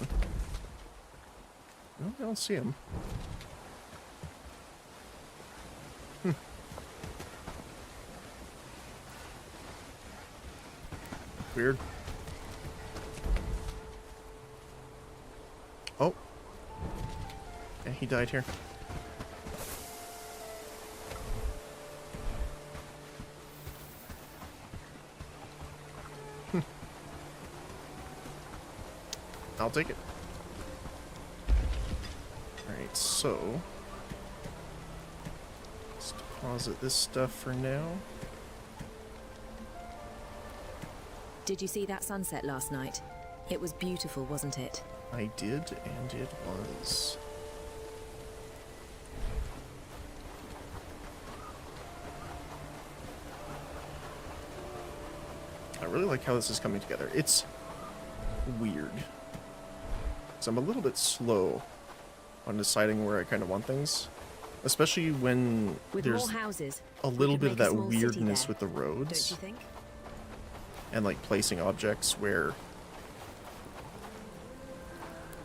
Speaker 16: No, I don't see him. Weird. Oh. Yeah, he died here. I'll take it. Alright, so let's deposit this stuff for now.
Speaker 14: Did you see that sunset last night? It was beautiful, wasn't it?
Speaker 16: I did, and it was. I really like how this is coming together. It's weird. So I'm a little bit slow on deciding where I kind of want things, especially when there's
Speaker 14: more houses,
Speaker 16: a little bit of that weirdness with the roads.
Speaker 14: Don't you think?
Speaker 16: and like placing objects where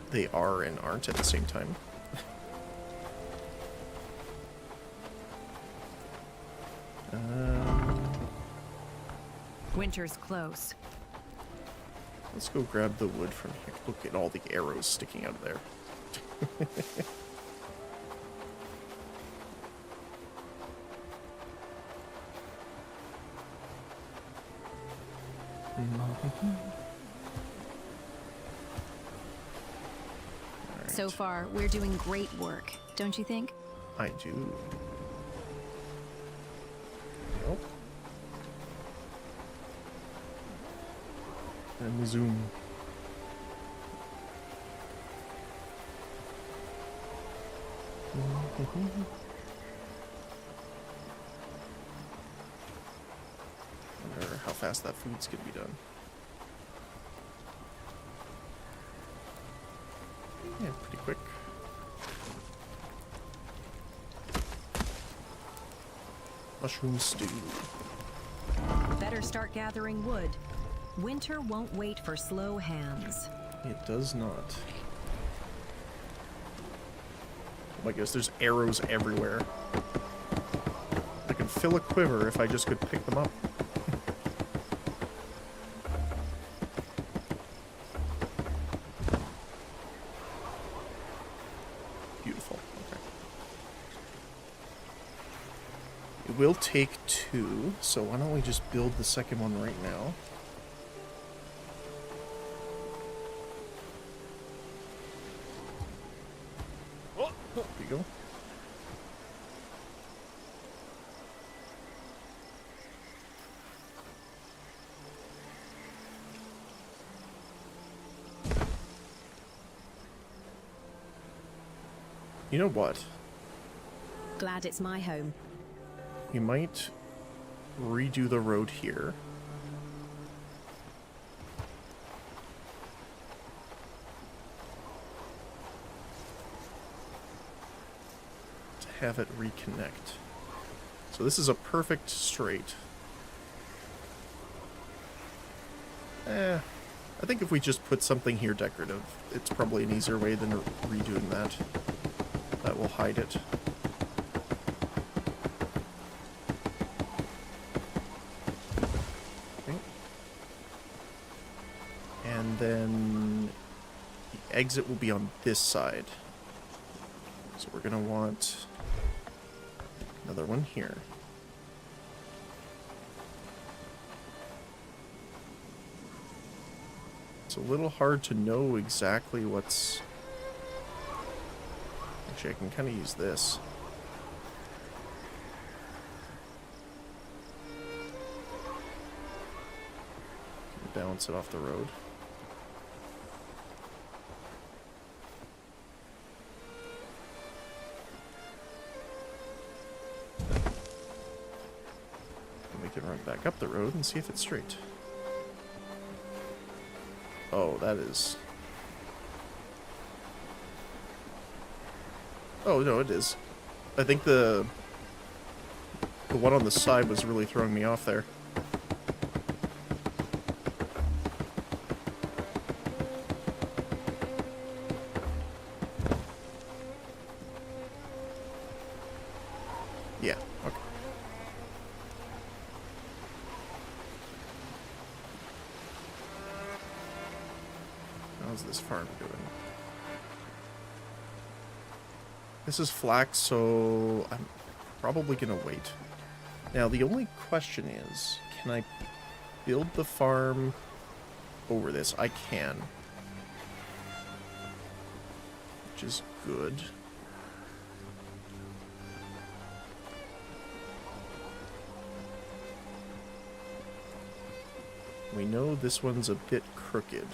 Speaker 16: they are and aren't at the same time.
Speaker 14: Winter's close.
Speaker 16: Let's go grab the wood from here. Look at all the arrows sticking out of there.
Speaker 2: So far, we're doing great work, don't you think?
Speaker 16: I do. Nope. And zoom. Wonder how fast that food's gonna be done. Yeah, pretty quick. Mushroom stew.
Speaker 14: Better start gathering wood. Winter won't wait for slow hands.
Speaker 16: It does not. Oh my goodness, there's arrows everywhere. I could fill a quiver if I just could pick them up. Beautiful. Okay. It will take 2, so why don't we just build the second one right now? There you go. You know what?
Speaker 14: Glad it's my home.
Speaker 16: You might redo the road here. Have it reconnect. So this is a perfect straight. I think if we just put something here decorative, it's probably an easier way than redoing that. That will hide it. Okay. And then the exit will be on this side. So we're gonna want another one here. It's a little hard to know exactly what's... Actually, I can kind of use this. Bounce it off the road. Can run back up the road and see if it's straight. Oh, that is... Oh, no, it is. I think the one on the side was really throwing me off there. Yeah, okay. How's this farm doing? This is flax, so I'm probably gonna wait. Now, the only question is, can I build the farm over this? I can. Which is good. We know this one's a bit crooked.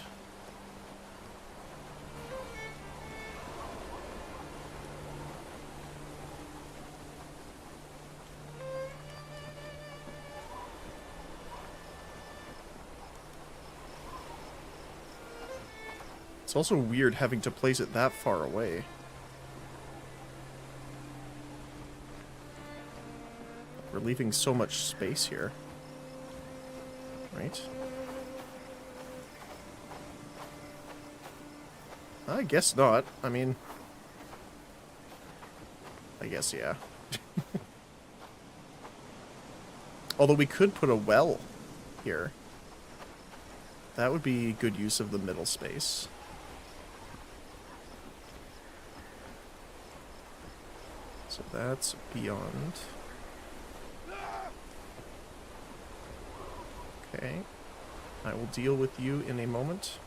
Speaker 16: It's also weird having to place it that far away. We're leaving so much space here. Right? I guess not. I mean, I guess, yeah. Although we could put a well here. That would be good use of the middle space. So that's beyond. Okay. I will deal with you in a moment.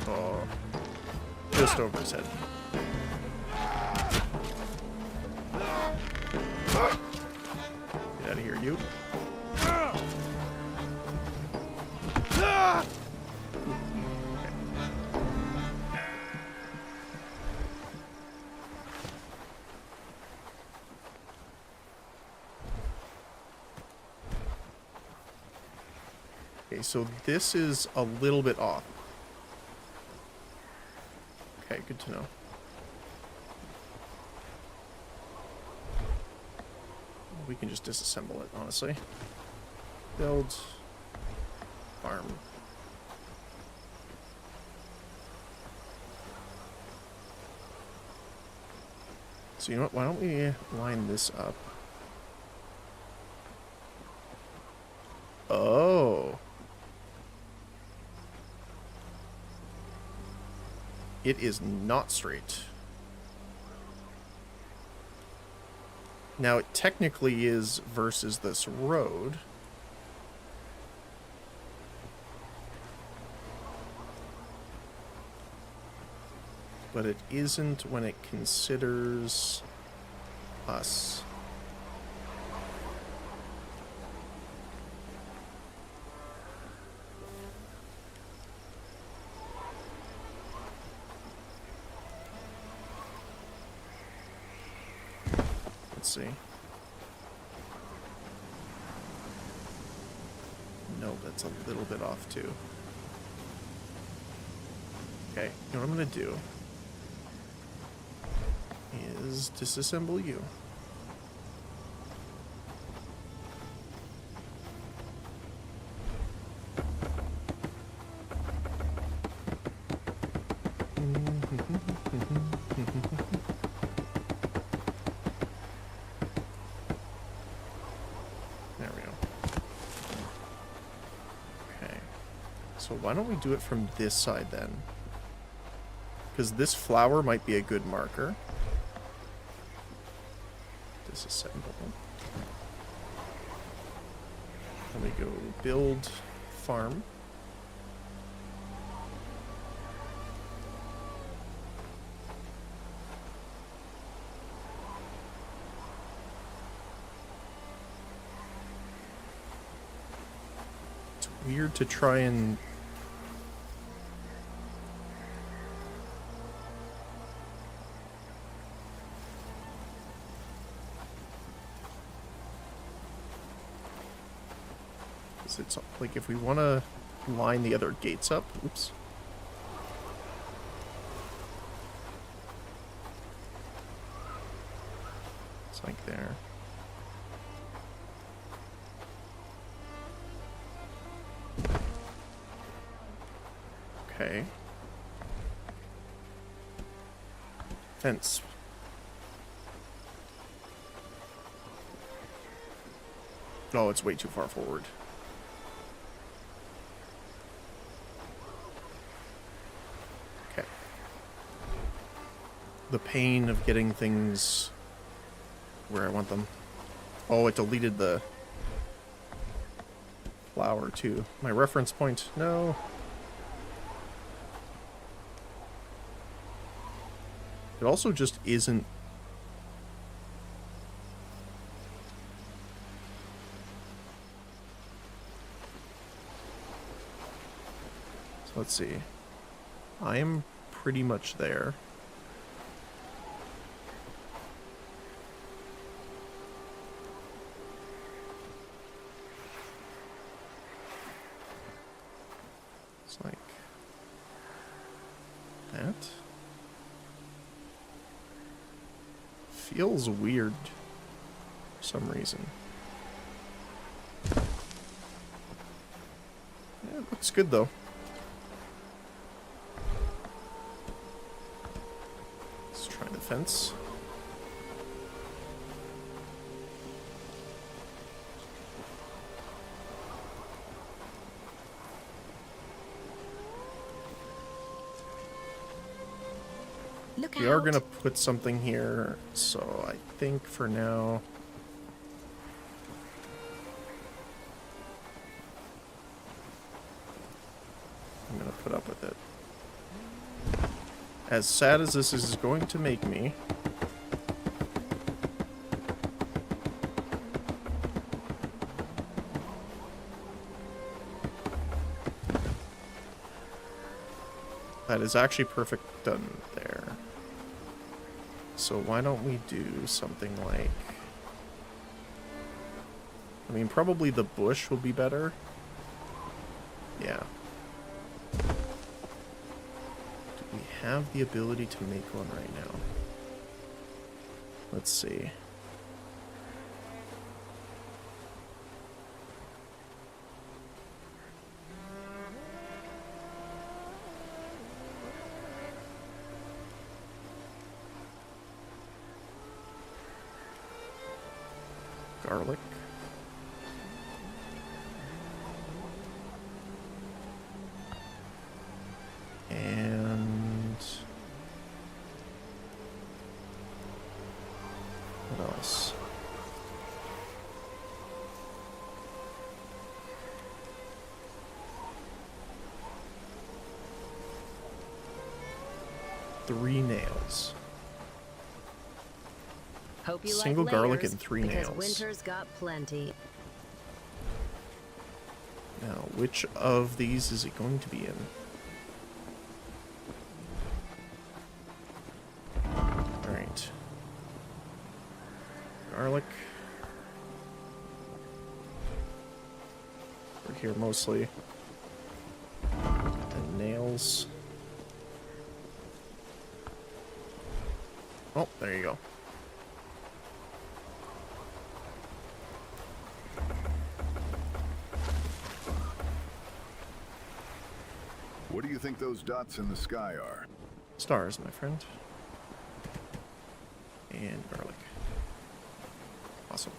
Speaker 16: Oh. Just over his head. Get out of here, you. Okay, so this is a little bit off. Okay, good to know. We can just disassemble it, honestly. Build. Farm. So you know what, why don't we line this up? Oh. It is not straight. Now, it technically is versus this road. But it isn't when it considers us. Let's see. No, that's a little bit off too. Okay, you know what I'm gonna do is disassemble you. There we go. Okay. So why don't we do it from this side then? Because this flower might be a good marker. Disassemble. Then we go build farm. It's weird to try and it's like if we want to line the other gates up, oops. It's like there. Okay. Fence. Oh, it's way too far forward. The pain of getting things where I want them. Oh, it deleted the flower too. My reference point, no. It also just isn't. So let's see. I am pretty much there. Like that. feels weird for some reason. Yeah, it looks good though. Let's try the fence.
Speaker 2: Look
Speaker 16: We are
Speaker 2: out.
Speaker 16: gonna put something here, so I think for now. I'm gonna put up with it. As sad as this is going to make me. That is actually perfect done there. So why don't we do something like... I mean, probably the bush will be better. Yeah. Do we have the ability to make one right now? Let's see. Garlic. And what else? Three nails.
Speaker 14: Hope you
Speaker 16: Single
Speaker 14: like
Speaker 16: garlic
Speaker 14: layers,
Speaker 16: and 3
Speaker 14: because
Speaker 16: nails.
Speaker 14: winter's got plenty.
Speaker 16: Now, which of these is it going to be in? Alright. Garlic. We're here mostly. And nails. Oh, there you go.
Speaker 20: What do you think those dots in the sky are?
Speaker 16: Stars, my friend. And garlic. Awesome.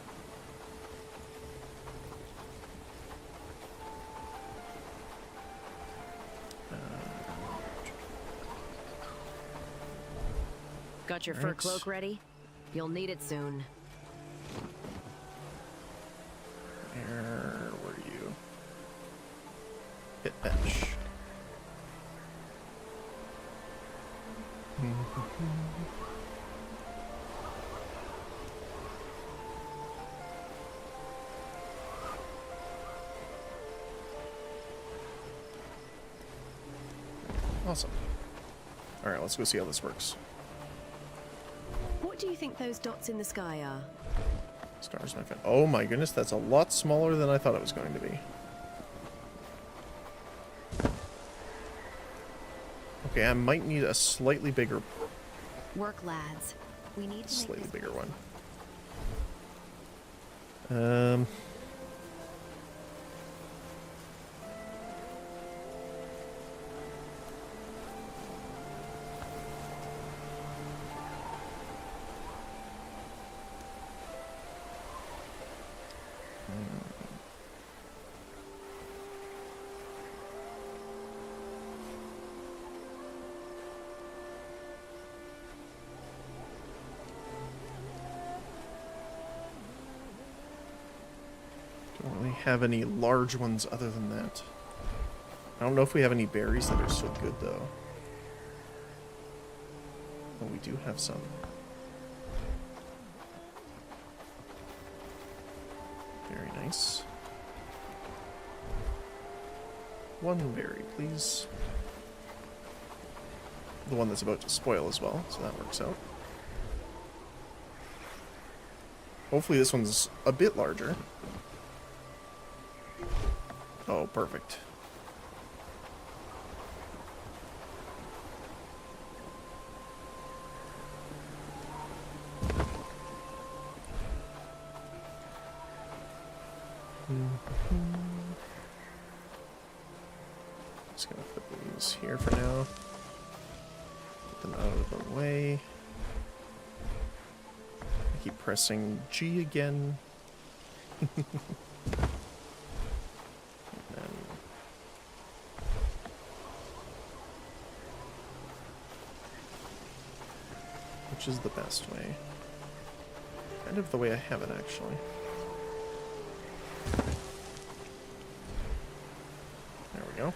Speaker 14: Got your fur
Speaker 16: Alright.
Speaker 14: cloak ready? You'll need it soon.
Speaker 16: Where were you? Hit bench. Awesome. Alright, let's go see how this works.
Speaker 14: What do you think those dots in the sky are?
Speaker 16: Stars, my friend. Oh my goodness, that's a lot smaller than I thought it was going to be. Okay, I might need a slightly bigger,
Speaker 2: Work, lads. We need to make
Speaker 16: slightly
Speaker 2: this
Speaker 16: bigger one. Don't really have any large ones other than that. I don't know if we have any berries that are so good though. Oh, we do have some. Very nice. One berry, please. The one that's about to spoil as well, so that works out. Hopefully this one's a bit larger. Oh, perfect. Just gonna put these here for now. Get them out of the way. I keep pressing G again. And then which is the best way? Kind of the way I have it, actually. There we go.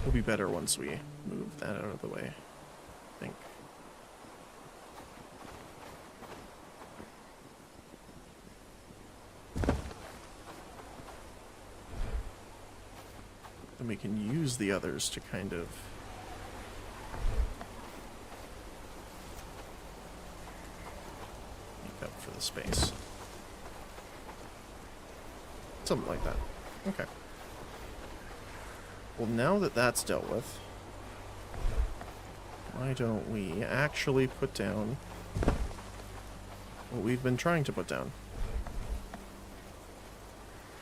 Speaker 16: Will be better once we move that out of the way, I think. Then we can use the others to kind of make up for the space. Something like that. Okay. Well, now that that's dealt with, why don't we actually put down what we've been trying to put down?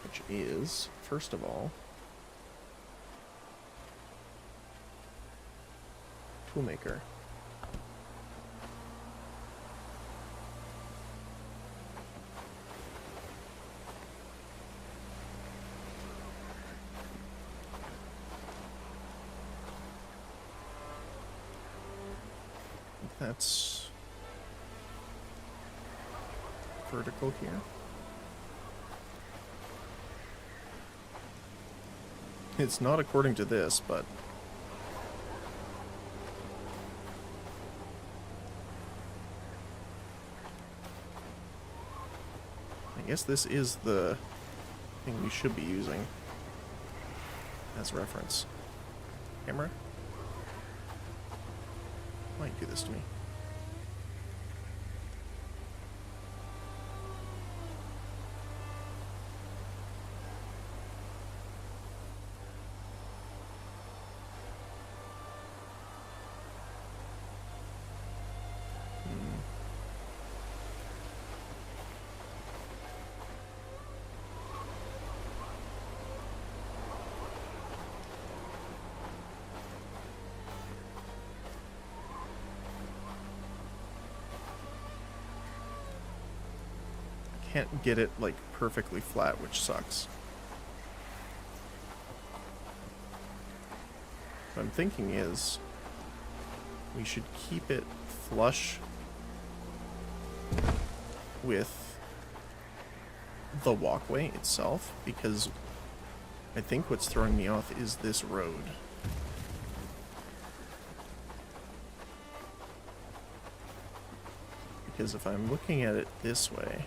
Speaker 16: Which is, first of all, toolmaker. That's vertical here. It's not according to this, but I guess this is the thing we should be using as reference. Camera? Why you do this to me? Can't get it like perfectly flat, which sucks. What I'm thinking is we should keep it flush with the walkway itself, because I think what's throwing me off is this road. Because if I'm looking at it this way,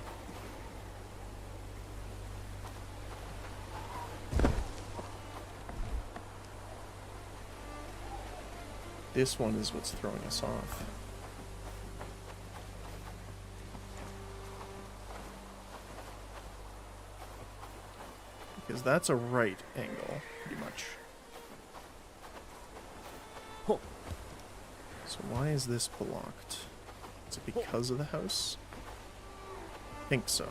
Speaker 16: this one is what's throwing us off. Because that's a right angle, pretty much. So why is this blocked? Is it because of the house? I think so.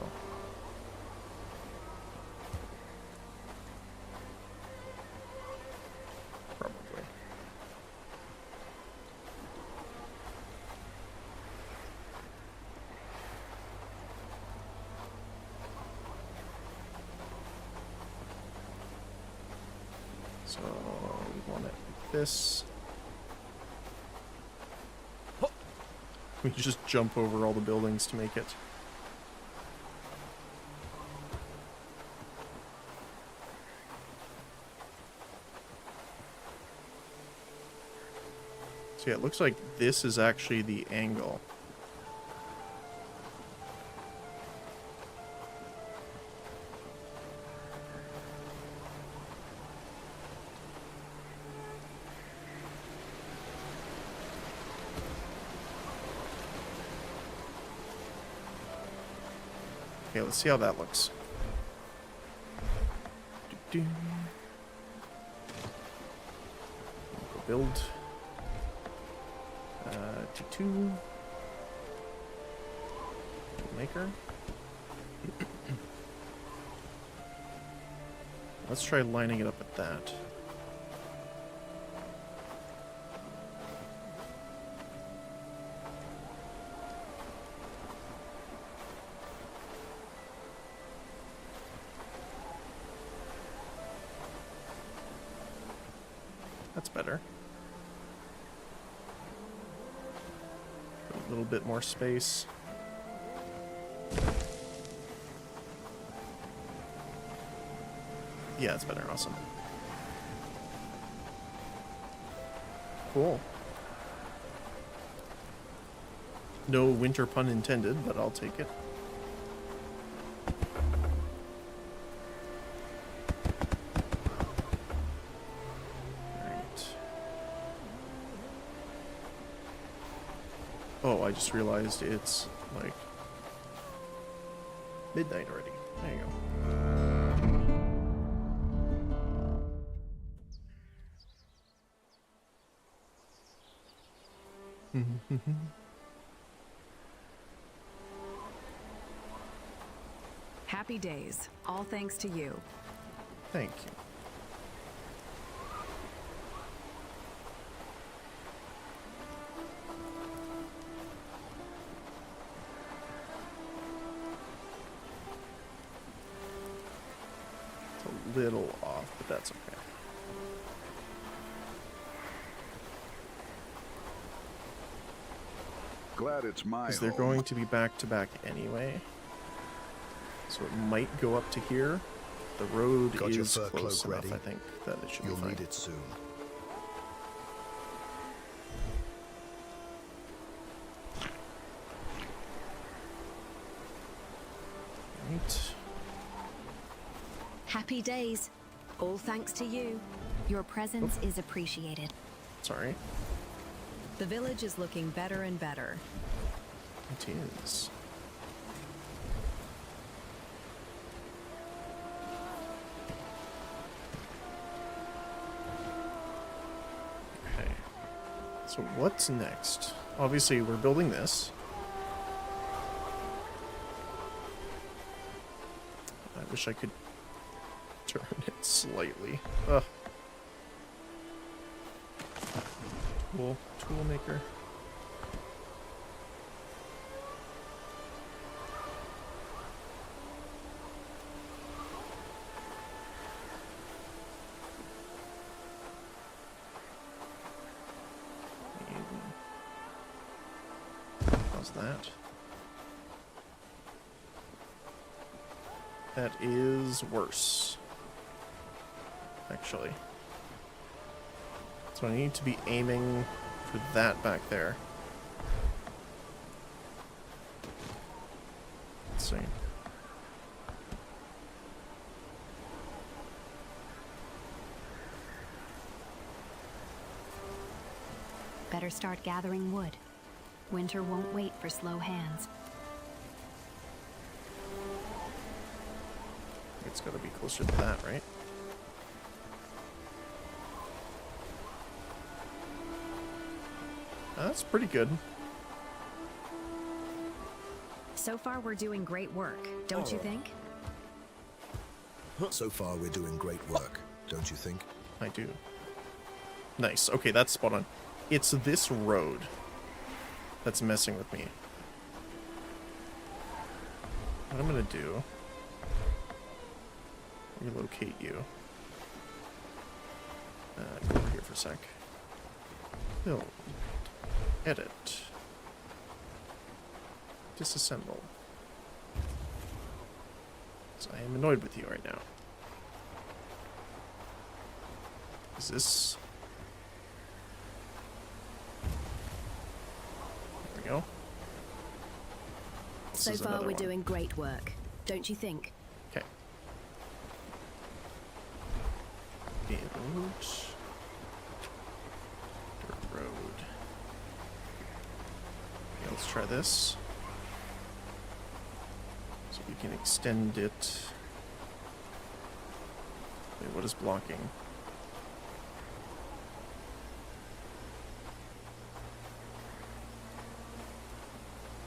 Speaker 16: Probably. So we want it like this. We just jump over all the buildings to make it. So yeah, it looks like this is actually the angle. Okay, let's see how that looks. Go build. T2. Maker. Let's try lining it up with that. That's better. A little bit more space. Yeah, it's better. Awesome. Cool. No winter pun intended, but I'll take it. Right. Oh, I just realized it's like midnight already. There you go.
Speaker 14: Happy days. All thanks to you.
Speaker 16: Thank you. It's a little off, but that's okay.
Speaker 20: Glad it's my
Speaker 16: Because they're
Speaker 20: home.
Speaker 16: going to be back-to-back anyway. So it might go up to here. The road
Speaker 12: Got your
Speaker 16: is
Speaker 12: fur
Speaker 16: close
Speaker 12: cloak
Speaker 16: enough,
Speaker 12: ready?
Speaker 16: I think, that it should
Speaker 12: You'll
Speaker 16: be fine.
Speaker 12: need it soon.
Speaker 16: Right.
Speaker 2: Happy days. All thanks to you. Your presence is appreciated.
Speaker 16: Sorry.
Speaker 14: The village is looking better and better.
Speaker 16: It is. Okay. So what's next? Obviously, we're building this. I wish I could turn it slightly. Ugh. Toolmaker. How's that? That is worse, actually. So I need to be aiming for that back there. Let's see.
Speaker 2: Better start gathering wood. Winter won't wait for slow hands.
Speaker 16: It's gotta be closer to that, right? That's pretty good.
Speaker 14: So far, we're doing great work, don't you think?
Speaker 12: So far, we're doing great work, don't you think?
Speaker 16: I do. Nice. Okay, that's spot on. It's this road that's messing with me. What I'm gonna do... relocate you. Go over here for a sec. Build. Edit. Disassemble. So I am annoyed with you right now. Is this... There we go. This
Speaker 2: So
Speaker 16: is
Speaker 2: far,
Speaker 16: another
Speaker 2: we're
Speaker 16: one.
Speaker 2: doing great work, don't you think?
Speaker 16: Okay. Build. Dirt road. Okay, let's try this. So We can extend it. Wait, what is blocking?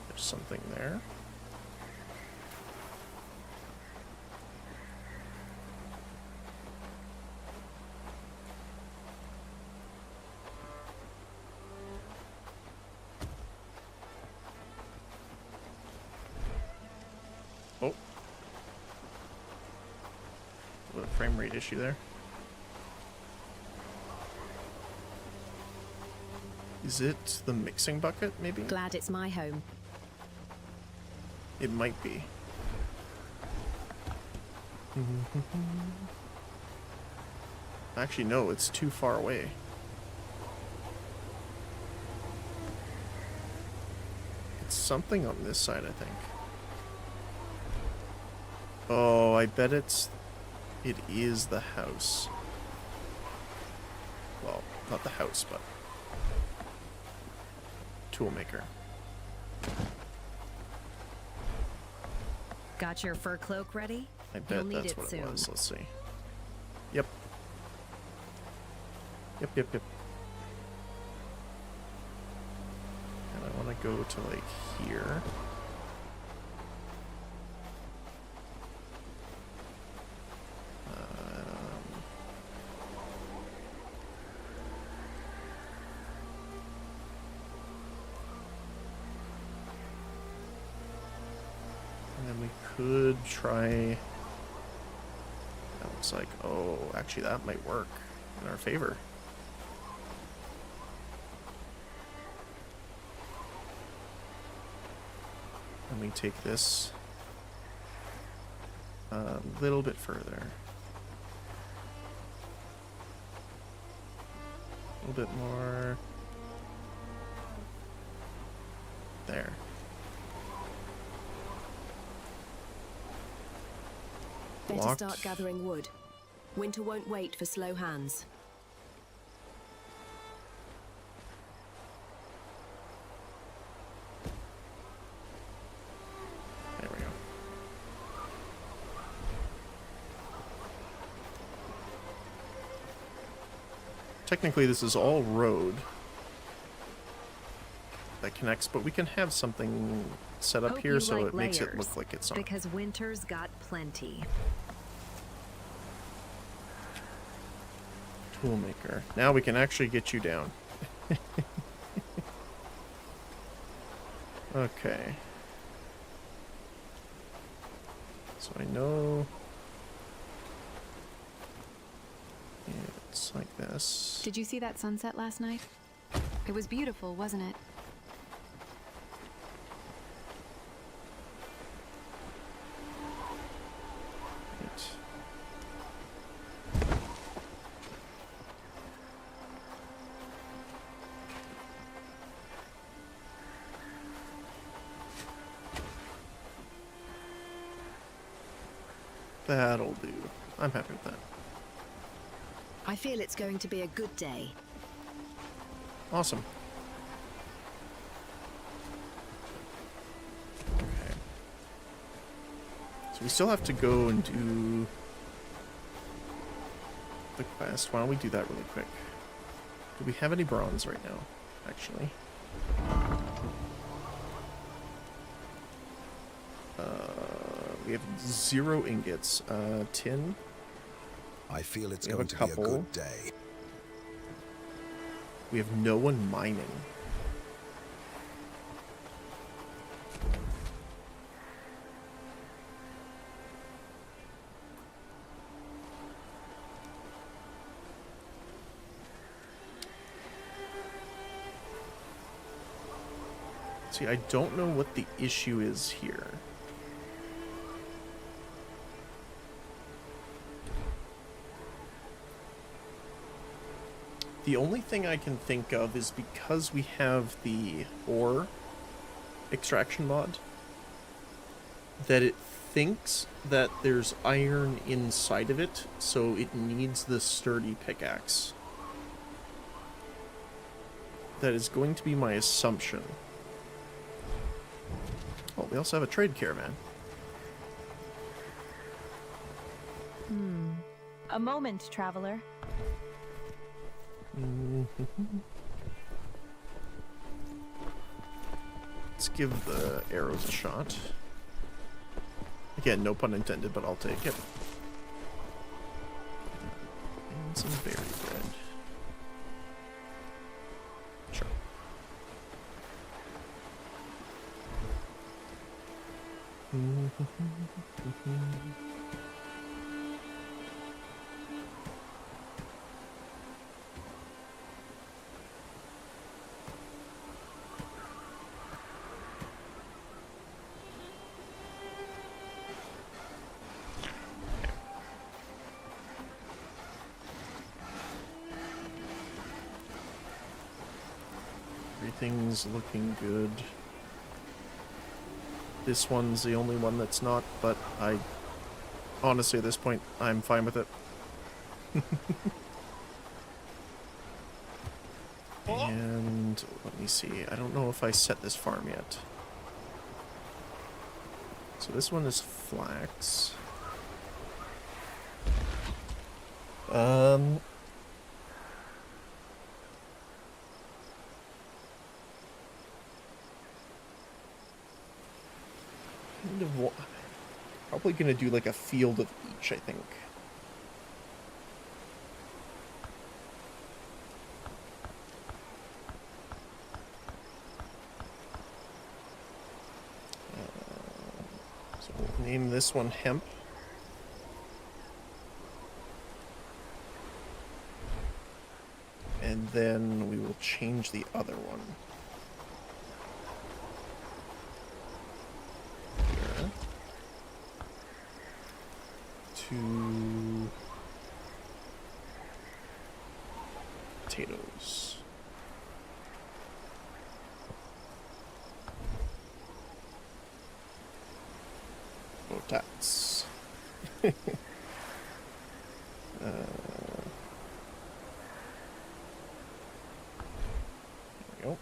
Speaker 16: There's something there. Oh. A frame rate issue there. Is it the mixing bucket, maybe?
Speaker 14: Glad it's my home.
Speaker 16: It might be. Actually, no, it's too far away. It's something on this side, I think. Oh, I bet it is the house. Well, not the house, but toolmaker.
Speaker 14: Got your fur cloak ready?
Speaker 16: I bet
Speaker 14: You'll need
Speaker 16: that's
Speaker 14: it
Speaker 16: what
Speaker 14: soon.
Speaker 16: it was. Let's see. Yep. Yep. And I want to go to like here. And then we could try. That looks like, oh, actually that might work in our favor. And we take this a little bit further. A little bit more. There.
Speaker 14: Better
Speaker 16: Blocked.
Speaker 14: start gathering wood. Winter won't wait for slow hands.
Speaker 16: There we go. Technically, this is all road that connects, but we can have something set up
Speaker 14: Hope
Speaker 16: here
Speaker 14: you
Speaker 16: so
Speaker 14: like
Speaker 16: it makes it
Speaker 14: layers,
Speaker 16: look like it's not.
Speaker 14: because winter's got plenty.
Speaker 16: Toolmaker. Now we can actually get you down. Okay. So I know it's like this.
Speaker 19: Did you see that sunset last night? It was beautiful, wasn't it?
Speaker 16: Right. That'll do. I'm happy with that.
Speaker 14: I feel it's going to be a good day.
Speaker 16: Awesome. Okay. So we still have to go and do the quest. Why don't we do that really quick? Do we have any bronze right now, actually? We have 0 ingots. Tin.
Speaker 4: I feel it's
Speaker 16: We have
Speaker 4: going
Speaker 16: a
Speaker 4: to be a
Speaker 16: couple.
Speaker 4: good day.
Speaker 16: We have no one mining. See, I don't know what the issue is here. The only thing I can think of is because we have the ore extraction mod, that it thinks that there's iron inside of it, so it needs the sturdy pickaxe. That is going to be my assumption. Oh, we also have a trade caravan.
Speaker 19: A moment, traveler.
Speaker 16: Let's give the arrows a shot. Again, no pun intended, but I'll take it. And some berry bread. Sure. Everything's looking good. This one's the only one that's not, but I honestly at this point I'm fine with it. And let me see, I don't know if I set this farm yet. So this one is flax. Probably gonna do like a field of each, I think. So we'll name this one hemp. And then we will change the other one. To potatoes. Potats. There we go.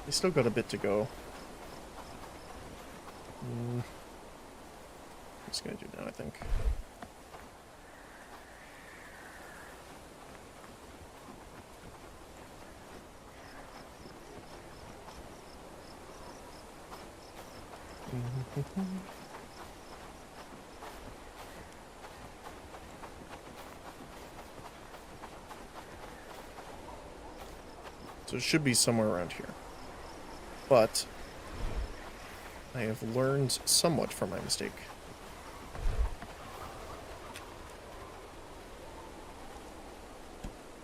Speaker 16: They still got a bit to go. I'm just gonna do it now, I think. So it should be somewhere around here. But I have learned somewhat from my mistake.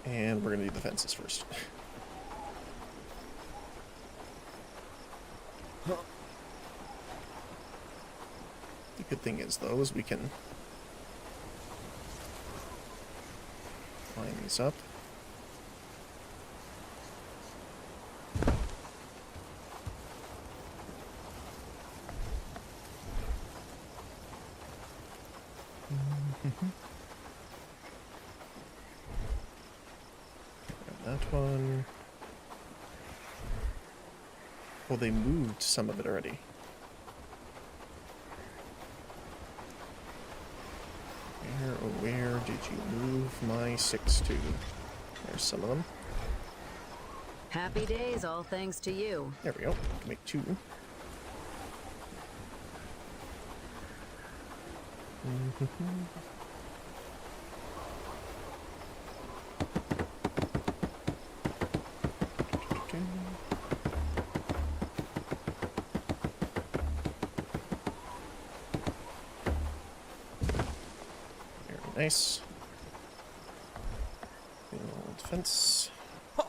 Speaker 16: And we're going to do the fences first. The good thing is, though, is we can line these up. That one. Oh, they moved some of it already. Where did you move my 6 to? There's some of them.
Speaker 14: Happy days, all thanks to you.
Speaker 16: There we go. Make 2. Very nice. Build fence. Okay.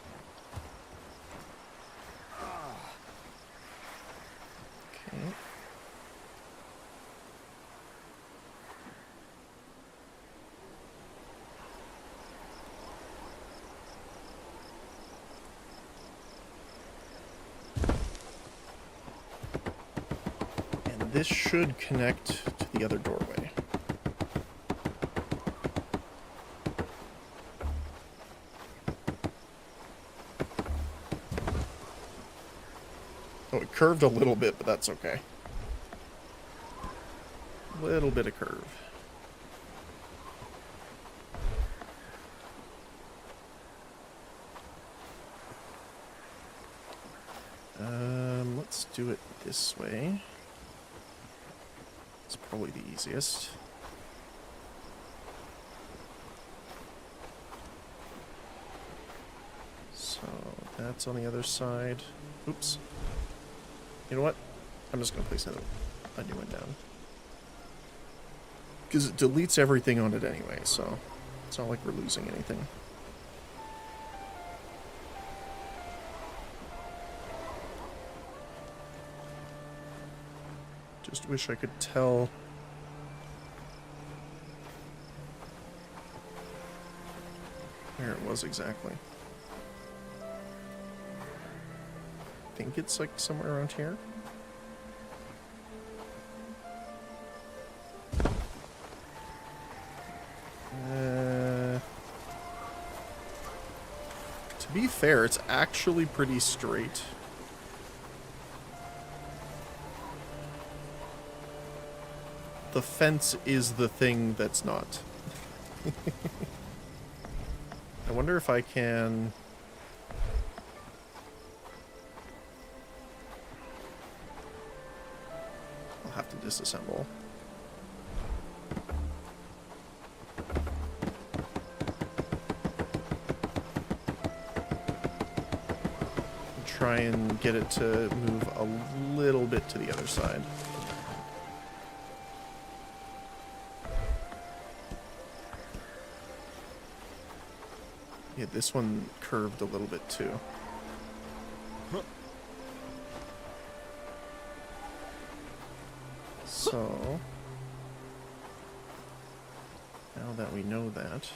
Speaker 16: And this should connect to the other doorway. curved a little bit, but that's okay. Little bit of curve. Let's do it this way. It's probably the easiest. So that's on the other side. Oops. You know what? I'm just going to place a new one down. Because it deletes everything on it anyway, so it's not like we're losing anything. Just wish I could tell. Where it was exactly. I think it's like somewhere around here. To be fair, it's actually pretty straight. The fence is the thing that's not. I wonder if I can... I'll have to disassemble. Try and get it to move a little bit to the other side. Yeah, this one curved a little bit too. So, now that we know that,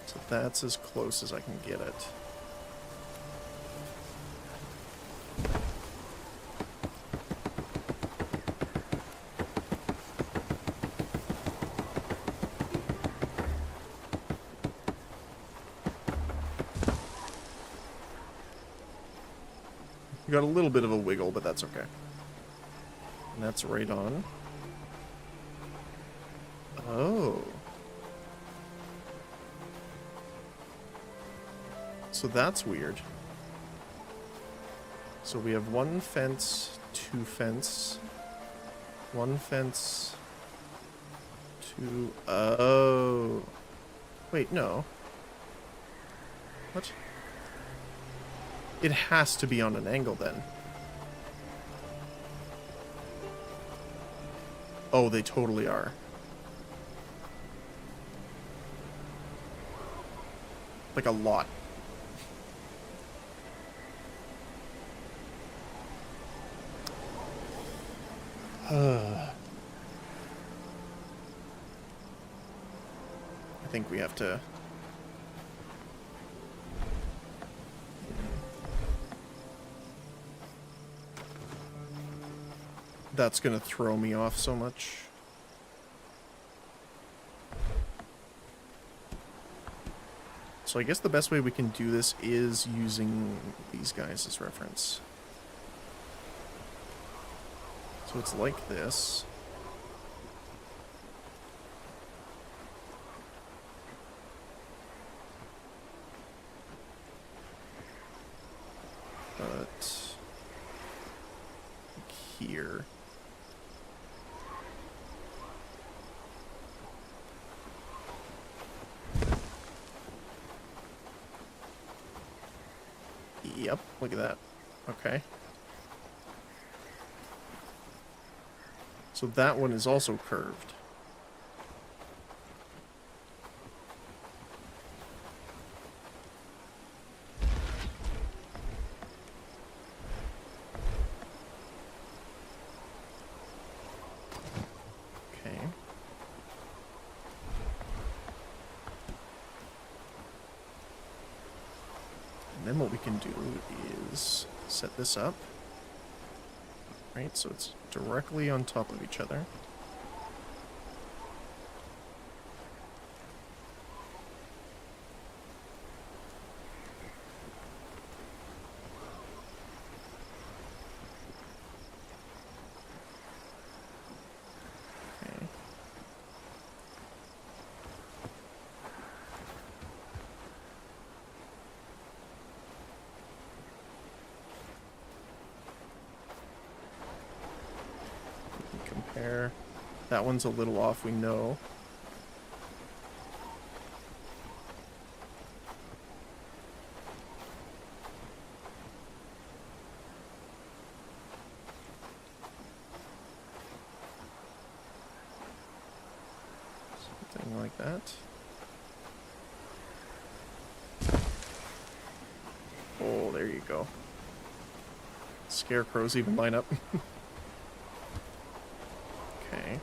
Speaker 16: so that's as close as I can get it. You got a little bit of a wiggle, but that's okay. And that's right on. Oh. So that's weird. So we have one fence, two fence, one fence, two... Oh. Wait, no. What? It has to be on an angle then. Oh, they totally are. Like a lot. I think we have to... That's gonna throw me off so much. So I guess the best way we can do this is using these guys as reference. So it's like this. But like here. Yep, look at that. Okay. So that one is also curved. Okay. And then what we can do is set this up. Right, so it's directly on top of each other. Compare. That one's a little off, we know. Something like that. Oh, there you go. Scarecrows even line up. Okay.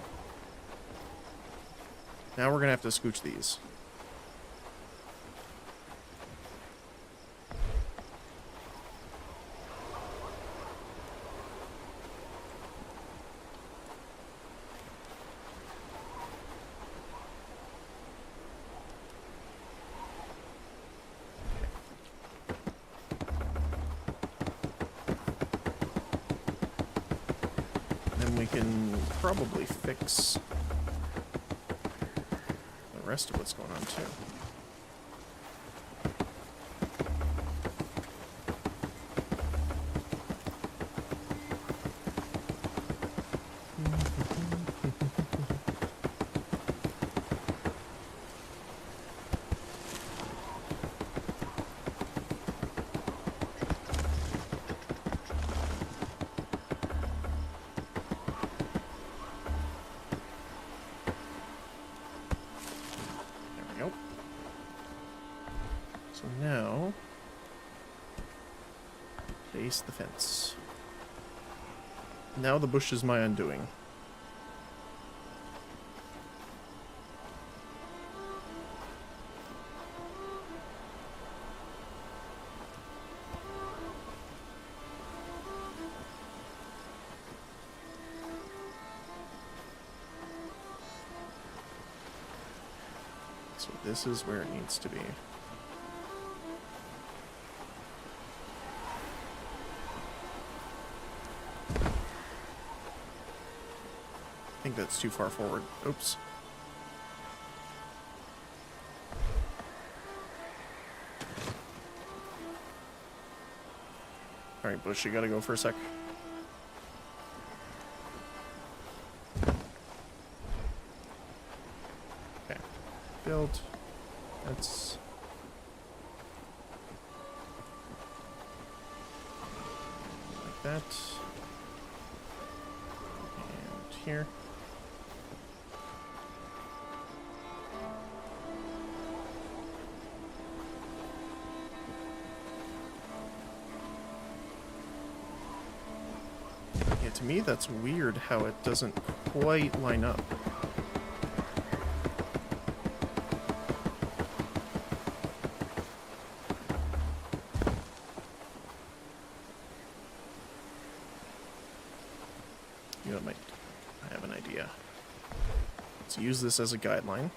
Speaker 16: Now we're gonna have to scooch these. Then we can probably fix the rest of what's going on too. So now, base the fence. Now the bush is my undoing. So this is where it needs to be. I think that's too far forward. Oops. Alright, Bush, you gotta go for a sec. Okay. Build. That's... like that. And here. To me, that's weird how it doesn't quite line up. You know, I have an idea. Let's use this as a guideline.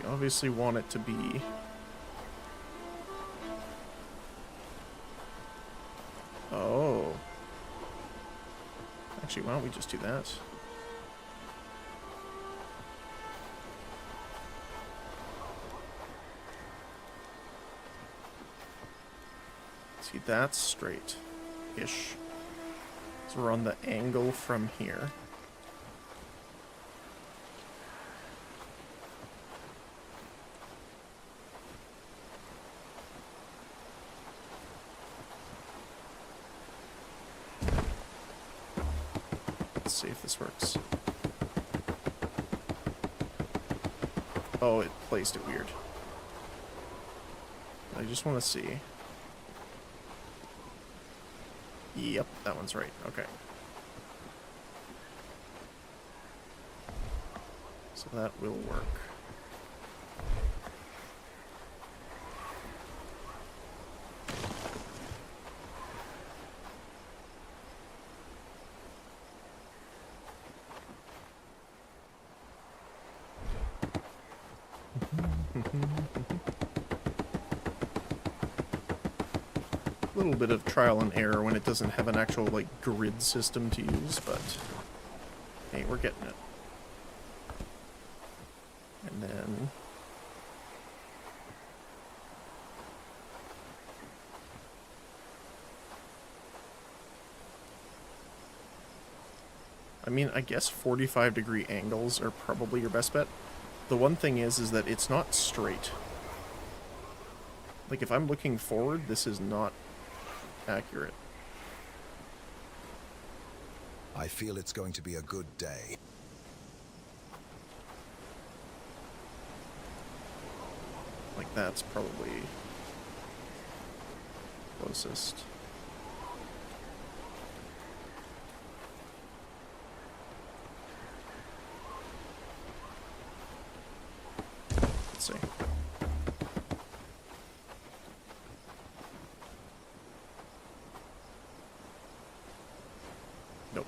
Speaker 16: Obviously want it to be actually, why don't we just do that? See, that's straight-ish. So we're on the angle from here. See if this works. Oh, it placed it weird. I just want to see. Yep, that one's right. Okay. So that will work. A little bit of trial and error when it doesn't have an actual, like, grid system to use, but hey, we're getting it. And then I mean, I guess 45-degree angles are probably your best bet. The one thing is that it's not straight. Like, if I'm looking forward, this is not accurate.
Speaker 4: I feel it's going to be a good day.
Speaker 16: Like, that's probably closest. Let's see. Nope.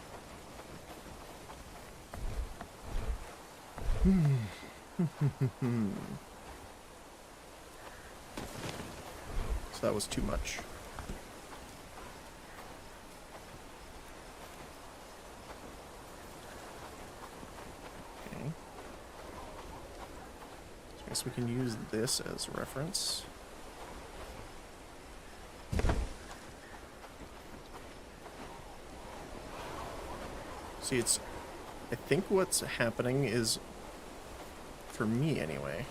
Speaker 16: So that was too much. Okay. So I guess we can use this as reference. See, I think what's happening is, for me anyway,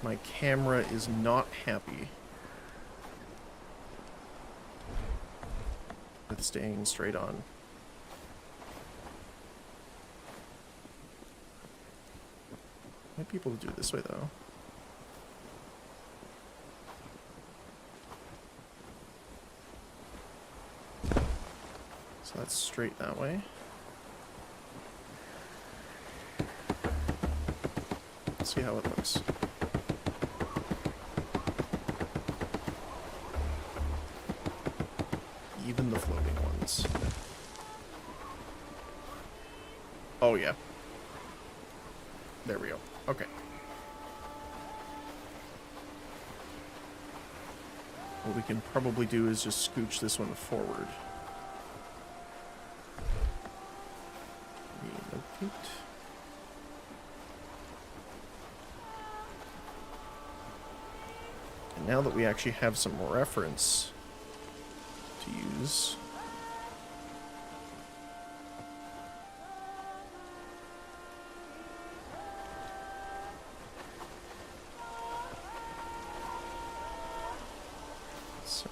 Speaker 16: my camera is not happy with staying straight on. Might be able to do it this way though. So that's straight that way. Let's see how it looks. Even the floating ones. Oh yeah. There we go. Okay. What we can probably do is just scooch this one forward. Relocate. And now that we actually have some reference to use, let's see.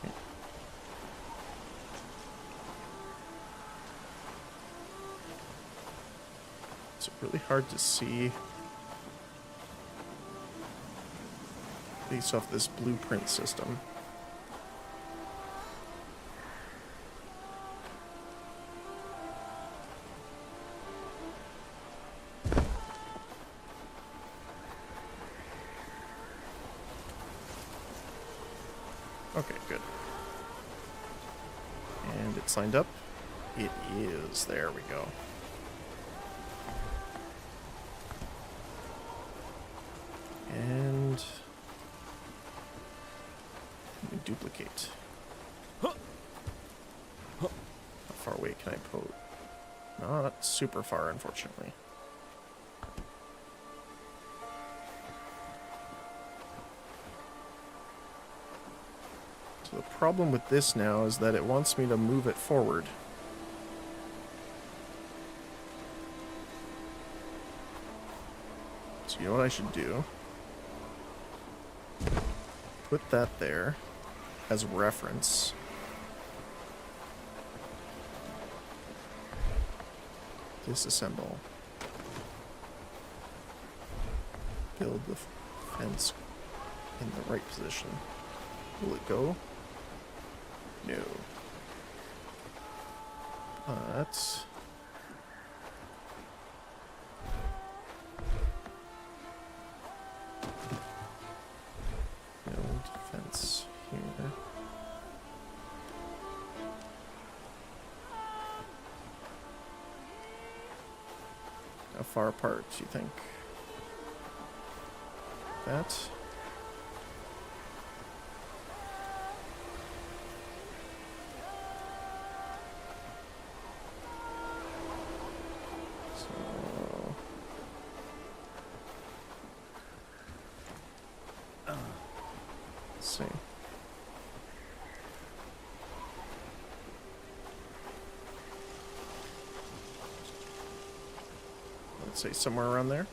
Speaker 16: It's really hard to see based off this blueprint system. Okay, good. And it's signed up. It is. There we go. And let me duplicate. How far away can I put? Not super far, unfortunately. So the problem with this now is that it wants me to move it forward. So you know what I should do? Put that there as reference. Disassemble. Build the fence in the right position. Will it go? No. But How far apart do you think? That? So... Let's see. Let's say somewhere around there.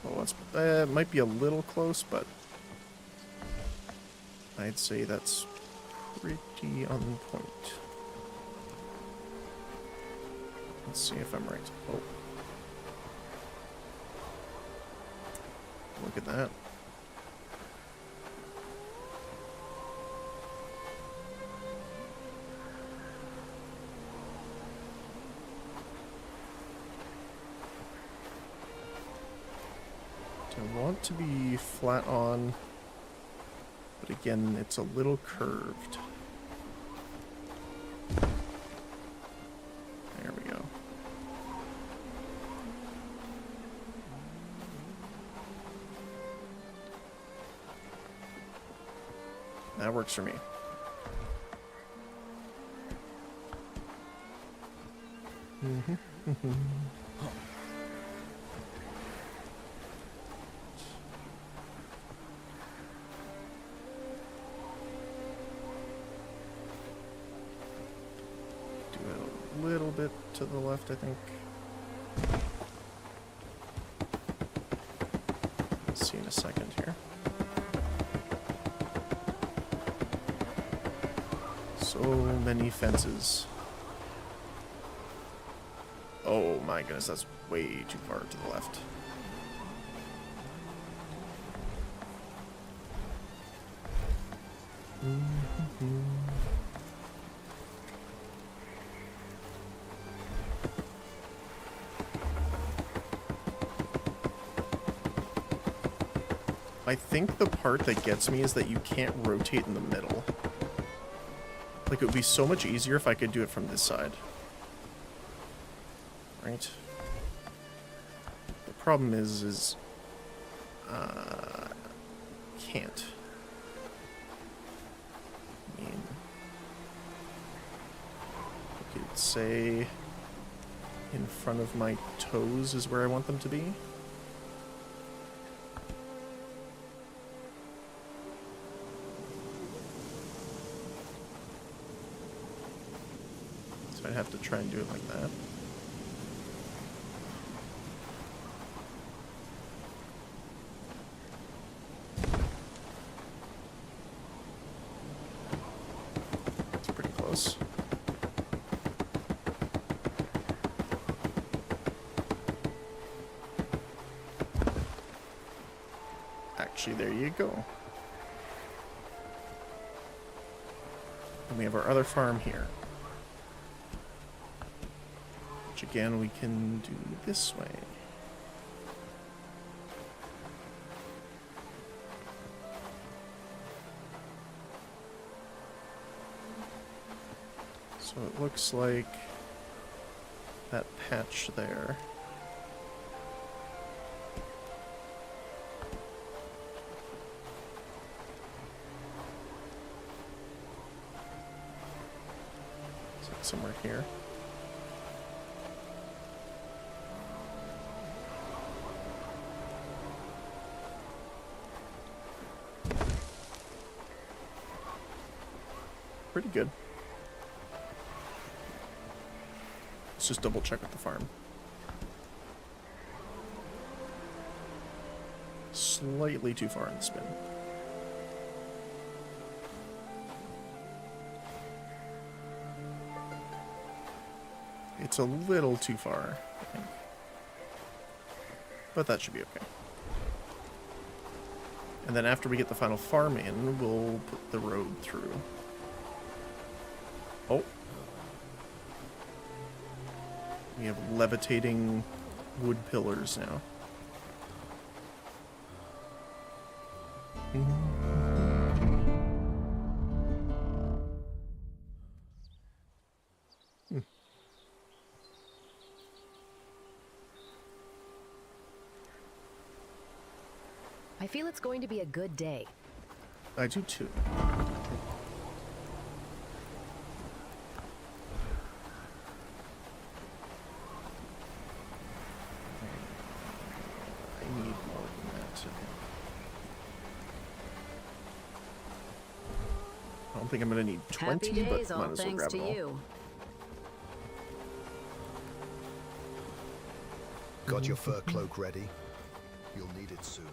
Speaker 16: Well, it might be a little close, but I'd say that's pretty on point. Let's see if I'm right. Oh. Look at that. I want to be flat on, but again, it's a little curved. There we go. That works for me. Do it a little bit to the left, I think. Let's see in a second here. So many fences. Oh my goodness, that's way too far to the left. I think the part that gets me is that you can't rotate in the middle. Like, it would be so much easier if I could do it from this side. Right? The problem is can't. I mean, I could say in front of my toes is where I want them to be. So I'd have to try and do it like that. Actually, there you go. And we have our other farm here. Which again, we can do this way. So it looks like that patch there. Somewhere here. Pretty good. Let's just double check with the farm. Slightly too far in the spin. It's a little too far, I think. But that should be okay. And then after we get the final farm in, we'll put the road through. Oh. We have levitating wood pillars now.
Speaker 14: I feel it's going to be a good day.
Speaker 16: I do too. I need more than that. I don't think I'm going to need 20,
Speaker 14: Happy days,
Speaker 16: but
Speaker 14: all
Speaker 16: might as well
Speaker 14: thanks
Speaker 16: grab
Speaker 14: to
Speaker 16: it all.
Speaker 14: you.
Speaker 15: Got your fur cloak ready? You'll need it soon.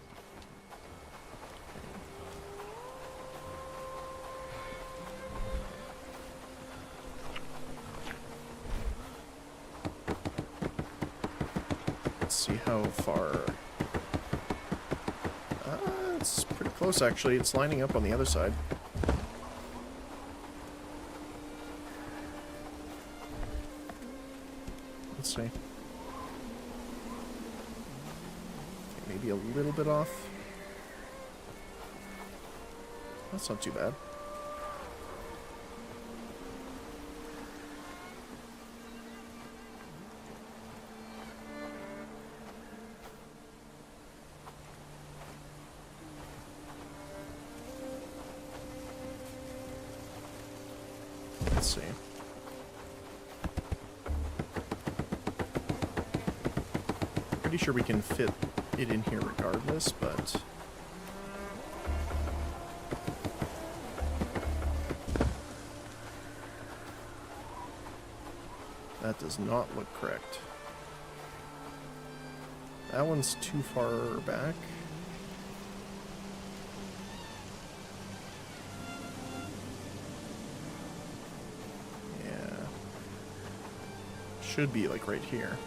Speaker 16: Let's see how far. It's pretty close actually. It's lining up on the other side. Let's see. Maybe a little bit off. That's not too bad. Let's see. Pretty sure we can fit it in here regardless, but that does not look correct. That one's too far back. Yeah. Should be like right here.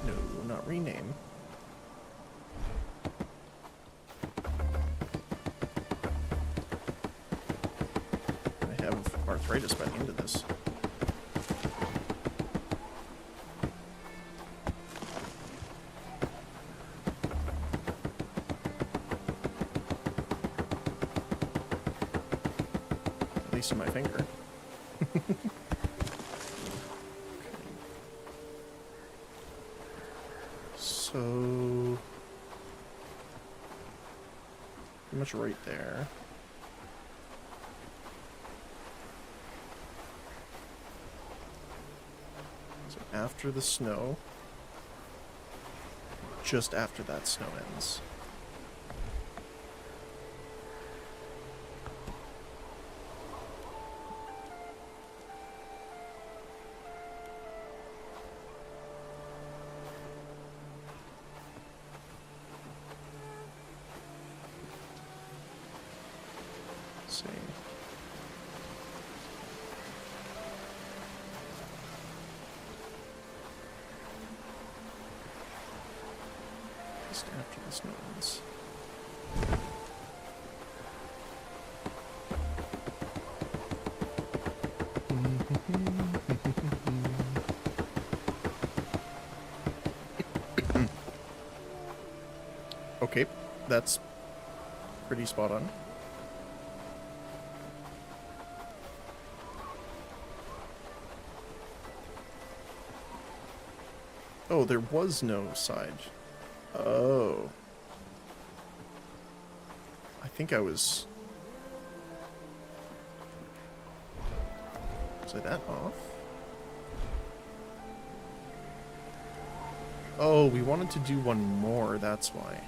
Speaker 16: No, not rename. I have arthritis by the end of this. At least in my finger. So pretty much right there. So after the snow, just after that snow ends. See. Just after the snow ends. Okay, that's pretty spot on. Oh, there was no side. Oh. I think I was... Was I that off? Oh, we wanted to do one more, that's why.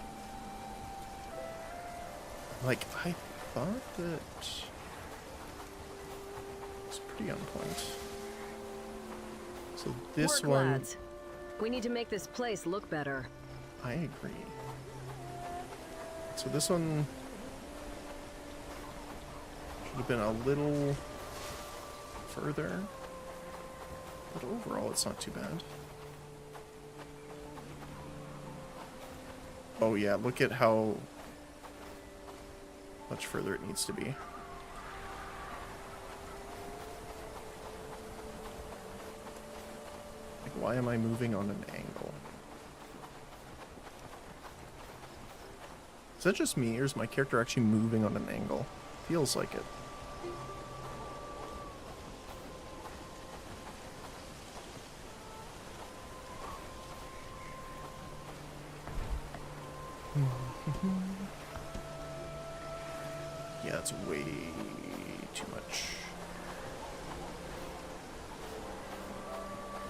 Speaker 16: Like, I thought that... It's pretty on point. So this
Speaker 14: Work,
Speaker 16: one...
Speaker 14: lads. We need to make this place look better.
Speaker 16: I agree. So this one should have been a little further, but overall it's not too bad. Oh yeah, look at how much further it needs to be. Why am I moving on an angle? Is that just me, or is my character actually moving on an angle? Feels like it. Yeah, it's way too much.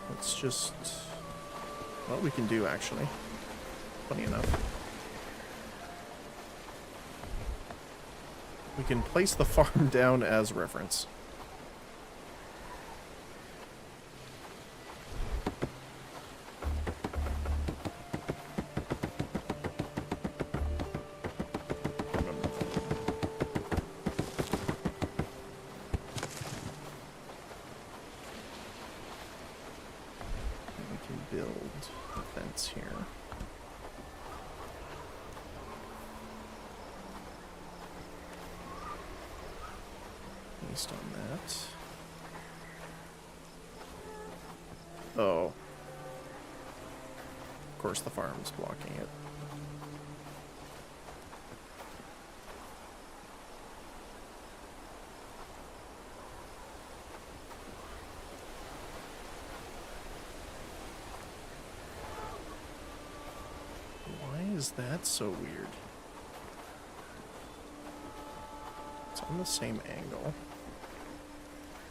Speaker 16: Let's just... Well, we can do, actually. Funny enough. We can place the farm down as reference. Based on that. Oh. Of course the farm's blocking it. Why is that so weird? It's on the same angle.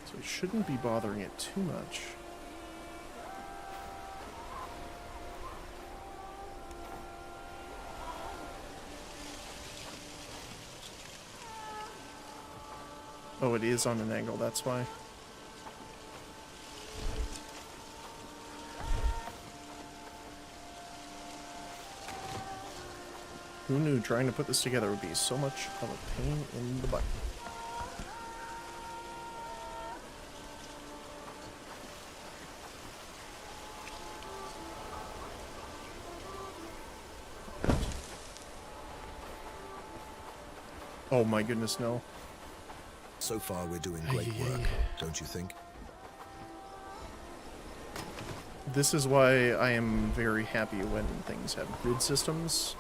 Speaker 16: So we shouldn't be bothering it too much. Oh, it is on an angle, that's why. Who knew trying to put this together would be so much of a pain in the butt? Oh my goodness, no.
Speaker 4: So far we're doing great work, don't you think?
Speaker 16: This is why I am very happy when things have grid systems.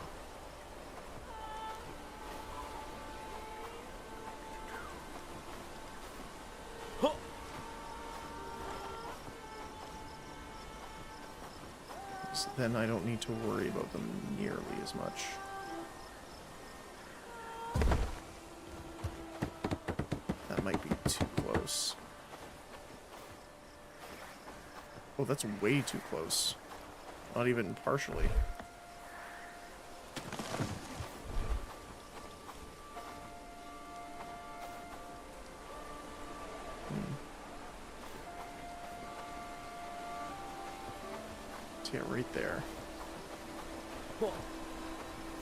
Speaker 16: So then I don't need to worry about them nearly as much. That might be too close. Oh, that's way too close. Not even partially. Yeah, right there.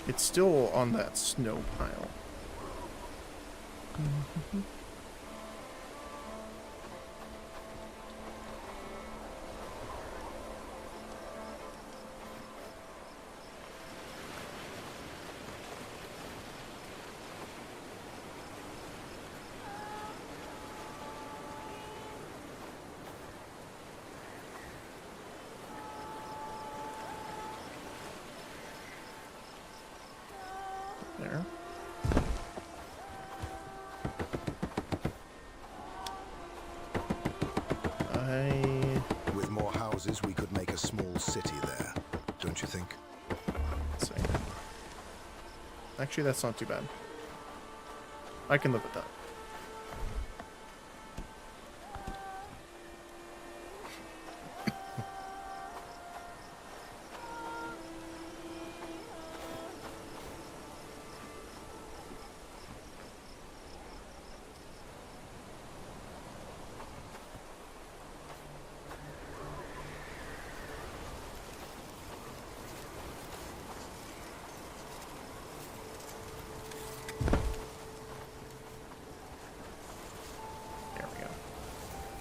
Speaker 16: It's still on that snow pile. There.
Speaker 4: With more houses, we could make a small city there, don't you think?
Speaker 16: Let's see. Actually, that's not too bad. I can live with that.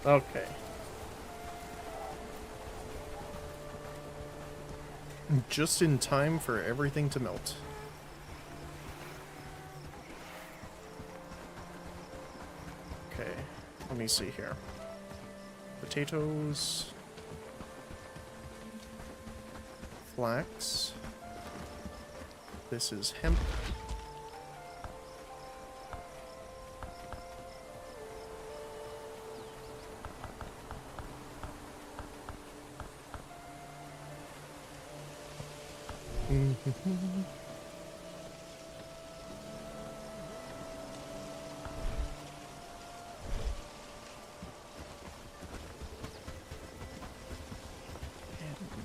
Speaker 16: Okay. Just in time for everything to melt. Okay, let me see here. Potatoes. flax. This is hemp.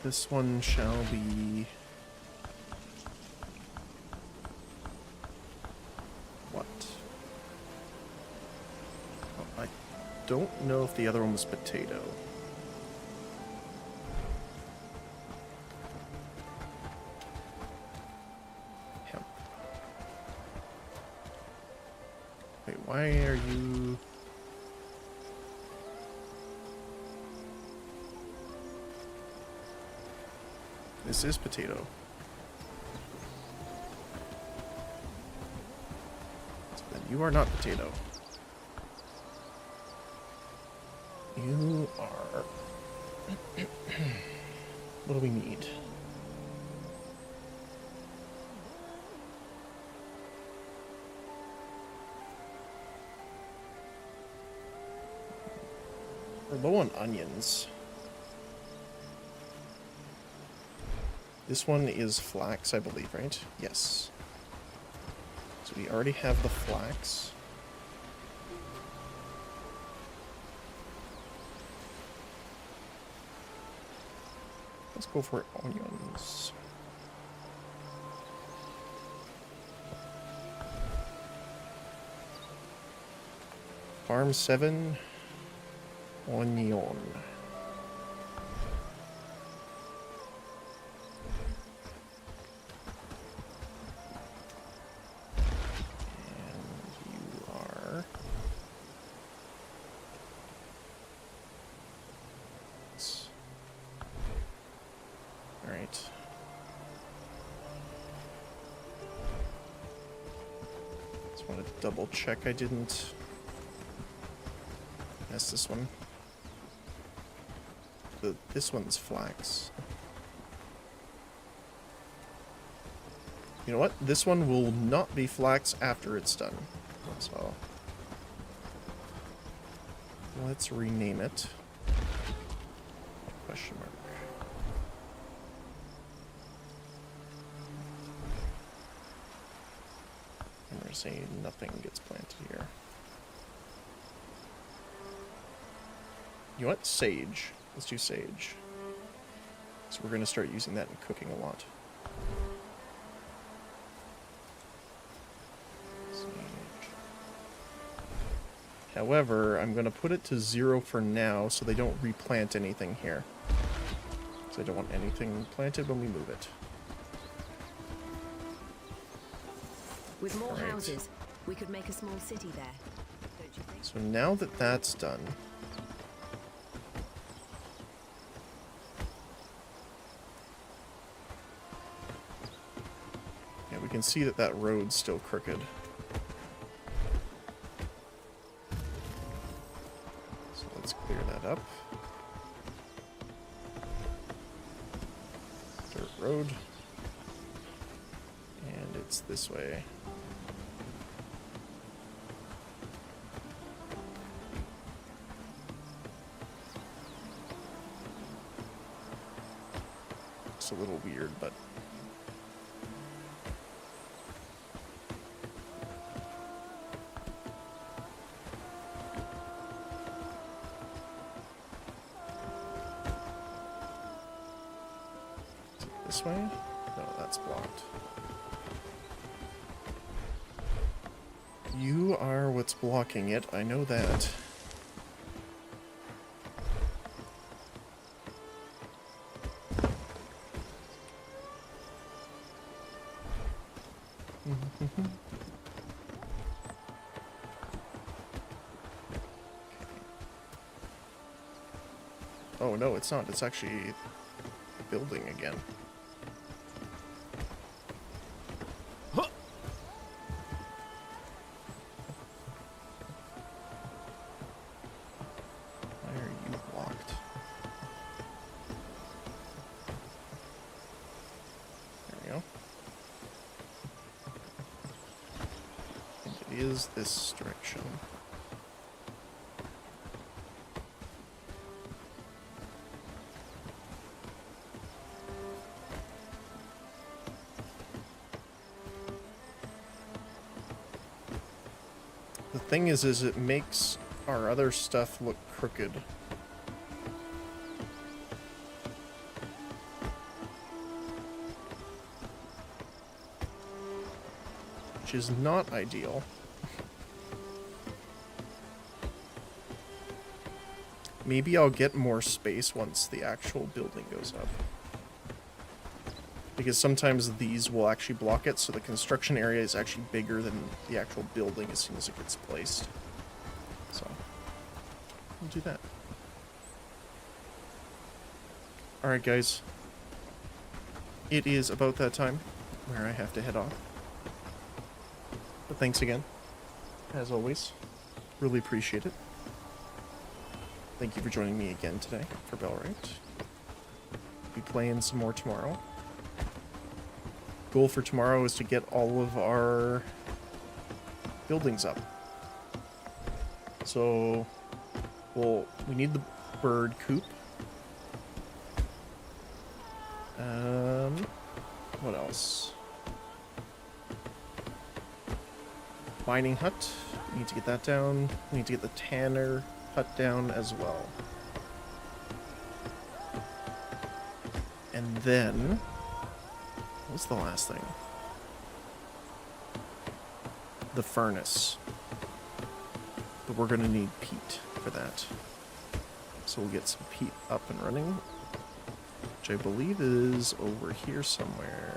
Speaker 16: This one shall be... what? Oh, I don't know if the other one was potato. Hemp. Wait, why are you... This is potato. So then you are not potato. You are... what do we need? We're low on onions. This one is flax, I believe, right? Yes. So we already have the flax. Let's go for onions. Farm 7, onion. Double check I didn't mess this one. This one's flax. You know what? This one will not be flax after it's done. So let's rename it. Question mark. Say nothing gets planted here. You know what? Sage. Let's do sage. So we're going to start using that in cooking a lot. Sage. However, I'm going to put it to 0 for now so they don't replant anything here. So I don't want anything planted when we move it.
Speaker 14: With more houses, we could make a small city there, don't you think?
Speaker 16: So now that that's done, yeah, we can see that that road's still crooked. So let's clear that up. Dirt road. And it's this way. A little weird, but this way? No, that's blocked. You are what's blocking it, I know that. Oh no, it's not. It's actually building again. Huh. Why are you blocked? is this direction. The thing is it makes our other stuff look crooked. Which is not ideal. Maybe I'll get more space once the actual building goes up. Because sometimes these will actually block it, so the construction area is actually bigger than the actual building as soon as it gets placed. So, we'll do that. Alright guys. It is about that time where I have to head off. But thanks again, as always. Really appreciate it. Thank you for joining me again today for Bellwright. Be playing some more tomorrow. Goal for tomorrow is to get all of our buildings up. So, well, we need the bird coop. What else? Mining hut. We need to get that down. We need to get the tanner hut down as well. And then, what's the last thing? The furnace. But we're gonna need peat for that. So we'll get some peat up and running, which I believe is over here somewhere.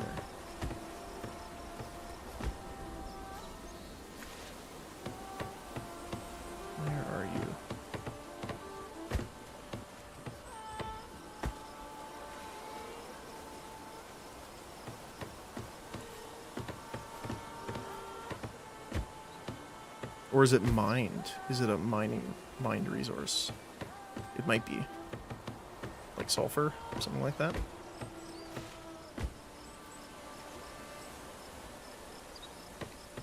Speaker 16: Where are you? Or is it mined? Is it a mined resource? It might be. Like sulfur, something like that.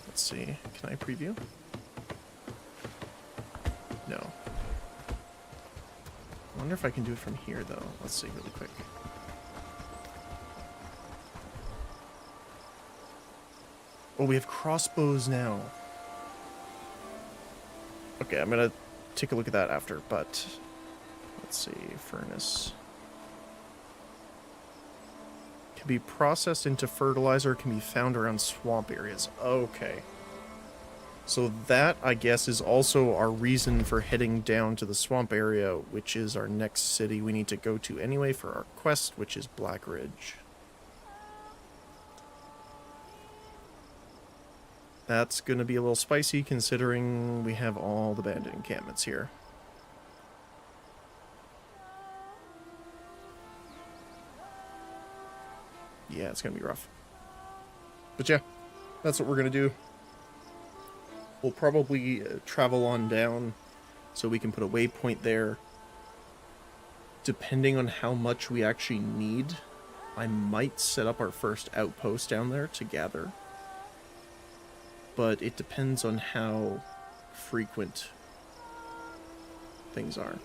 Speaker 16: Let's see. Can I preview? No. I wonder if I can do it from here, though. Let's see really quick. Oh, we have crossbows now. Okay, I'm gonna take a look at that after, but let's see, furnace. Can be processed into fertilizer, can be found around swamp areas. Okay. So that, I guess, is also our reason for heading down to the swamp area, which is our next city we need to go to anyway for our quest, which is Black Ridge. That's going to be a little spicy considering we have all the bandit encampments here. Yeah, it's going to be rough. But yeah, that's what we're going to do. We'll probably travel on down so we can put a waypoint there. Depending on how much we actually need, I might set up our first outpost down there to gather. But it depends on how frequent things are.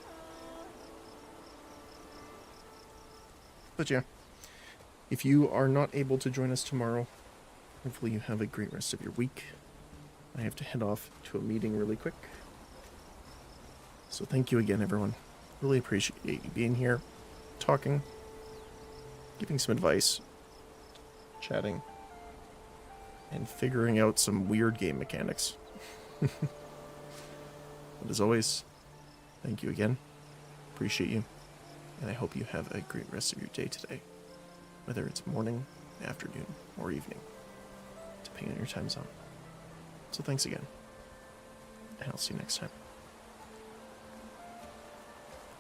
Speaker 16: But yeah, if you are not able to join us tomorrow, hopefully you have a great rest of your week. I have to head off to a meeting really quick. So thank you again, everyone. Really appreciate you being here, talking, giving some advice, chatting, and figuring out some weird game mechanics. But as always, thank you again. Appreciate you. And I hope you have a great rest of your day today. Whether it's morning, afternoon, or evening. Depending on your time zone. So thanks again. And I'll see you next time.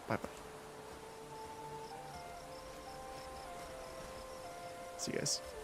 Speaker 16: Bye-bye. See you guys.